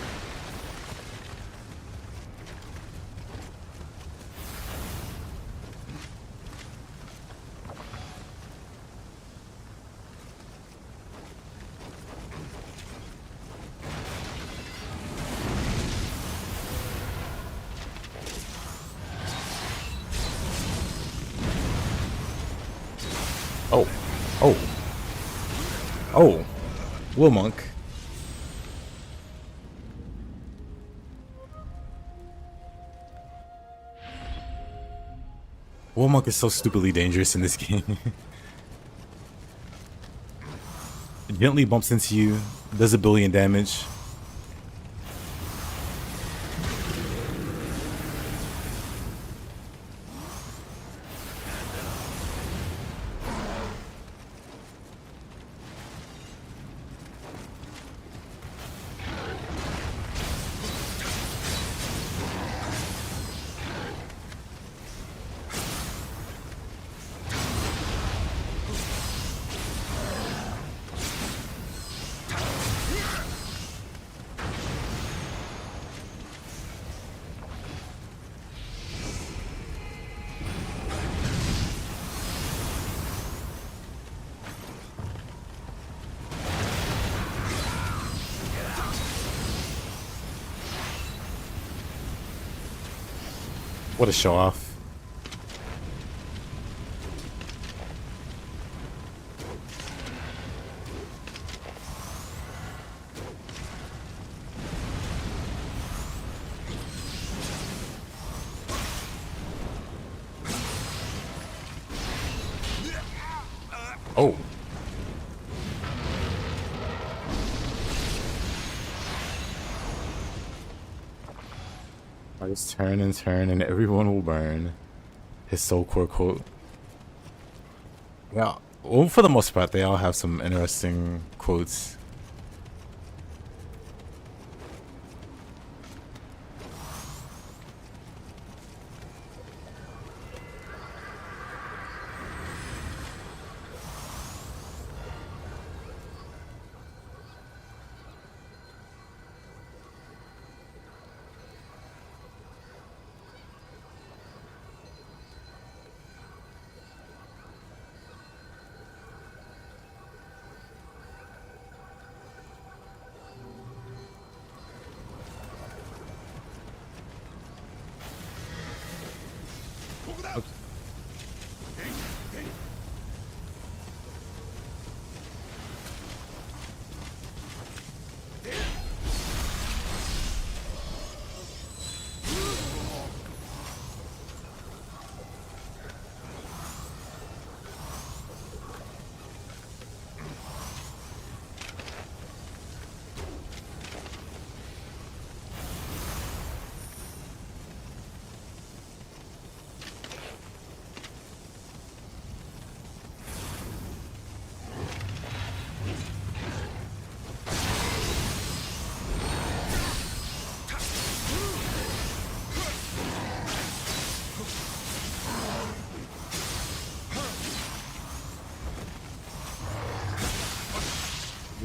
Oh. Oh. Oh, Will Monk. Will Monk is so stupidly dangerous in this game. It gently bumps into you, does 1 billion damage. What a show off. Oh. I just turn and everyone will burn. His soul core quote. Yeah, well, for the most part, they all have some interesting quotes.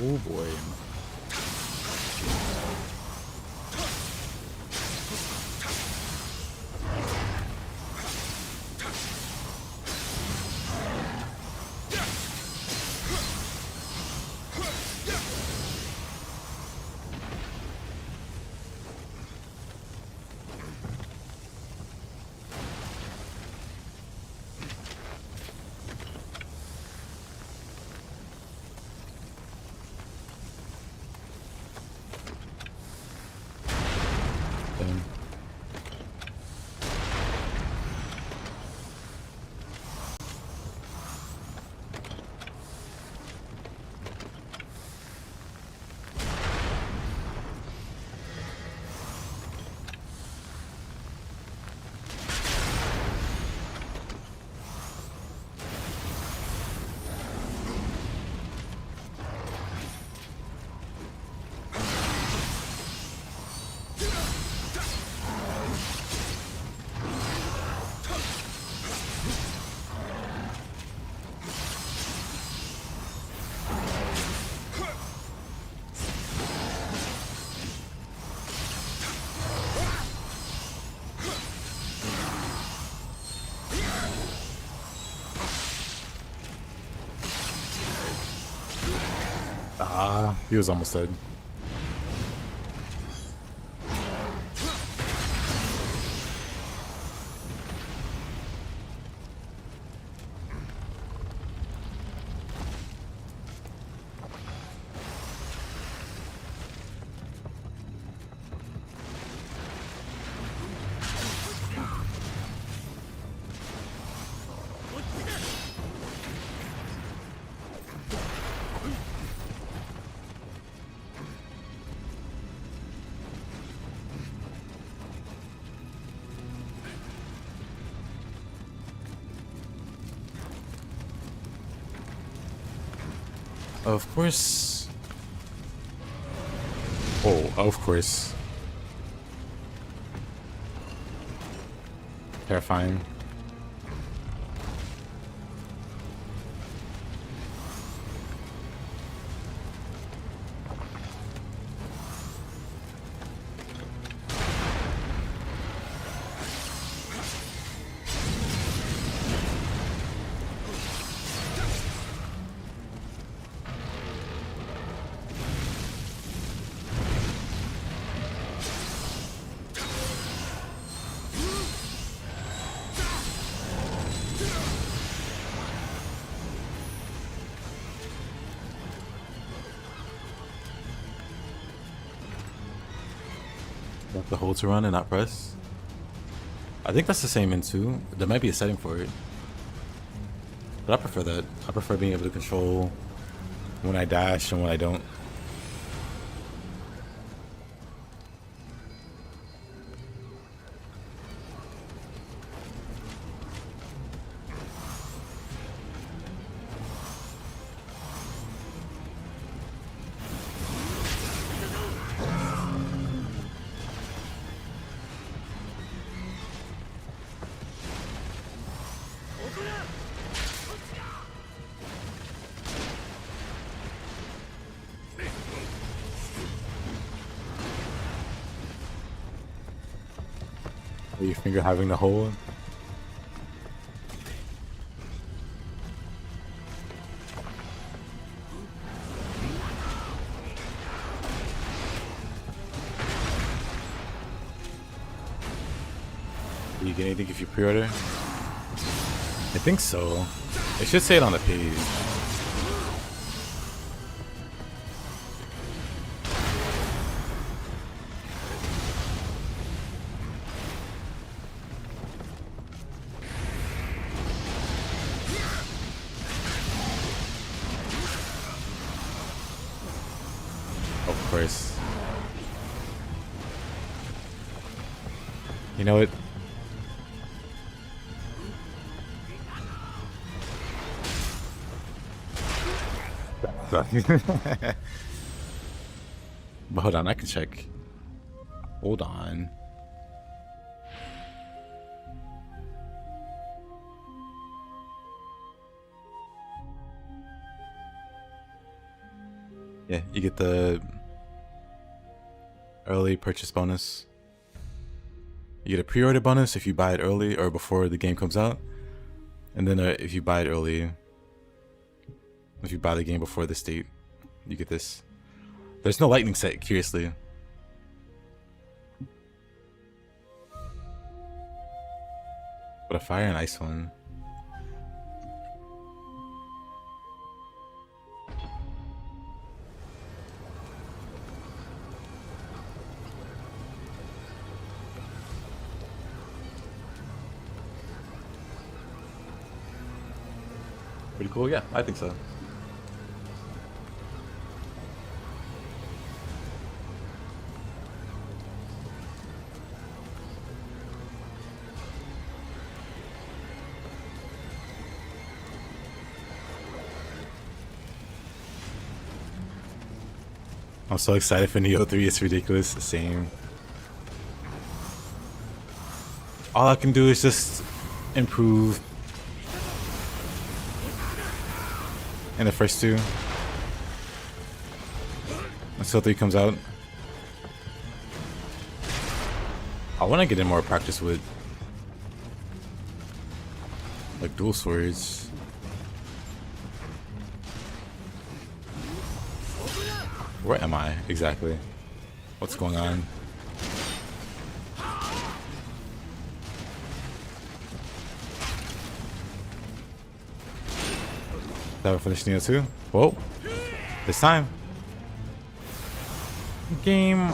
Oh boy. Ah, he was almost dead. Of course. Oh, of course. Terrifying. The hold to run and not press. I think that's the same in 2. There might be a setting for it. But I prefer that. I prefer being able to control when I dash and when I don't. Your finger having the hold. Do you get anything if you pre-order? I think so. It should say it on the page. Of course. You know what? But hold on, I can check. Hold on. Yeah, you get the early purchase bonus. You get a pre-order bonus if you buy it early or before the game comes out. And then if you buy it early, if you buy the game before this date, you get this. There's no lightning set, curiously. But a fire and ice one. Pretty cool, yeah, I think so. I'm so excited for Nioh 3, it's ridiculous. Same. All I can do is just improve in the first two until 3 comes out. I want to get in more practice with like dual swords. Where am I exactly? What's going on? That we finished Nioh 2? Whoa! This time. Game.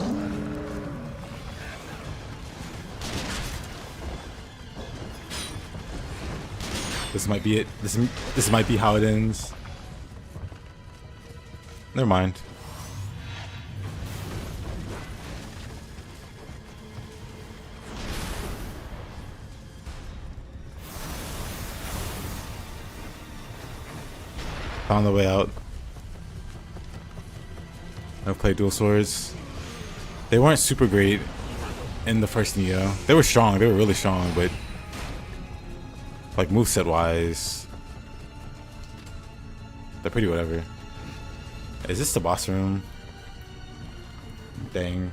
This might be it. This might be how it ends. Never mind. Found the way out. I've played dual swords. They weren't super great in the first Nioh. They were strong. They were really strong, but like moveset wise, they're pretty whatever. Is this the boss room? Dang.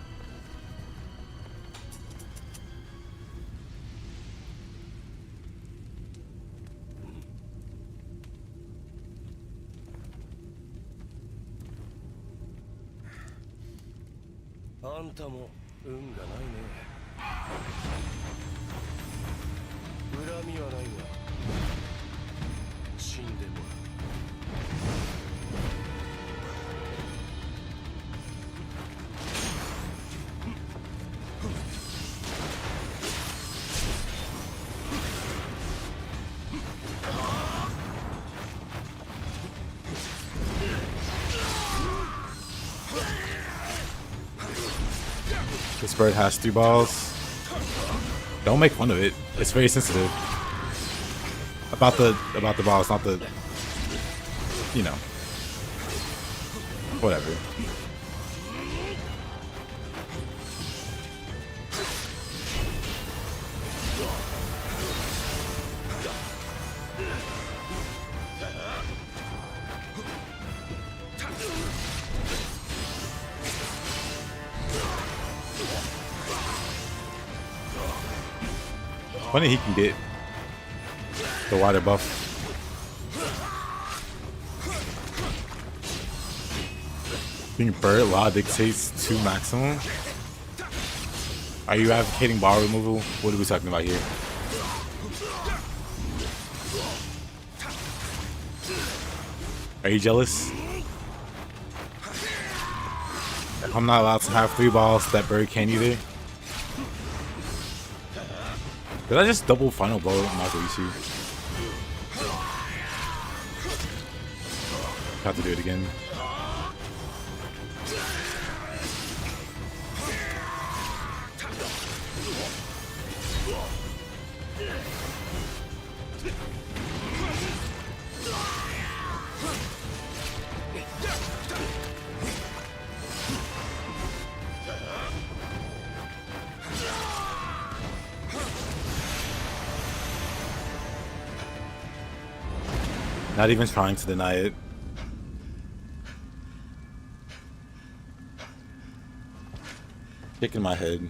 bird has 3 balls. Don't make fun of it. It's very sensitive. About the balls, not the, you know, whatever. Funny he can get the water buff. I think bird law dictates 2 maximum. Are you advocating bar removal? What are we talking about here? Are you jealous? I'm not allowed to have 3 balls, that bird can't either. Did I just double final blow Nagorisu? Have to do it again. Not even trying to deny it. Kicking my head.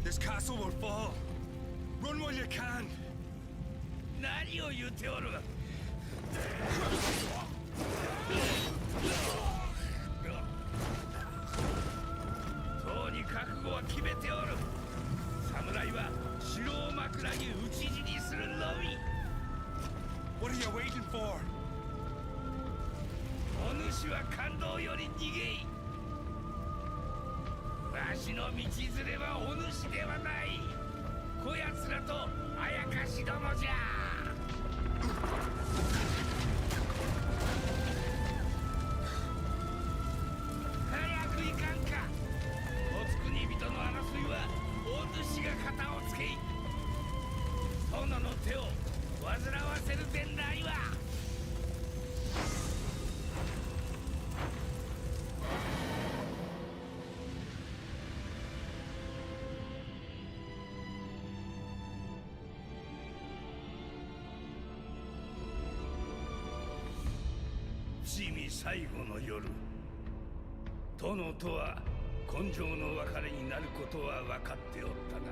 This castle will fall. Run while you can. 何を言っておる。とうに覚悟は決めておる。侍は城を枕に討ち死にするのみ。What are you waiting for? お主は感動より逃げい。わしの道連れはお主ではない。こやつらとあやかしどもじゃ。早く行かんか。お国人の争いはお主が肩をつけい。殿の手を煩わせるでないわ。最後の夜、殿とは今生の別れになることは分かっておったが、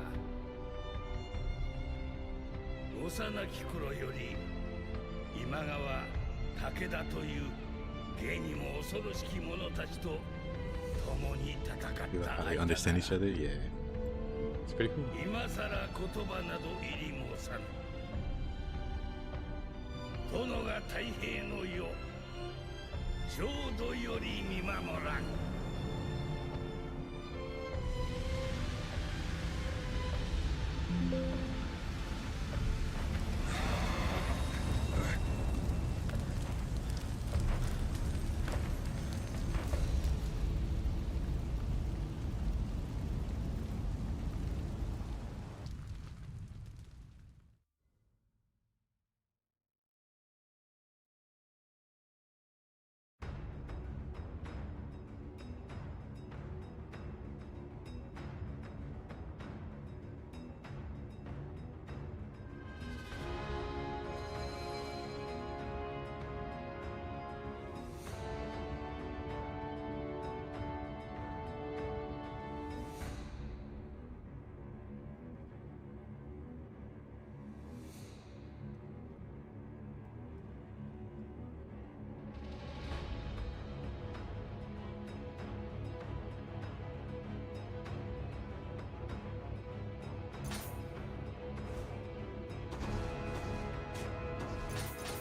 幼き頃より今川武田という芸にも恐ろしき者たちと共に戦った。 They understand each other? Yeah. It's pretty cool. 今さら言葉など入り申さぬ。殿が太平の世浄土より見守らん。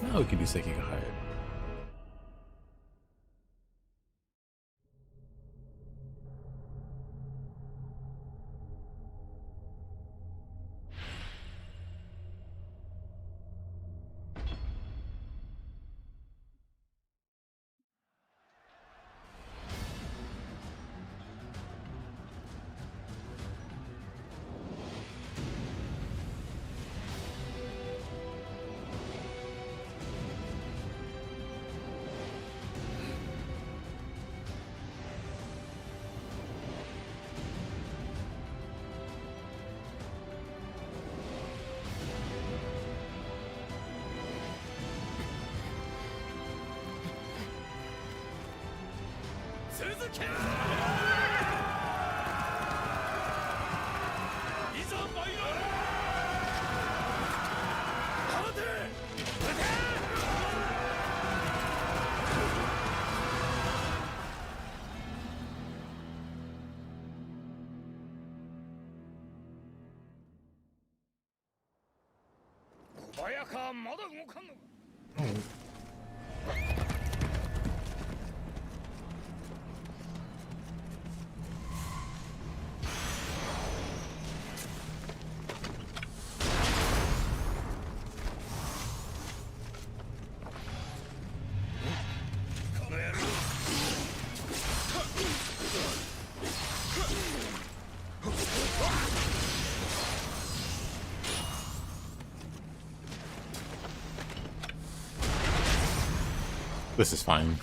Now we can do Saika higher. This is fine.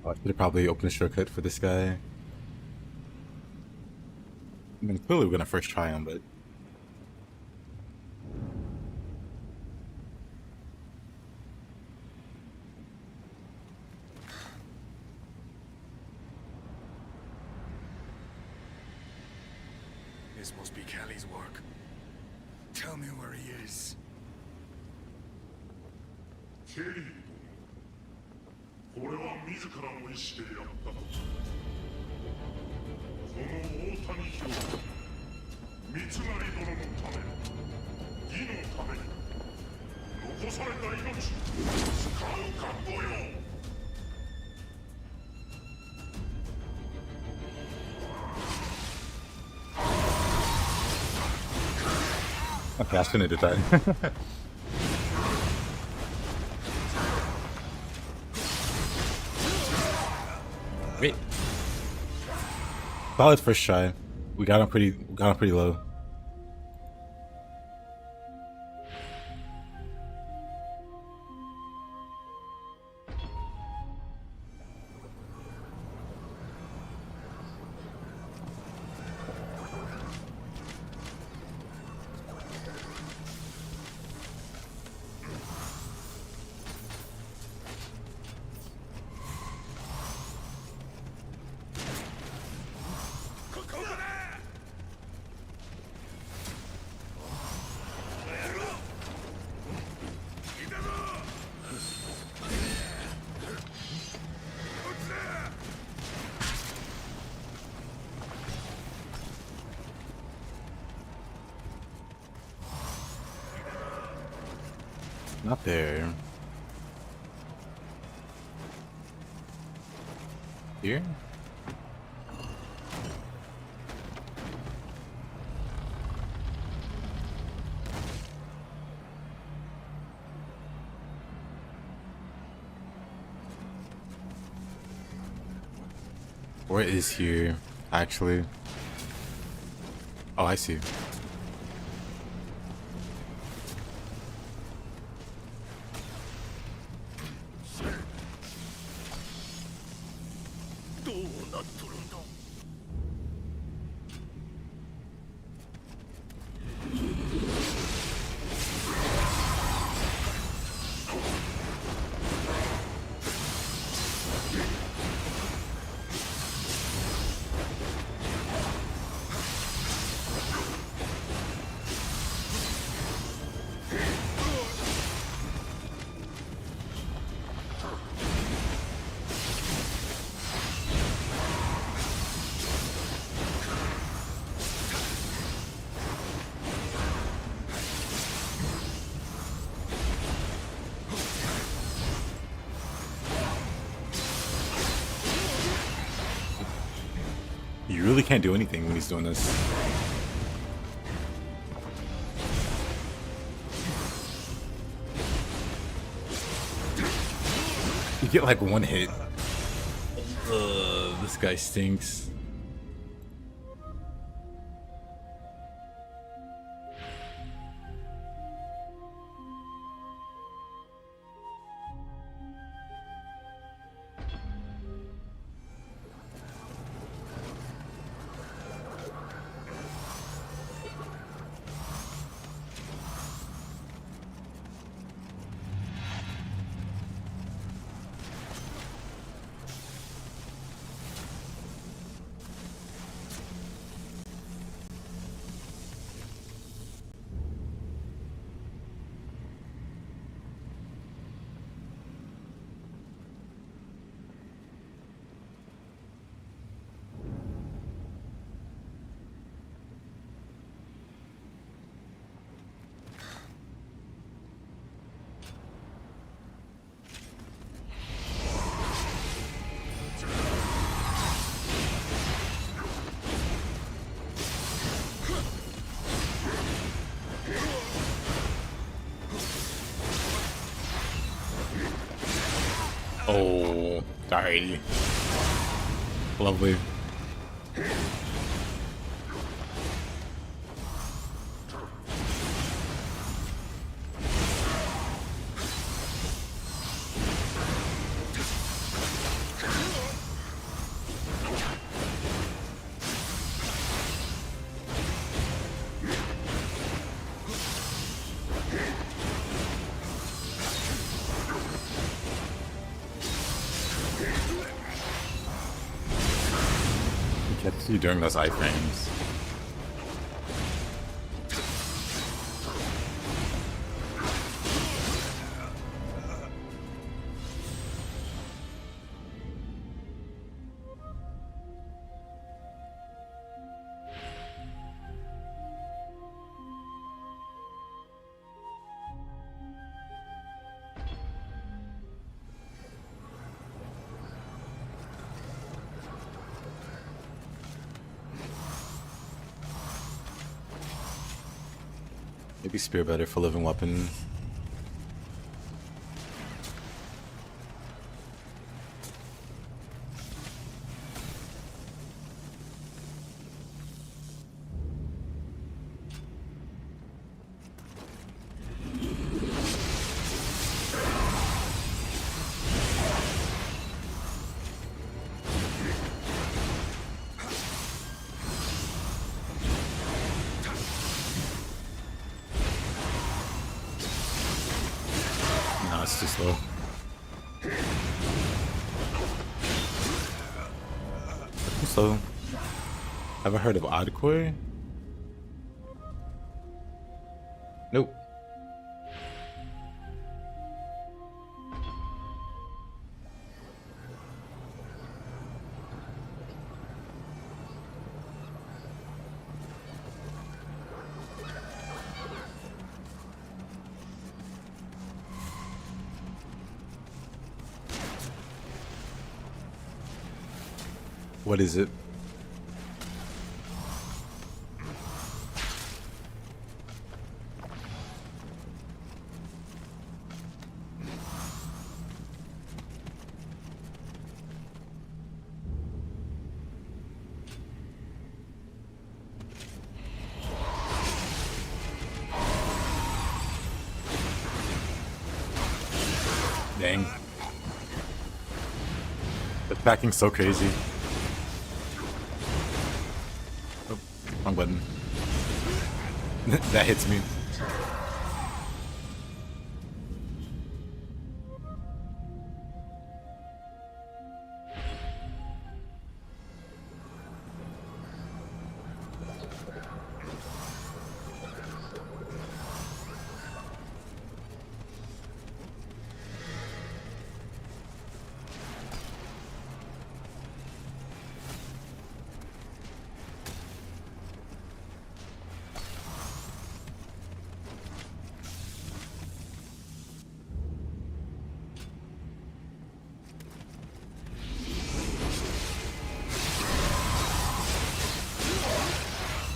Oh, I should have probably opened a shortcut for this guy. I mean, clearly we're gonna first try him, but This must be Kelly's work. Tell me where he is. ケリー殿、これは自らの意志でやったこと。この大谷兵三成殿のため、義のために残された命使う覚悟よ。okay, I shouldn't have did that. Wait. Solid first try. We got him pretty low. Not there. Here? Where is here, actually? Oh, I see. You really can't do anything when he's doing this. You get like one hit. This guy stinks. Oh, sorry. Lovely. Gets you during those iframes. Maybe spear better for living weapon. It's too slow. Too slow. Ever heard of Oddcore? Nope. What is it? Dang. The packing's so crazy. Oh, wrong button. That hits me.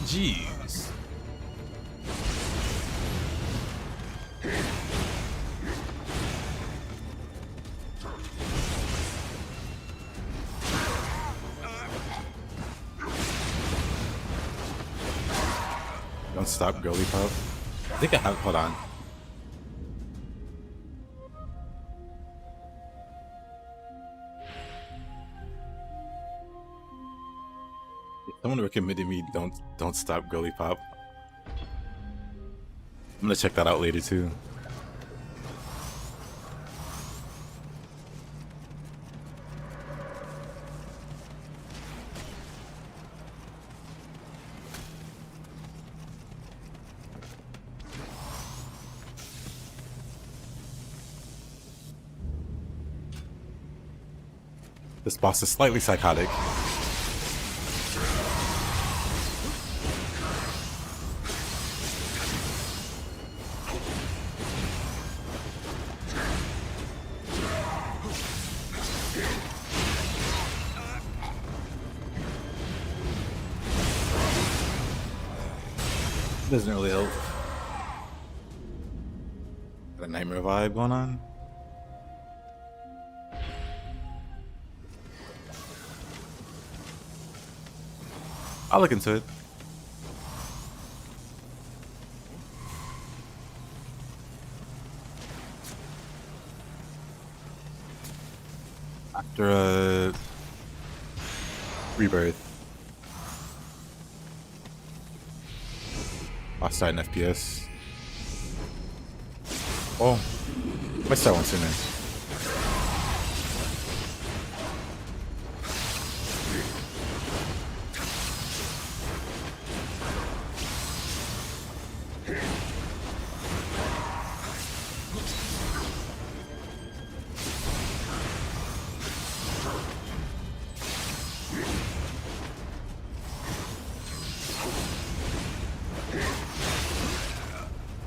Jeez. Don't stop, girly pop. I think I have. Hold on. Someone recommended me don't stop girly pop. I'm gonna check that out later too. This boss is slightly psychotic. Doesn't really help. Got a nightmare vibe going on. I'll look into it. After a rebirth. I'll start an FPS. Oh, might start one sooner.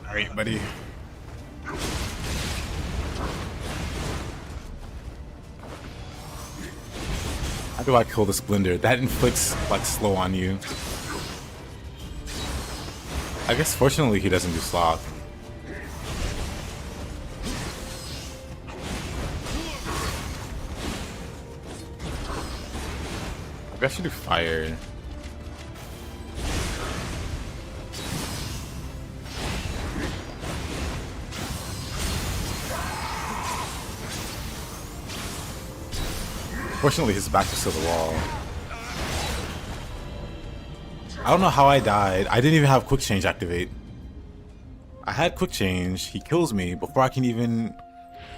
Alright, buddy. How do I kill the Splendor? That inflicts like slow on you. I guess fortunately he doesn't do sloth. Maybe I should do fire. Fortunately, his back was to the wall. I don't know how I died. I didn't even have quick change activate. I had quick change. He kills me before I can even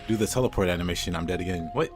do the teleport animation. I'm dead again. What?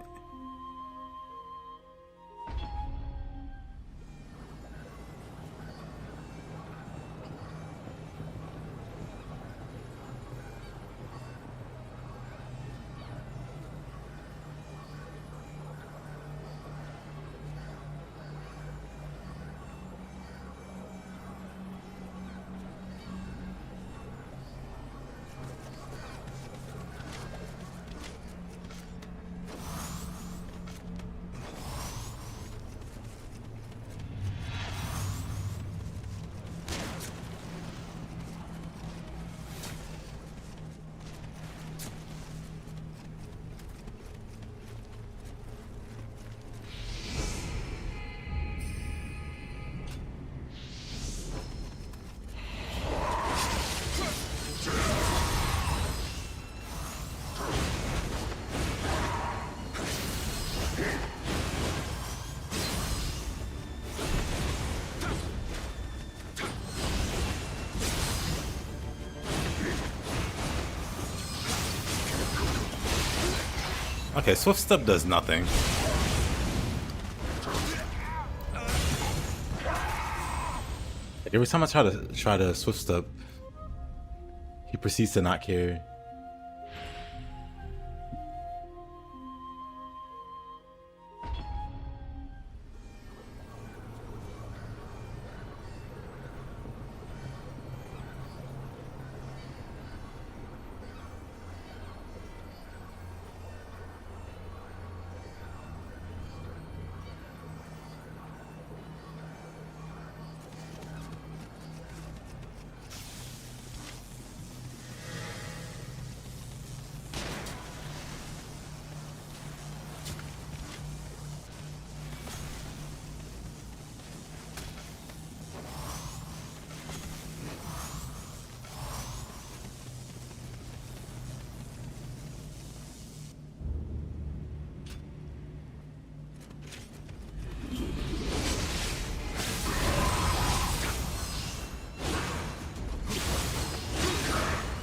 Okay, Swift Step does nothing. Like every time I try to Swift Step, he proceeds to not care.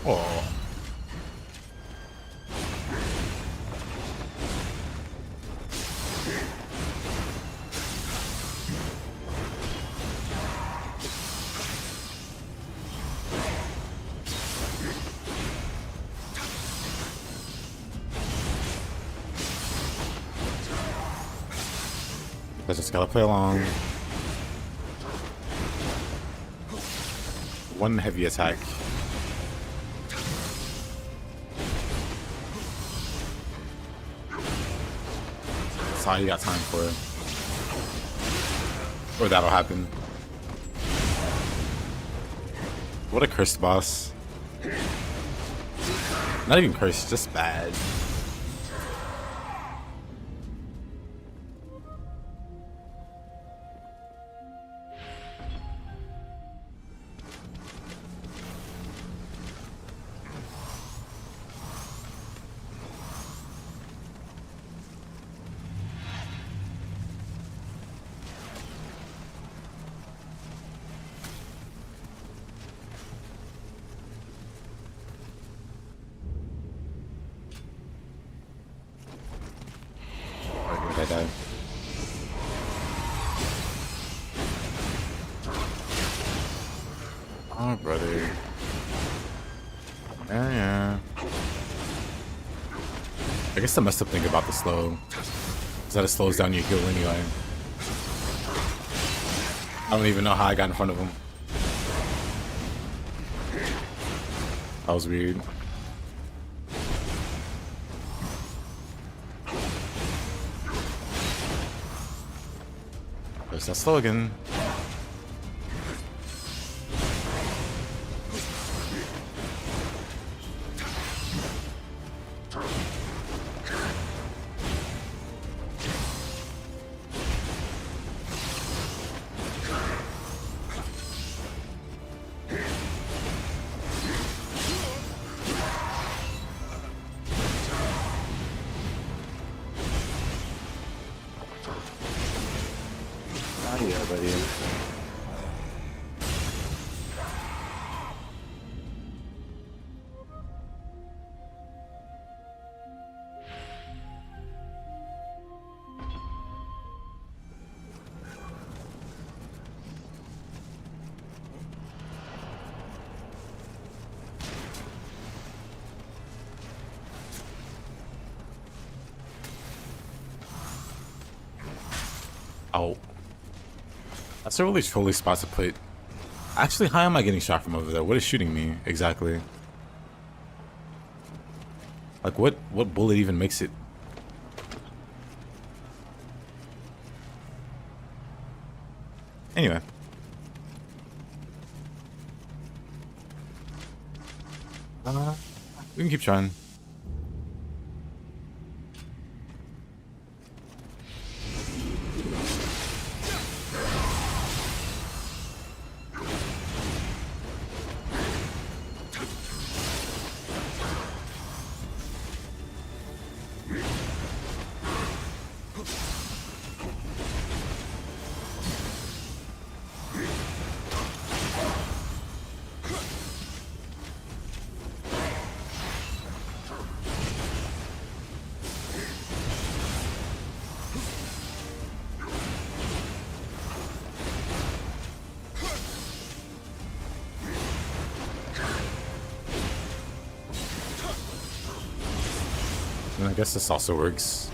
Oh. I just gotta play along. One heavy attack. That's all you got time for. Or that'll happen. What a cursed boss. Not even cursed, just bad. I die. Oh, brother. Yeah. I guess the messed up thing about the slow is that it slows down your heal anyway. I don't even know how I got in front of him. That was weird. There's that slow again. Yeah, buddy. Oh. That's a really trolley spot to put. Actually, how am I getting shot from over there? What is shooting me exactly? Like, what bullet even makes it? Anyway. We can keep trying. And I guess this also works.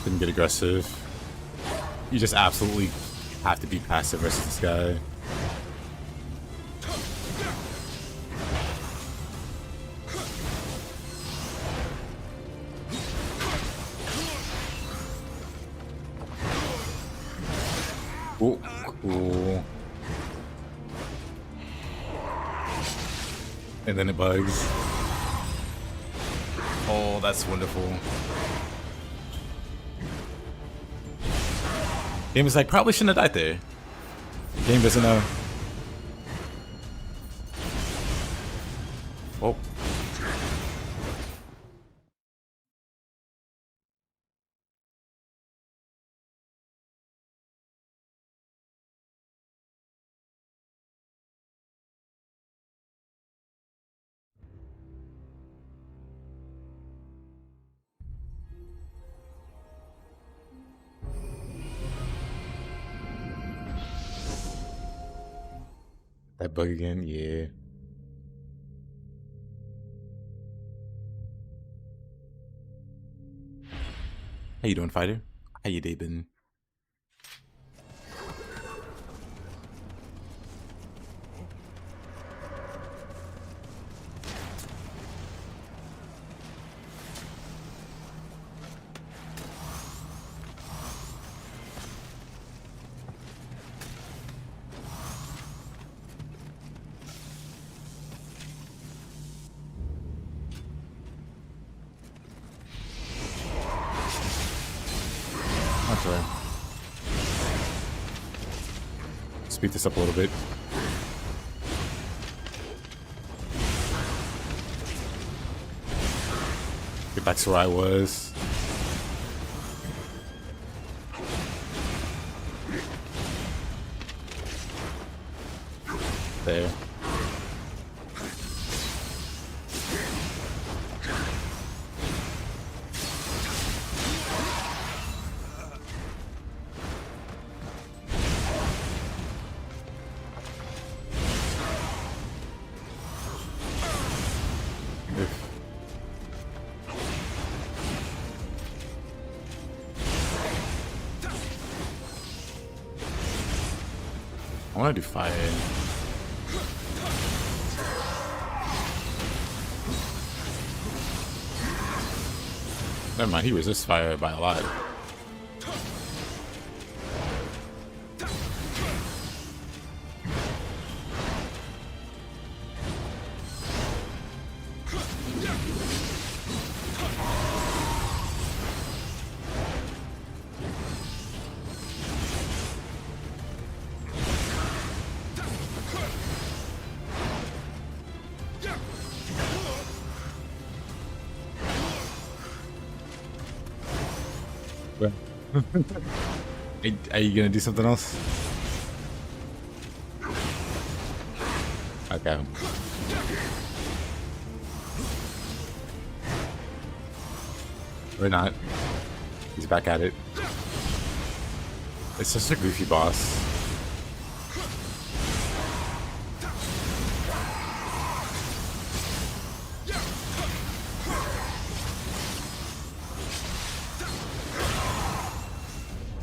Didn't get aggressive. You just absolutely have to be passive versus this guy. Oh, cool. And then it bugs. Oh, that's wonderful. Game is like, probably shouldn't have died there. Game doesn't know. Oh. That bug again, yeah. How you doing, fighter? How you day been? That's right. Speed this up a little bit. Get back to where I was. There. I want to do fire. Never mind, he resists fire by a lot. Are you gonna do something else? Okay. Or not. He's back at it. It's just a goofy boss.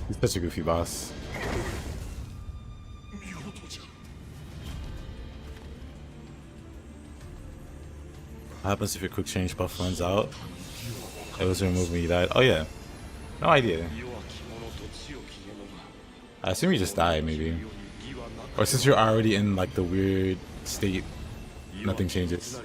He's such a goofy boss. What happens if your quick change buff runs out? It was removed when you died. Oh yeah. No idea. I assume you just died maybe. Or since you're already in like the weird state, nothing changes.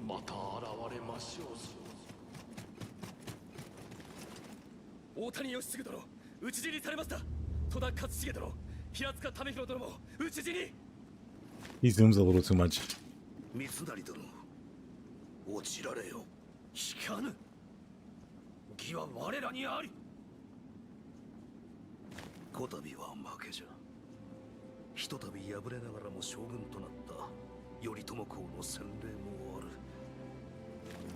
また現れましょうぞ。大谷義次殿、討ち死にされました。戸田勝重殿、平塚為弘殿も討ち死に。 He zooms a little too much. 三成殿、落ちられよ。引かぬ。義は我らにあり。こたびは負けじゃ。ひとたび敗れながらも将軍となった頼朝公の洗礼もある。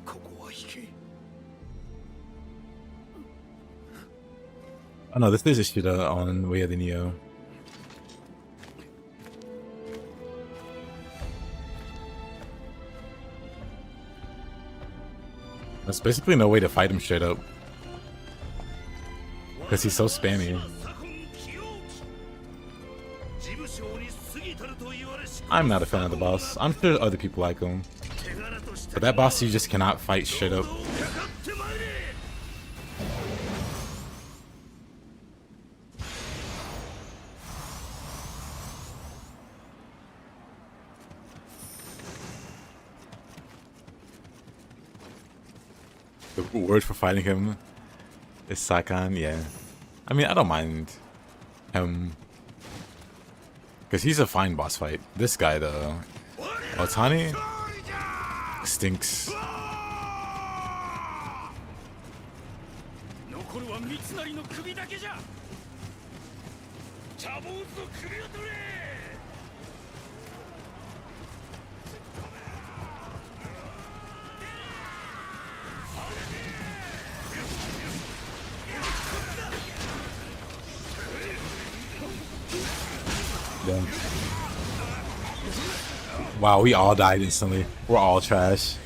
ここは引け。 Oh no, this is a shooter on Way of the Nioh. There's basically no way to fight him straight up. Because he's so spammy. I'm not a fan of the boss. I'm sure other people like him. But that boss you just cannot fight straight up. The word for fighting him is Saika, yeah. I mean, I don't mind him. Because he's a fine boss fight. This guy, though. Otani stinks. Damn. Wow, we all died instantly. We're all trash.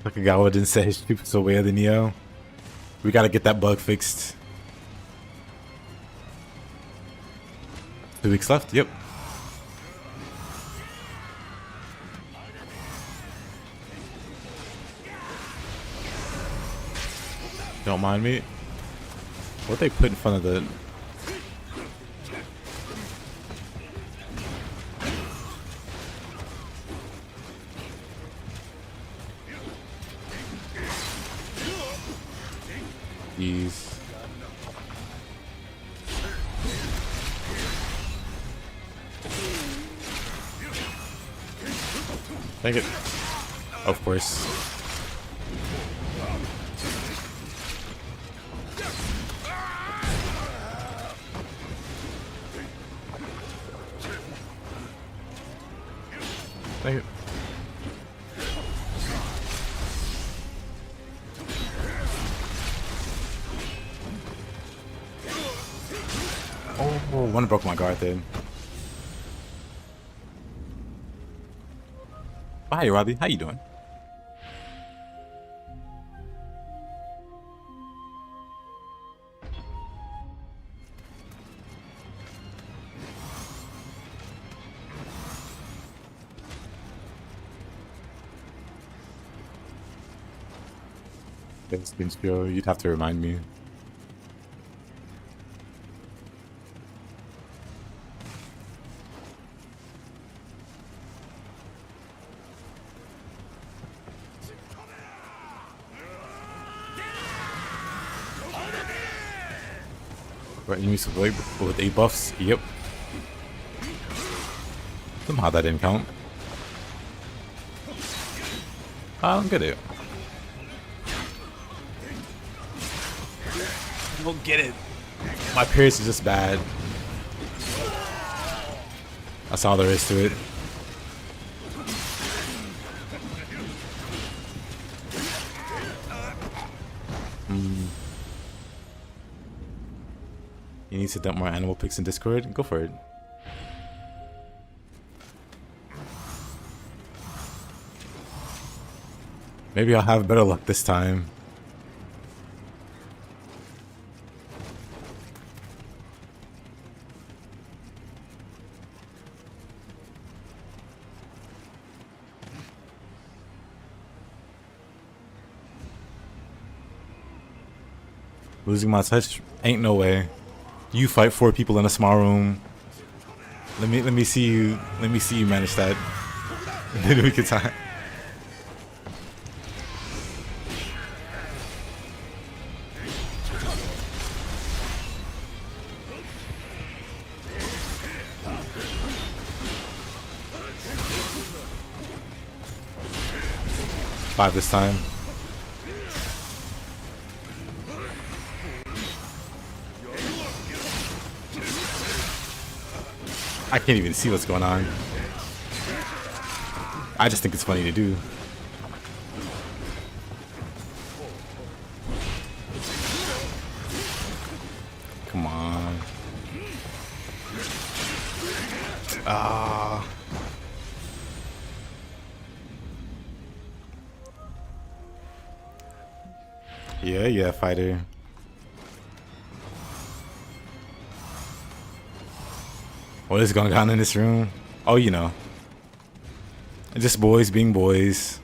Takagawa didn't say his stupid's away of the Nioh. We gotta get that bug fixed. 2 weeks left, yep. Don't mind me. What they put in front of the... Jeez. Take it. Of course. Take it. Oh, one broke my guard there. Hi, Robbie. How you doing? Yes, Pinspio, you'd have to remind me. Right, enemies with 8 buffs. Yep. Somehow that didn't count. I don't get it. I don't get it. My Pierce is just bad. That's all there is to it. You need to dump more animal pics in Discord? Go for it. Maybe I'll have better luck this time. Losing my touch ain't no way. You fight 4 people in a small room. Let me see you manage that. Then we can time. Five this time. I can't even see what's going on. I just think it's funny to do. Come on. Ah. Yeah, fighter. What is going on in this room? Oh, you know. Just boys being boys.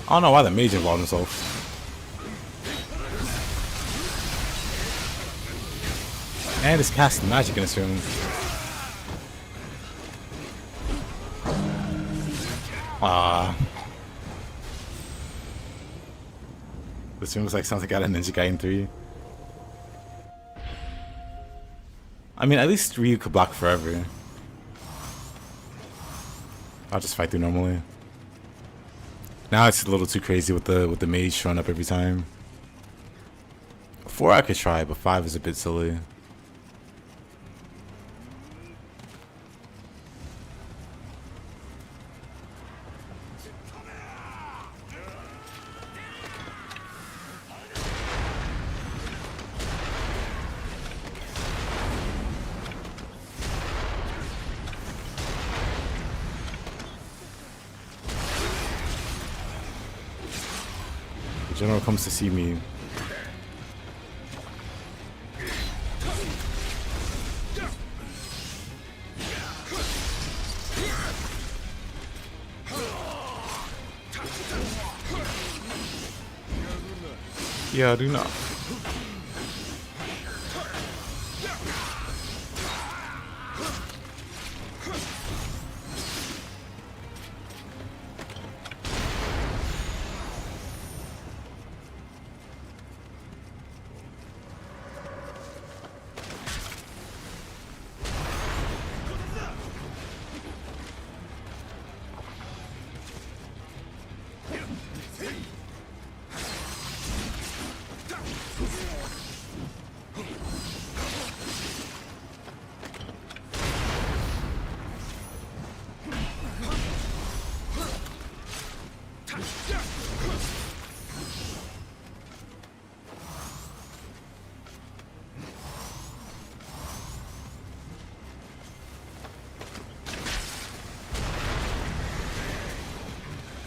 I don't know why the mage involved himself. And it's casting magic in this room. Ah. This room looks like something out of Ninja Gaiden 3. I mean, at least Ryu could block forever. I'll just fight through normally. Now it's a little too crazy with the mage showing up every time. 4 I could try, but 5 is a bit silly. The general comes to see me. Yeah, I do not.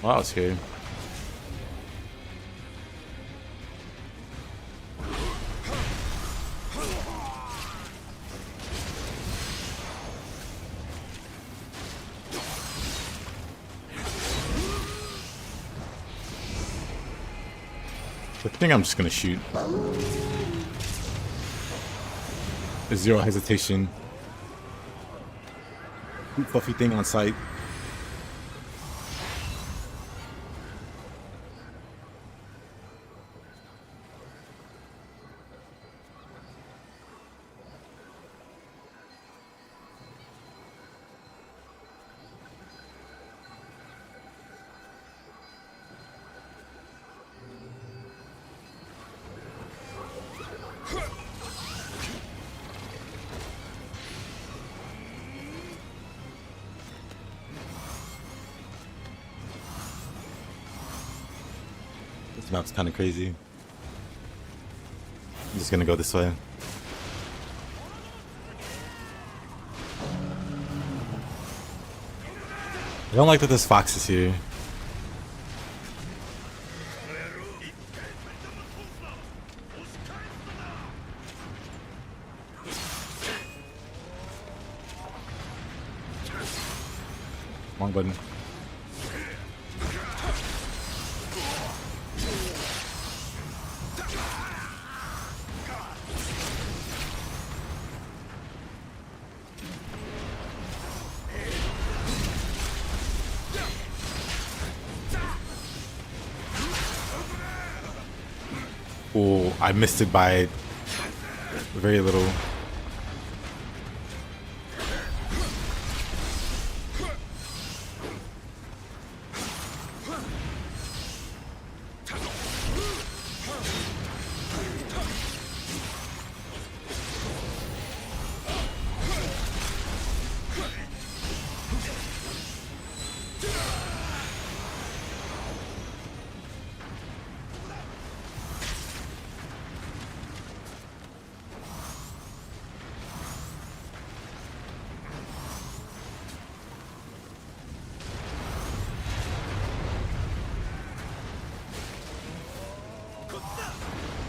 Wow, it's good. I think I'm just gonna shoot. There's zero hesitation. Fluffy thing on sight. This map's kind of crazy. I'm just gonna go this way. I don't like that this fox is here. Wrong button. Oh, I missed it by very little.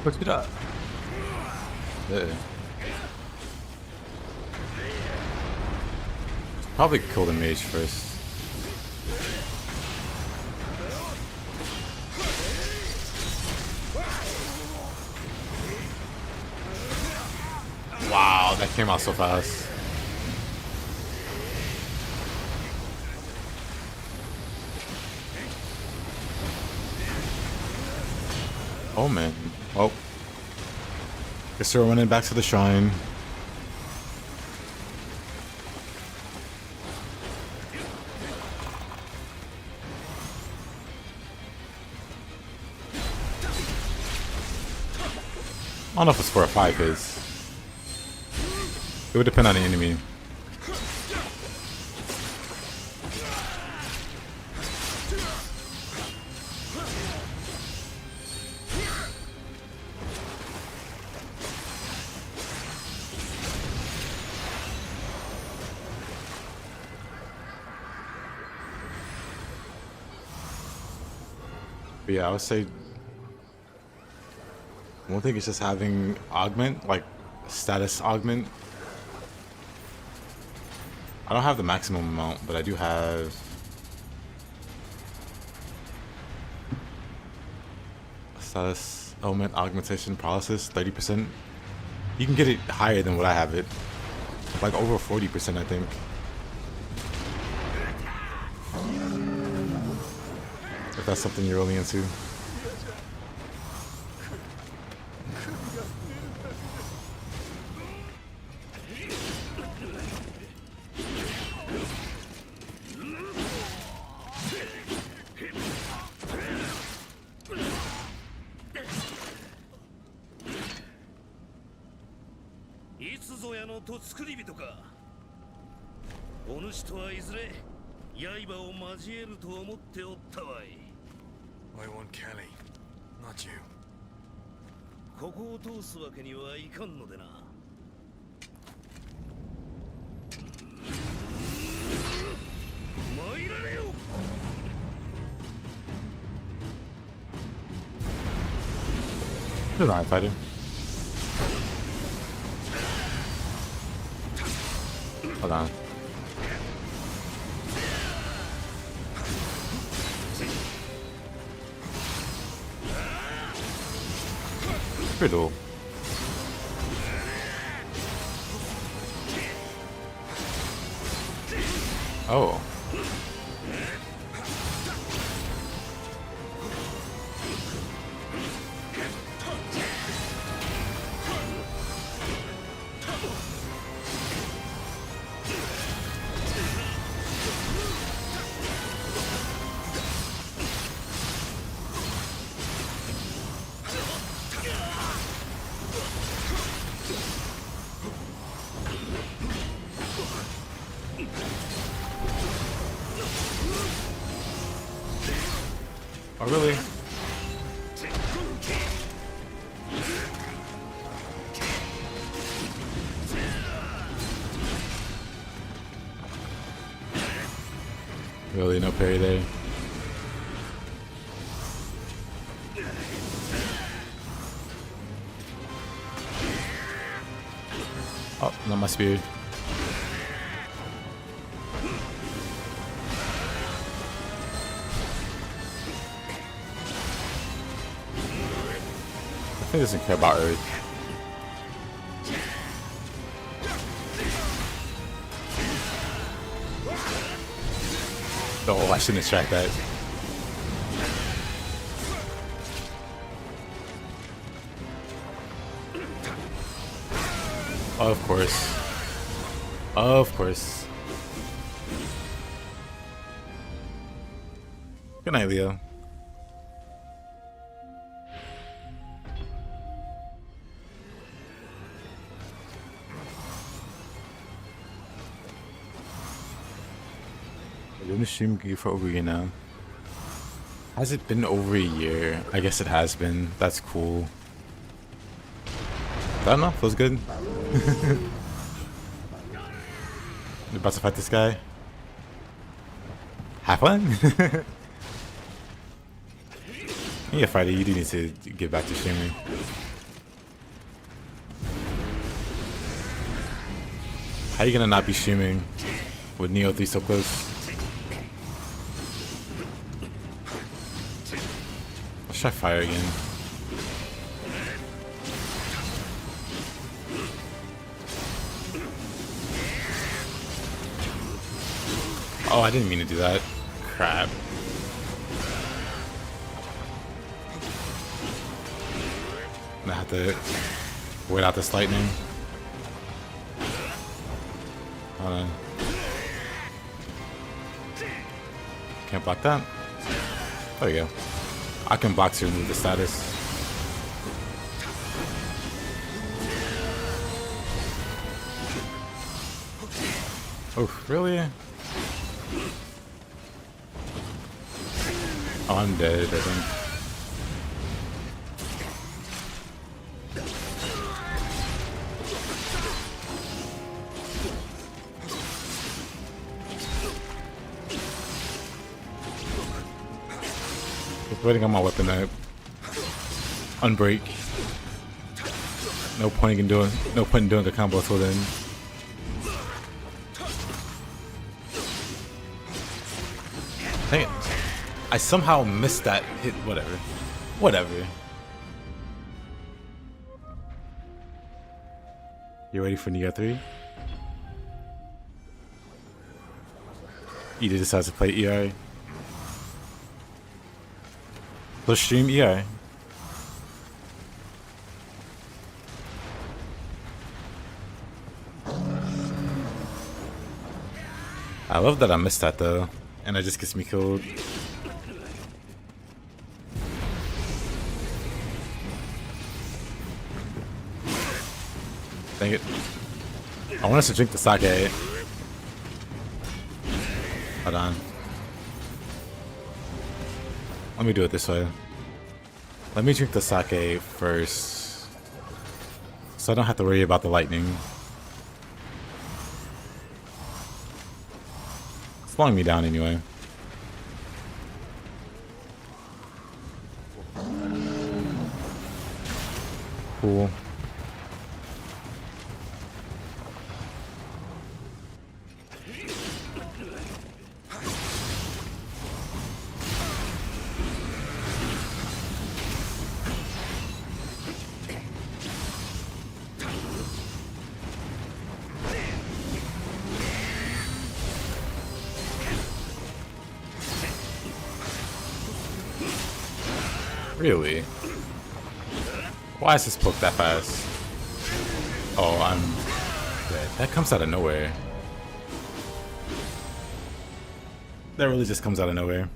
What's it up? Yeah. Probably kill the mage first. Wow, that came out so fast. Oh man. Oh. Guess we're running back to the shrine. I don't know if it's 4 or 5 is. It would depend on the enemy. But yeah, I would say one thing is just having augment, like status augment. I don't have the maximum amount, but I do have status element augmentation paralysis 30%. You can get it higher than what I have it, like over 40%, I think. If that's something you're really into. I want Kelly, not you. ここを通すわけにはいかんのでな。参られよ。There's an eye fighter. Hold on. Riddle. Oh. Oh, really? Really, no parry there. Oh, not my spear. He doesn't care about Earth. Oh, I shouldn't extract that. Of course. Of course. Good night, Leo. I've been streaming for over a year now. Has it been over a year? I guess it has been. That's cool. I don't know. Feels good. You're about to fight this guy? Have fun? Yeah, Friday, you do need to get back to streaming. How are you gonna not be streaming with Nioh 3 so close? Let's try fire again. Oh, I didn't mean to do that. Crap. I'm gonna have to wait out this lightning. Hold on. Can't block that. There we go. I can block to remove the status. Oh, really? Oh, I'm dead, I think. Just waiting on my weapon to unbreak. No point in doing the combo till then. Dang it. I somehow missed that hit. Whatever. Whatever. You ready for Nioh 3? Ida decides to play EI. Let's stream EI. I love that I missed that though, and it just gets me killed. Dang it. I want us to drink the sake. Hold on. Let me do it this way. Let me drink the sake first, so I don't have to worry about the lightning. It's slowing me down anyway. Cool. Really? Why is this poke that fast? Oh, I'm dead. That comes out of nowhere. That really just comes out of nowhere.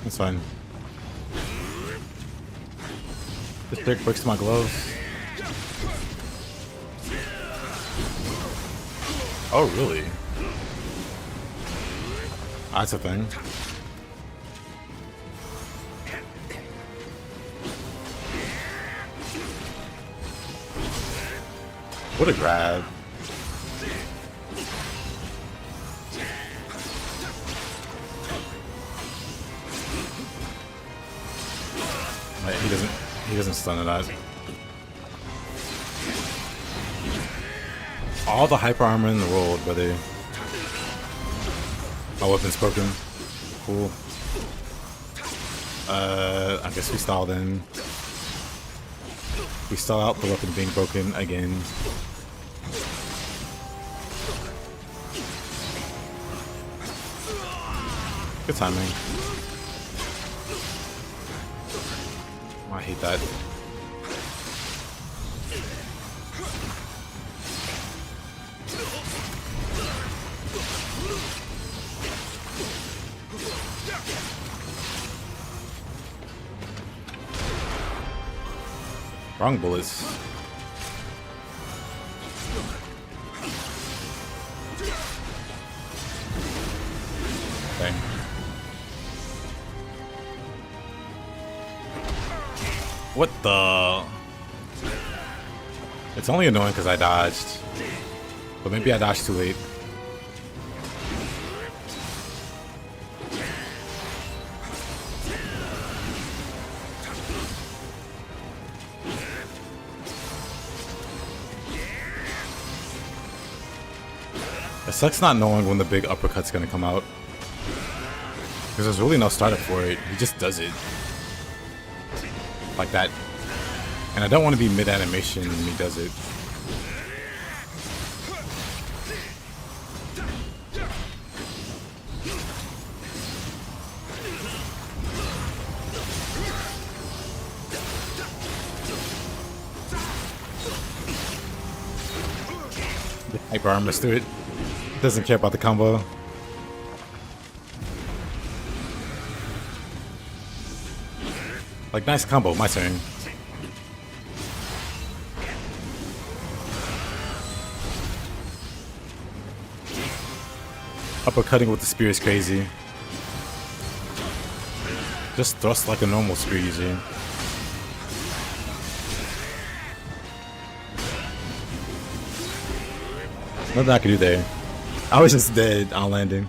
It's fine. This trick breaks my gloves. Oh, really? That's a thing. What a grab. Wait, he doesn't stun at that. All the hyper armor in the world, brother. My weapon's broken. Cool. I guess we stalled in. We stall out the weapon being broken again. Good timing. Oh, I hate that. Wrong bullets. Okay. What the? It's only annoying because I dodged. But maybe I dodged too late. It sucks not knowing when the big uppercut's gonna come out. Because there's really no startup for it. He just does it. Like that. And I don't want to be mid-animation when he does it. Hyper arm, let's do it. Doesn't care about the combo. Like, nice combo, my turn. Uppercutting with the spear is crazy. Just thrust like a normal spear usually. Nothing I can do there. I was just dead on landing.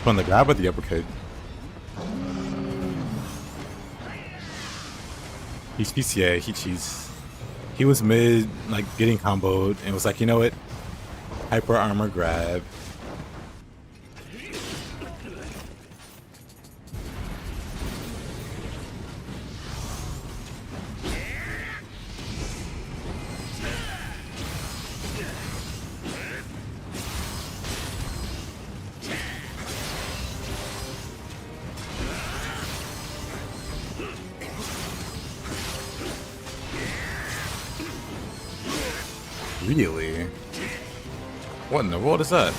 On the grab with the uppercut. Yeah, he cheats. He was mid, like, getting comboed, and was like, you know what? Hyper armor grab. Really? What in the world is that?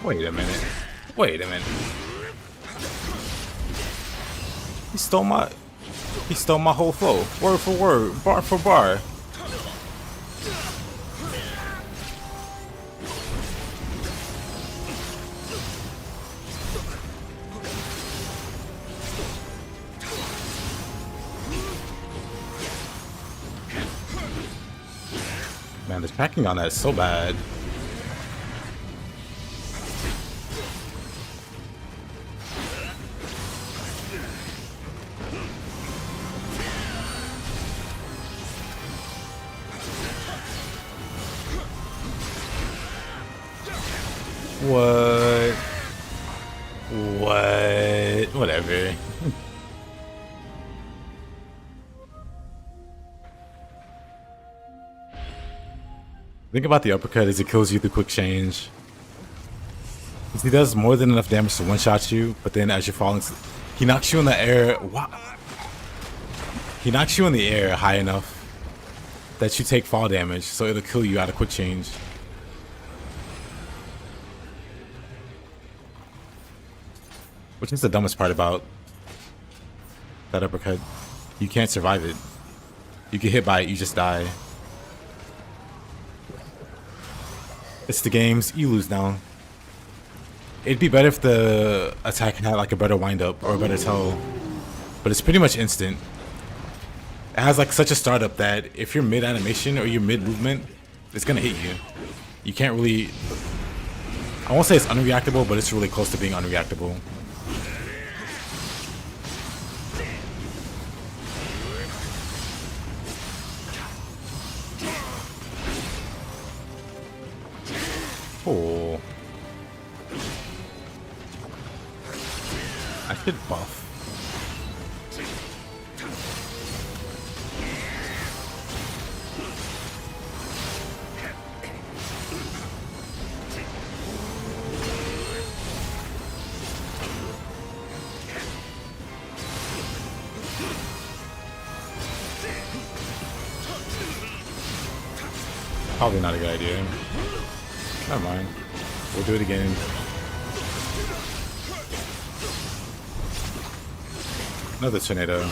Wait a minute. Wait a minute. He stole my whole flow, word for word, bar for bar. Man, the tracking on that is so bad. What? What? Whatever. Think about the uppercut as it kills you through quick change. He does more than enough damage to one-shot you, but then as you're falling, he knocks you in the air. Wow. He knocks you in the air high enough that you take fall damage, so it'll kill you out of quick change. Which is the dumbest part about that uppercut. You can't survive it. You get hit by it, you just die. It's the games, you lose now. It'd be better if the attack had like a better windup or a better toe. But it's pretty much instant. It has like such a startup that if you're mid animation or you're mid movement, it's gonna hit you. You can't really, I won't say it's unreactable, but it's really close to being unreactable. Oh. I should buff. Probably not a good idea. Never mind. We'll do it again. Another tornado.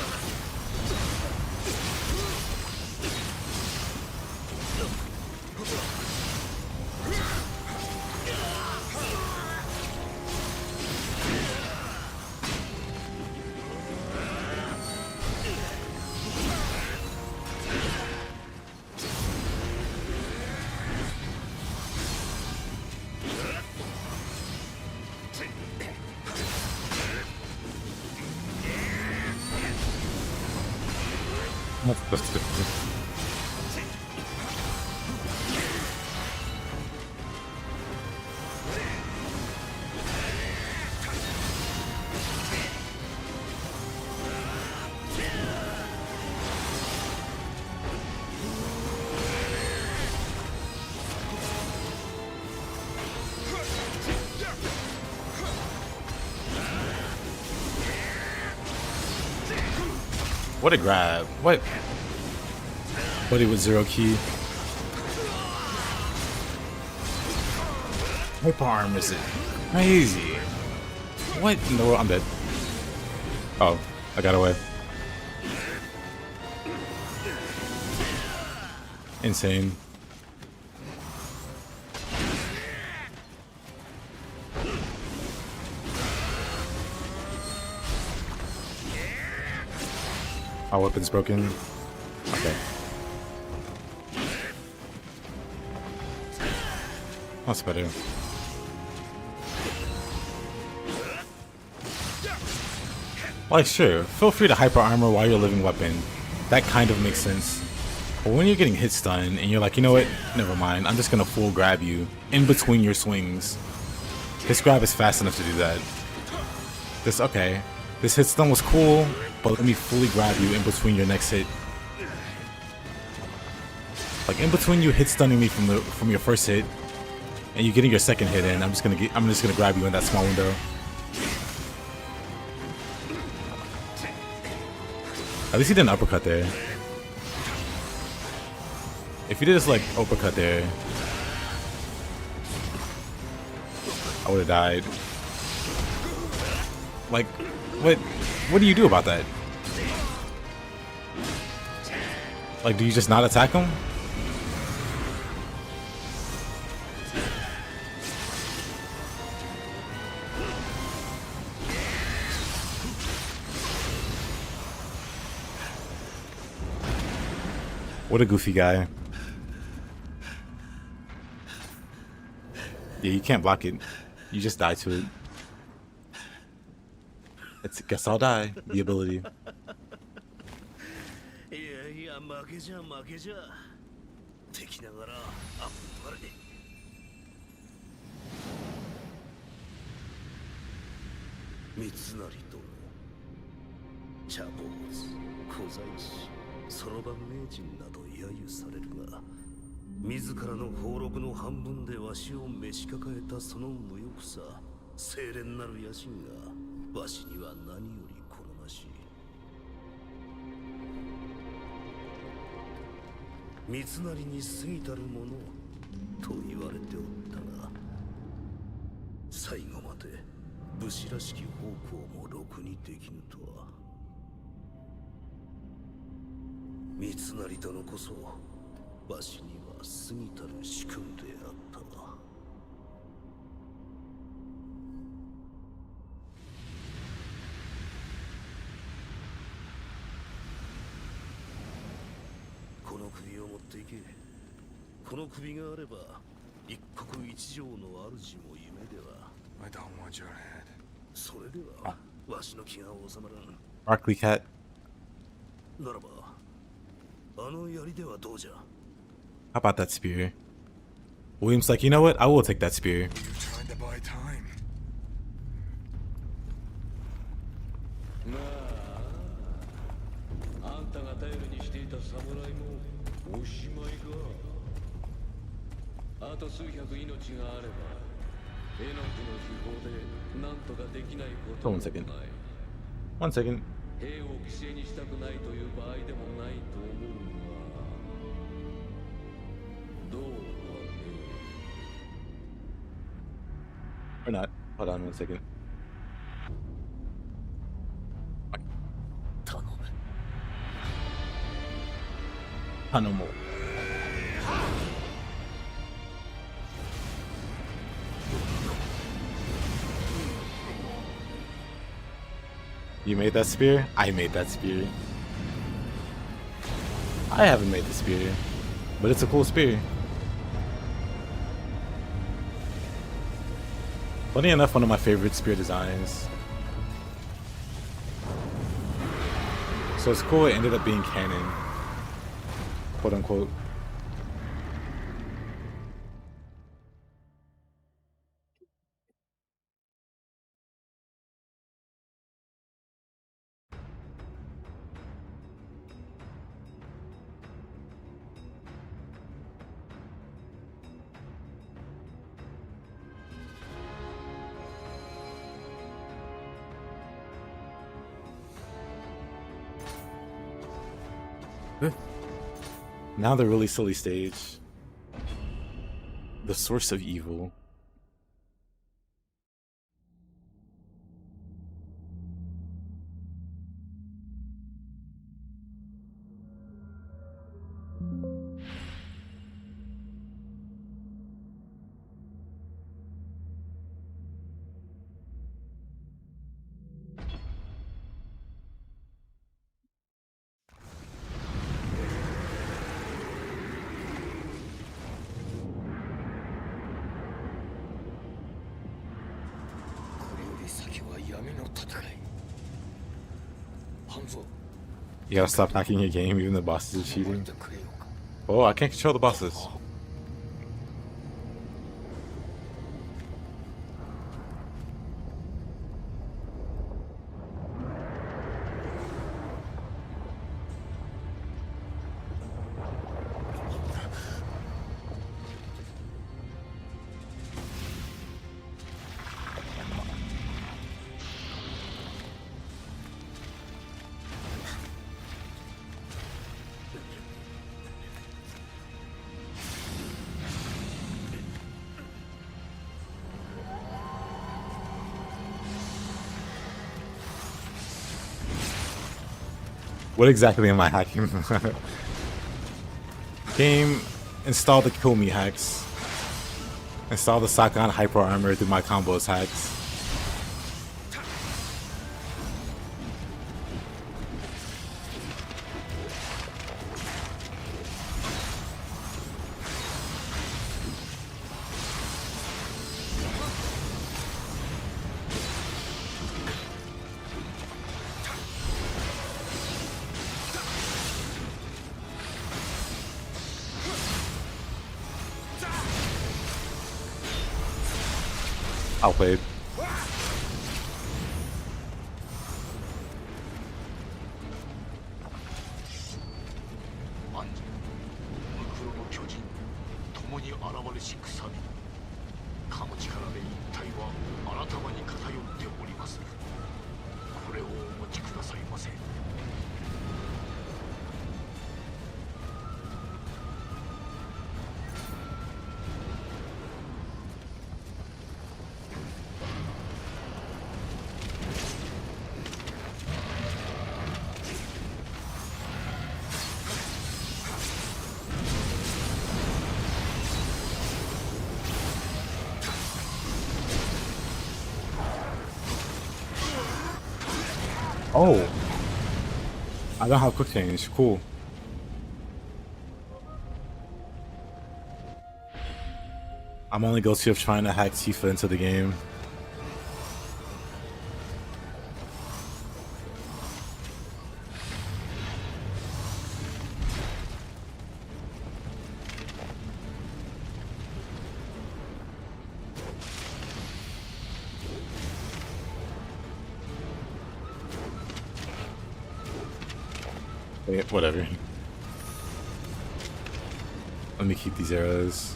What a grab. What? Buddy with zero key. Hyper arm is it? Crazy. What in the world? I'm dead. Oh, I got away. Insane. My weapon's broken. Okay. That's better. Like, sure, feel free to hyper armor while you're living weapon. That kind of makes sense. But when you're getting hit stun and you're like, you know what? Never mind. I'm just gonna full grab you in between your swings. This grab is fast enough to do that. This, okay. This hit stun was cool, but let me fully grab you in between your next hit. Like in between you hit stunning me from your first hit, and you getting your second hit in, I'm just gonna grab you in that small window. At least he didn't uppercut there. If he did just like uppercut there, I would have died. Like, what do you do about that? Like, do you just not attack him? What a goofy guy. Yeah, you can't block it. You just die to it. It's guess I'll die. The ability. いやいや負けじゃ負けじゃ敵ながらあっぱれ三成殿茶坊主小細工そろばん名人など揶揄されるが自らの俸禄の半分でわしを召し抱えたその無欲さ清廉なる野心がわしには何より好ましい三成に過ぎたるものと言われておったが最後まで武士らしき方向もろくにできぬとは三成殿こそわしには過ぎたる主君であったわこの首を持っていけこの首があれば一国一城の主も夢では I don't want your head. それではわしの気が収まらん Barkley Cat. ならばあの槍ではどうじゃ How about that spear? William's like, you know what? I will take that spear. You're trying to buy time. まああんたが頼りにしていた侍もおしまいかあと数百命があればエノキの秘宝で何とかできないこともない One second. 兵を犠牲にしたくないという場合でもないと思うがどうかね Or not. Hold on one second. 頼む Hanomo. You made that spear? I made that spear. I haven't made the spear, but it's a cool spear. Funny enough, one of my favorite spear designs. So it's cool, it ended up being canon. Quote unquote. Now the really silly stage. The source of evil. You gotta stop hacking your game, even the bosses are cheating. Oh, I can't control the bosses. What exactly am I hacking? Game, install the kill me hacks. Install the Saika on hyper armor through my combos hacks. I'll play it. 万事無黒の巨人共に現れしくさびかむ力で一体は改まに偏っておりまする。これをお持ちくださいませ。Oh, I don't have quick change. Cool. I'm only guilty of trying to hack Tifa into the game. Yeah, whatever. Let me keep these arrows.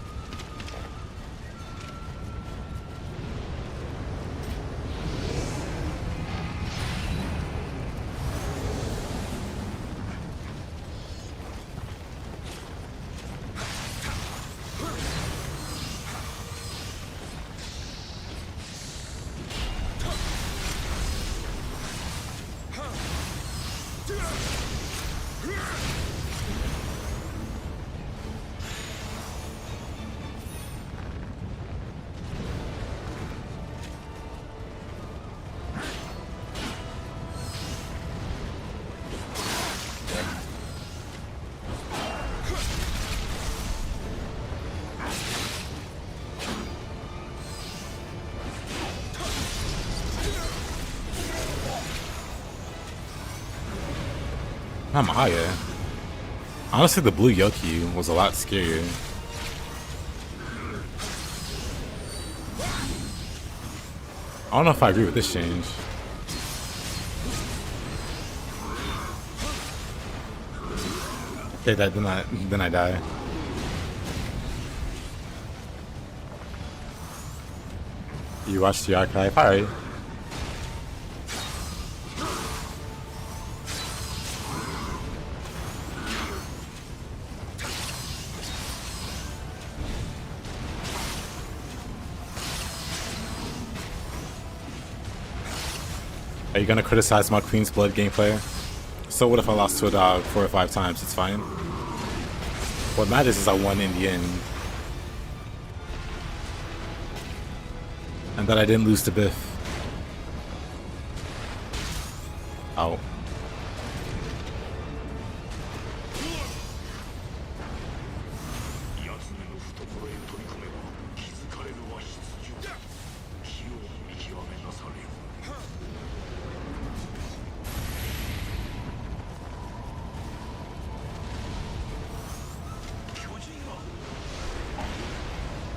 Not Maya. Honestly, the blue Yoki was a lot scarier. I don't know if I agree with this change. Okay, then I die. You watched the archive? Alright. Are you gonna criticize my Queen's Blood gameplay? So what if I lost to a dog 4 or 5 times? It's fine. What matters is I won in the end. And that I didn't lose to Biff. Oh.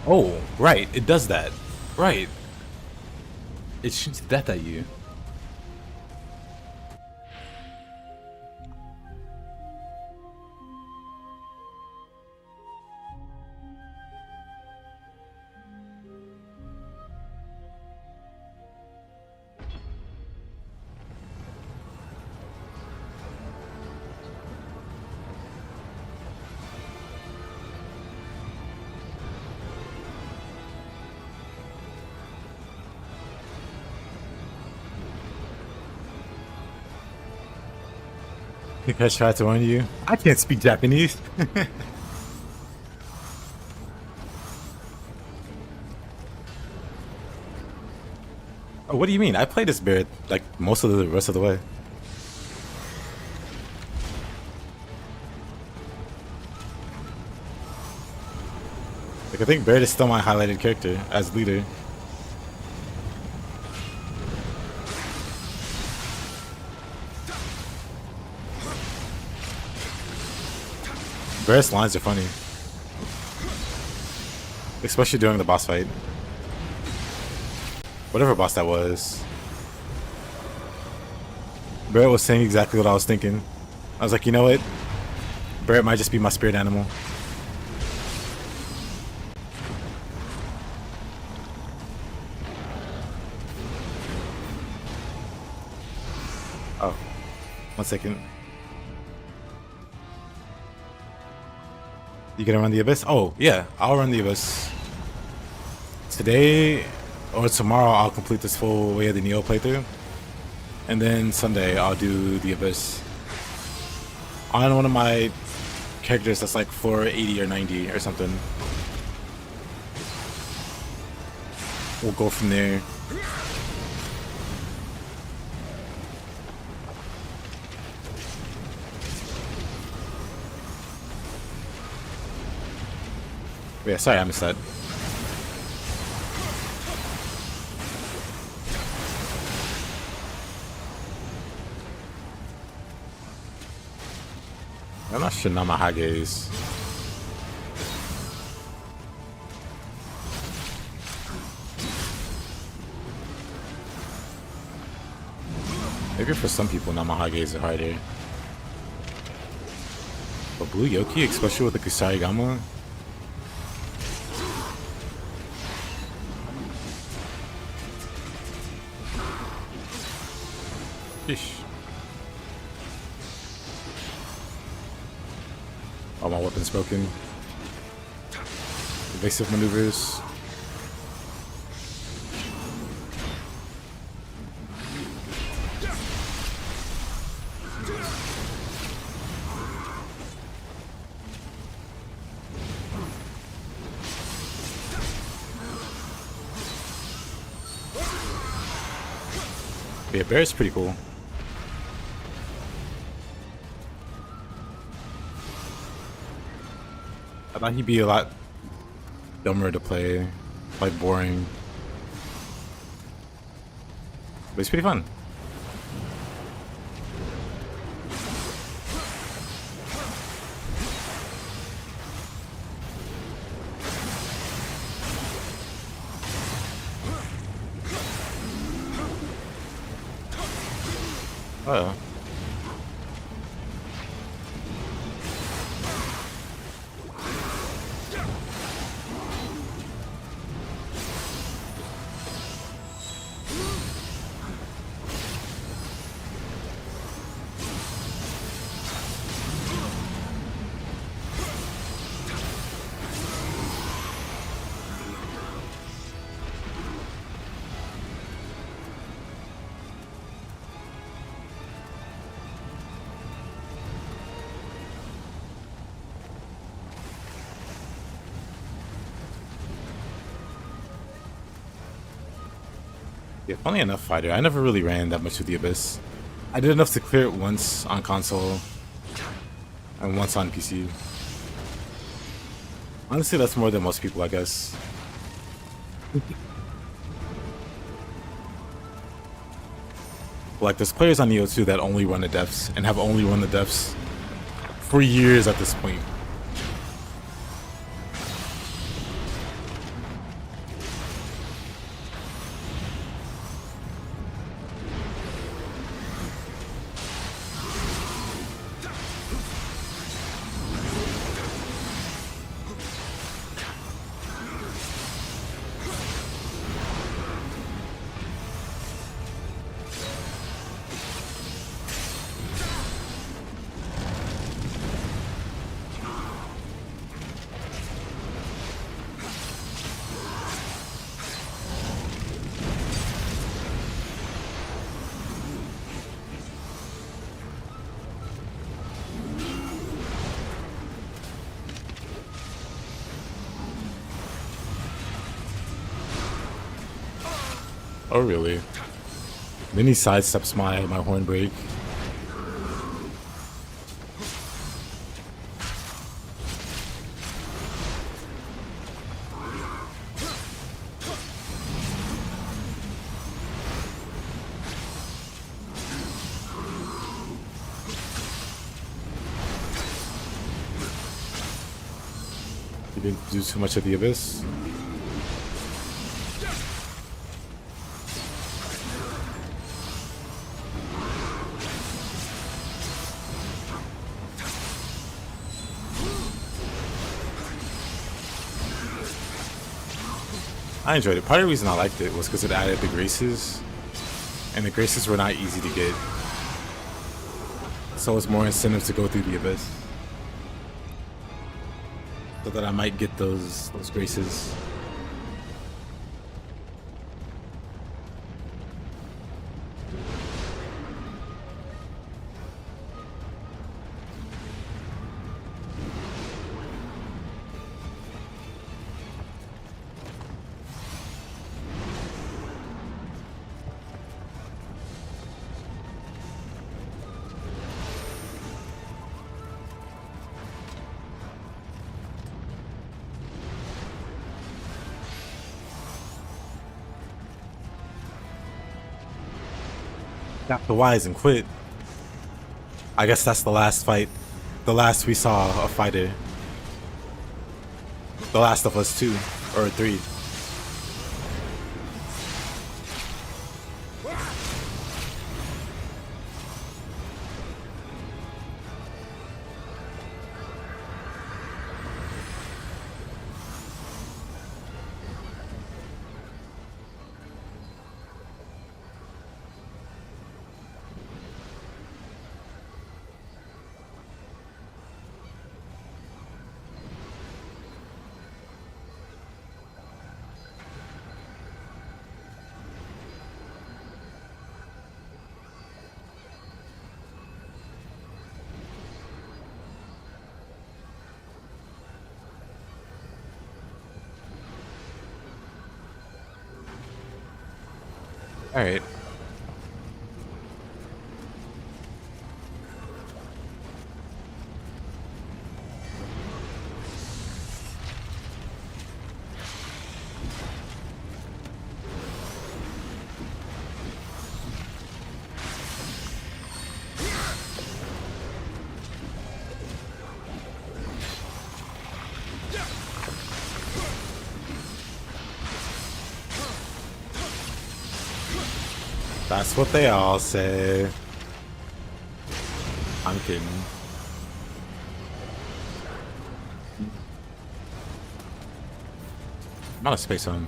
Oh, right, it does that. Right. It shoots death at you. Think I tried to warn you? I can't speak Japanese. Oh, what do you mean? I played this bear like most of the rest of the way. Like I think Barrett is still my highlighted character as leader. Barrett's lines are funny. Especially during the boss fight. Whatever boss that was. Barrett was saying exactly what I was thinking. I was like, you know what? Barrett might just be my spirit animal. Oh, 1 second. You gonna run the Abyss? Oh, yeah, I'll run the Abyss. Today or tomorrow, I'll complete this full Way of the Nioh playthrough. And then Sunday, I'll do the Abyss. On one of my characters that's like floor 80 or 90 or something. We'll go from there. Yeah, sorry I missed that. I'm not sure Namahage is. Maybe for some people Namahage is harder. But Blue Yoki, especially with the Kusarigama. Sheesh. All my weapons broken. Evasive maneuvers. Yeah, Bear's pretty cool. I thought he'd be a lot dumber to play, like boring. But it's pretty fun. Oh. Yeah, funny enough, Fighter, I never really ran that much with the Abyss. I did enough to clear it once on console and once on PC. Honestly, that's more than most people, I guess. Like, there's players on Nioh 2 that only run the depths and have only run the depths for years at this point. Oh really? Then he sidesteps my horn break. He didn't do too much of the Abyss. I enjoyed it. Part of the reason I liked it was because it added the graces, and the graces were not easy to get. So it's more incentive to go through the abyss, so that I might get those graces. Got the wise and quit. I guess that's the last fight. The last we saw a fighter. The Last of Us 2 or 3. All right. That's what they all say. I'm kidding. Not a space on.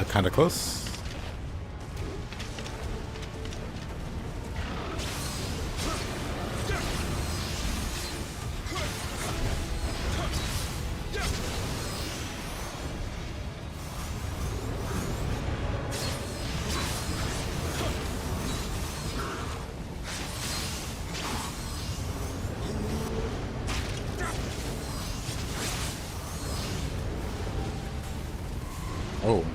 Kind of close. Oh.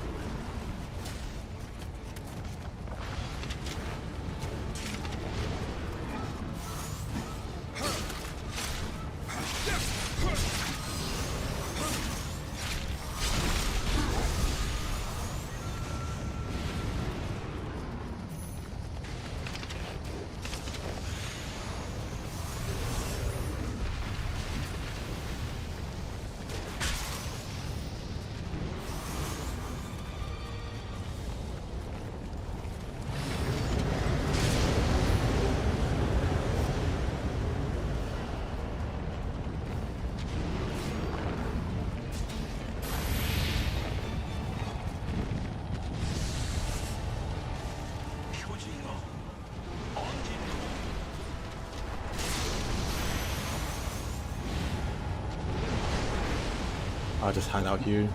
I'll just hide out here.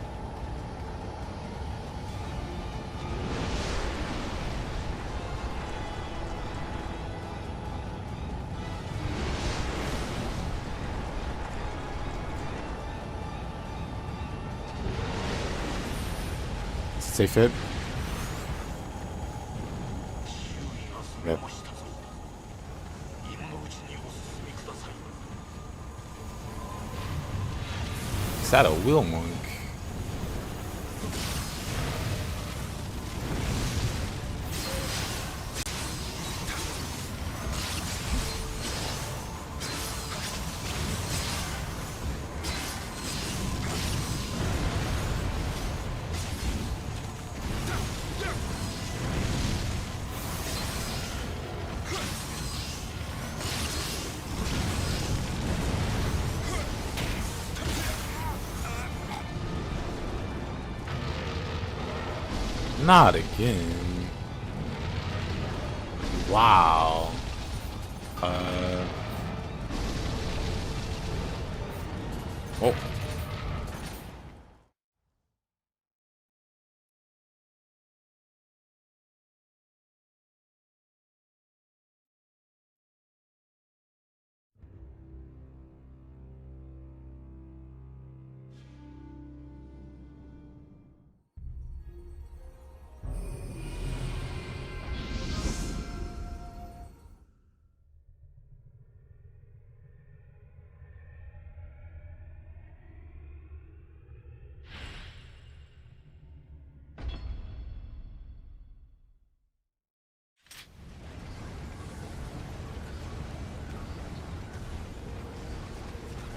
Safe hit. Yep. Is that a wheel monk? Not again. Wow. Oh.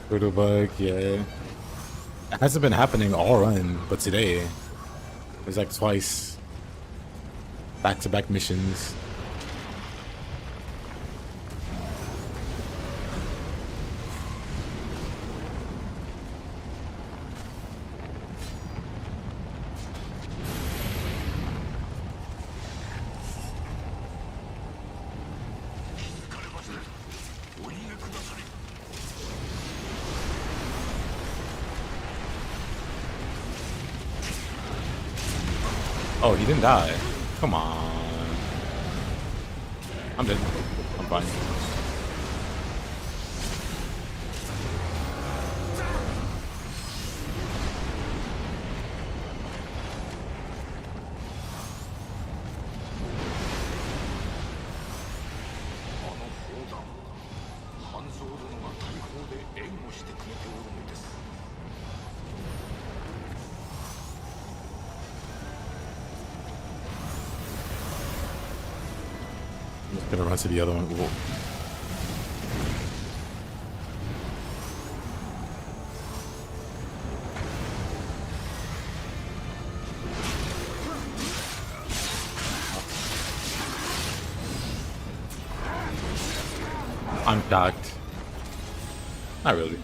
Brutal bug, yeah. It hasn't been happening all run, but today it was like twice. Back-to-back missions. Oh, he didn't die. Come on. I'm dead. I'm fine. I'm just gonna run to the other one. Whoa. I'm shocked. Not really.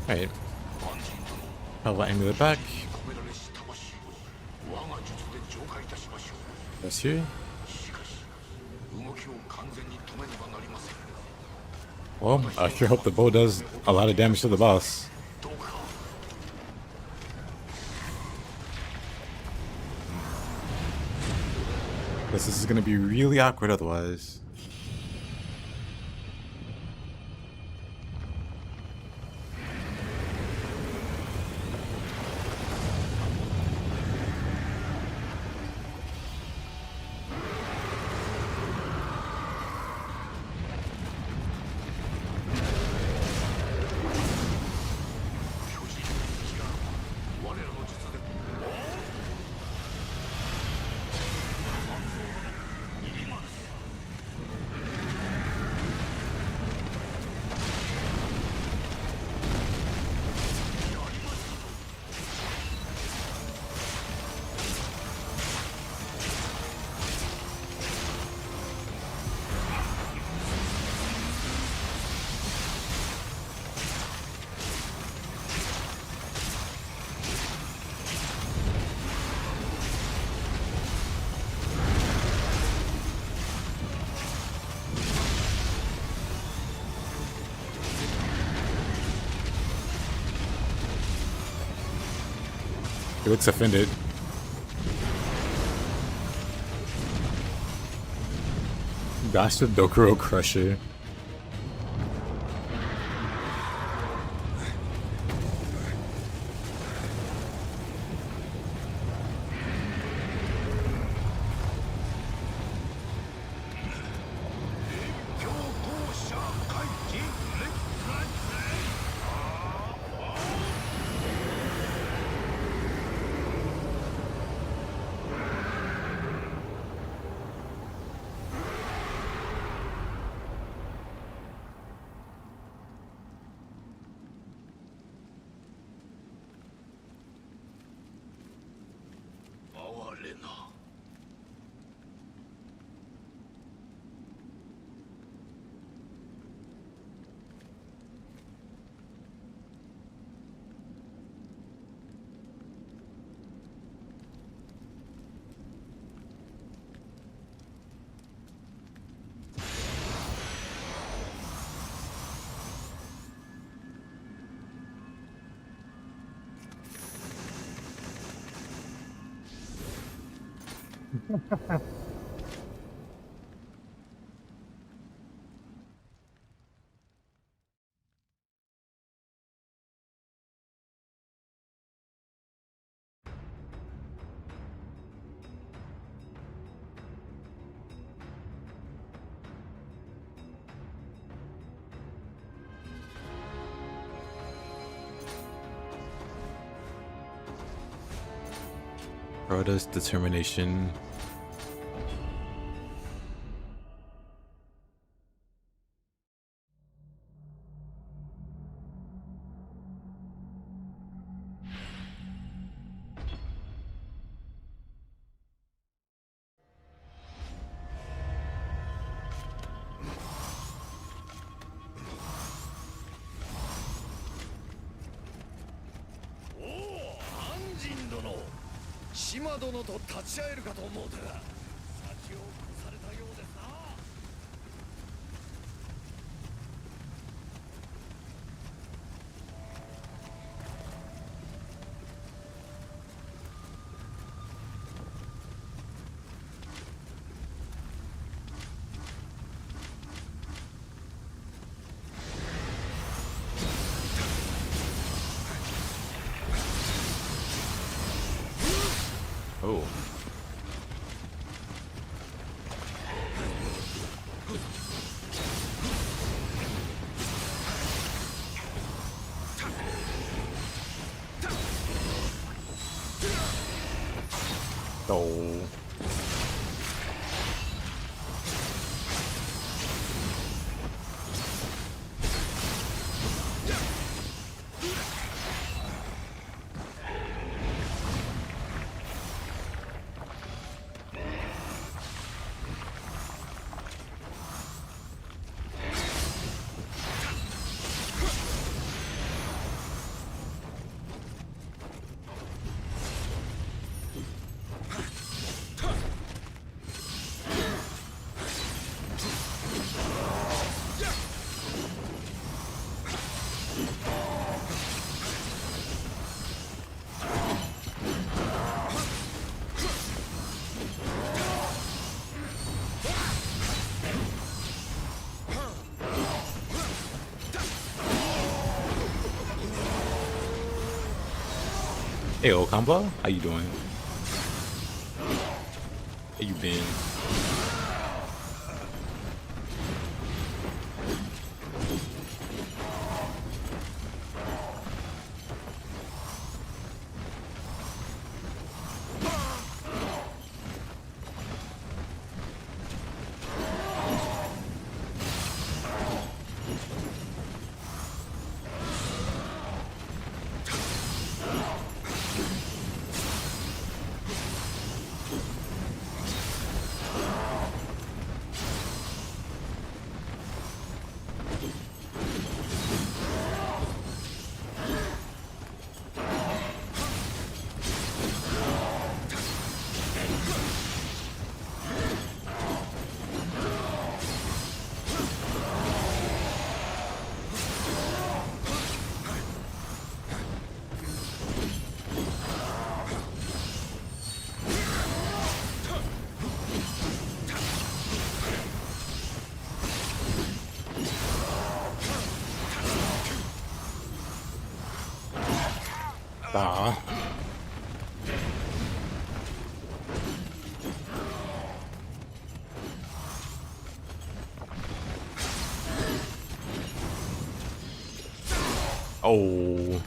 Alright. I'll let him back. That's here. Well, I sure hope the bow does a lot of damage to the boss. This is gonna be really awkward otherwise. He looks offended. Gosh, the Dokuro Crusher. Rhoda's determination. Oh, 島殿と立ち会えるかと思うたが、先を越されたようですな。Oh. Oh. Hey, old combo, how you doing? How you been? Ah. Oh.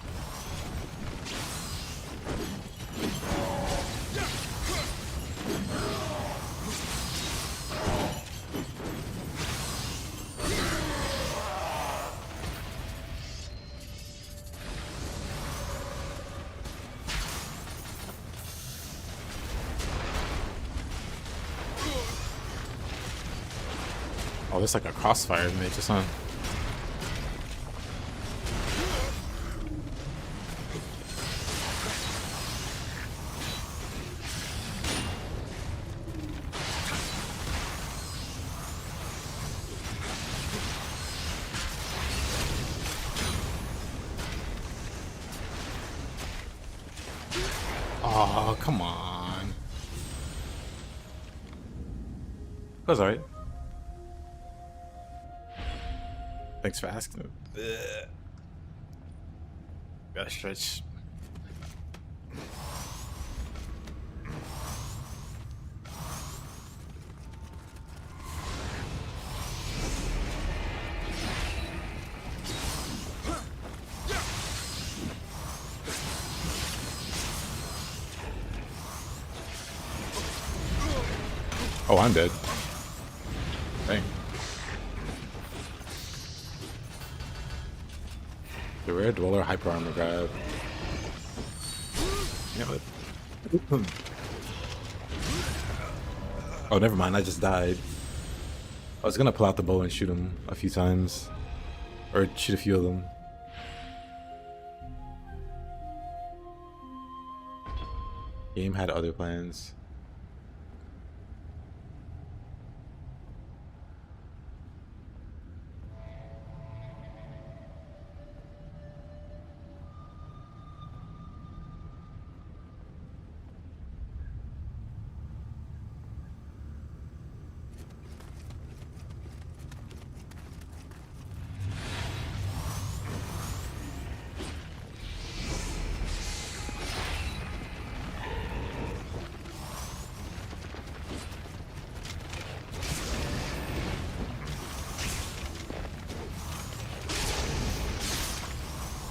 Oh, there's like a crossfire matrix, huh? Oh, come on. That's alright. Thanks for asking. Gotta stretch. Oh, I'm dead. Dang. The rare dweller hyper armor grab. Yeah, oh, never mind. I just died. I was gonna pull out the bow and shoot him a few times, or shoot a few of them. Game had other plans.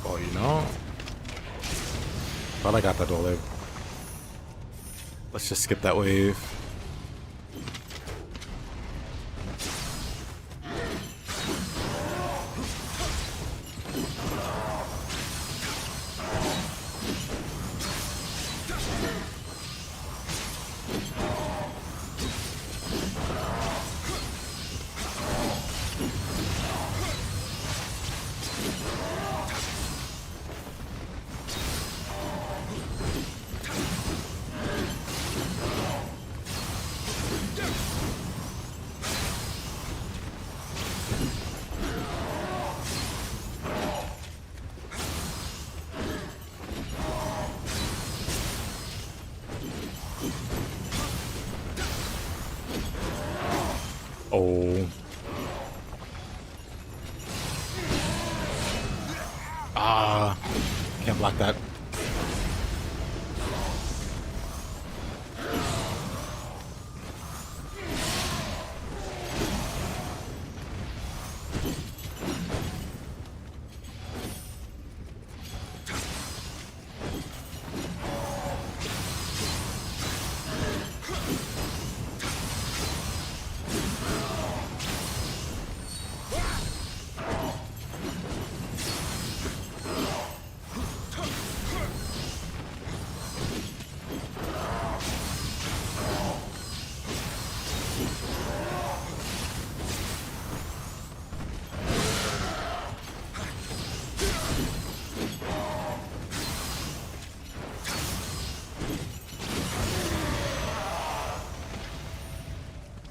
Oh, you know, thought I got that all. Let's just skip that wave. Oh. Ah, can't block that.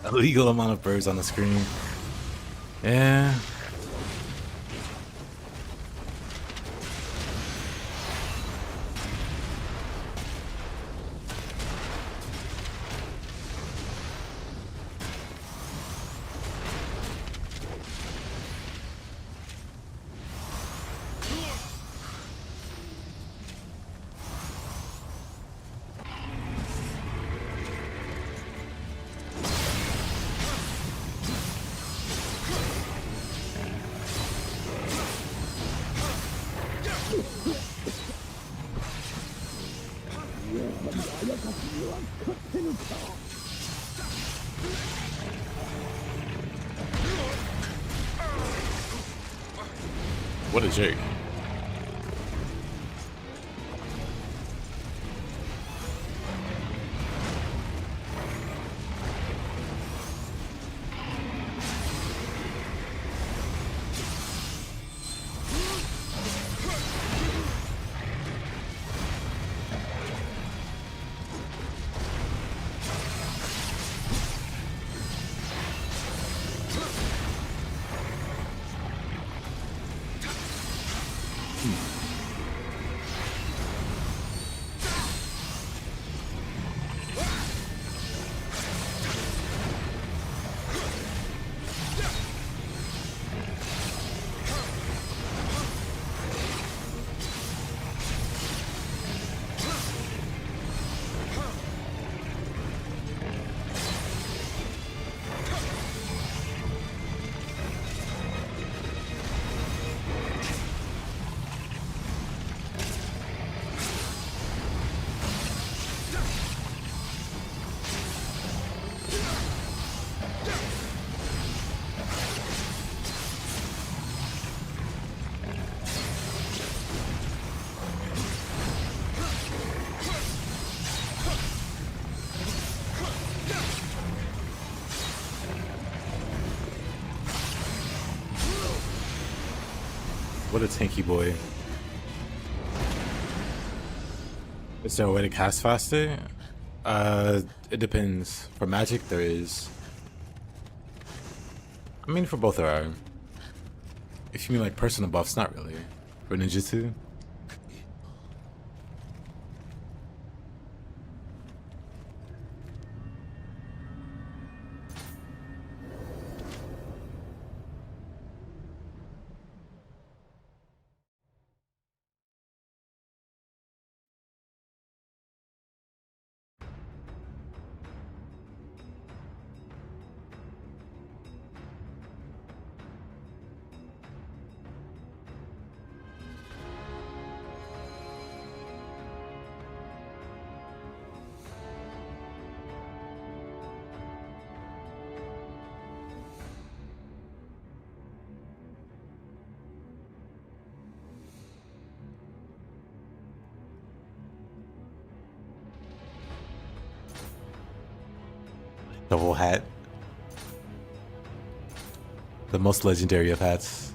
Illegal amount of birds on the screen. Yeah. What a jerk. What a tanky boy. Is there a way to cast faster? It depends. For magic, there is. I mean, for both there are. If you mean like personal buffs, not really. For ninjutsu. The whole hat. The most legendary of hats.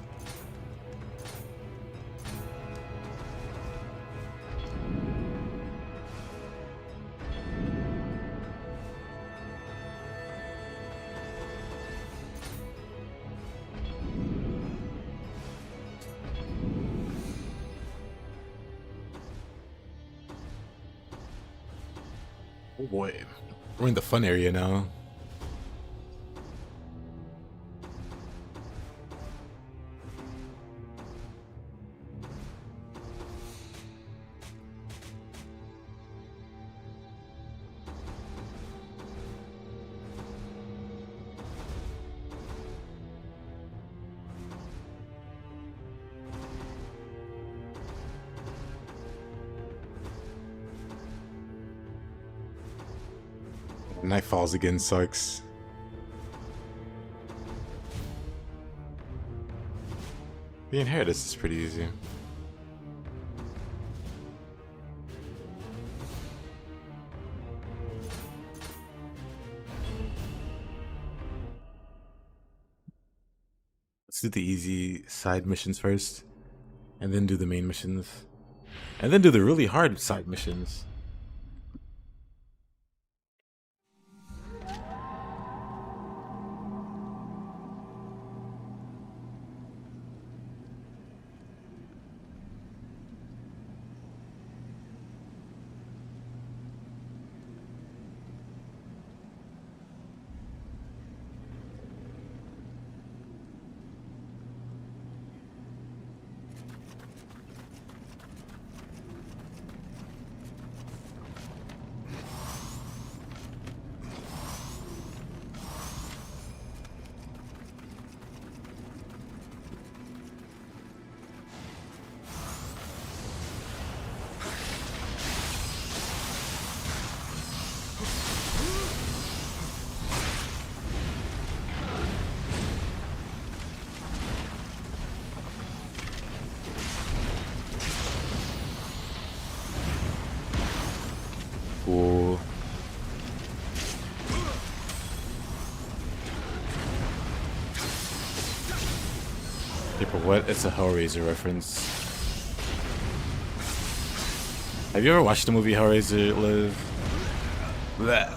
Oh boy, we're in the fun area now. Night falls again sucks. The inheritance is pretty easy. Let's do the easy side missions first, and then do the main missions, and then do the really hard side missions. Berserk or what? It's a Hellraiser reference. Have you ever watched the movie Hellraiser, Liv? Blech.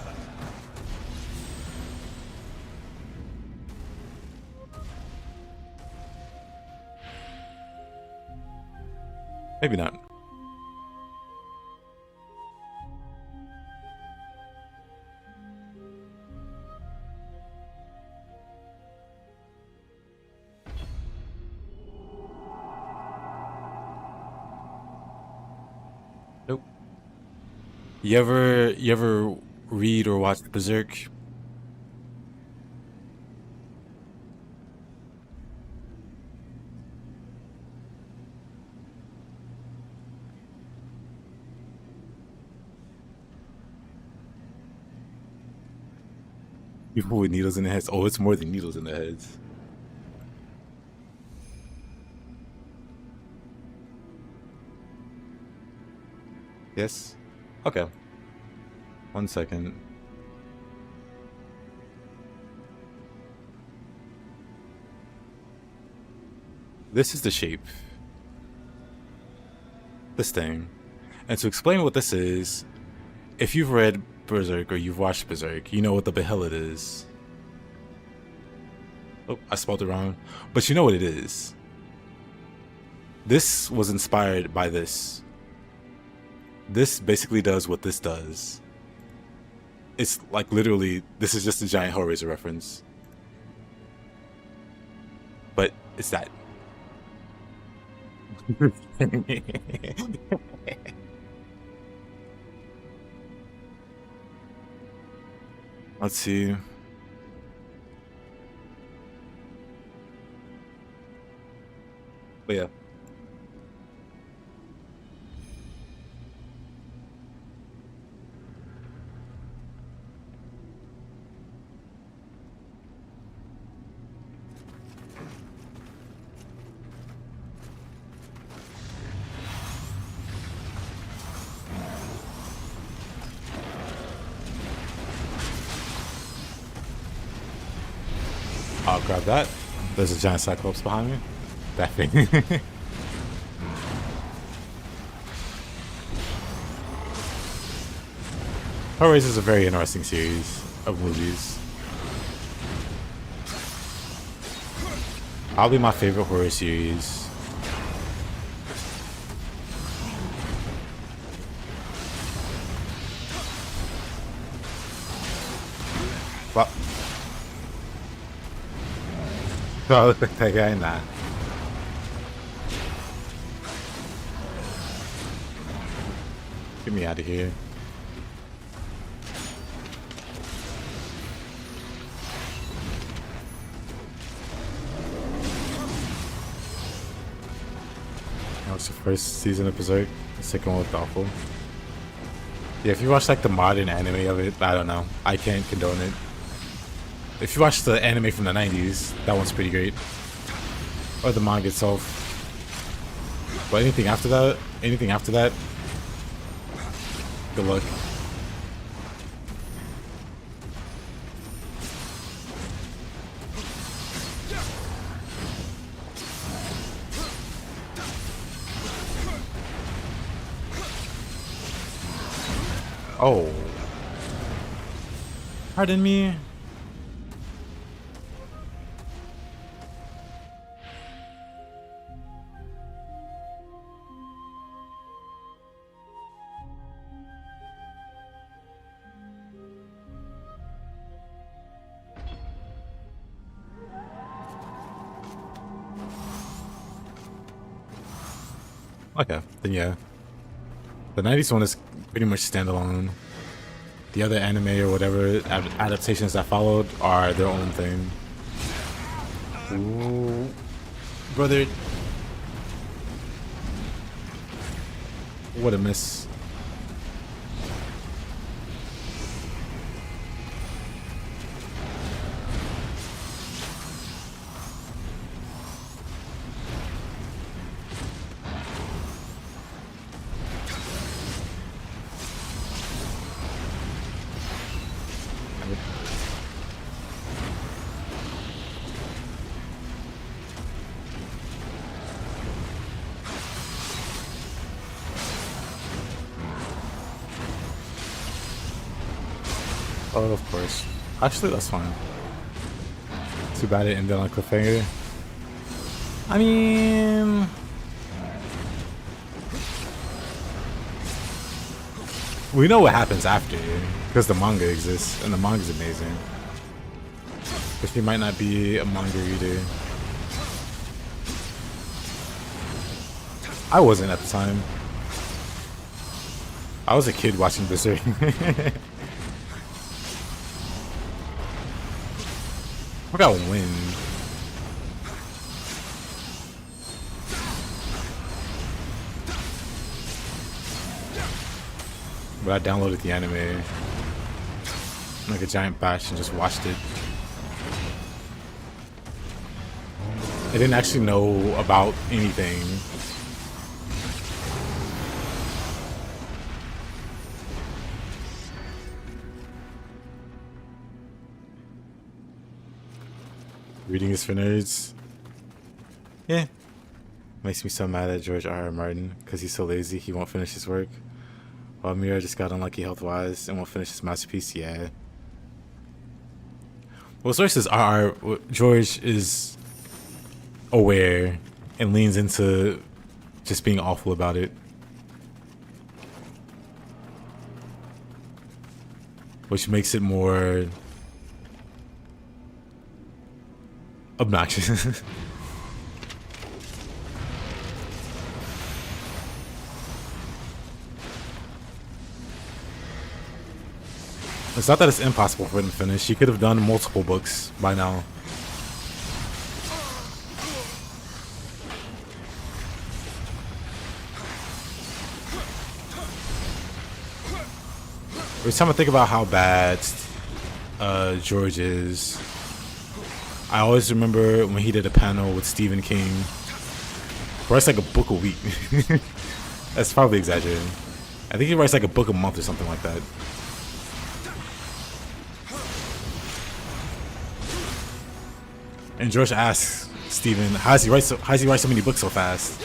Maybe not. Nope. You ever read or watch Berserk? People with needles in their heads. Oh, it's more than needles in their heads. Yes? Okay. 1 second. This is the shape. This thing. And to explain what this is, if you've read Berserk or you've watched Berserk, you know what the behelit is. Oh, I spelled it wrong. But you know what it is. This was inspired by this. This basically does what this does. It's like literally, this is just a giant Hellraiser reference. But it's that. Let's see. But yeah. I'll grab that. There's a giant Cyclops behind me. That thing. Hellraiser is a very interesting series of movies. Probably my favorite horror series. Well, do I look like that guy? Nah. Get me out of here. That was the first season of Berserk. The second one was awful. Yeah, if you watch like the modern anime of it, I don't know. I can't condone it. If you watch the anime from the 90s, that one's pretty great. Or the manga itself. But anything after that, good luck. Oh. Pardon me. Okay, then yeah. The 90s one is pretty much standalone. The other anime or whatever adaptations that followed are their own thing. Ooh. Brother. What a miss. Oh, of course. Actually, that's fine. Too bad it ended on a cliffhanger. I mean, we know what happens after because the manga exists, and the manga is amazing. But she might not be a manga reader. I wasn't at the time. I was a kid watching Berserk. I got wind. But I downloaded the anime like a giant batch and just watched it. I didn't actually know about anything. Reading is for nerds. Yeah. Makes me so mad at George R. R. Martin because he's so lazy he won't finish his work. While Mira just got unlucky health-wise and won't finish his masterpiece. Yeah. Well, sources are George is aware and leans into just being awful about it, which makes it more obnoxious. It's not that it's impossible for him to finish. He could have done multiple books by now. Every time I think about how bad George is, I always remember when he did a panel with Stephen King, where it's like a book a week. That's probably exaggerating. I think he writes like a book a month or something like that. And George asks Stephen, how does he write so many books so fast?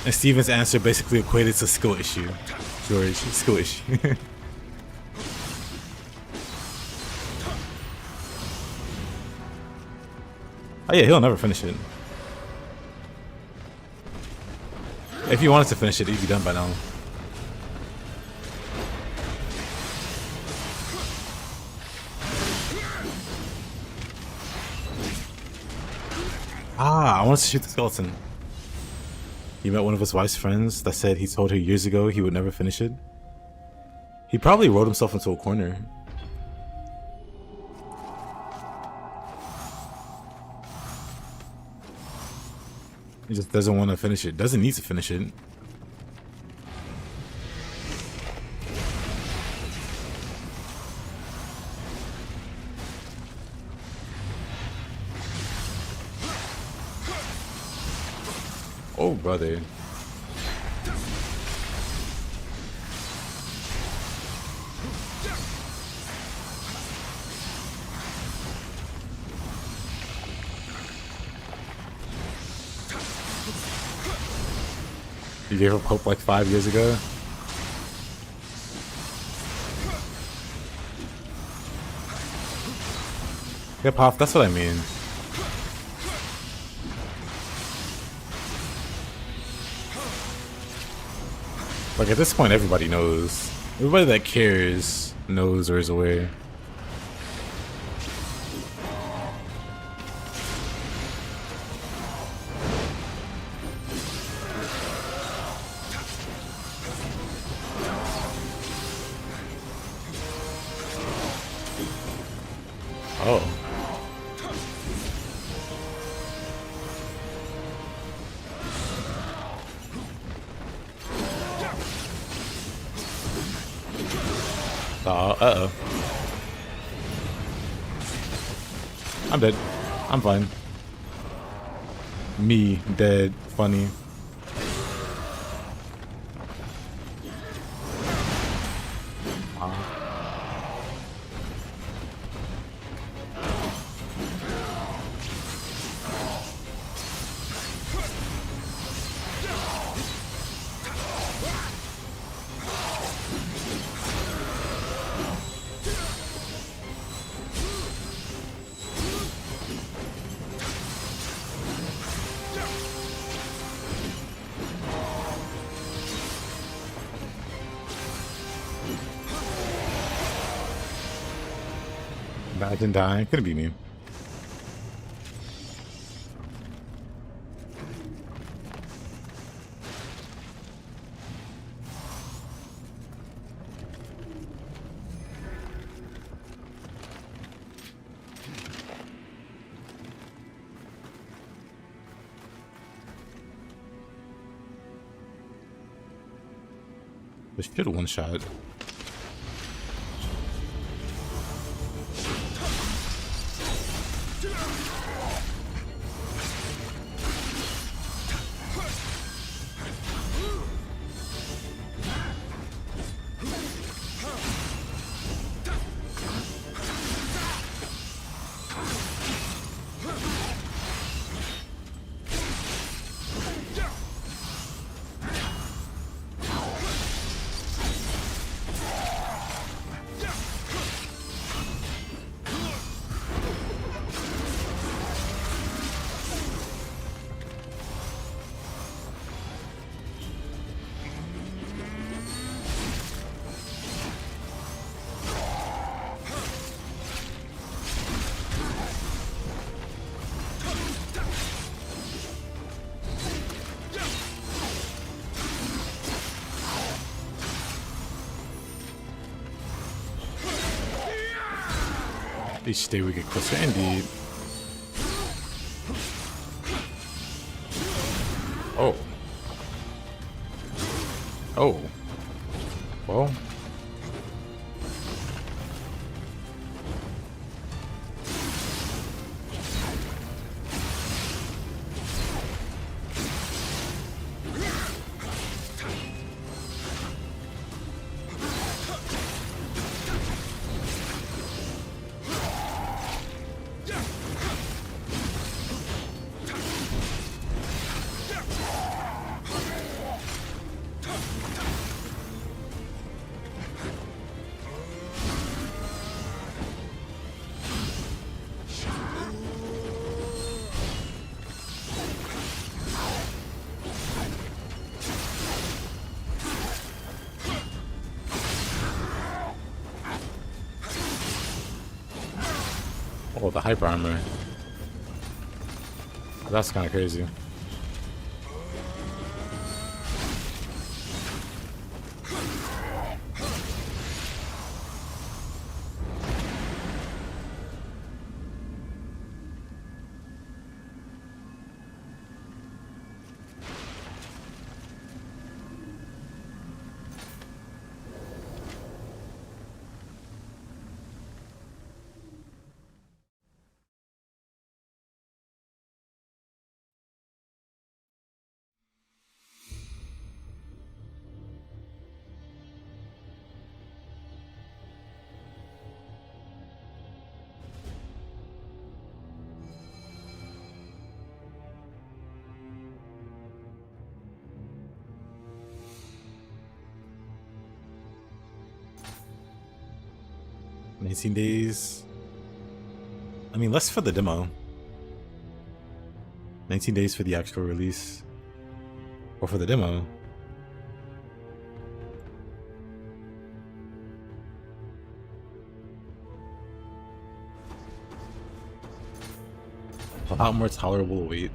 And Stephen's answer basically equated to skill issue. George, skill issue. Oh yeah, he'll never finish it. If he wanted to finish it, he'd be done by now. Ah, I wanted to shoot the skeleton. He met one of his wife's friends that said he told her years ago he would never finish it. He probably wrote himself into a corner. He just doesn't want to finish it. Doesn't need to finish it. Oh, brother. You gave up hope like 5 years ago? Hip hop, that's what I mean. Like at this point, everybody knows. Everybody that cares knows or is aware. Oh. Uh-oh. I'm dead. I'm fine. Me, dead, funny. Imagine dying. Couldn't be me. This should one shot. Each day we get closer, indeed. Oh. Oh. Well. Oh, the hyper armor. That's kind of crazy. $19 days. I mean, less for the demo. 19 days for the actual release. Or for the demo. A lot more tolerable wait.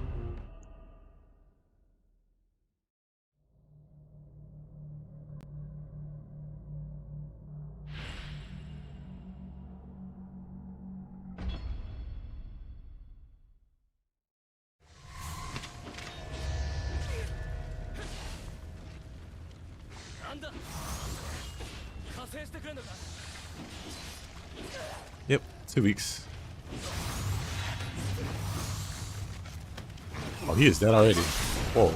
Yep, 2 weeks. Oh, he is dead already. Whoa.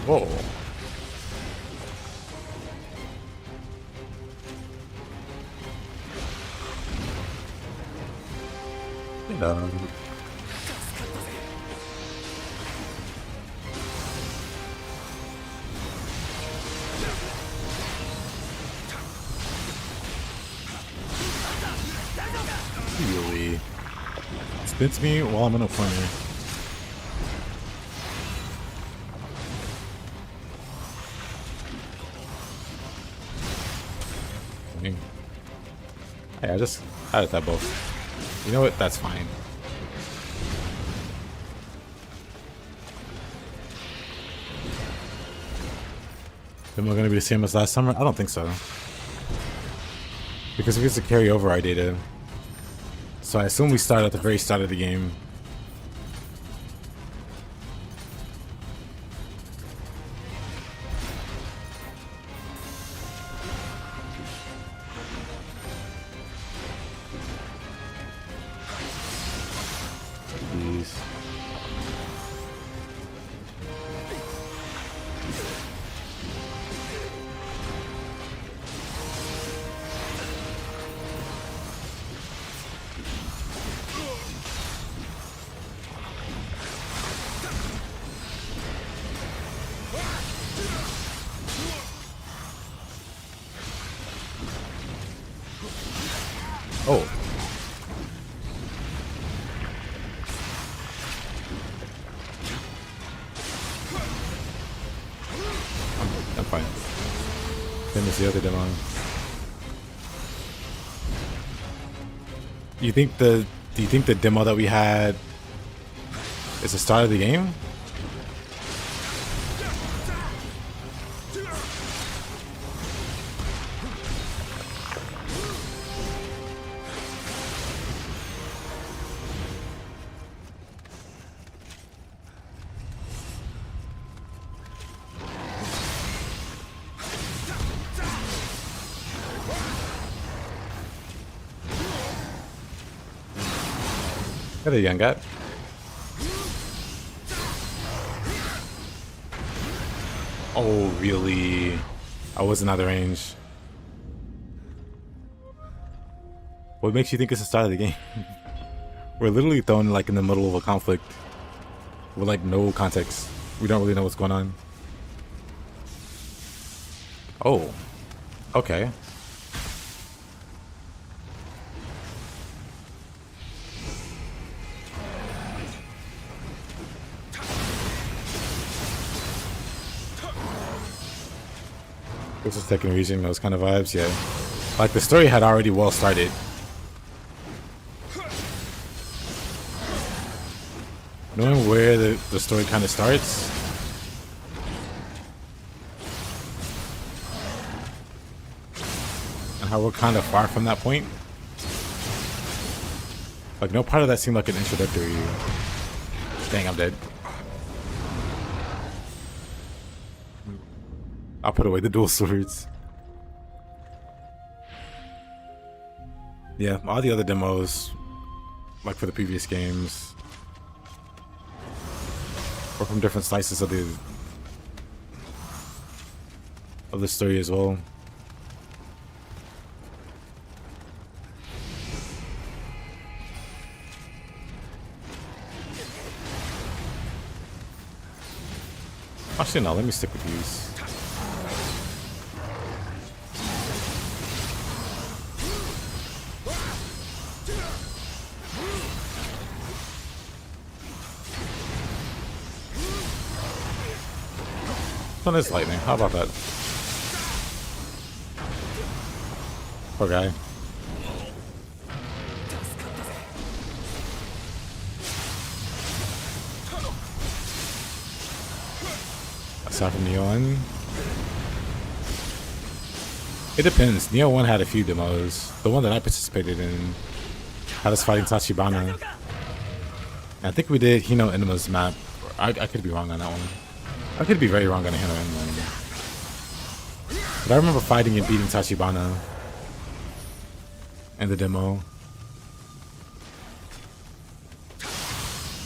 Whoa. Hello. Really? Spins me while I'm in a corner. Hey, I just added that both. You know what? That's fine. Am I gonna be the same as last summer? I don't think so. Because if it's a carryover, I did. So I assume we start at the very start of the game. Jeez. Oh. I'm fine. Same as the other demo. Do you think the demo that we had is the start of the game? Got a young guy. Oh, really? I wasn't out of range. What makes you think it's the start of the game? We're literally thrown like in the middle of a conflict with like no context. We don't really know what's going on. Oh, okay. This is Tekken Region, those kind of vibes, yeah. Like the story had already well started. Knowing where the story kind of starts. And how we're kind of far from that point. Like no part of that seemed like an introductory. Dang, I'm dead. I'll put away the dual swords. Yeah, all the other demos, like for the previous games, were from different slices of the story as well. Actually, no, let me stick with these. On this lightning, how about that? Poor guy. Aside from Nioh 1. It depends. Nioh 1 had a few demos. The one that I participated in had us fighting Tachibana. I think we did Hino Enemas map. I could be wrong on that one. I could be very wrong on a Hino Enema. But I remember fighting and beating Tachibana in the demo.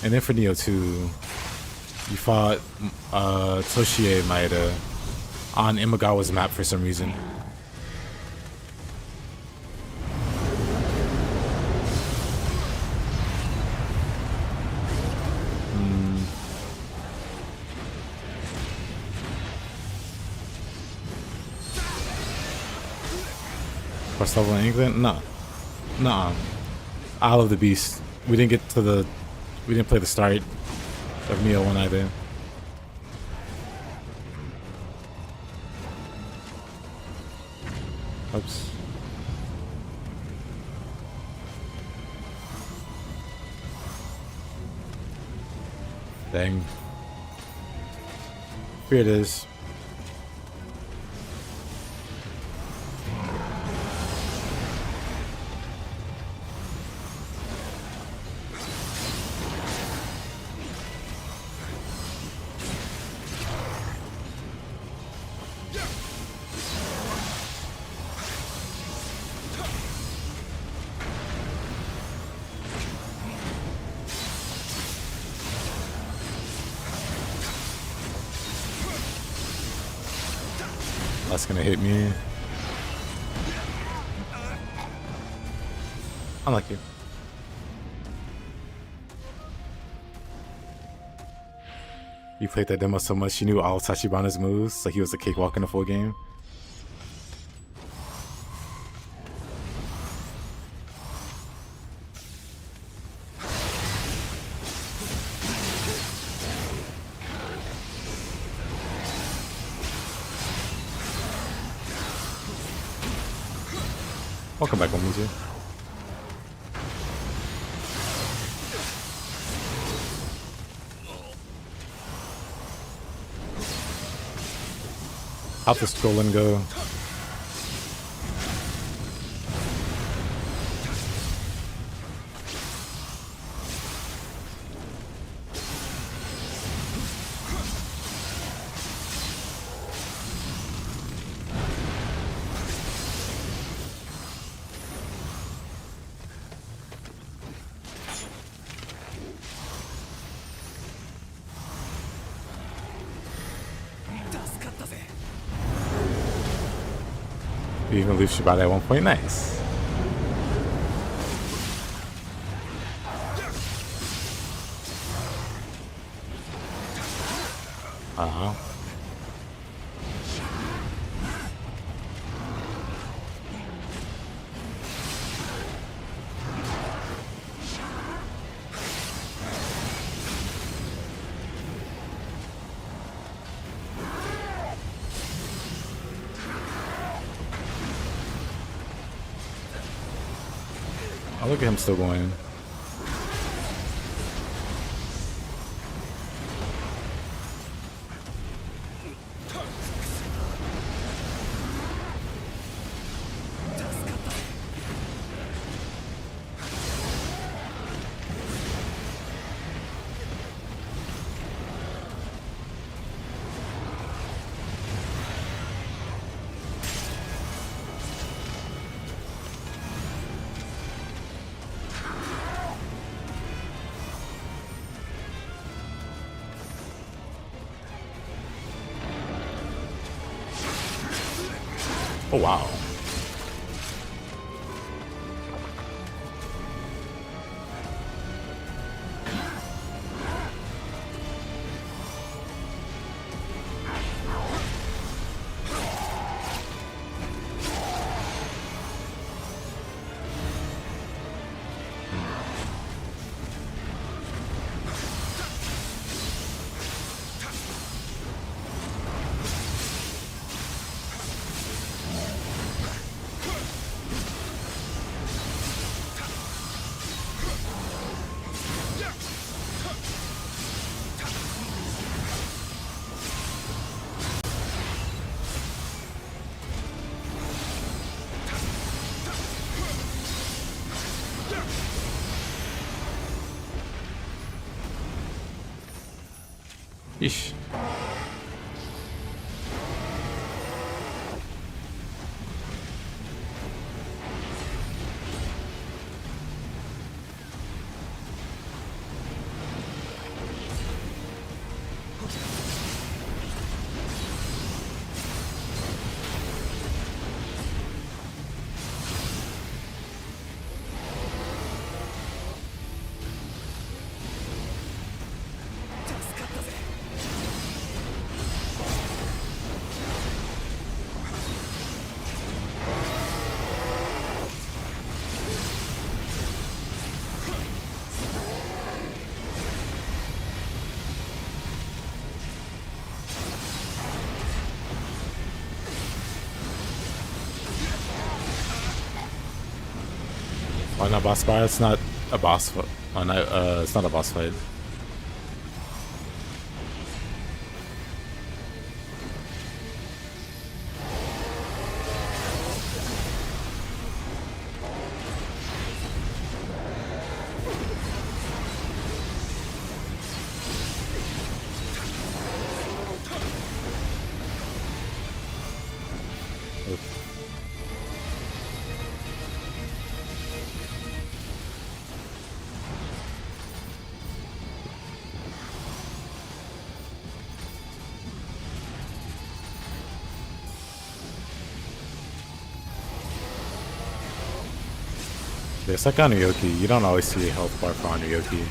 And then for Nioh 2, You fought Toshie Maeda on Imagawa's map for some reason. First level in England? No. Nuh-uh. Isle of the Beast. We didn't play the start of Nioh 1 either. Oops. Dang. Here it is. That's gonna hit me. Unlucky. He played that demo so much he knew all Tachibana's moves, so he was a cakewalk in the full game. Welcome back, Omizu. Hop the scroll and go. You even lose Shibata at one point. Nice. Uh-huh. Oh, look at him still going. Oh, wow. Yeesh. Oh, no, boss bar. It's not a boss fight. Oh, no, it's not a boss fight. It's like on Yoki. You don't always see a health bar for on Yoki.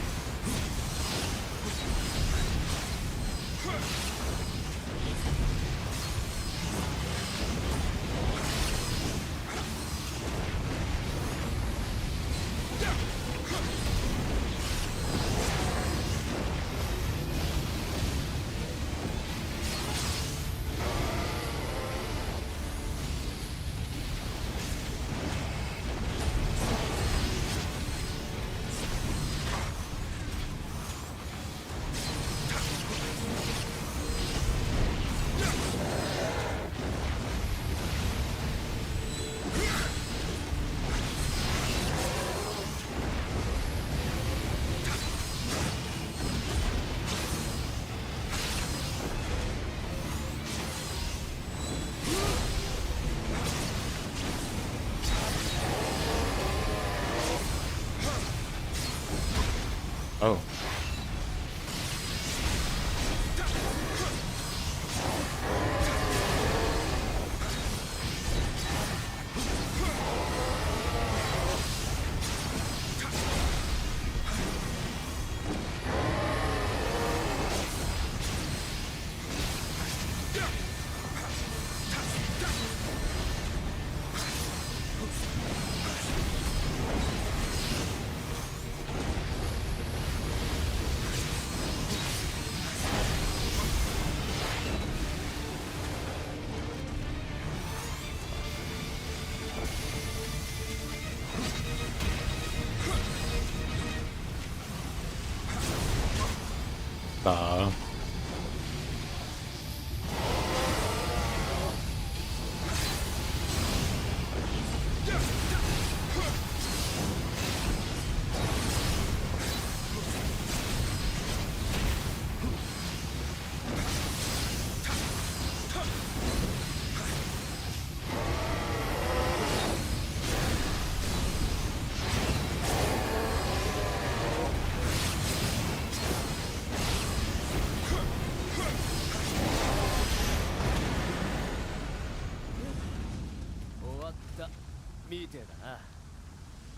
Oh.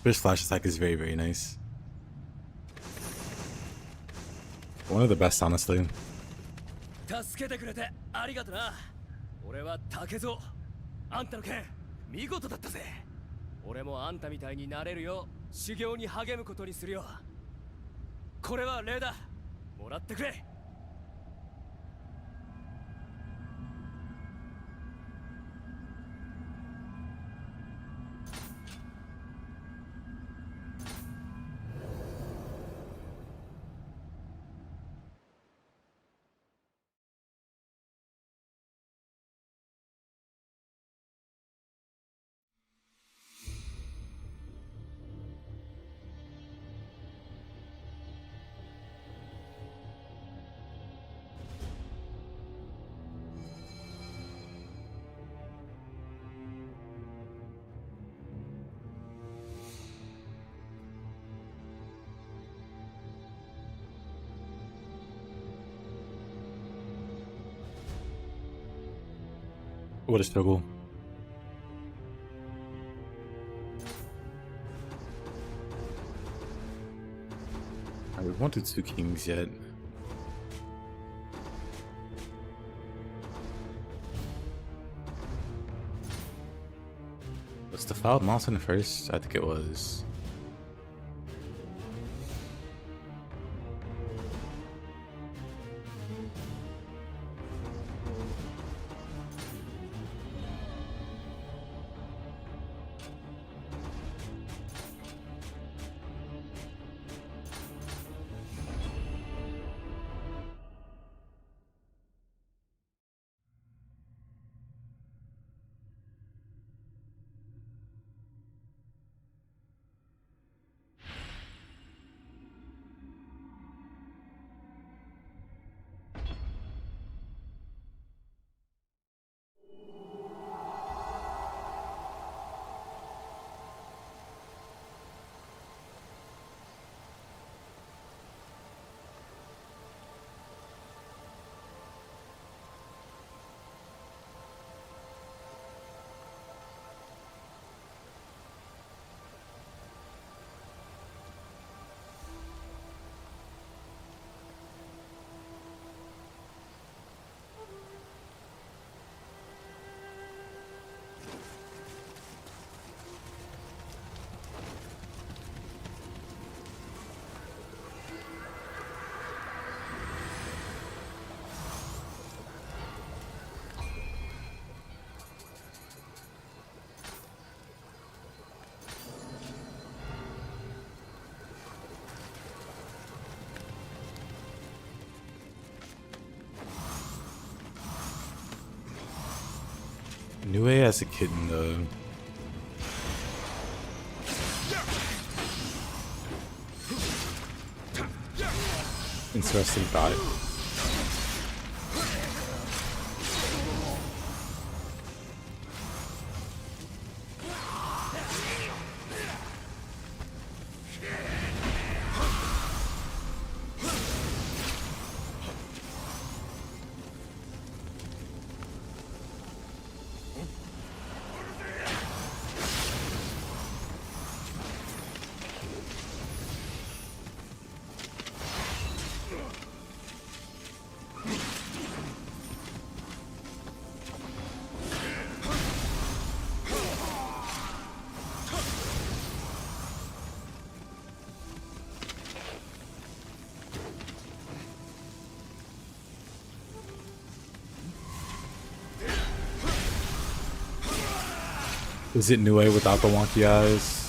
This flash attack is very, very nice. One of the best, honestly. 助けてくれてありがとな。俺は竹蔵。あんたの剣見事だったぜ。俺もあんたみたいになれるよう修行に励むことにするよ。これは礼だ。もらってくれ。What a struggle. We wanted 2 kings yet. Was the Defiled Mountain first? I think it was. Nioh as a kitten though. Interesting thought. Is it Nioh without the wonky eyes?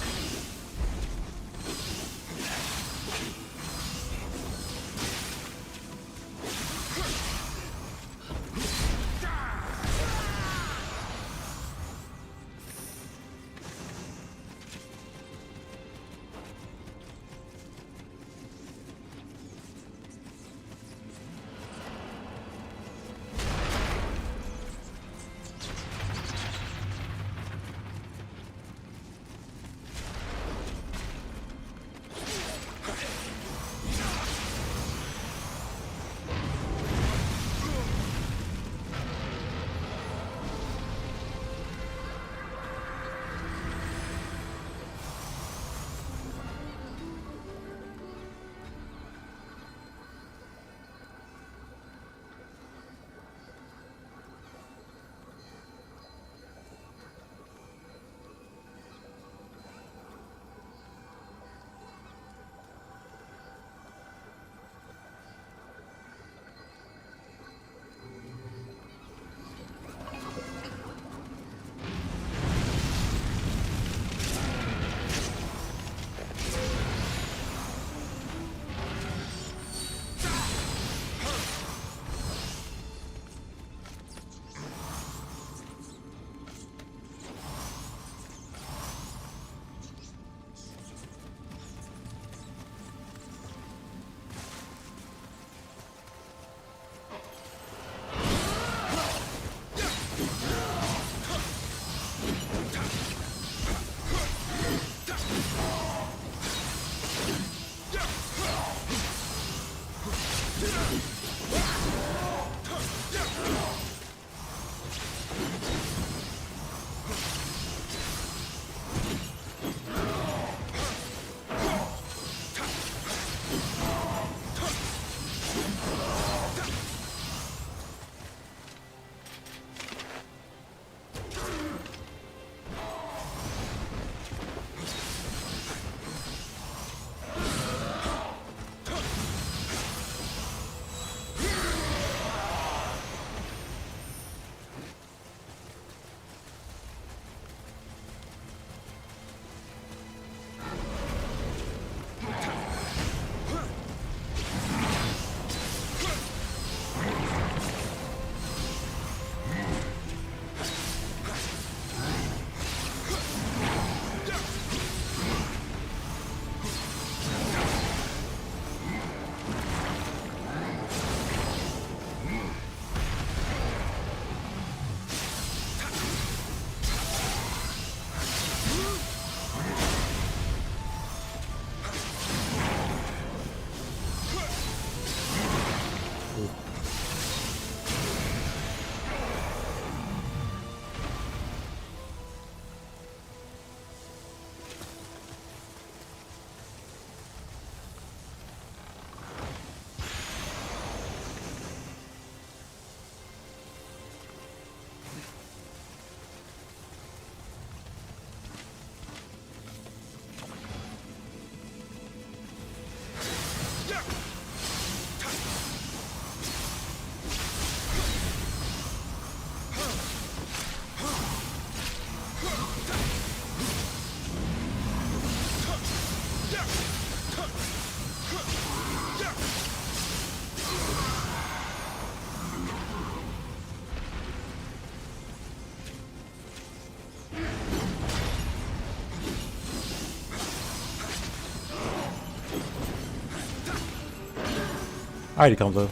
Alrighty, combo.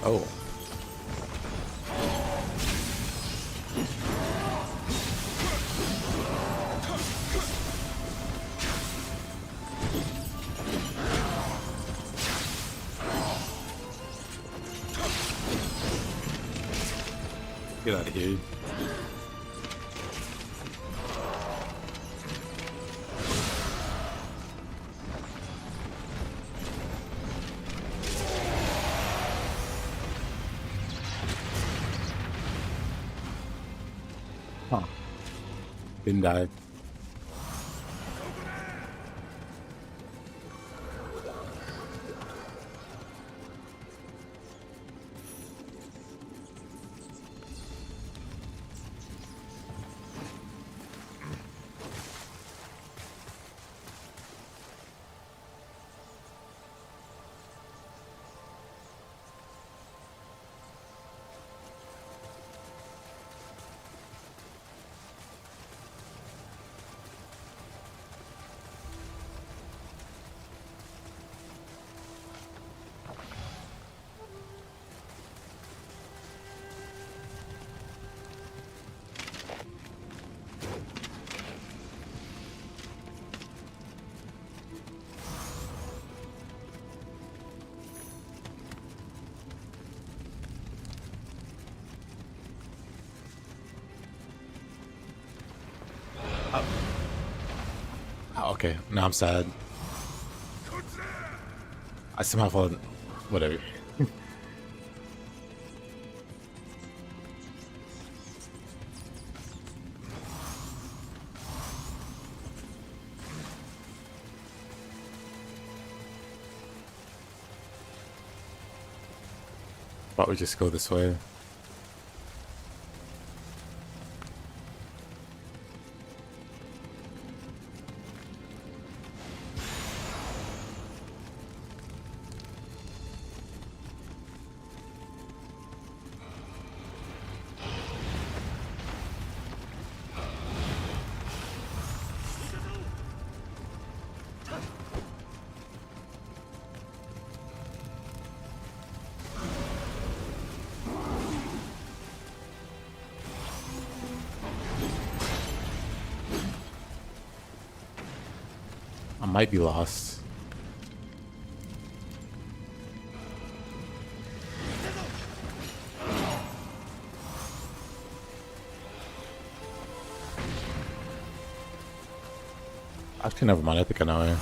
Oh. Get out of here. Huh. Didn't die. Oh, okay, now I'm sad. I somehow thought, whatever. Thought we just go this way. I might be lost. Actually, never mind. I think I know it.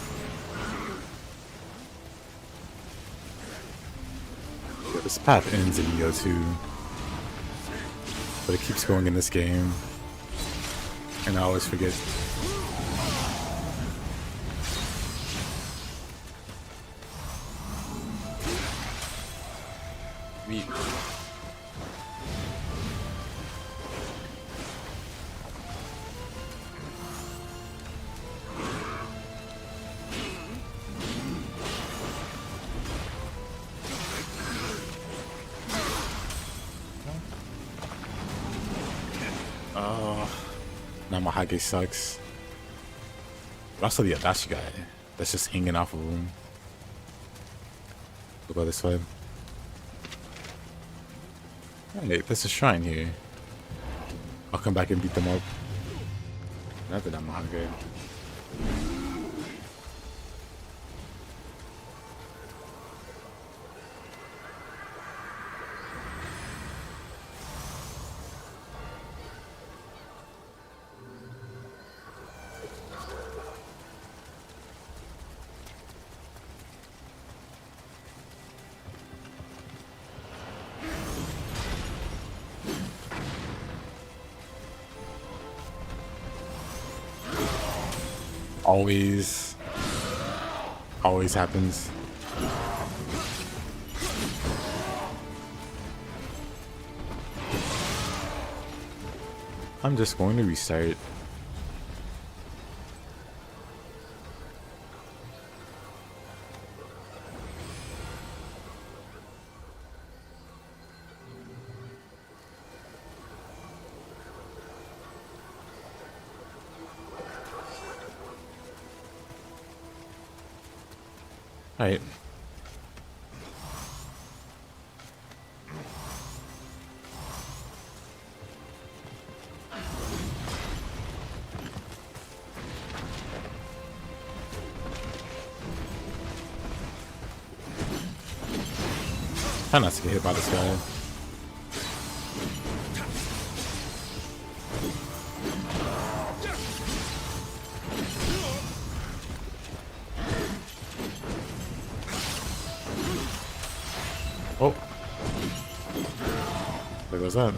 Yeah, this path ends in Nioh 2, but it keeps going in this game, and I always forget. Me. Now my Hage sucks. But also the Adachi guy that's just hanging off of him. We'll go this way. Hey, there's a shrine here. I'll come back and beat them up. Not that I'm hungry. Always happens. I'm just going to restart. Alright. Try not to get hit by this guy. Oh. There goes that.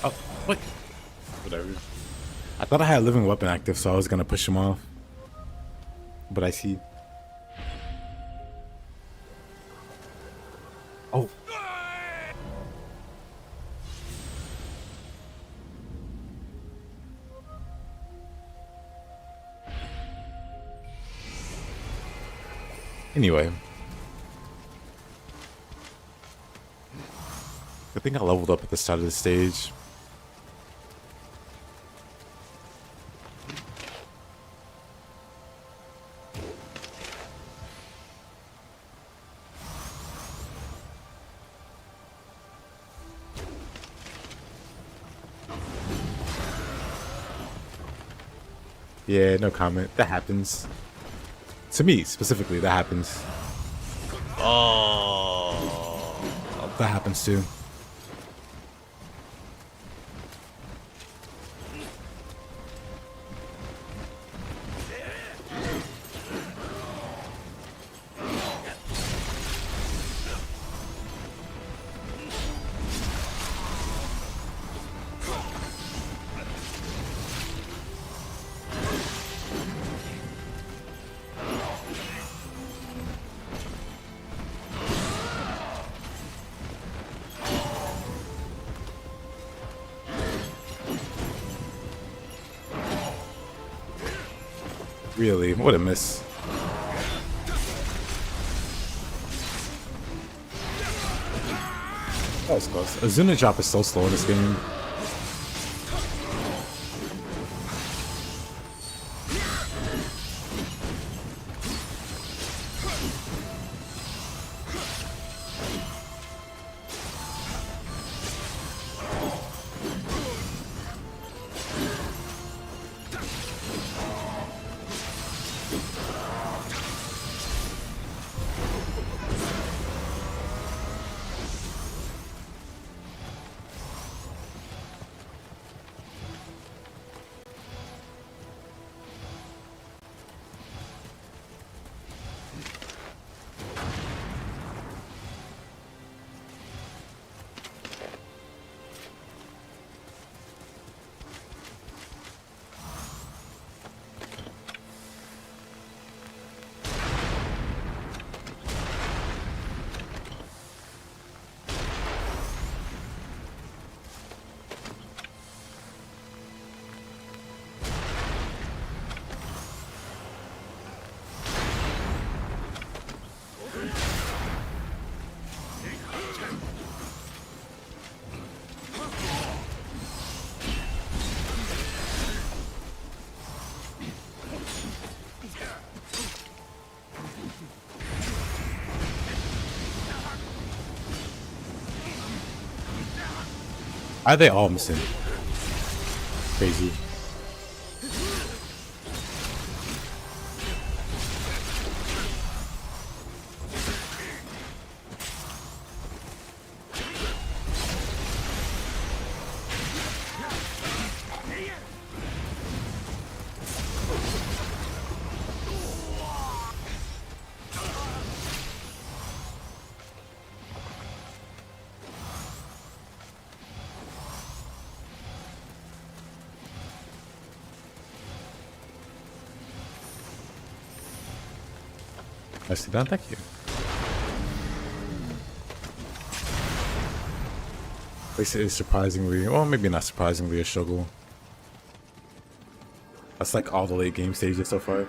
Oh, what? Whatever. I thought I had a living weapon active, so I was gonna push him off. But I see. Oh. Anyway. I think I leveled up at the start of the stage. Yeah, no comment. That happens. To me, specifically, that happens. Oh, that happens too. Really? What a miss. That was close. Azuna drop is so slow in this game. Are they all missing? Crazy. Nicely done, thank you. At least it is surprisingly, well, maybe not surprisingly, a struggle. That's like all the late game stages so far.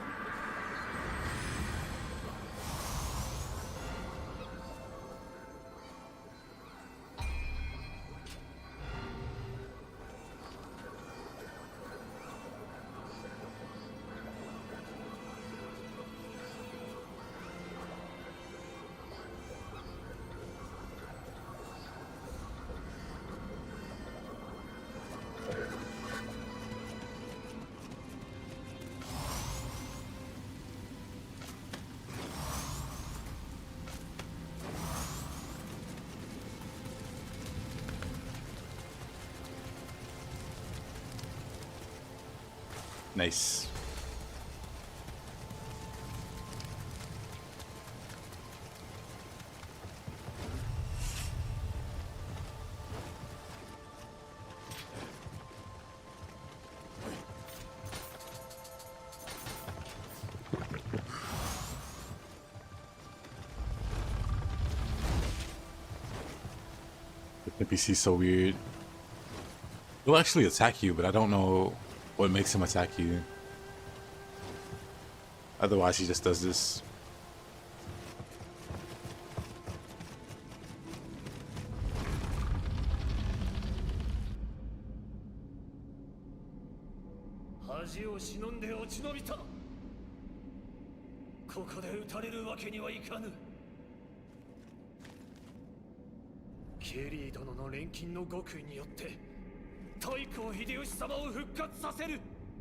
Nice. The NPC's so weird. He'll actually attack you, but I don't know what makes him attack you. Otherwise, he just does this.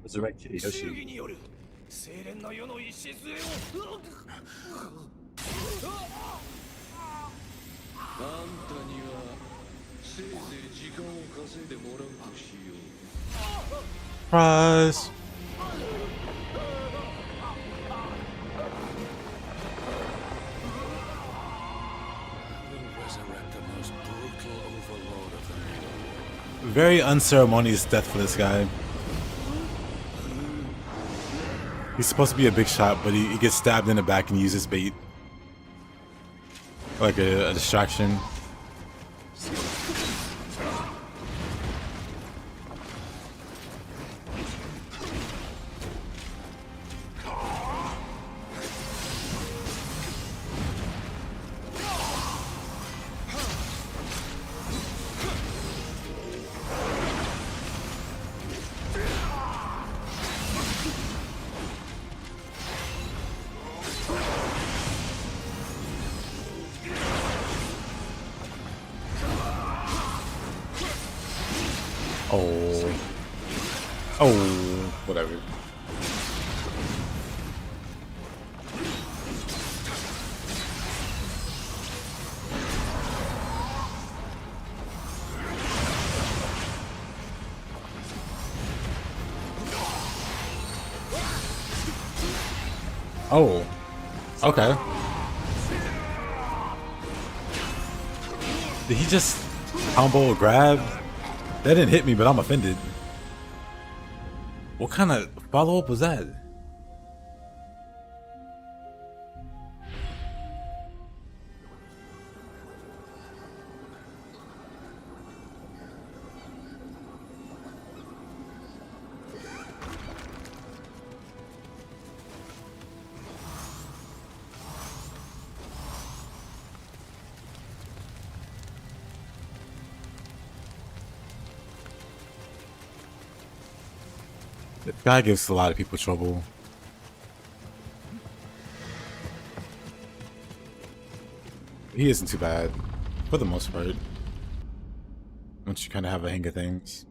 Resurrected Yoshi. 精錬の世の礎をあんたにはせいぜい時間を稼いでもらうとしよう。Surprise! Very unceremonious death for this guy. He's supposed to be a big shot, but he gets stabbed in the back and uses bait. Like a distraction. Oh, whatever. Oh, okay. Did he just combo a grab? That didn't hit me, but I'm offended. What kind of follow-up was that? This guy gives a lot of people trouble. He isn't too bad, for the most part. Once you kind of have a hang of things.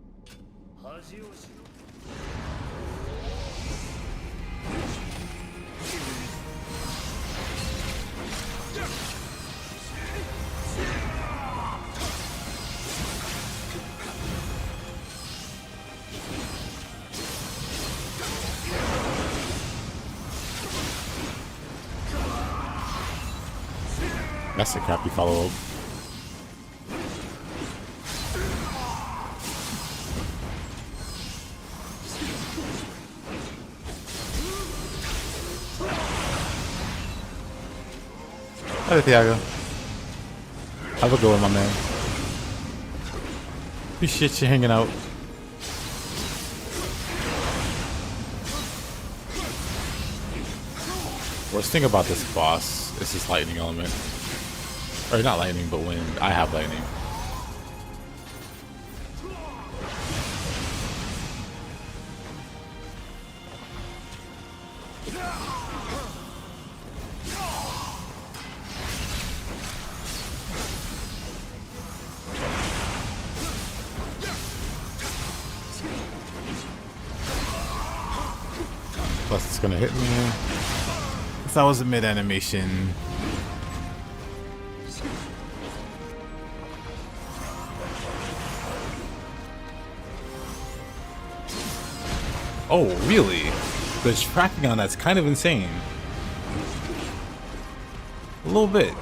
That's a crappy follow-up. Hey, Thiago. Have a good one, my man. Appreciate you hanging out. Worst thing about this boss is his lightning element. Or not lightning, but wind. I have lightning. Plus it's gonna hit me. If that was a mid animation. Oh, really? The tracking on that's kind of insane. A little bit.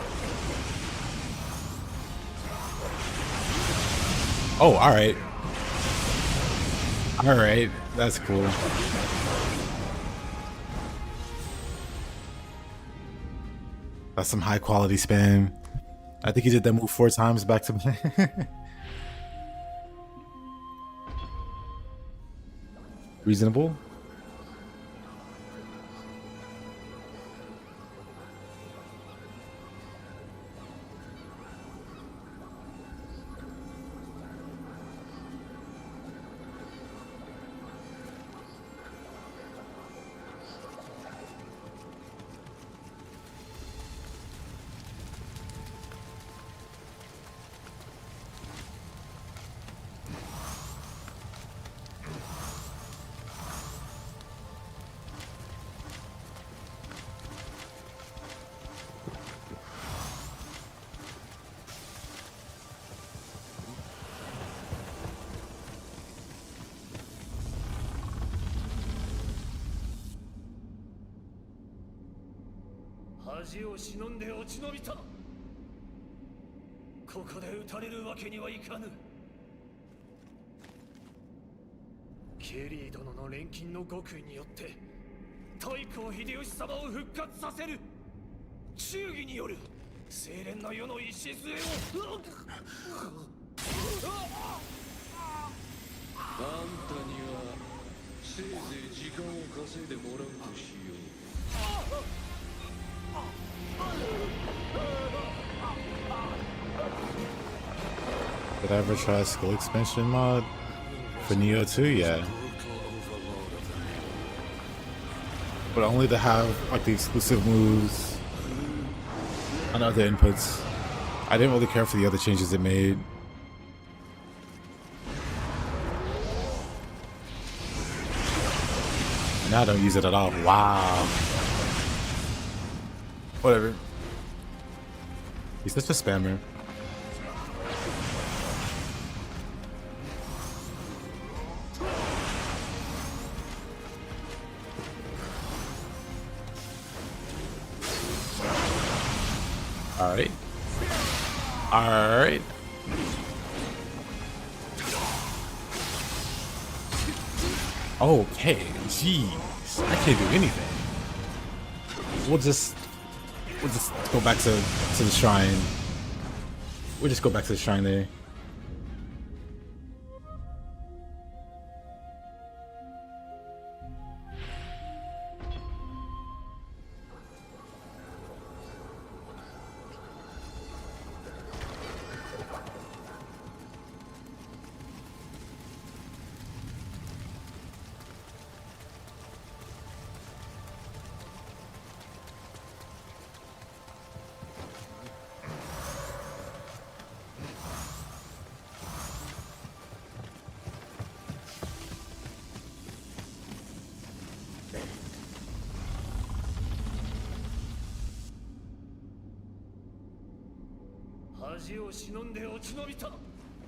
Oh, alright. Alright, that's cool. That's some high quality spam. I think he did that move 4 times back to back. Reasonable.ケリー殿の錬金の極意によって太閤秀吉様を復活させる。忠義による清廉な世の礎を。あんたにはせいぜい時間を稼いでもらうとしよう。Did I ever try a skill expansion mod for Nioh 2? Yeah. But only to have like the exclusive moves on other inputs. I didn't really care for the other changes it made. Now I don't use it at all. Wow. Whatever. He's such a spammer. Alright. Alright. Okay, jeez. I can't do anything. We'll just go back to the shrine. We'll just go back to the shrine there.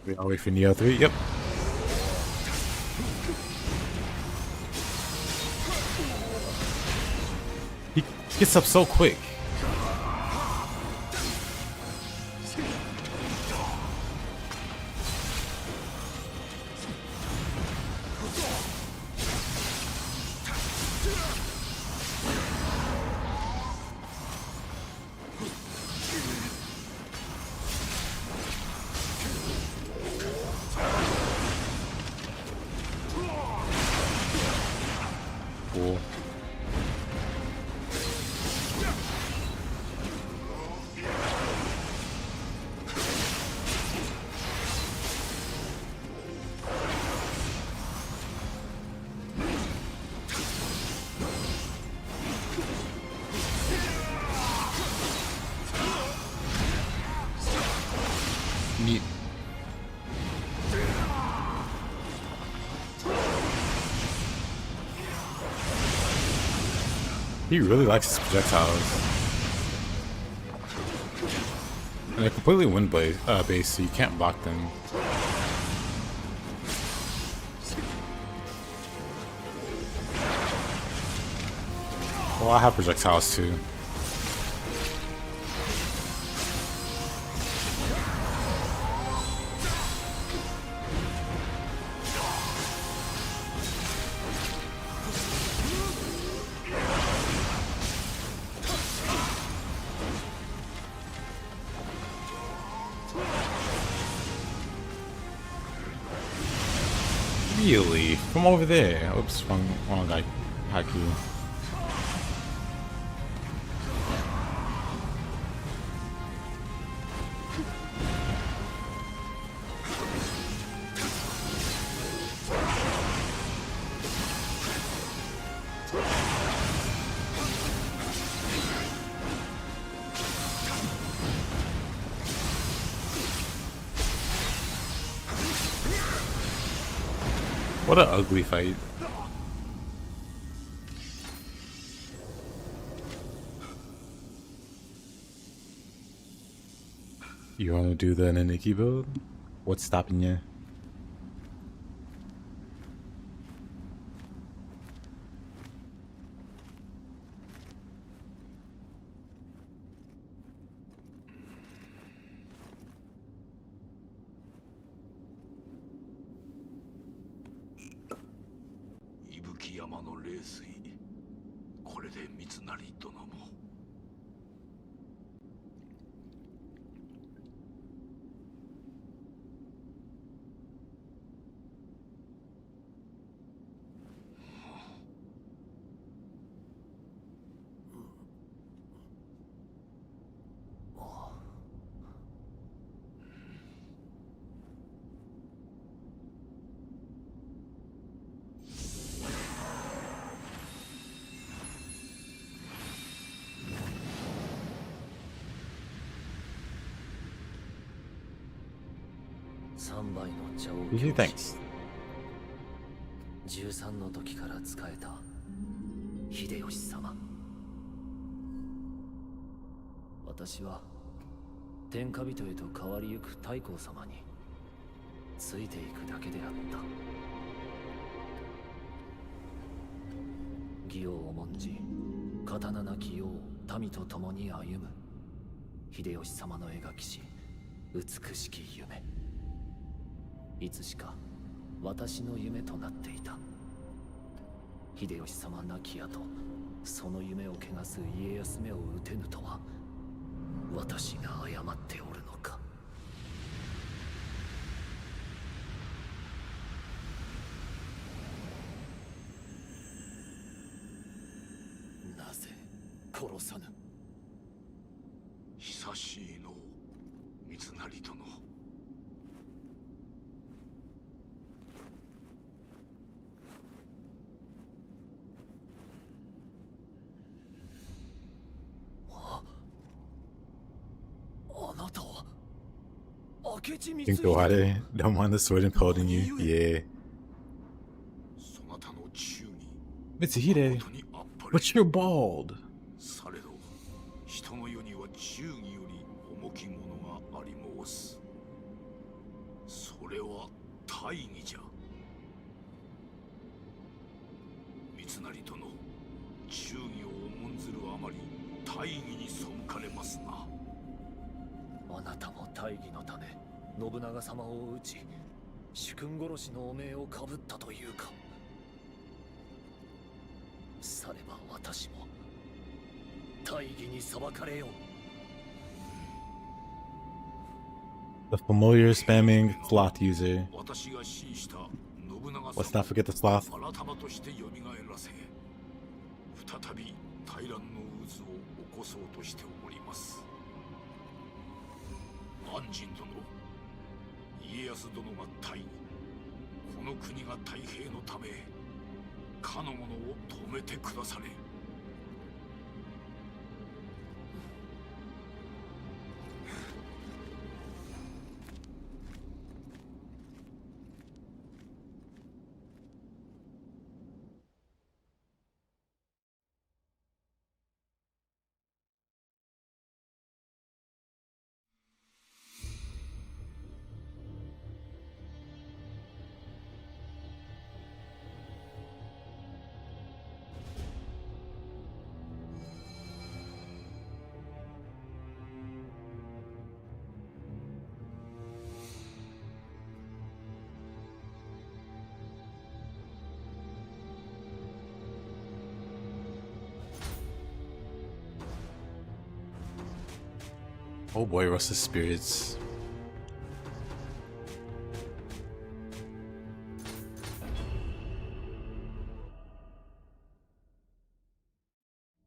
We all wait for Nioh 3. Yep. He gets up so quick. He really likes his projectiles. And they're completely based, so you can't block them. Well, I have projectiles too. Really? From over there? Oops, wrong guy. Haku. What an ugly fight. You wanna do the Naniki build? What's stopping you? Usually thanks. 13の時から仕えた秀吉様。私は天下人へと変わりゆく太閤様についていくだけであった。義を重んじ、刀なき世を民と共に歩む秀吉様の描きし美しき夢。いつしか私の夢となっていた。秀吉様亡き後、その夢を汚す家康めを討てぬとは、私が誤っておるのか。なぜ殺さぬ。久しいの三成殿。Think the water. Don't mind the sword impaled you. Yeah. Mitsuhide, but you're bald. されど人の世には忠義より重きものがあり申す。それは大義じゃ。三成殿、忠義を重んずるあまり大義に背かれますな。あなたも大義のため信長様を討ち、主君殺しの汚名をかぶったというか。されば私も大義に裁かれよう。 The familiar spamming sloth user. 私が死した信長様 Let's not forget the sloth. 改まとして蘇らせ、再び大乱の渦を起こそうとしております。安仁殿、家康殿が大義、この国が太平のため、かの者を止めてくだされ。Oh boy, Russ's spirits.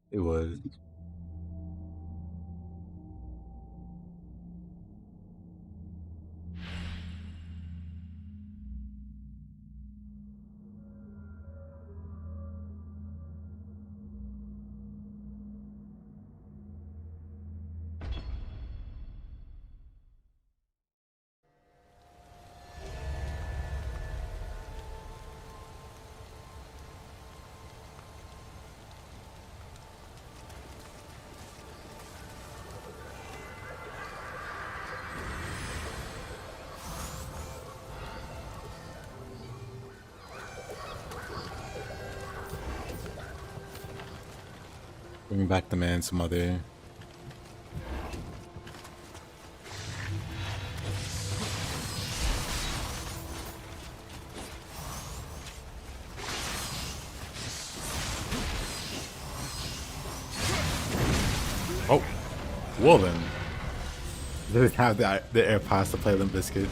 It was. Bring back the man's mother. Oh, well then. They didn't have the air pass to play Limp Bizkit.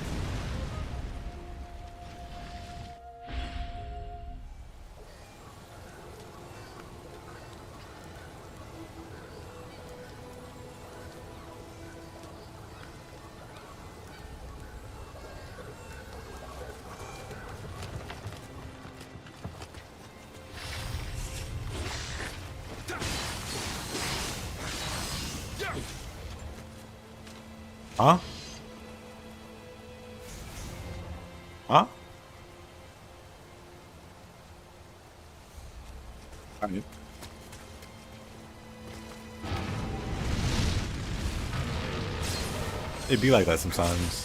Huh? Huh? I mean, it'd be like that sometimes.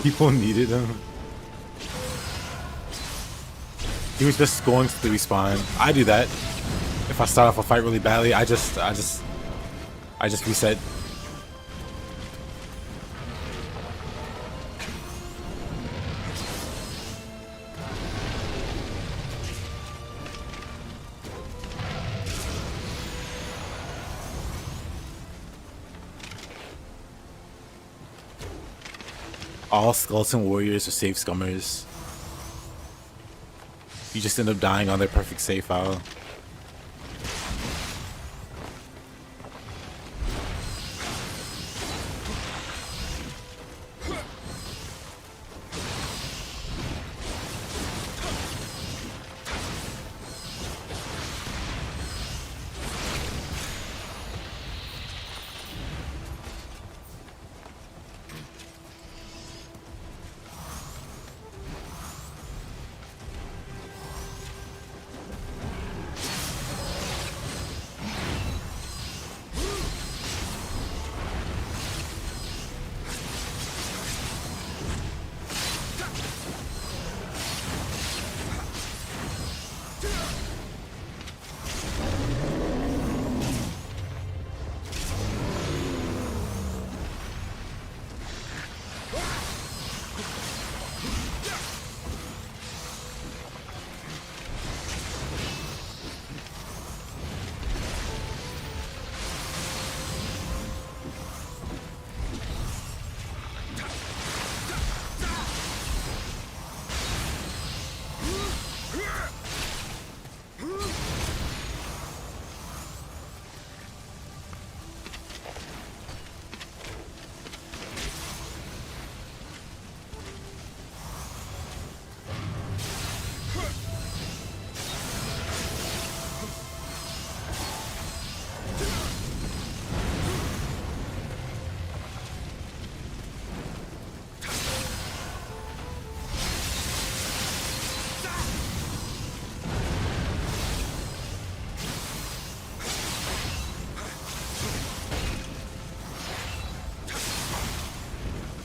People needed him. He was just going to the respawn. I do that. If I start off a fight really badly, I just reset. All skeleton warriors are safe scummers. You just end up dying on their perfect save file.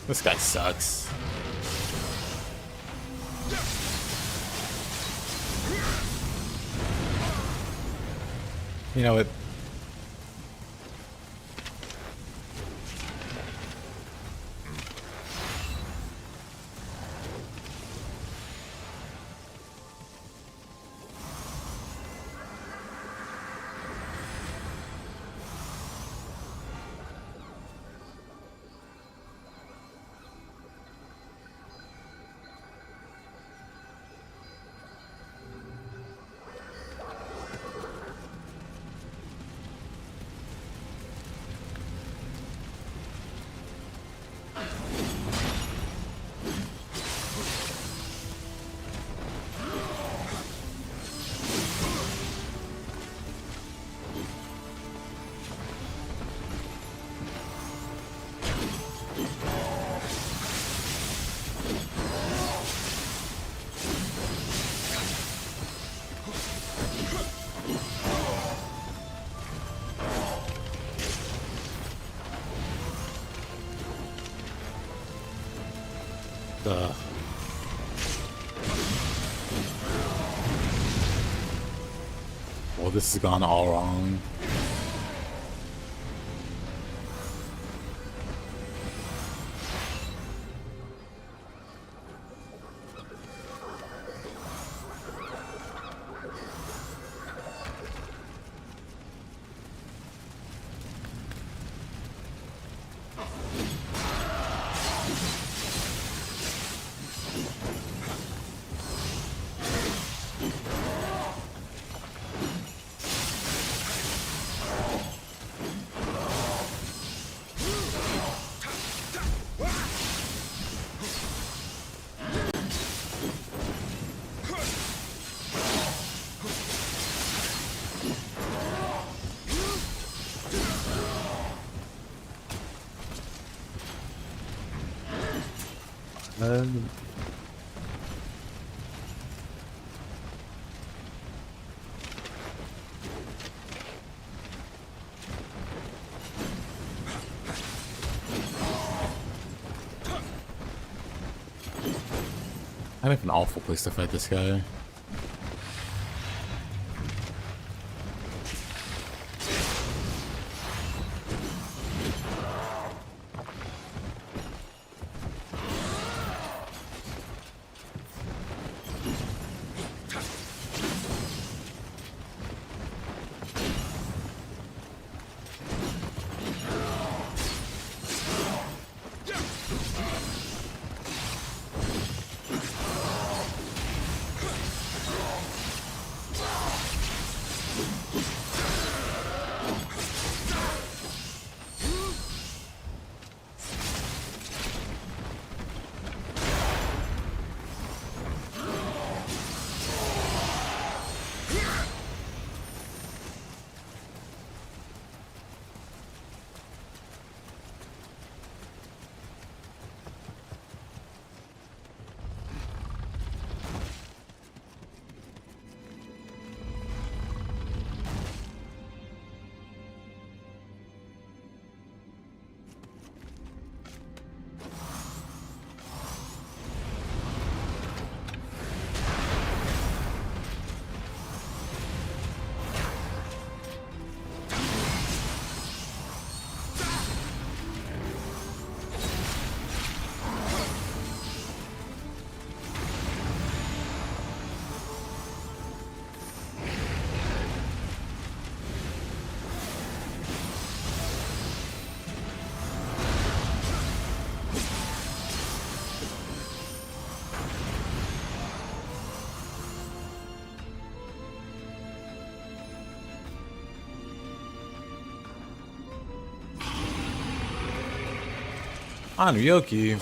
This guy sucks. You know what? Well, this has gone all wrong. I have an awful place to fight this guy. On Ryoki.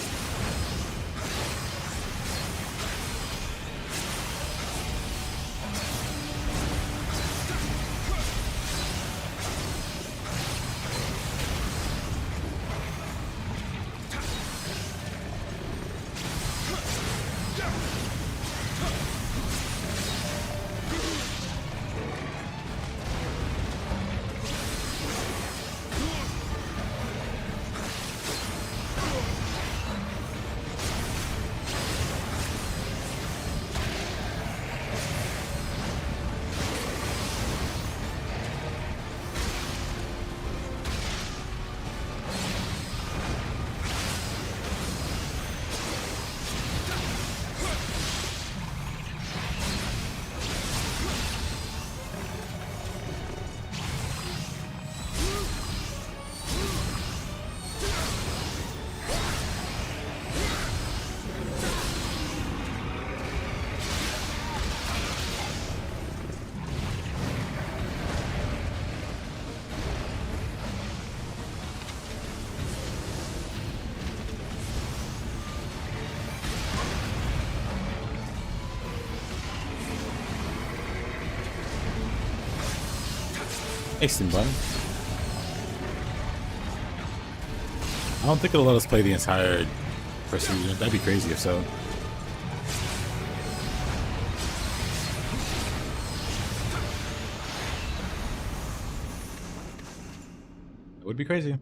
Excellent button. I don't think it'll let us play the entire first season. That'd be crazy if so. It would be crazy.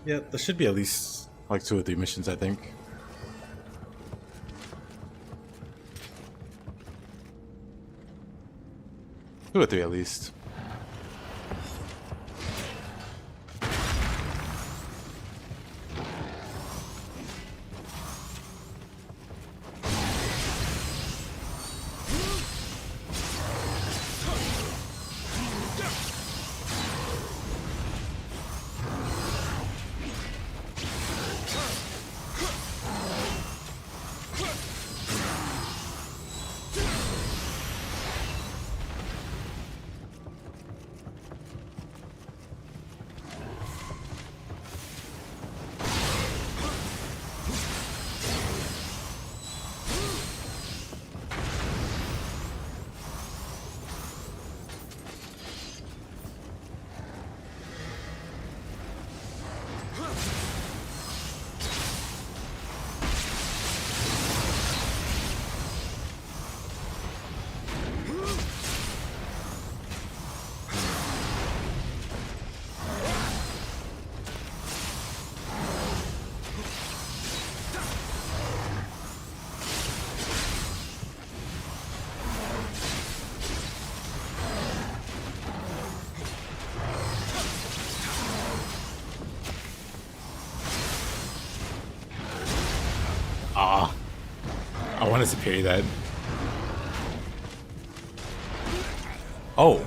Yeah, there should be at least like 2 or 3 missions, I think. 2 or 3 at least. I wanted to parry that. Oh,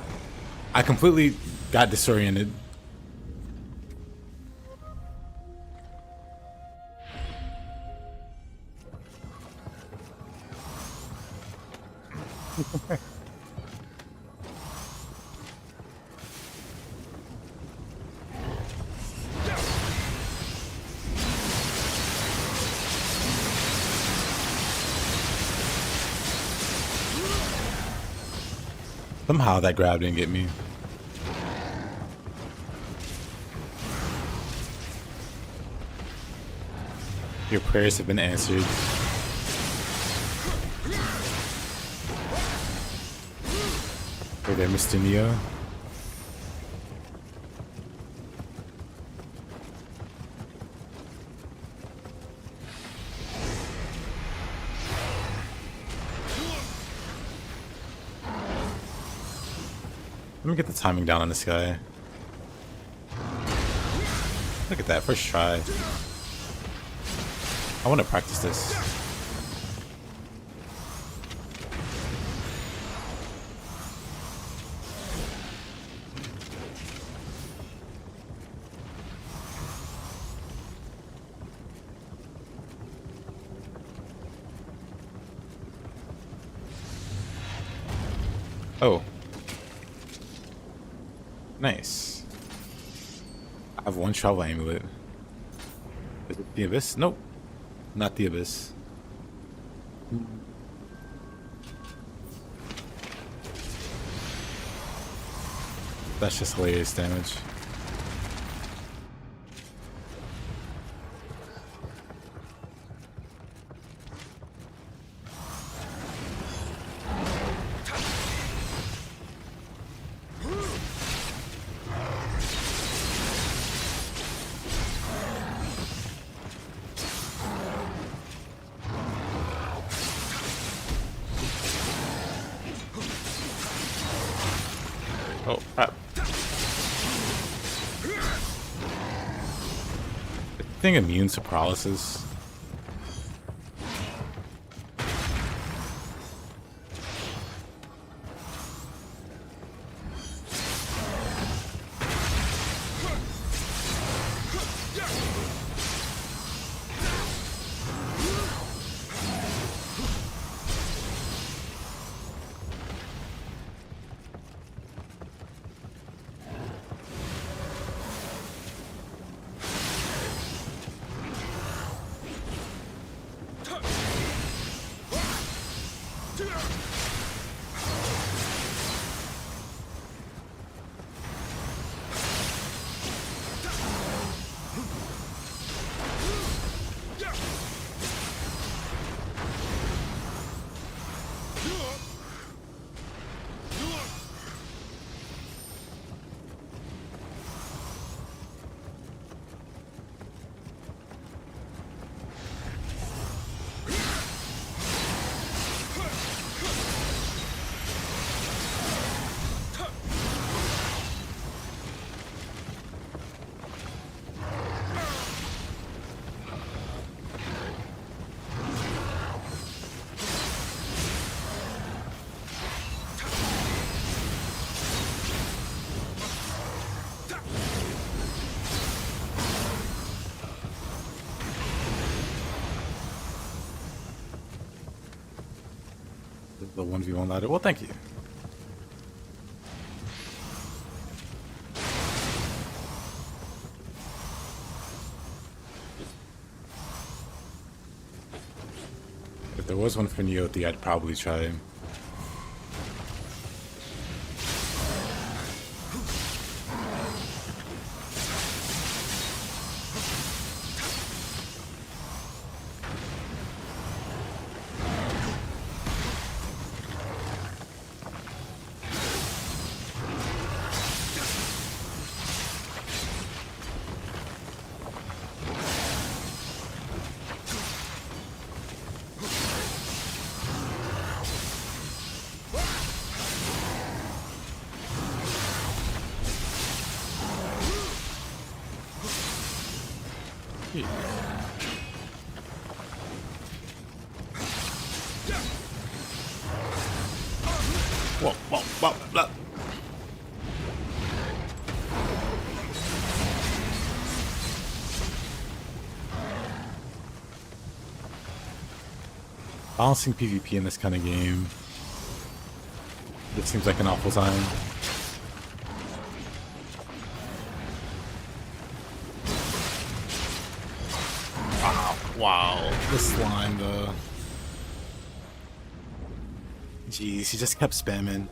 I completely got disoriented. Somehow that grab didn't get me. Your prayers have been answered. Hey there, Mr. Nioh. Let me get the timing down on this guy. Look at that, first try. I want to practice this. Oh. Nice. I have 1 travel amulet. Is it the Abyss? Nope. Not the Abyss. That's just hilarious damage. Oh, crap. Is the thing immune to paralysis? The 1v1 ladder. Well, thank you. If there was one for Nioh, I'd probably try him. Whoa, whoa, whoa, blah. Balancing PvP in this kind of game. It seems like an awful time. Wow, the slime though. Jeez, he just kept spamming.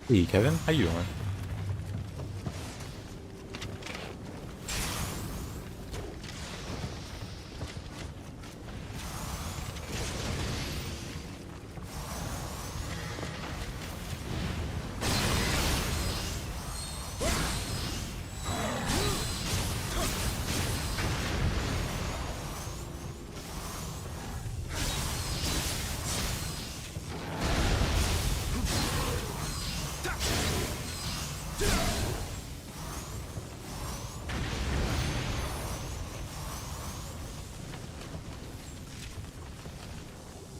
Hey Kevin, how you doing?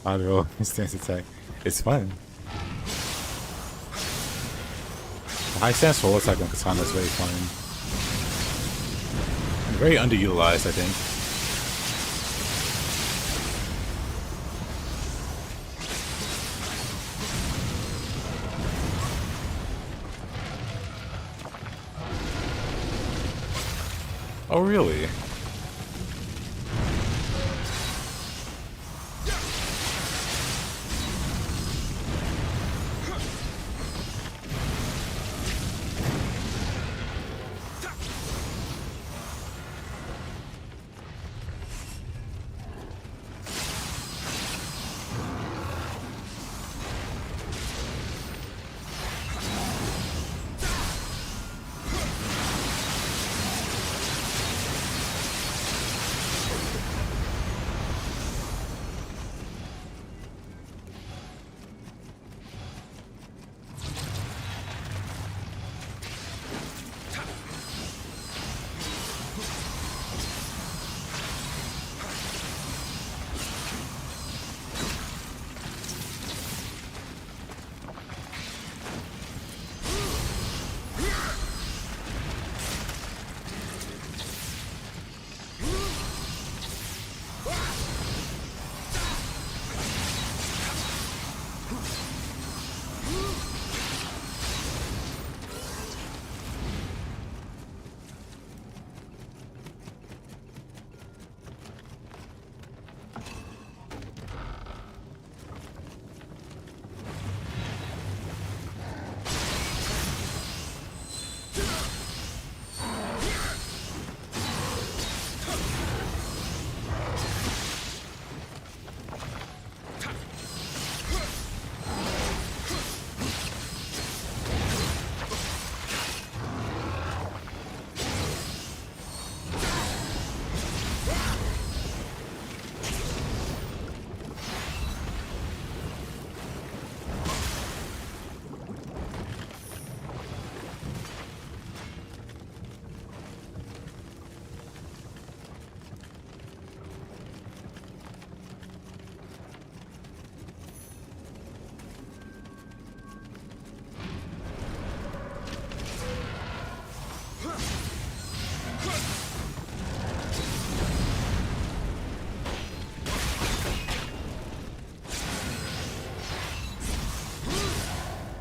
Auto stance attack. It's fun. The high stance roll attack on Katana is very fun. And very underutilized, I think. Oh, really?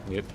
Yep.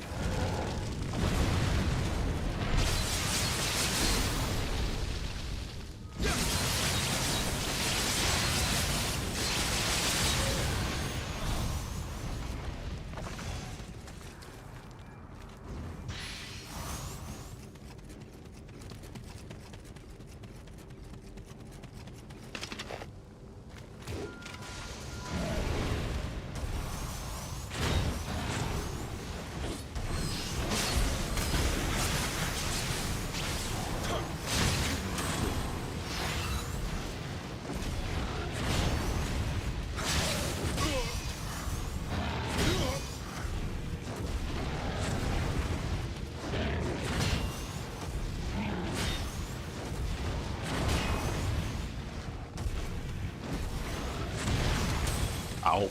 Ow.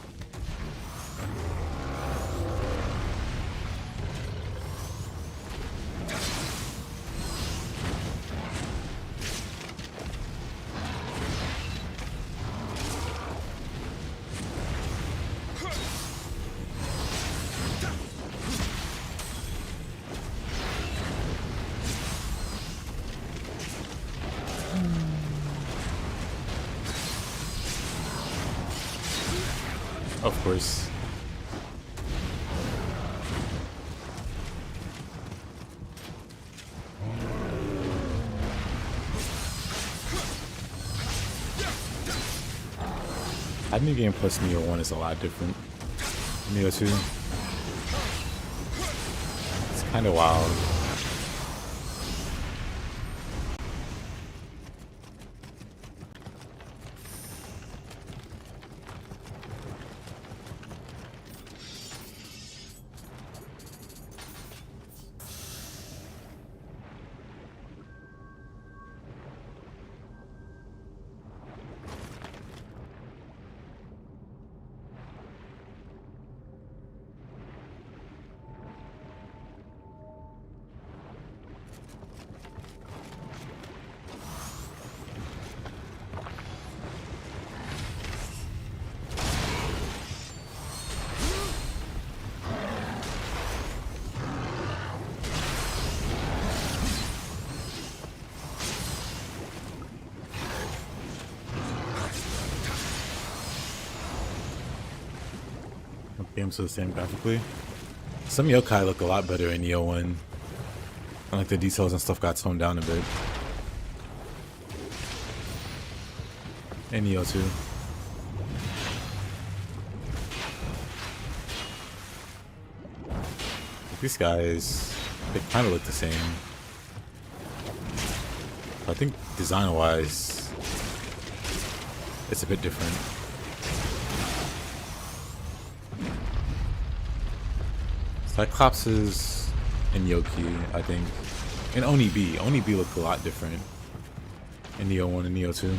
Of course. Endgame plus Nioh 1 is a lot different. Nioh 2. It's kind of wild. games are the same graphically. Some yokai look a lot better in Nioh 1. And like the details and stuff got toned down a bit. And Nioh 2. These guys, they kind of look the same. I think design-wise, it's a bit different. Cyclopses and Yoki, I think, and Oni B look a lot different in Nioh 1 and Nioh 2.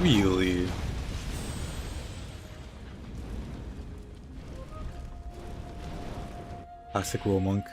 Really? Classic Roll Monk.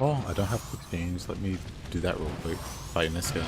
Oh, I don't have quick change. Let me do that real quick. Fighting this guy.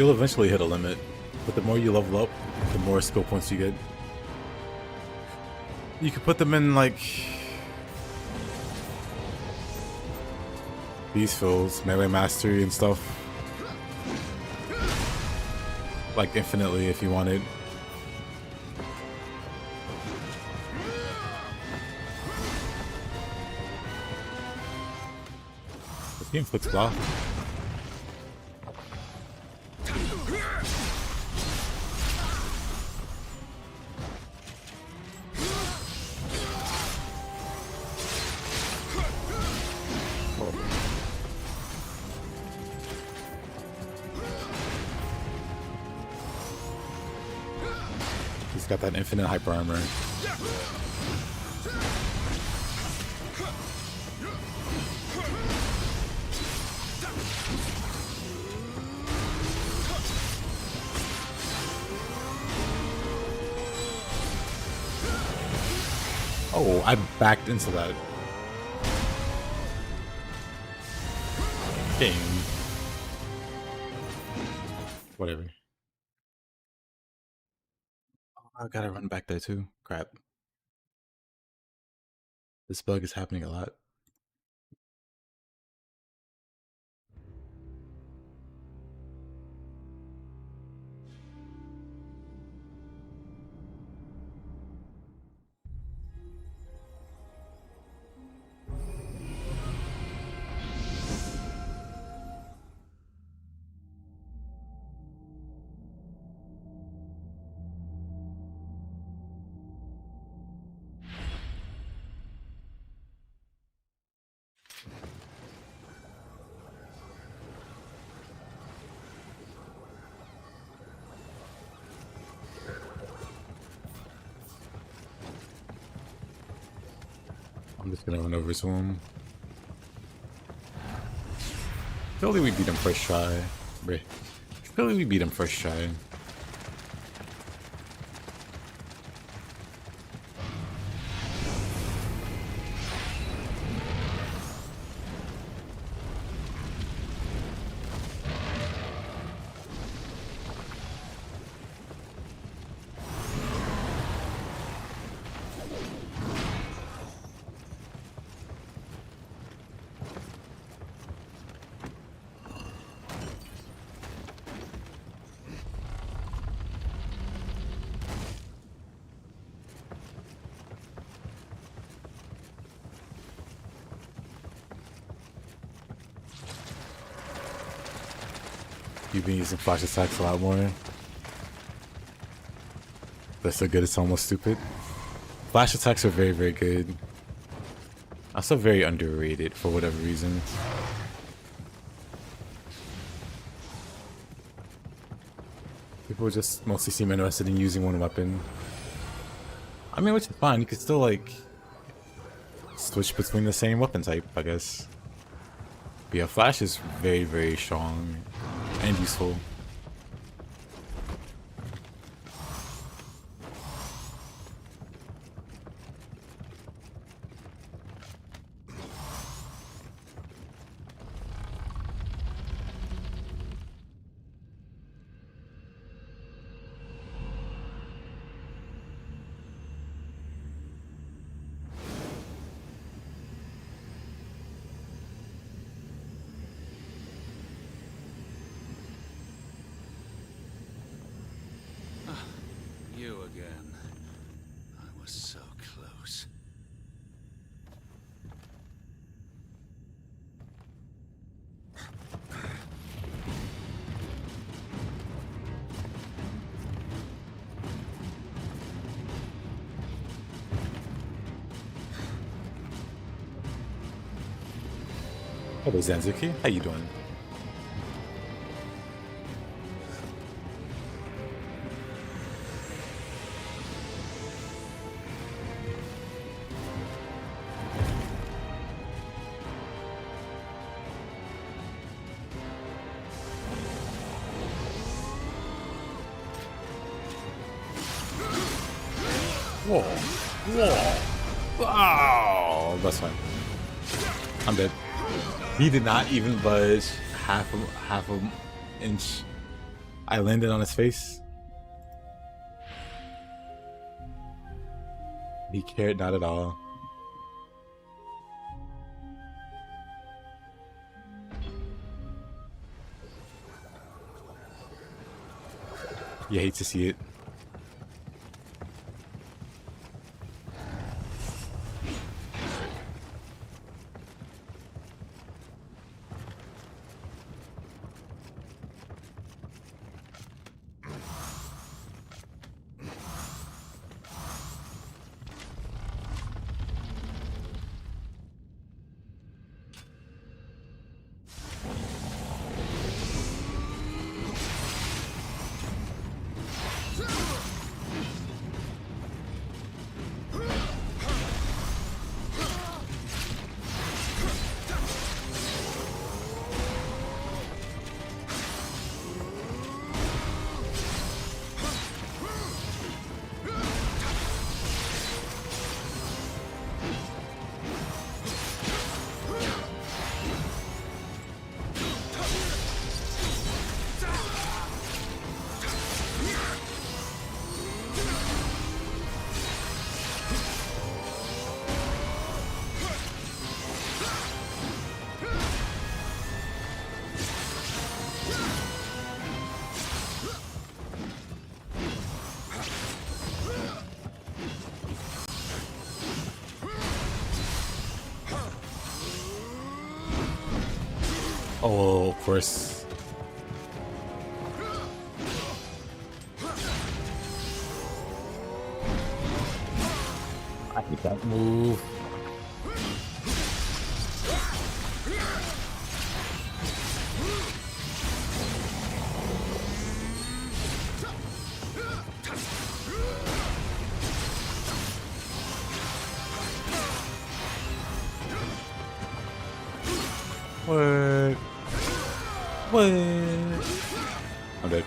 You'll eventually hit a limit, but the more you level up, the more skill points you get. You can put them in like these fills, melee mastery and stuff, like infinitely if you wanted. This game flicks block. He's got that infinite hyper armor. Oh, I backed into that. Game. Whatever. Oh, I gotta run back there too. Crap. This bug is happening a lot. I'm just gonna run over to him. Surely we beat him first try. Surely we beat him first try. You've been using flash attacks a lot more. They're so good it's almost stupid. Flash attacks are very, very good. Also very underrated for whatever reason. People just mostly seem interested in using one weapon. I mean, which is fine. You could still like switch between the same weapon type, I guess. But yeah, flash is very, very strong and useful. You again. I was so close. Hello, Zanzuki. How you doing? Whoa. Whoa. Wow. That's fine. I'm dead. He did not even budge half an inch. I landed on his face. He cared not at all. You hate to see it. Oh, of course. I hate that move. What? What? I'm dead.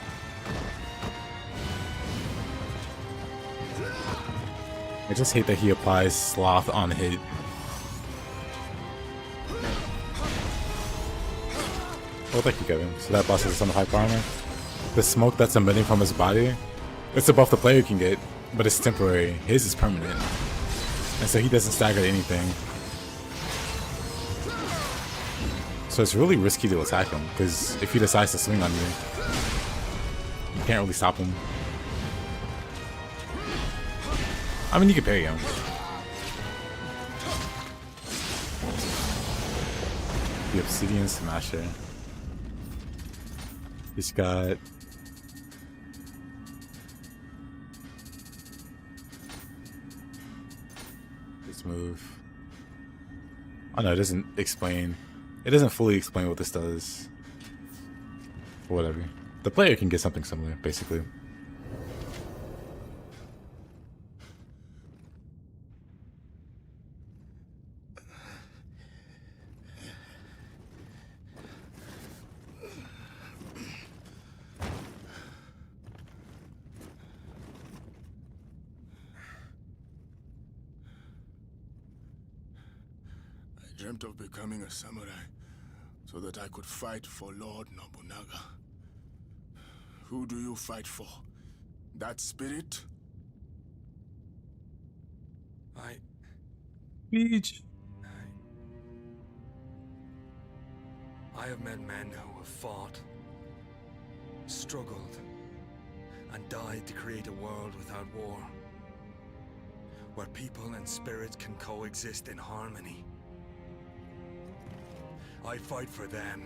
I just hate that he applies sloth on hit. Oh, thank you, Kevin. So that boss is on the hyper armor. The smoke that's emitting from his body, it's a buff the player can get, but it's temporary. His is permanent. And so he doesn't stagger to anything. So it's really risky to attack him, because if he decides to swing on you, you can't really stop him. I mean, you can parry him. The Obsidian Smasher. He's got... this move. Oh no, it doesn't explain. It doesn't fully explain what this does. Whatever. The player can get something similar, basically. I dreamt of becoming a samurai so that I could fight for Lord Nobunaga. Who do you fight for? That spirit? Beach. I have met men who have fought, struggled, and died to create a world without war, where people and spirits can coexist in harmony. I fight for them.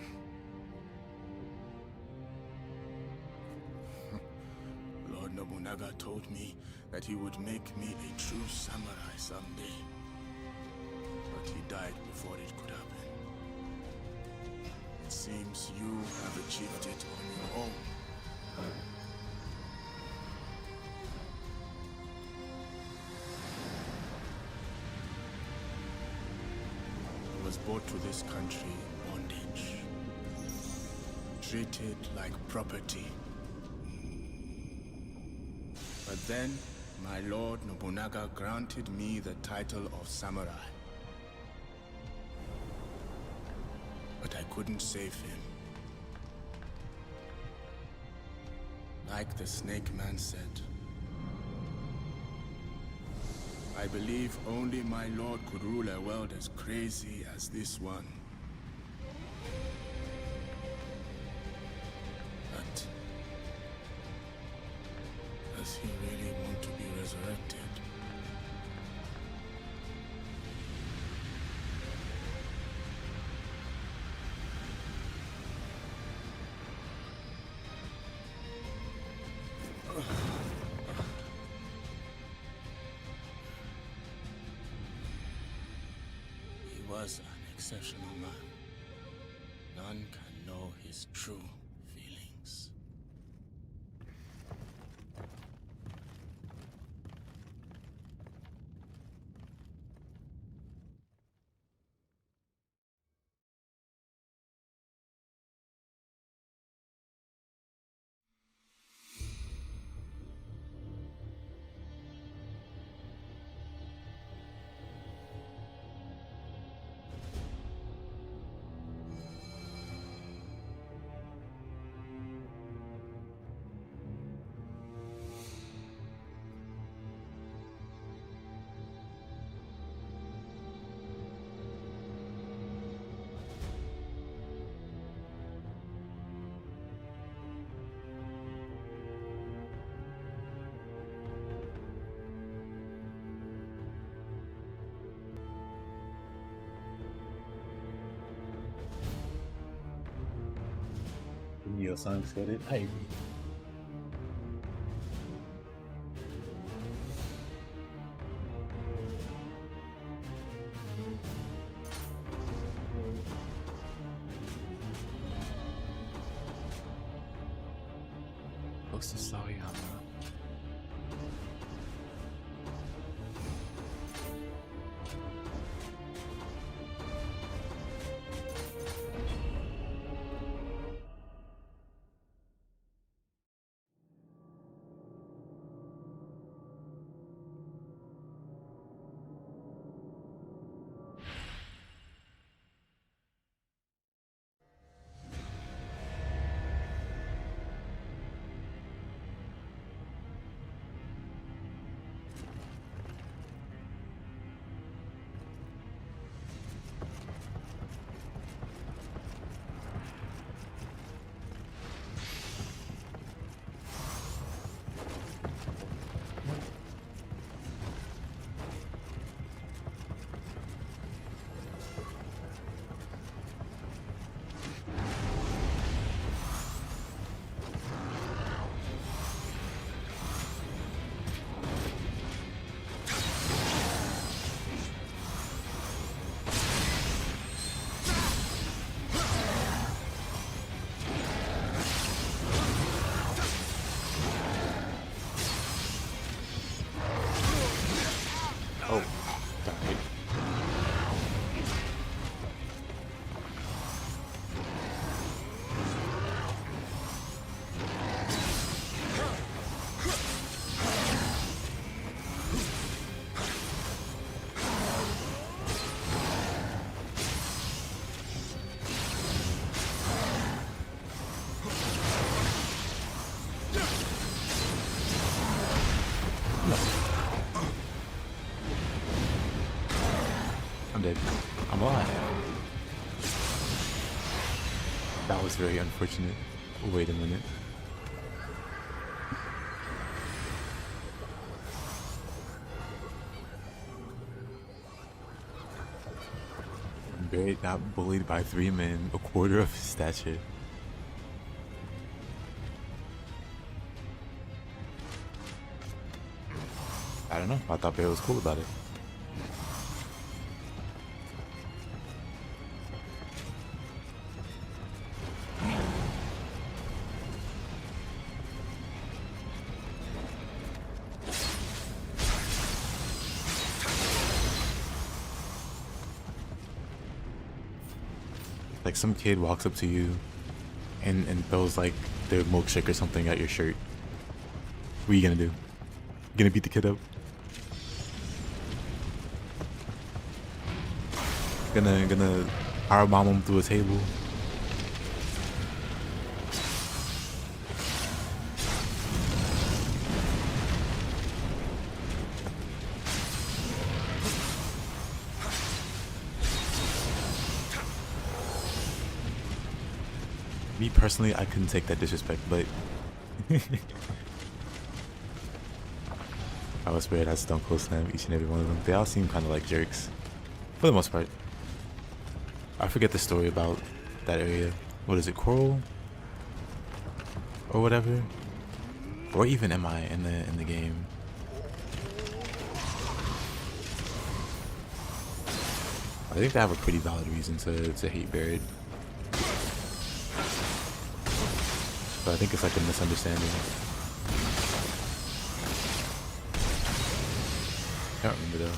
Lord Nobunaga told me that he would make me a true samurai someday. But he died before it could happen. It seems you have achieved it on your own. I was brought to this country in bondage, treated like property. But then, my Lord Nobunaga granted me the title of samurai. But I couldn't save him. Like the snake man said, I believe only my lord could rule a world as crazy as this one. But does he really want to be resurrected? He was an exceptional man. None can know his true feelings. Nioh-san said it. I agree. Close to Saika. Oh, died. I'm dead. I'm alive. That was very unfortunate. Wait a minute. Barrett got bullied by 3 men, a quarter of his stature. I don't know. I thought Barrett was cool about it. Like some kid walks up to you and throws like their milkshake or something at your shirt. What are you gonna do? You gonna beat the kid up? Gonna powerbomb him through a table? Me personally, I couldn't take that disrespect, but I was swear that Stone Cold Slam each and every one of them. They all seem kind of like jerks, for the most part. I forget the story about that area. What is it, Coral? Or whatever? Or even am I in the game? I think they have a pretty valid reason to hate Barrett. But I think it's like a misunderstanding. Can't remember though.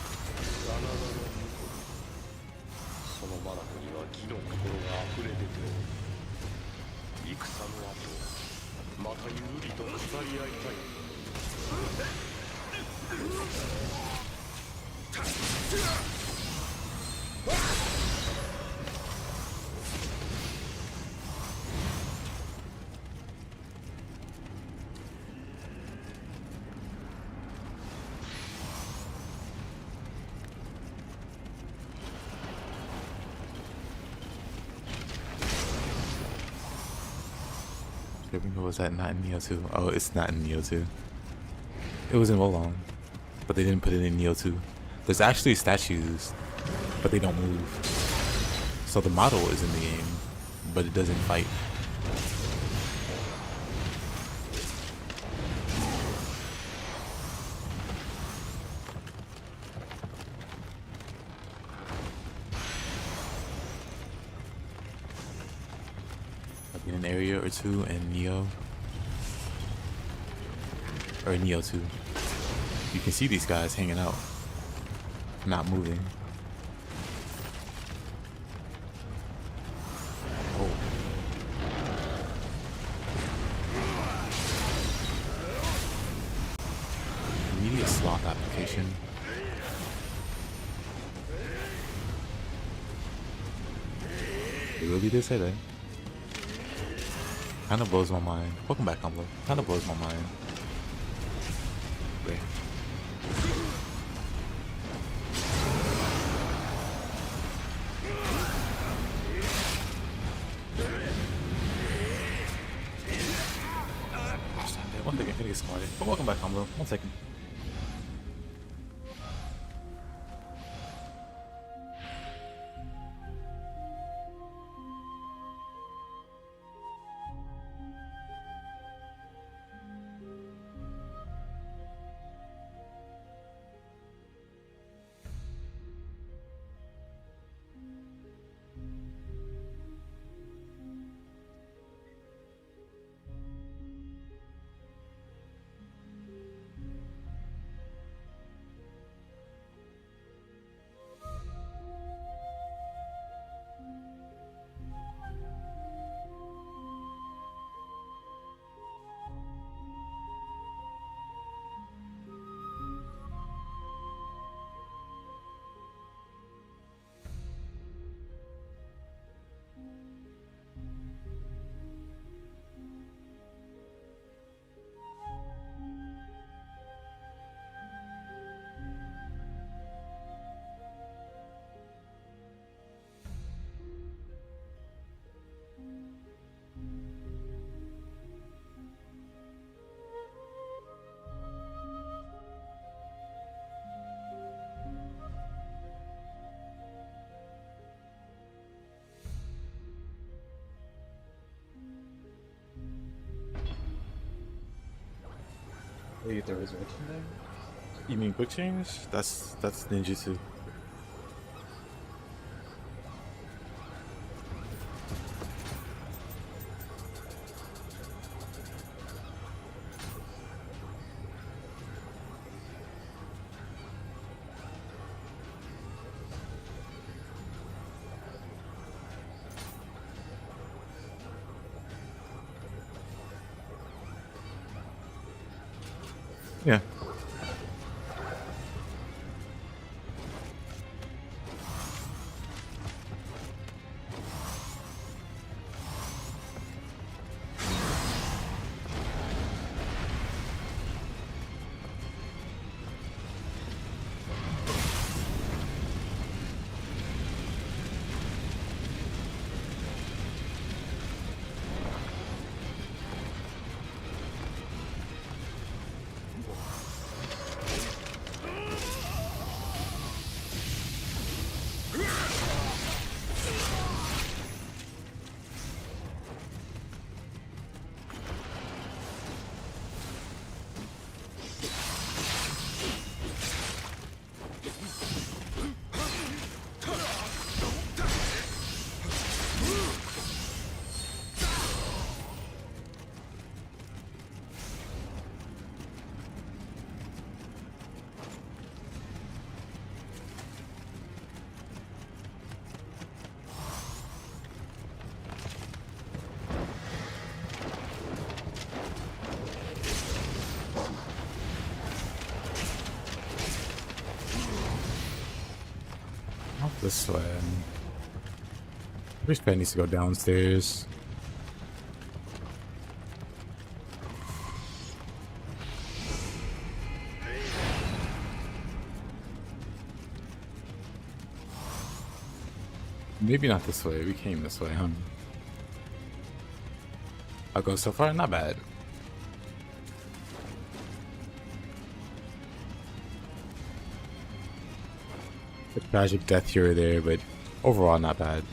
その眼には義の心が溢れ出ており、戦の後また有利と語り合いたい。Was that not in Nioh 2? Oh, it's not in Nioh 2. It was in Wolong, but they didn't put it in Nioh 2. There's actually statues, but they don't move. So the model is in the game, but it doesn't fight. In an area or two in Nioh, or Nioh 2, you can see these guys hanging out, not moving. Oh. Immediate sloth application. They really did say that. Kind of blows my mind. Welcome back, Combo. Kind of blows my mind. Wait. One second, gonna get smarted. But welcome back, Combo. 1 second. You get the resurrection there? You mean quick change? That's ninjutsu. Yeah. this way. Wish Pen needs to go downstairs. Maybe not this way. We came this way, huh? I'll go so far, not bad. A tragic death here or there, but overall not bad.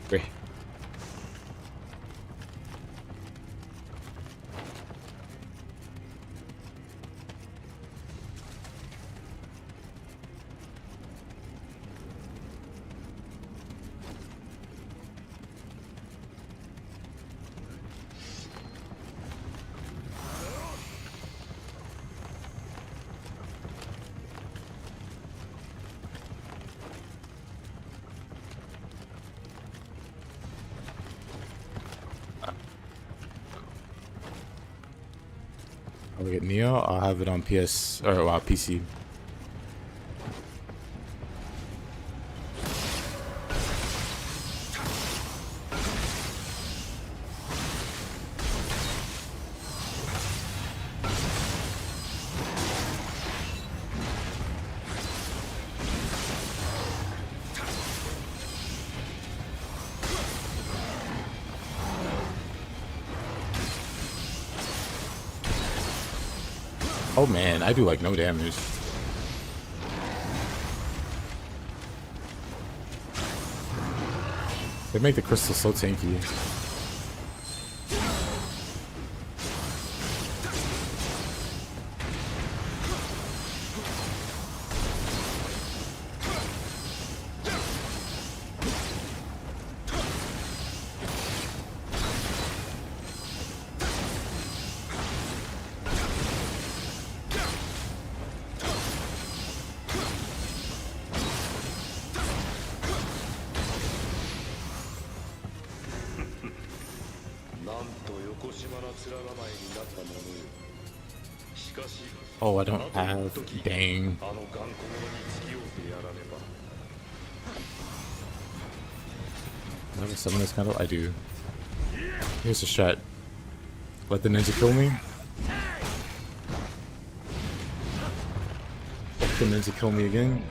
Great. I'll get Nioh. I'll have it on PS or PC. Oh man, I do like no damage. They make the crystal so tanky. Oh, I don't have. Dang. Do I have a summon this kind of? I do. Here's a shot. Let the ninja kill me. Let the ninja kill me again.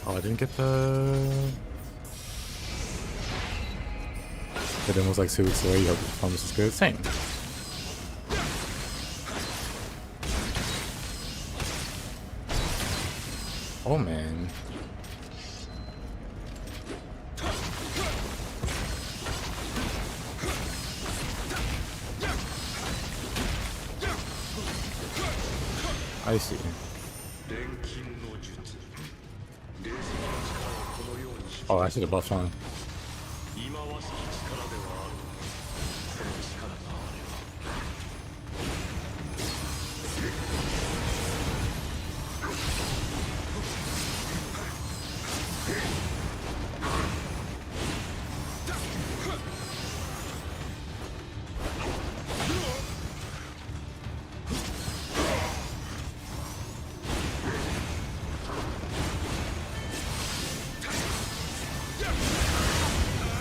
Oh, I didn't get the... But then was like 2 weeks away. You hope the performance is good. Same. Oh man. I see. Oh, I should have buffed on.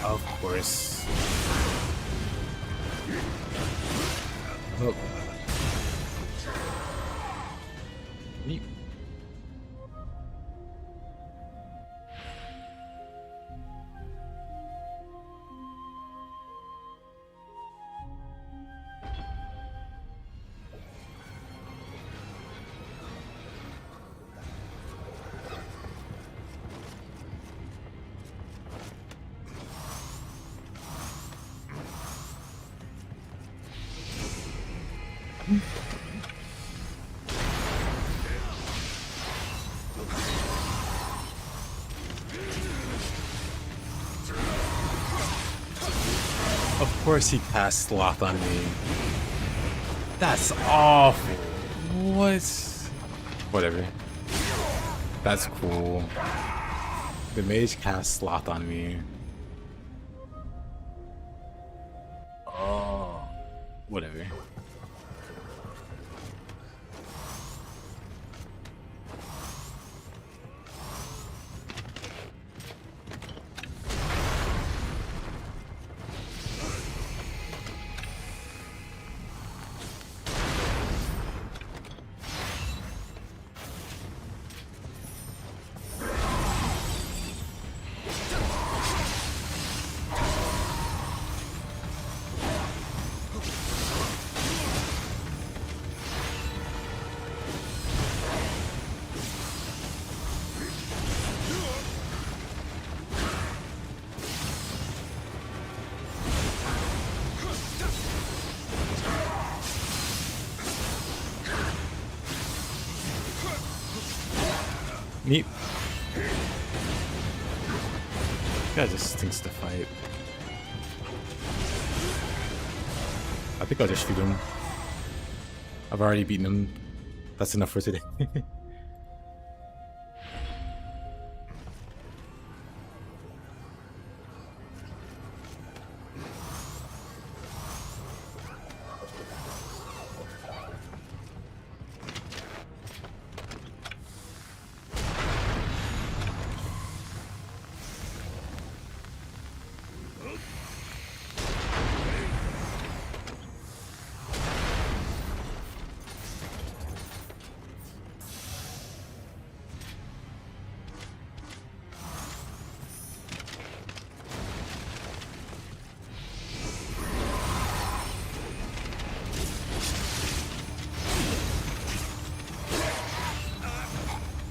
Of course. Oh. Neat. Of course he cast Sloth on me. That's awful. What? Whatever. That's cool. The mage cast Sloth on me. Oh. Whatever. Neat. This guy just stinks to fight. I think I'll just shoot him. I've already beaten him. That's enough for today.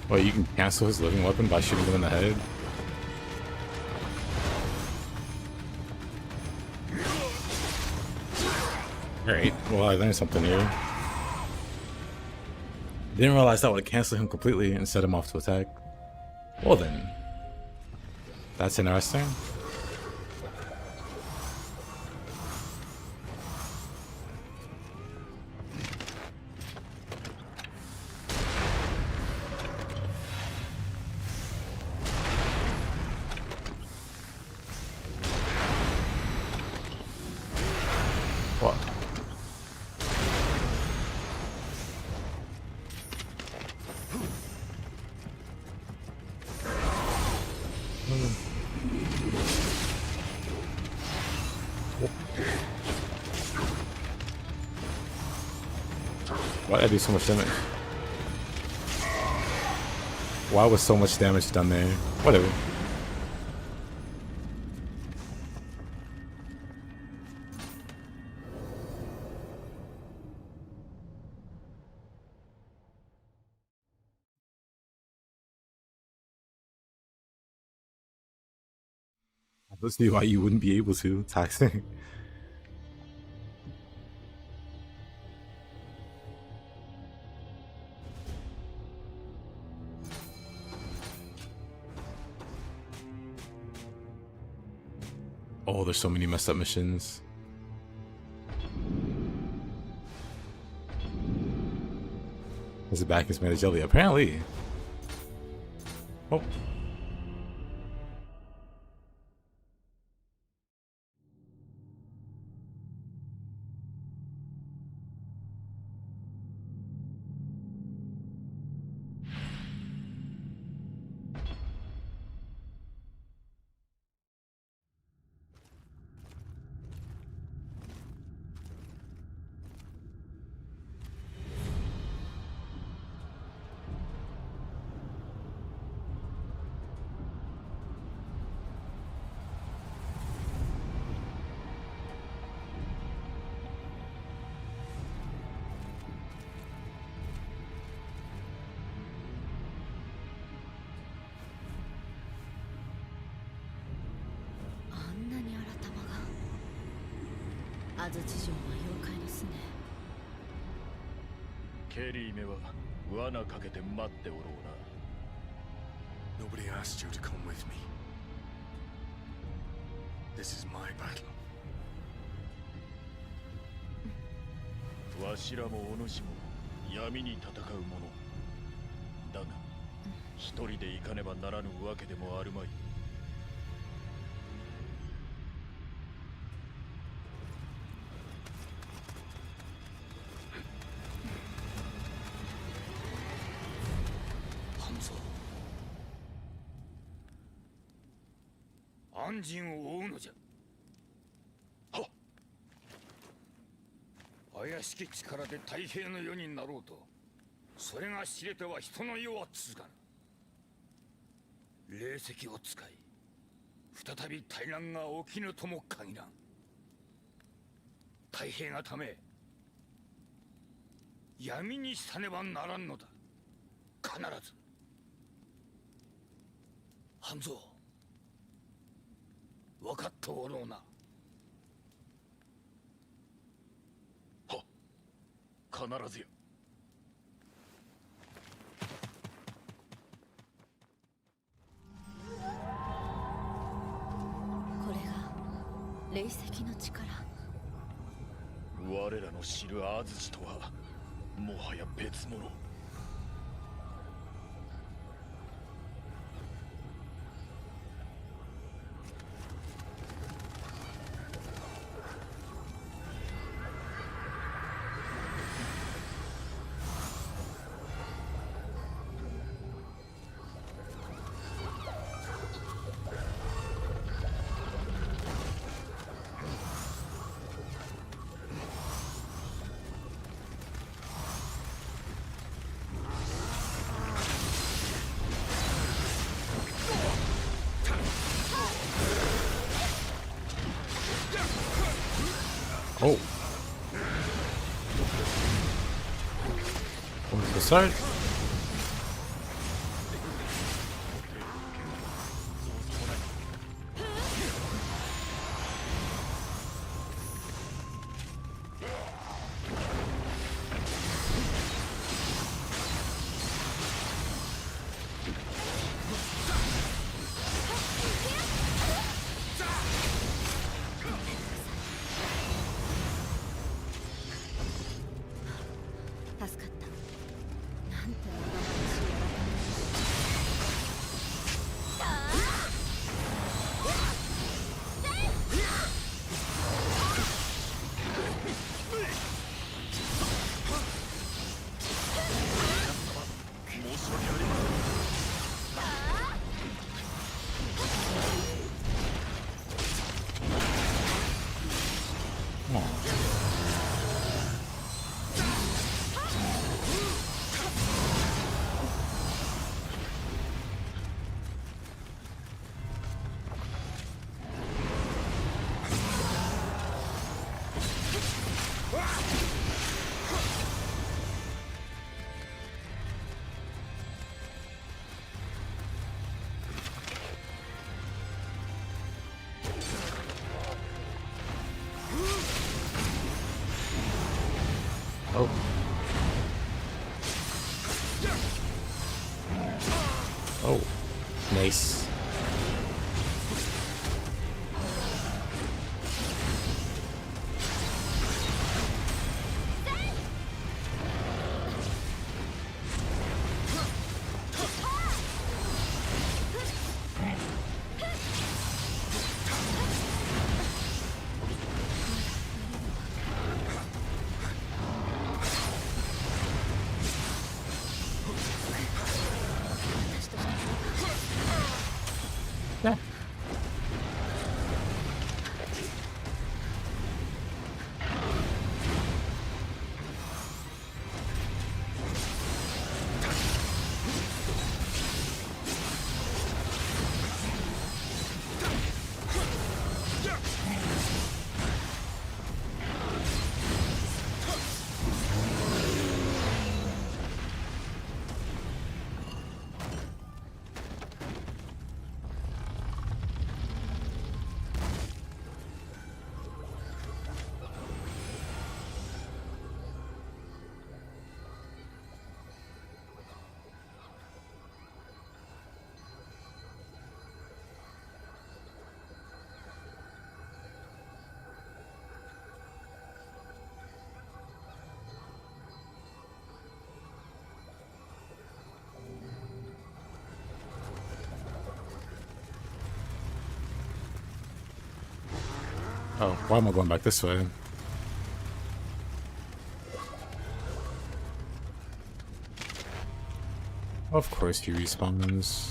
Well, you can cancel his living weapon by shooting him in the head. Alright, well I learned something here. Didn't realize that would cancel him completely and set him off to attack. Well then, that's interesting. What? Why did I do so much damage? Why was so much damage done there? Whatever. Let's see why you wouldn't be able to. Taxing. Oh, there's so many messed up missions. His back is made of jelly, apparently. Oh. ケリーめは罠かけて待っておろうな。 Nobody asked you to come with me. This is my battle. わしらもお主も闇に戦う者だが、一人で行かねばならぬわけでもあるまい。安心を追うのじゃ。はっ。怪しき力で太平の世になろうと、それが知れては人の世は続かぬ。霊石を使い再び大乱が起きぬとも限らん。太平がため闇にさねばならんのだ。必ず。半蔵、分かっておろうな。はっ、必ずや。これが霊石の力。我らの知る安土とはもはや別物。Oh. Wonderful start. Oh. Oh. Nice. Oh, why am I going back this way? Of course he respawns.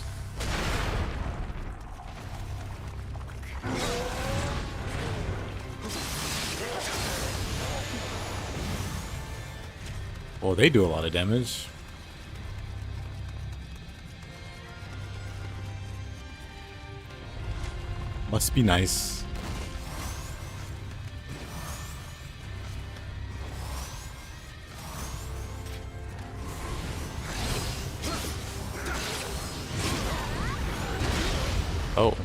Well, they do a lot of damage. Must be nice. Oh.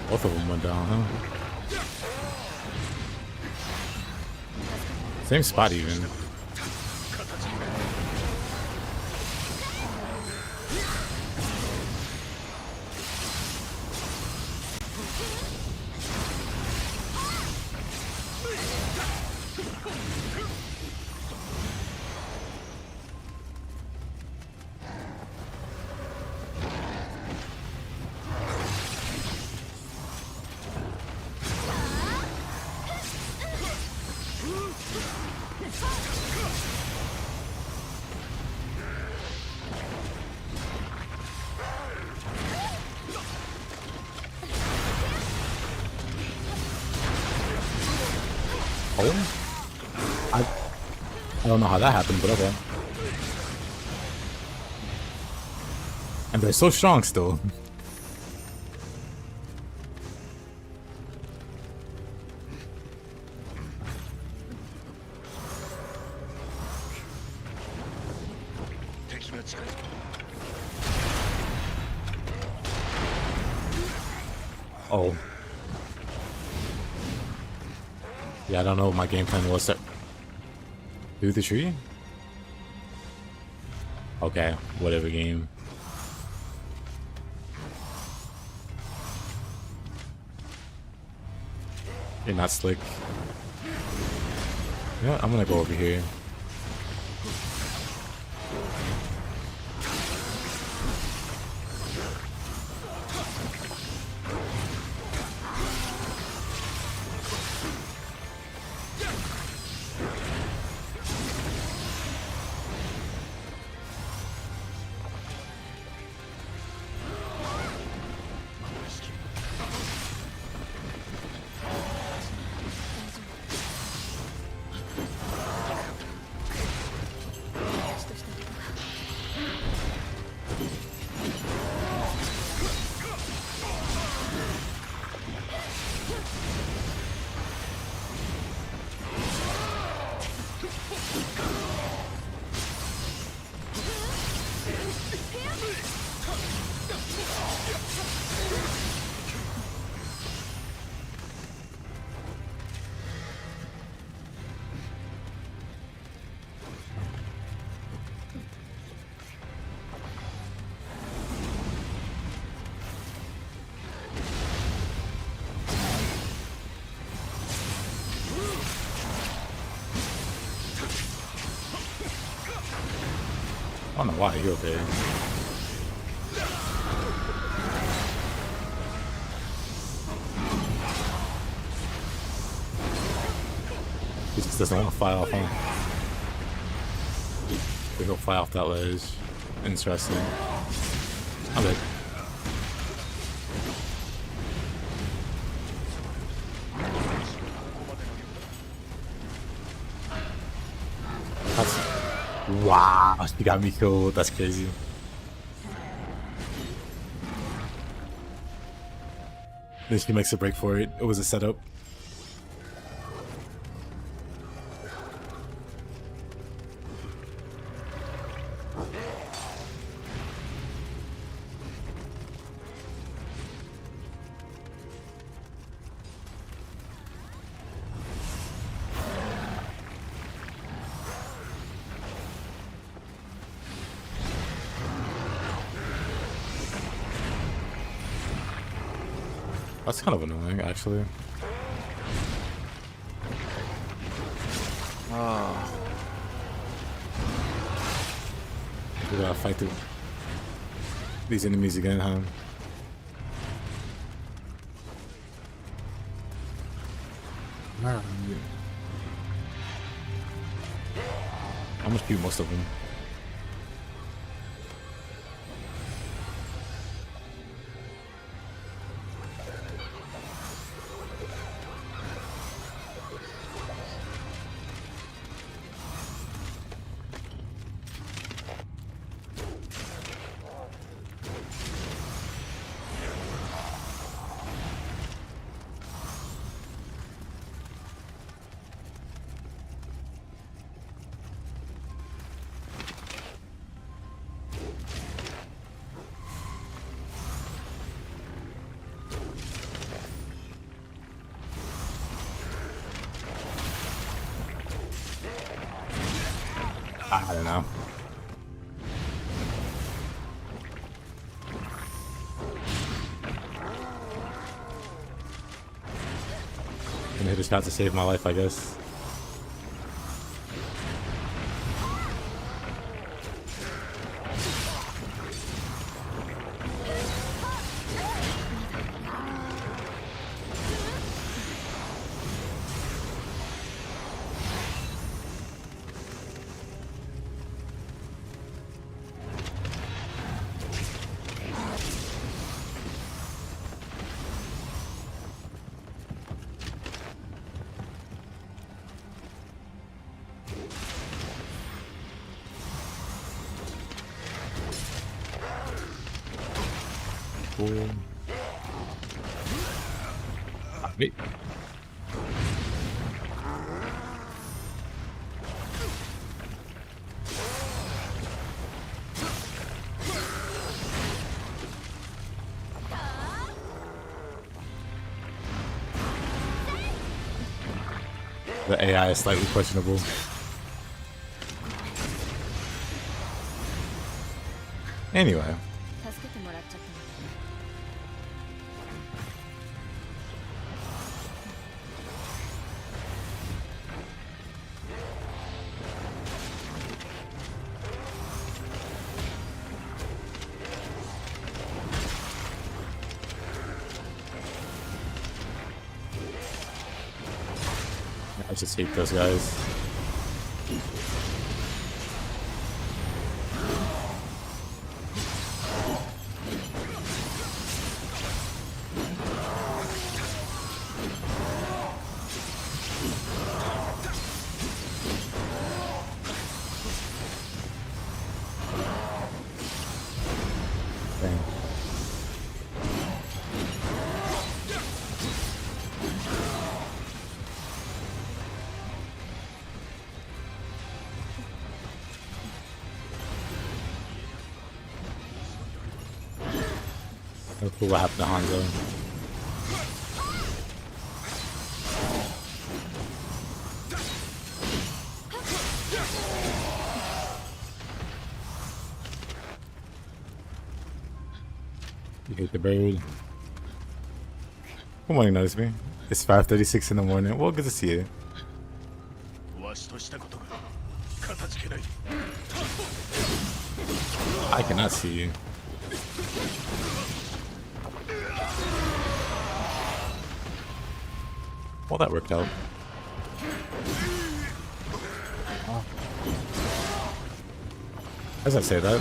Both of them went down, huh? Same spot even. Oh? I don't know how that happened, but okay. And they're so strong still. Oh. Yeah, I don't know what my game plan was. Through the tree? Okay, whatever game. You're not slick. Yeah, I'm gonna go over here. I don't know why you're okay. He just doesn't want to fly off, huh? He'll fly off that ledge. Interesting. I'm good. Wow, she got me killed. That's crazy. Then she makes a break for it. It was a setup. That's kind of annoying, actually. Oh. We gotta fight through these enemies again, huh? I'm gonna shoot most of them. I don't know. Gonna hit a shot to save my life, I guess. Cool. Wait. The AI is slightly questionable. Anyway. I just hate those guys. Dang. That's cool what happened to Hanzo. You hate the bird. Good morning, notice me. It's 5:36 in the morning. Well, good to see you. I cannot see you. Well, that worked out. Oh. As I say that.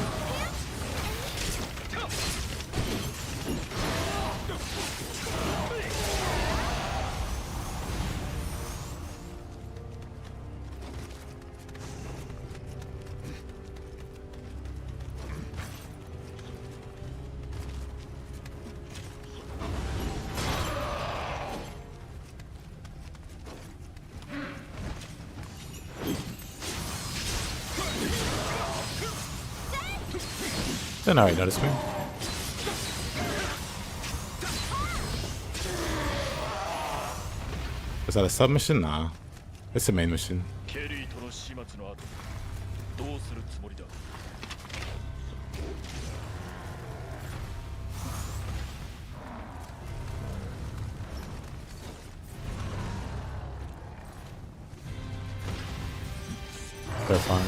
Then alright, notice me. Is that a submission? Nah. It's a main mission. They're fine.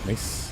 Nice.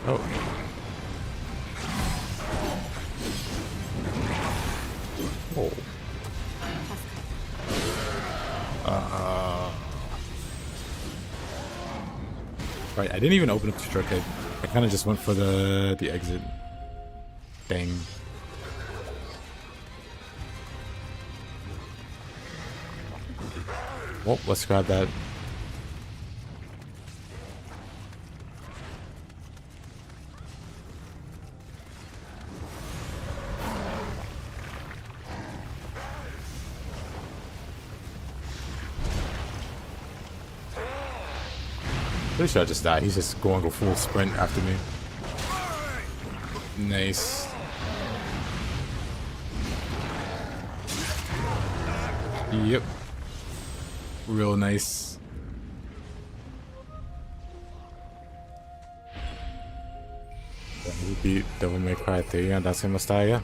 Oh. Oh. Right, I didn't even open up the truck. I kind of just went for the exit. Dang. Well, let's grab that. Pretty sure I just died. He's just going to go full sprint after me. Nice. Yep. Real nice. We beat Devil May Cry 3 and that's in Mastaya.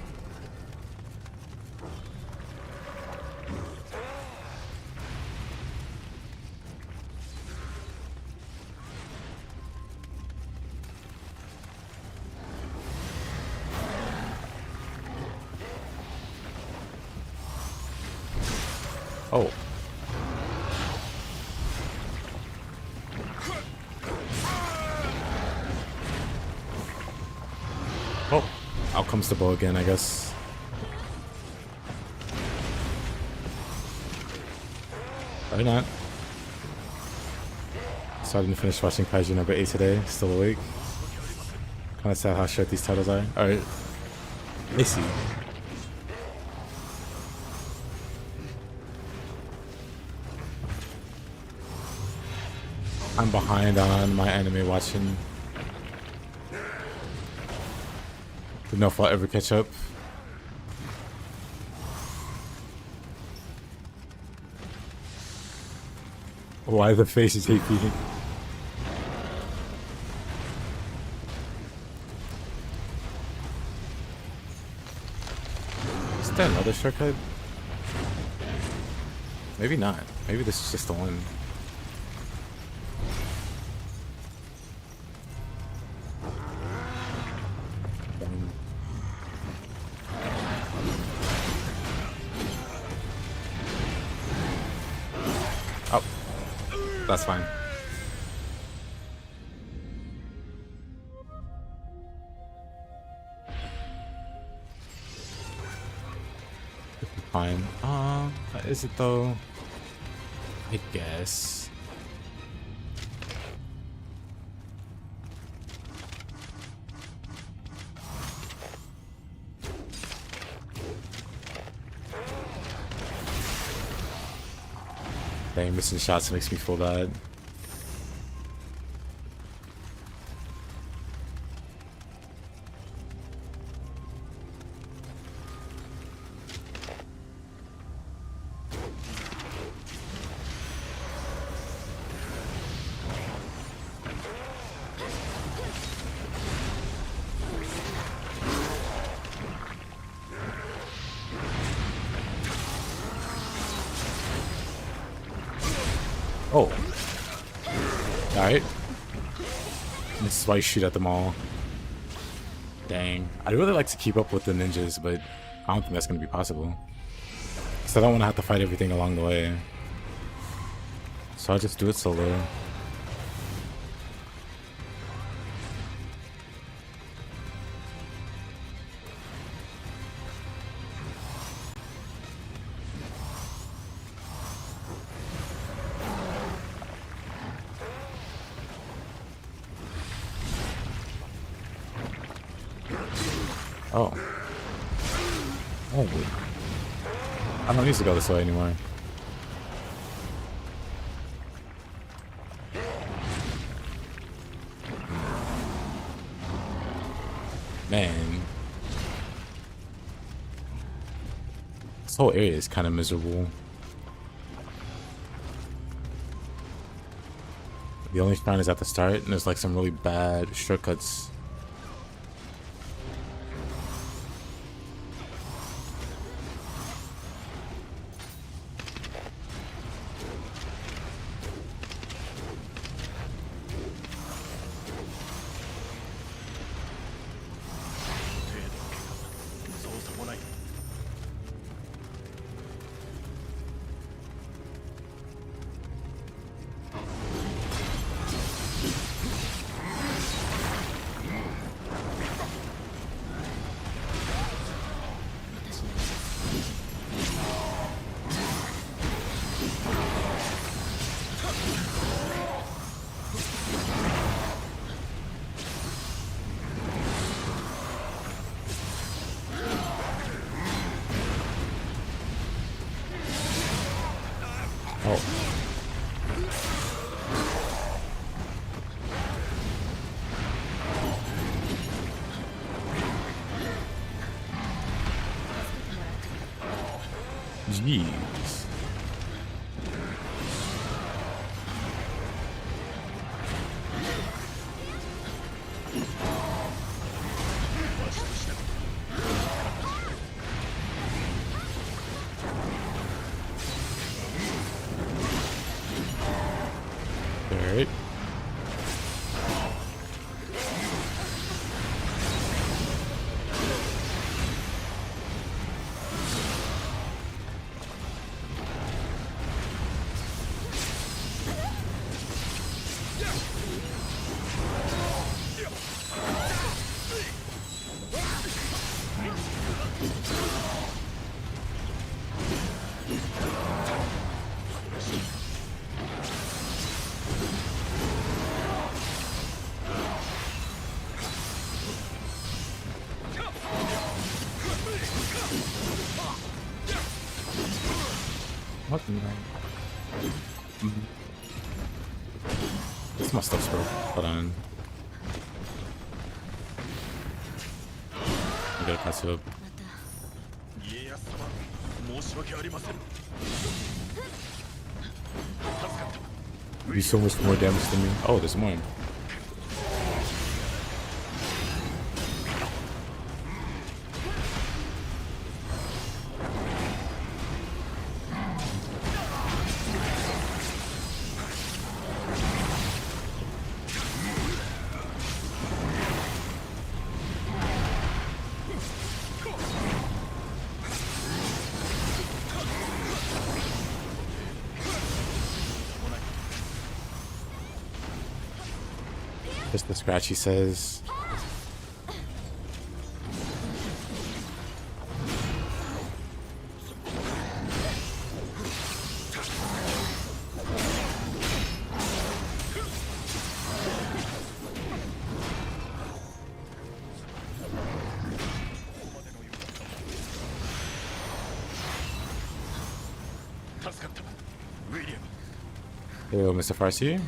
Oh. Oh, out comes the bow again, I guess. Or not. So I didn't finish watching Kaiju number 8 today, still awake. Kinda sad how short these titles are. Alright. Missy. I'm behind on my anime watching. Don't know if I'll ever catch up. Why the face is AP? Is that another shortcut? Maybe not. Maybe this is just the one. Oh, that's fine. Fine. Is it though? I guess. Dang, missing shots makes me feel bad. Oh. Alright. This is why you shoot at them all. Dang. I'd really like to keep up with the ninjas, but I don't think that's going to be possible. Because I don't want to have to fight everything along the way. So I'll just do it solo. Oh. Oh. I don't need to go this way anymore. Man. This whole area is kind of miserable. The only shrine is at the start, and there's like some really bad shortcuts. Oh. Jeez. Alright. What the hell? This my stuff's broke. Hold on. I gotta pass it up. You do so much more damage than me. Oh, there's more. Just the scratch, he says. Hello, Mr. Farsi.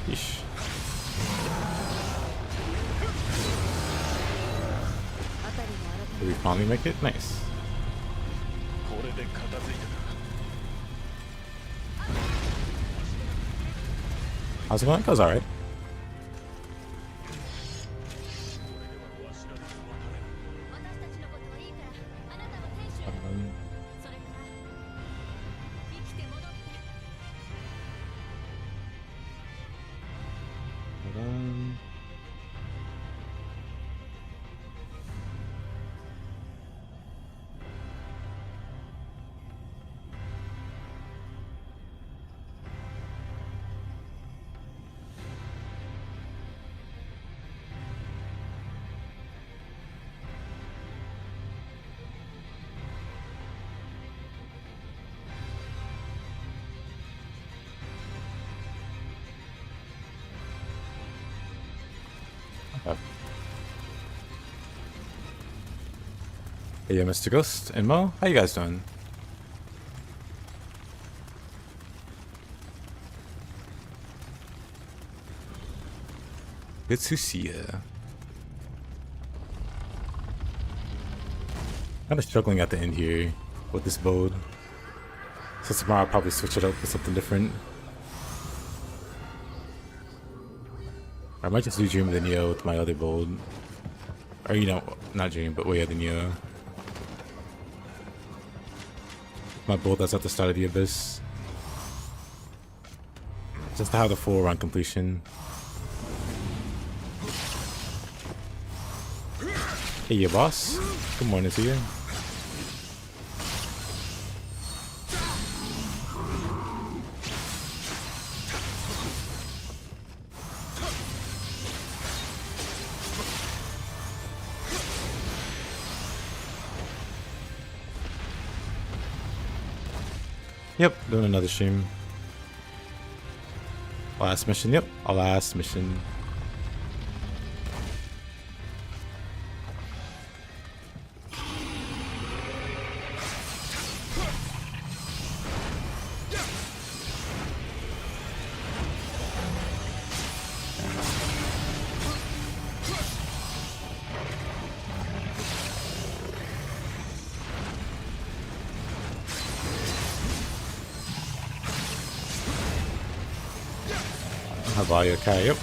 Yeesh. Did we finally make it? Nice. How's it going? It goes alright. Hey, Mr. Ghost and Mo, how you guys doing? Good to see ya. Kind of struggling at the end here with this build. So tomorrow I'll probably switch it up for something different. I might just do Dream of the Nioh with my other build. Or, you know, not Dream, but Way of the Nioh. My build that's at the start of the Abyss. Just to have the full run completion. Hey, you boss. Good morning to you. Yep, doing another stream. Last mission, yep, our last mission. How are you? Okay, yep.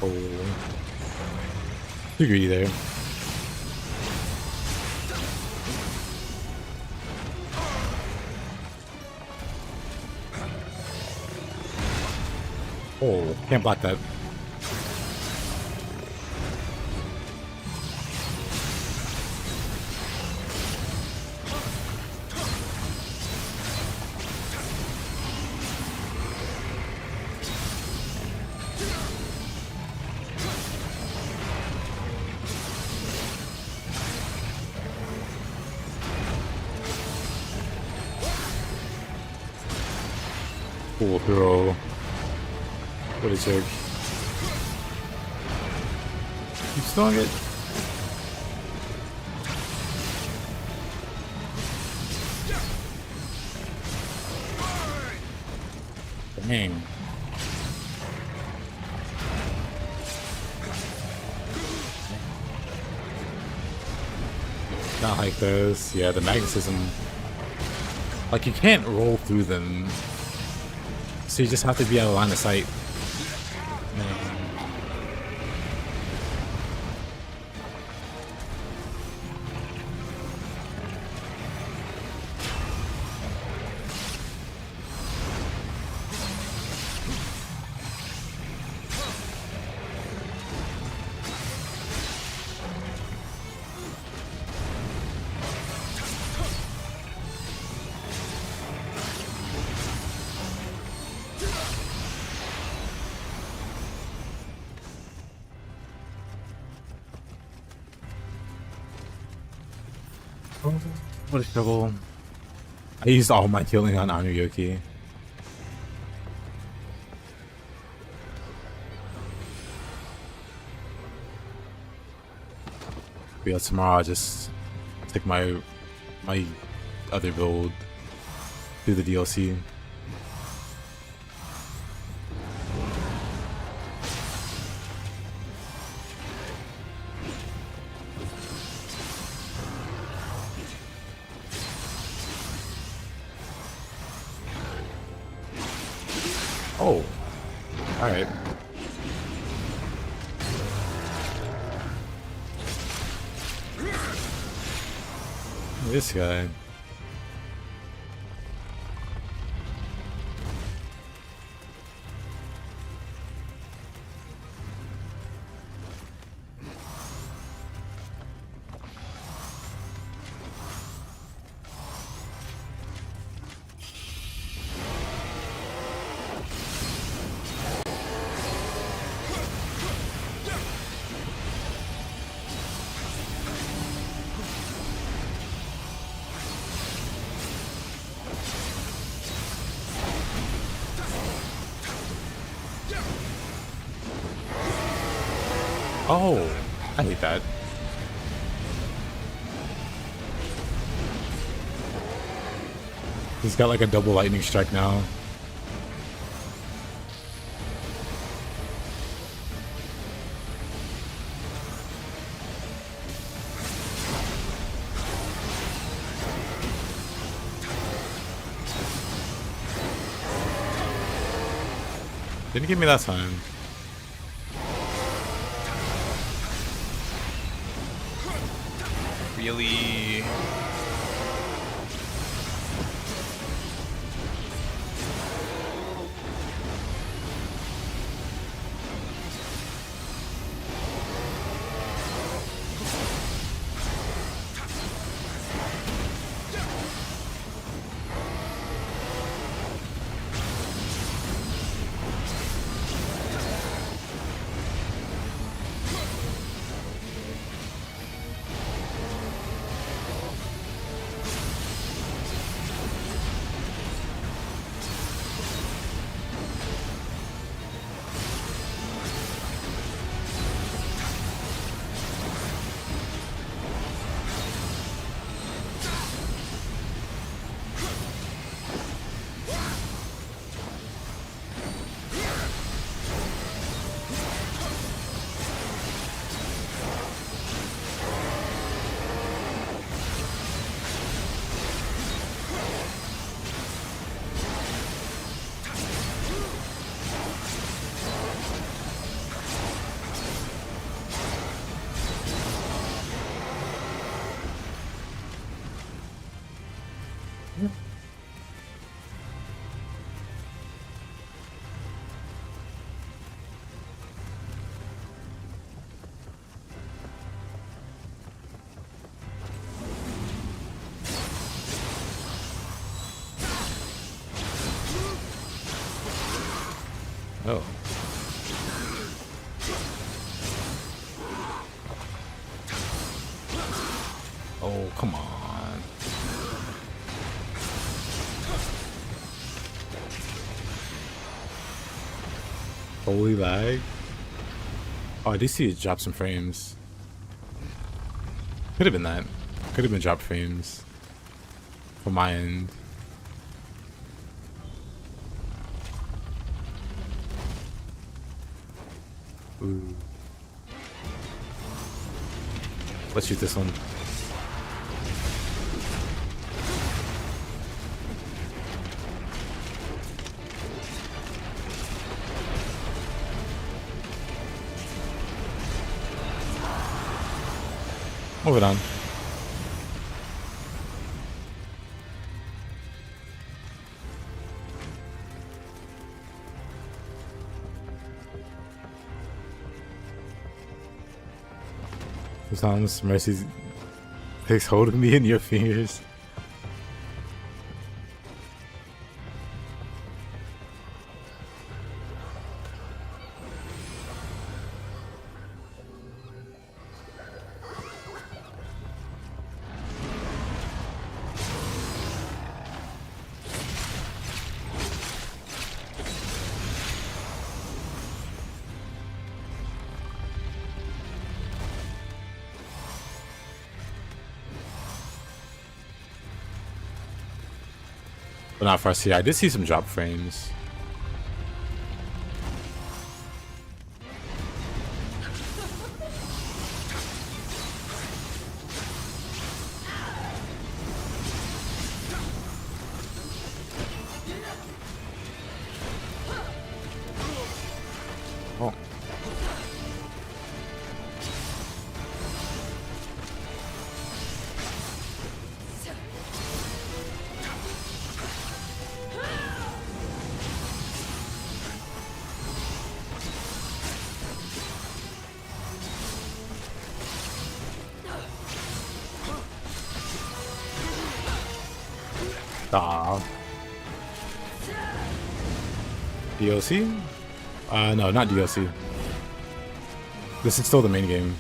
Oh, too greedy there. Oh, can't block that. Cool, bro. What a jerk. Keep stalling it. Dang. Not like those. Yeah, the magnetism. Like, you can't roll through them. So you just have to be out of line of sight. What a struggle. I used all my healing on Anuyoki. But yeah, tomorrow I'll just take my other build through the DLC. Oh, all right. This guy. Oh, I hate that. He's got like a double lightning strike now. Didn't give me that time. Really? Oh. Oh, come on. Holy lag. Oh, I did see it drop some frames. Could have been that. Could have been drop frames. From my end. Ooh. Let's shoot this one. Move it on. Sometimes mercy takes hold of me in your fingers. But not for us here. I did see some drop frames. Oh. DLC? No, not DLC. This is still the main game.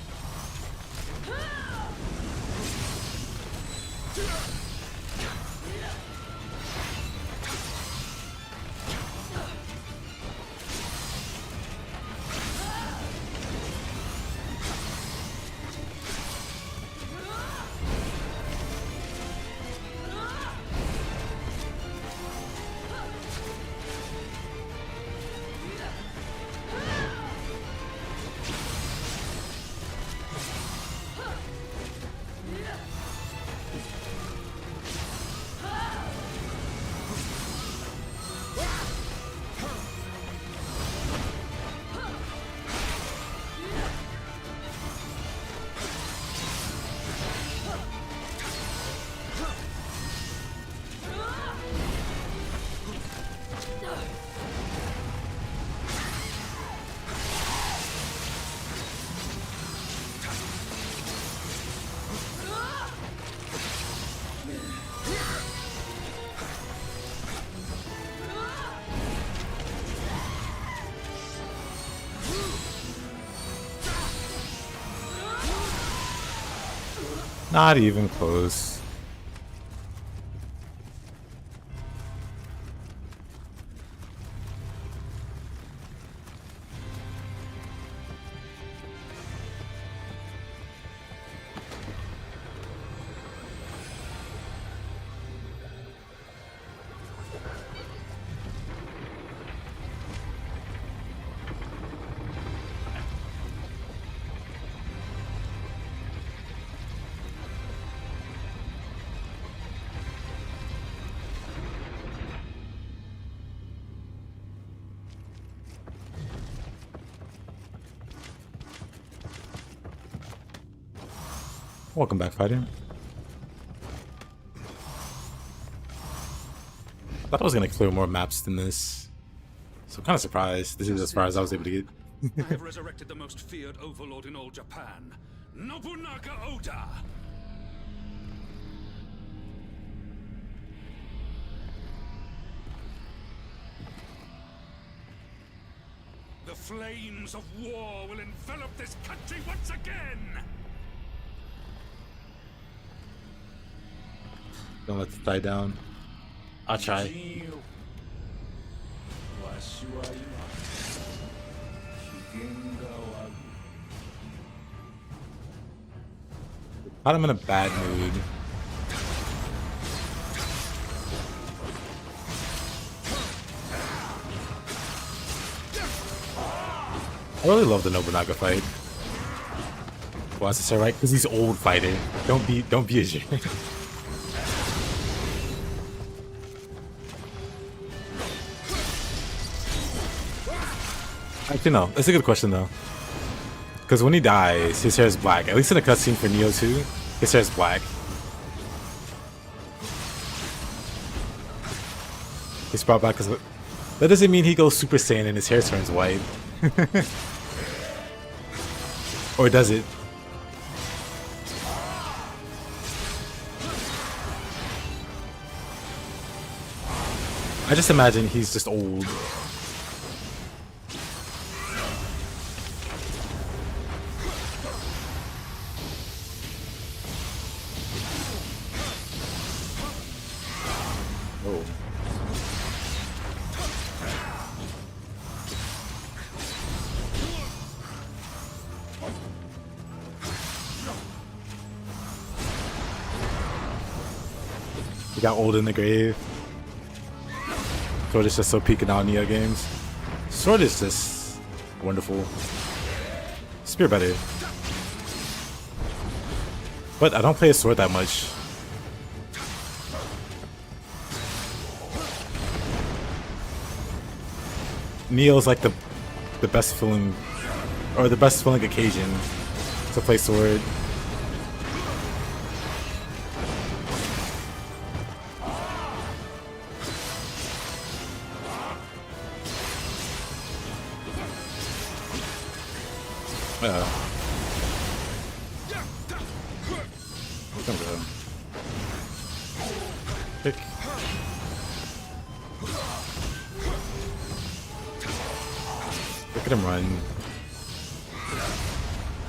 Not even close. Welcome back, fighter. Thought I was gonna clear more maps than this, so I'm kind of surprised. This is as far as I was able to get. I have resurrected the most feared overlord in all Japan, Nobunaga Oda. The flames of war will envelop this country once again. Don't let it die down. I'll try. I'm in a bad mood. I really love the Nobunaga fight. Why is this alright? Because he's old fighter. Don't be a jerk. Actually, no. That's a good question, though. Because when he dies, his hair is black. At least in the cutscene for Nioh 2, his hair is black. He's brought back because that doesn't mean he goes Super Saiyan and his hair turns white. Or does it? I just imagine he's just old. He got old in the grave. Sword is just so peak in all Nioh games. Sword is just wonderful. Spear better. But I don't play a sword that much. Nioh's like the best feeling, or the best feeling occasion to play sword. Pick. Look at him run.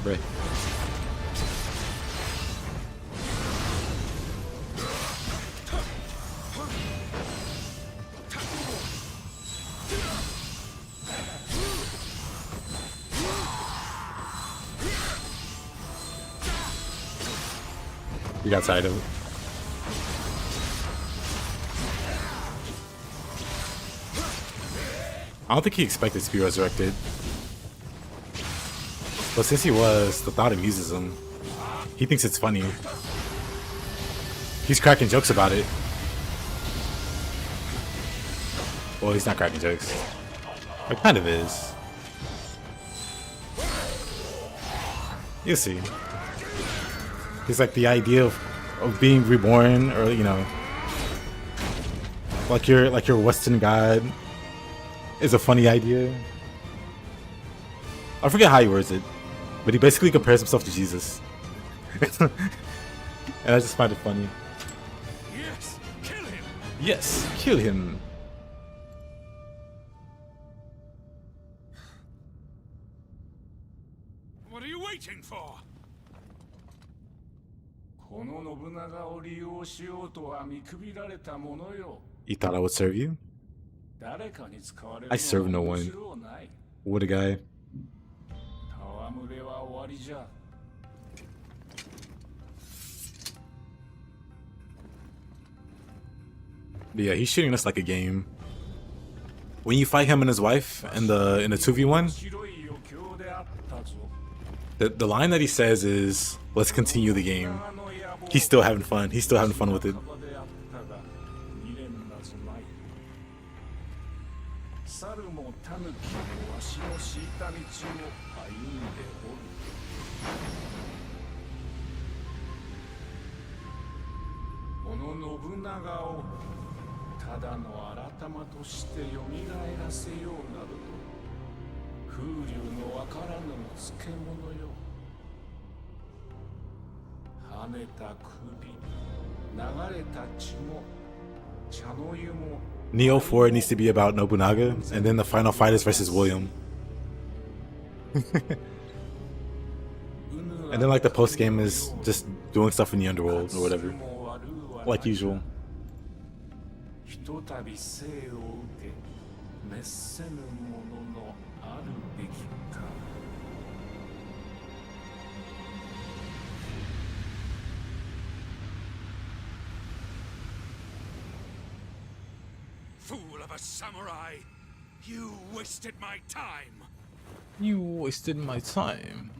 Right. You got tired of it. I don't think he expected to be resurrected. But since he was, the thought amuses him. He thinks it's funny. He's cracking jokes about it. Well, he's not cracking jokes. It kind of is. You'll see. He's like the idea of being reborn, or you know, like your Western god is a funny idea. I forget how he words it, but he basically compares himself to Jesus. And I just find it funny. Yes, kill him. Yes, kill him. What are you waiting for? 信長を利用しようとは見くびられたものよ。 You thought I would serve you? 誰かに使われる I serve no のは one. 面白ない。 What a guy. 戯れは終わりじゃ。 But yeah, he's shooting us like a game. When you fight him and his wife in the 2v1, 白い余興であったぞ。 the line that he says is, "Let's continue the game." He's still having fun. He's still having fun with it. 未練なぞない。猿も狸もわしの敷いた道を歩んでおる。この信長をただの改まとして蘇らせようなどと風流のわからぬ漬物よ。跳ねた首、流れた血も茶の湯も Nioh 4 needs to be about Nobunaga, and then the final fight is versus William. And then like the post game is just doing stuff in the underworld or whatever, like usual. ひとたび生を受け滅せぬもののあるべきか。 Fool of a samurai! You wasted my time! You wasted my time.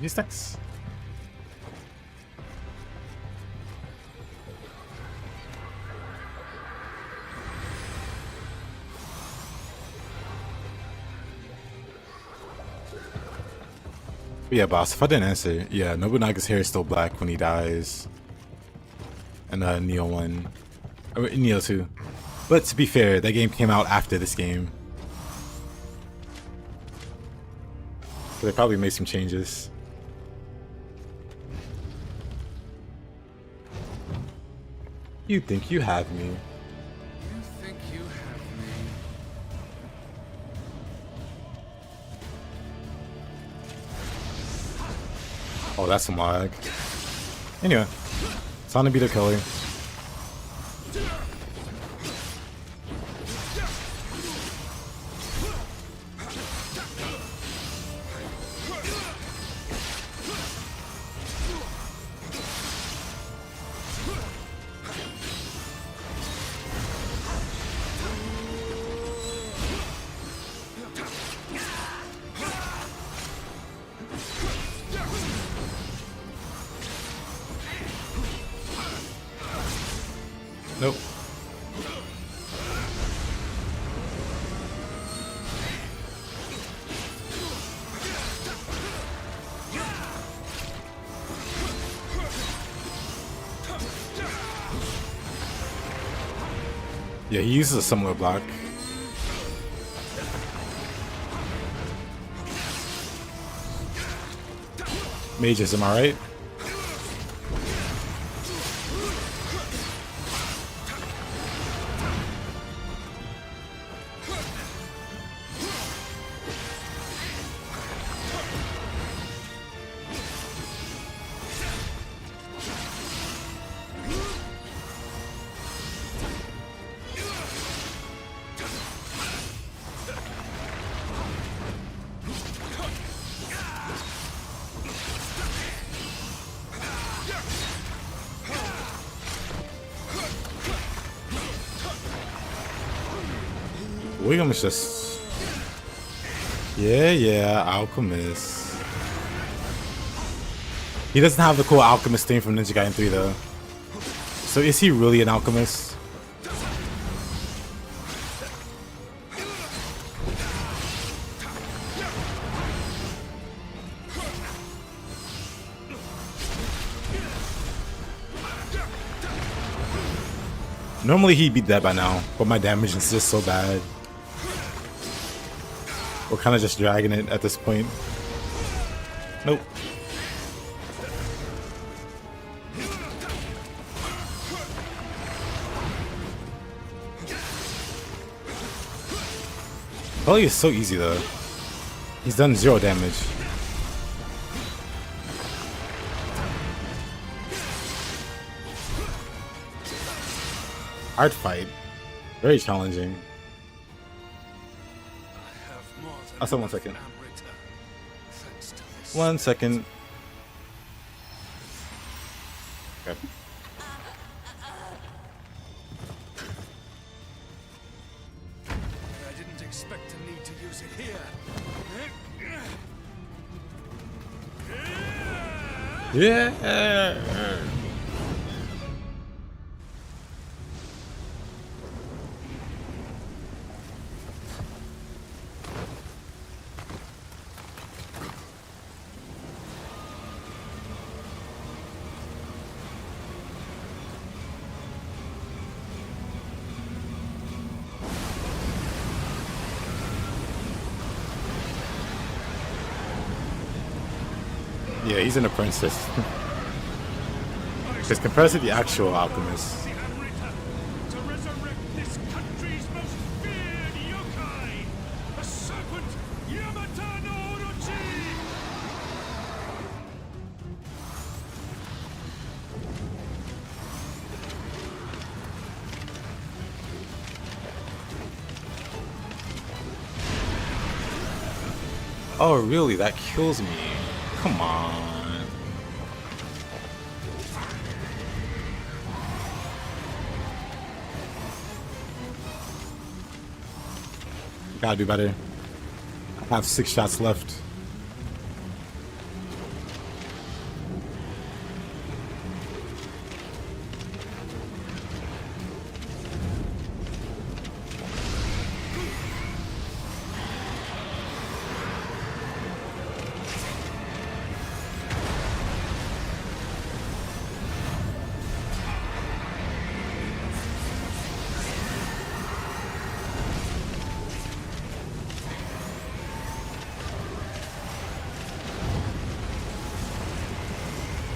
These stacks. Yeah, boss, if I didn't answer, yeah, Nobunaga's hair is still black when he dies. And Nioh 1. Or Nioh 2. But to be fair, that game came out after this game. So they probably made some changes. You think you have me. You think you have me? Oh, that's some lag. Anyway, time to beat a killer. Nope. Yeah, he uses a similar block. Mages, am I right? William is just... Yeah, Alchemist. He doesn't have the cool Alchemist thing from Ninja Gaiden 3 though. So is he really an Alchemist? Normally he'd be dead by now, but my damage is just so bad. We're kind of just dragging it at this point. Nope. Belly is so easy though. He's done 0 damage. Hard fight. Very challenging. Also, 1 second. 1 second. Okay. I didn't expect to need to use it here. Yeah. Yeah, he's an apprentice. Because compared to the actual alchemist, The Amrita to resurrect this country's most feared yokai, the serpent Yamata no Orochi! oh really? That kills me. Come on. Gotta do better. I have 6 shots left.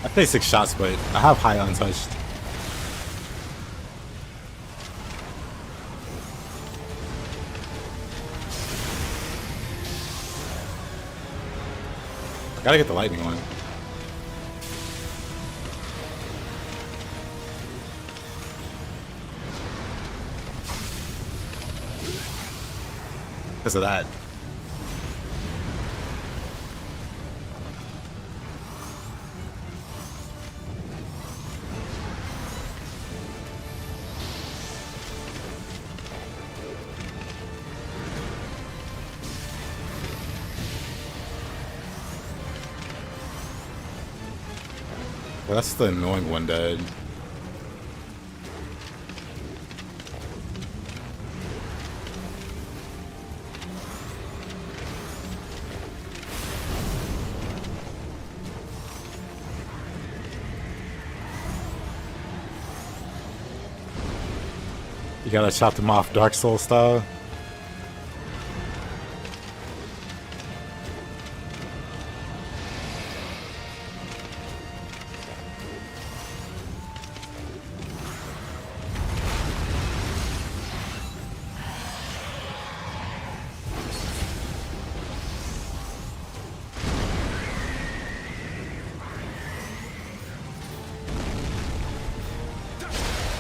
I play 6 shots, but I have high untouched. Gotta get the lightning one. Because of that. Well, that's the annoying one dead. You gotta chop them off Dark Soul style.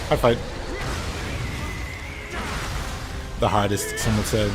Hard fight. The hardest, someone said.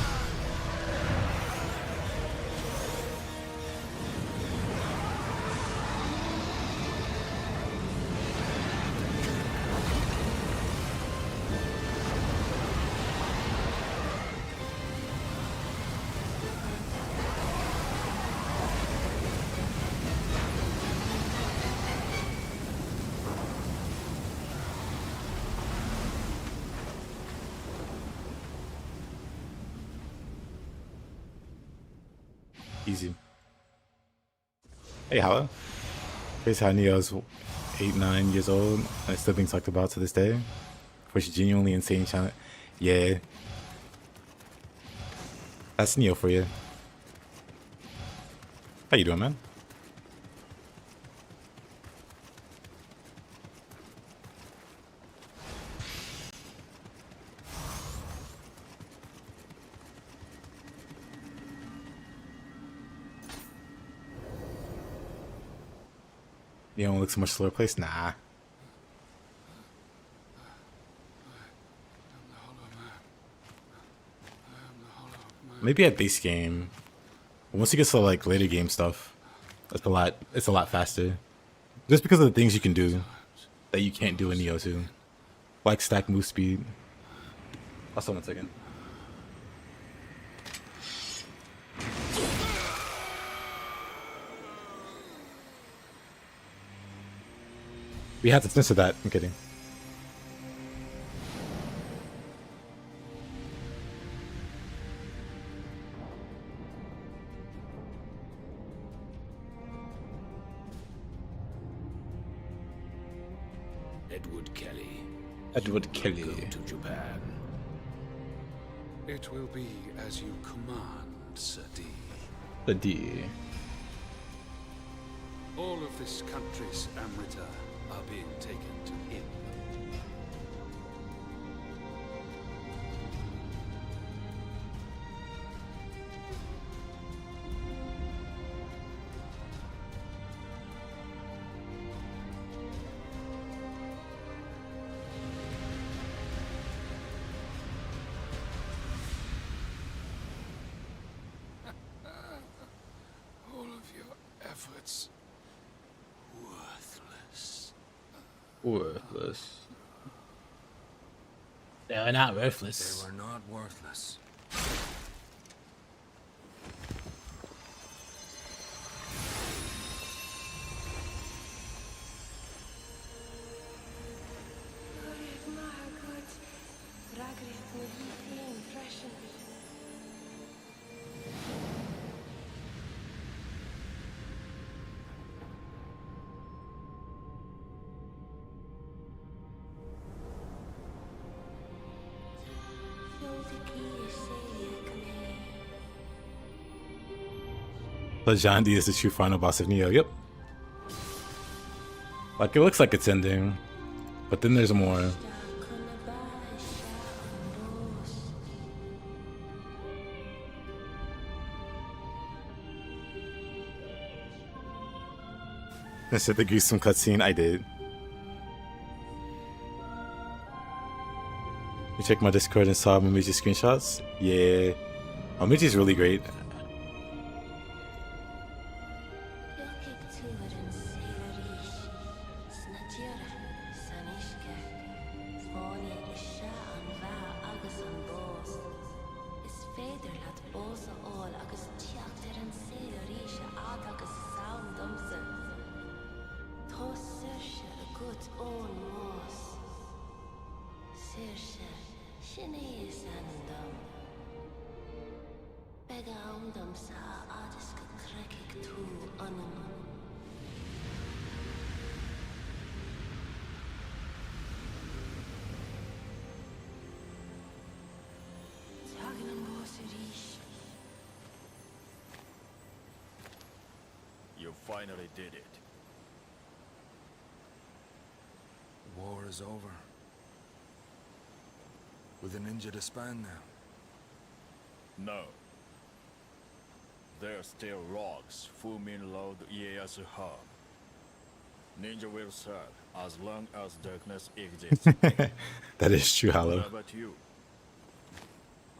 Easy. Hey, Hala. Here's how Nioh's 8, 9 years old and still being talked about to this day. For his genuinely insane challenge. Yeah. That's Nioh for you. How you doing, man? Nioh looks a much slower place? Nah. Maybe at base game. Once you get to like later game stuff, it's a lot faster. Just because of the things you can do that you can't do in Nioh 2. Like stack move speed. Also 1 second. We had to censor that. I'm kidding. Edward Kelly. Edward Kelly. Go to Japan. It will be as you command, Sir D. The D. All of this country's Amrita are being taken to him. All of your efforts worthless. Worthless. They're not worthless. They were not worthless. But John D is the true final boss of Nioh. Yep. Like, it looks like it's ending, but then there's more. I said the gruesome cutscene. I did. You checked my Discord and saw Momiji's screenshots? Yeah. Momiji's really great. You finally did it. War is over. With a ninja to span now. No. There are still rocks Fumin Lord Ieyasu home. Ninja will serve as long as darkness exists. That is true, Hollow. What about you?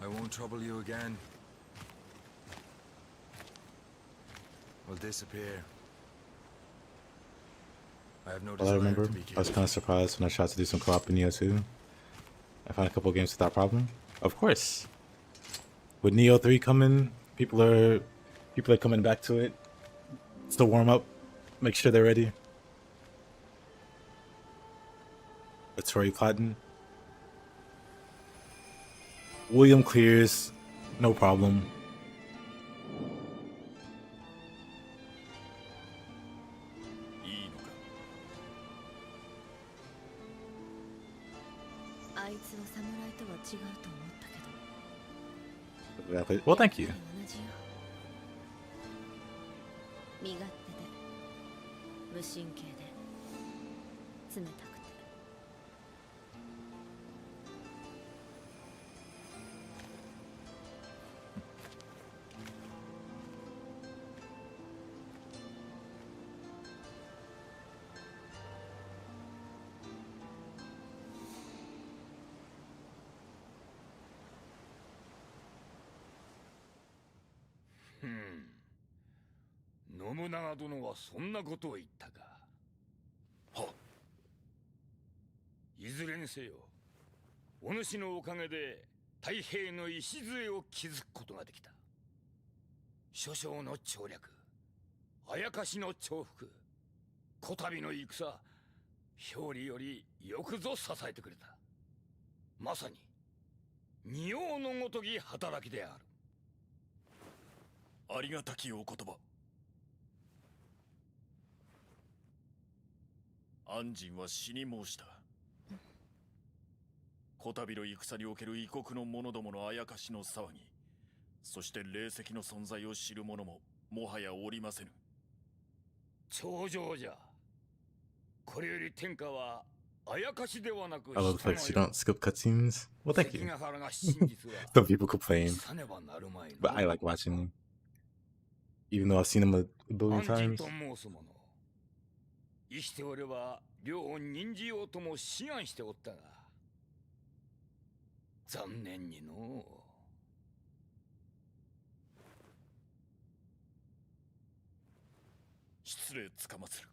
I won't trouble you again. I'll disappear. I have no Well, I desire remember to be I was killed. kind of surprised when I tried to do some co-op in Nioh 2. I found a couple games without problem. Of course. With Nioh 3 coming, people are coming back to it. It's the warm up. Make sure they're ready. It's Tori Cotton. William clears, no problem. Exactly. Well, thank you. 身勝手で無神経で冷たくて I 信長殿はそんなことを言ったか。いずれにせよ、お主のおかげで太平の礎を築くことができた。諸将の調略、あやかしの重複、こたびの戦、表裏よりよくぞ支えてくれた。まさに仁王のごとき働きである。ありがたきお言葉。安仁は死に申した。こたびの戦における異国の者どものあやかしの騒ぎ、そして霊石の存在を知る者ももはやおりませぬ。頂上じゃ。これより天下はあやかしではなく I love the fact you don't skip cutscenes. Well, thank you. 関ヶ原が真実は Some people complain, さねばなるまいの。 but I like watching them. Even though I've seen them a billion 安心 times. と申す者、生きておれば両を任じようとも志願しておったが、残念にの。失礼つかまつる。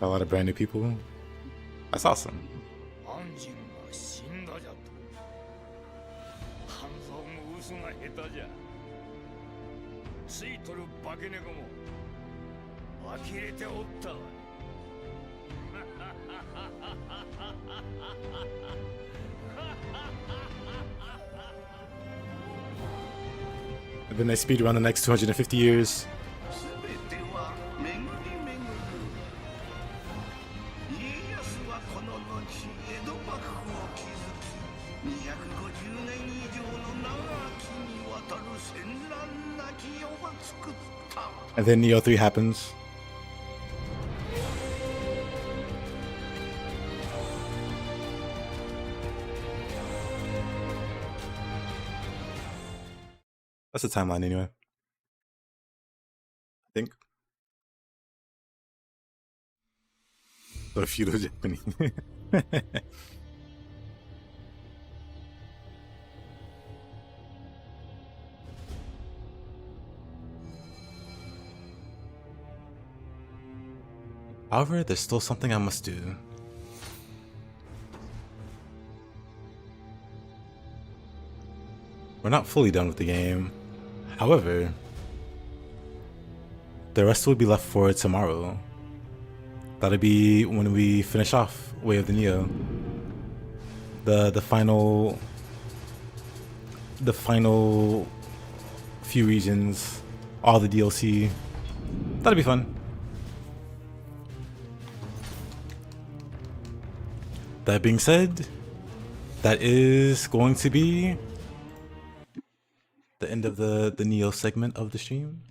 A lot of brand new people. That's awesome. 安心が死んだじゃと。半蔵も嘘が下手じゃ。ついとる化け猫も呆れておったわ。And then they speed around the next 250 years. 全ては巡り巡る。家康はこの後江戸幕府を築き、250年以上の長きにわたる戦乱なき世を作った。 And then Nioh 3 happens. That's the timeline anyway. I think. The feudal Japanese. However, there's still something I must do. We're not fully done with the game. However, the rest will be left for tomorrow. That'll be when we finish off Way of the Nioh. The final few regions, all the DLC. That'll be fun. That being said, that is going to be the end of the Nioh segment of the stream.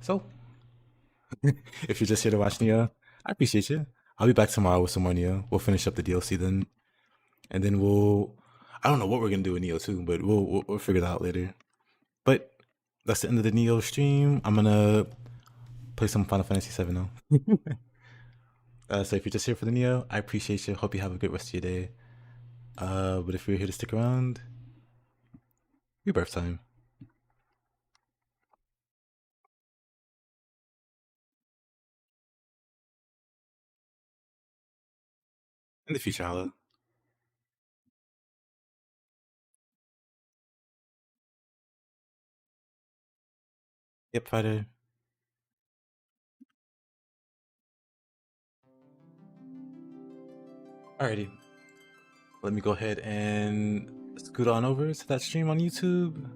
So, if you're just here to watch Nioh, I appreciate you. I'll be back tomorrow with some more Nioh. We'll finish up the DLC then, and then I don't know what we're gonna do with Nioh 2, but we'll figure that out later. But that's the end of the Nioh stream. I'm gonna play some Final Fantasy 7 now. So if you're just here for the Nioh, I appreciate you. Hope you have a good rest of your day. But if you're here to stick around, rebirth time. In the future, Hollow. Yep, fighter. Alrighty. Let me go ahead and scoot on over to that stream on YouTube.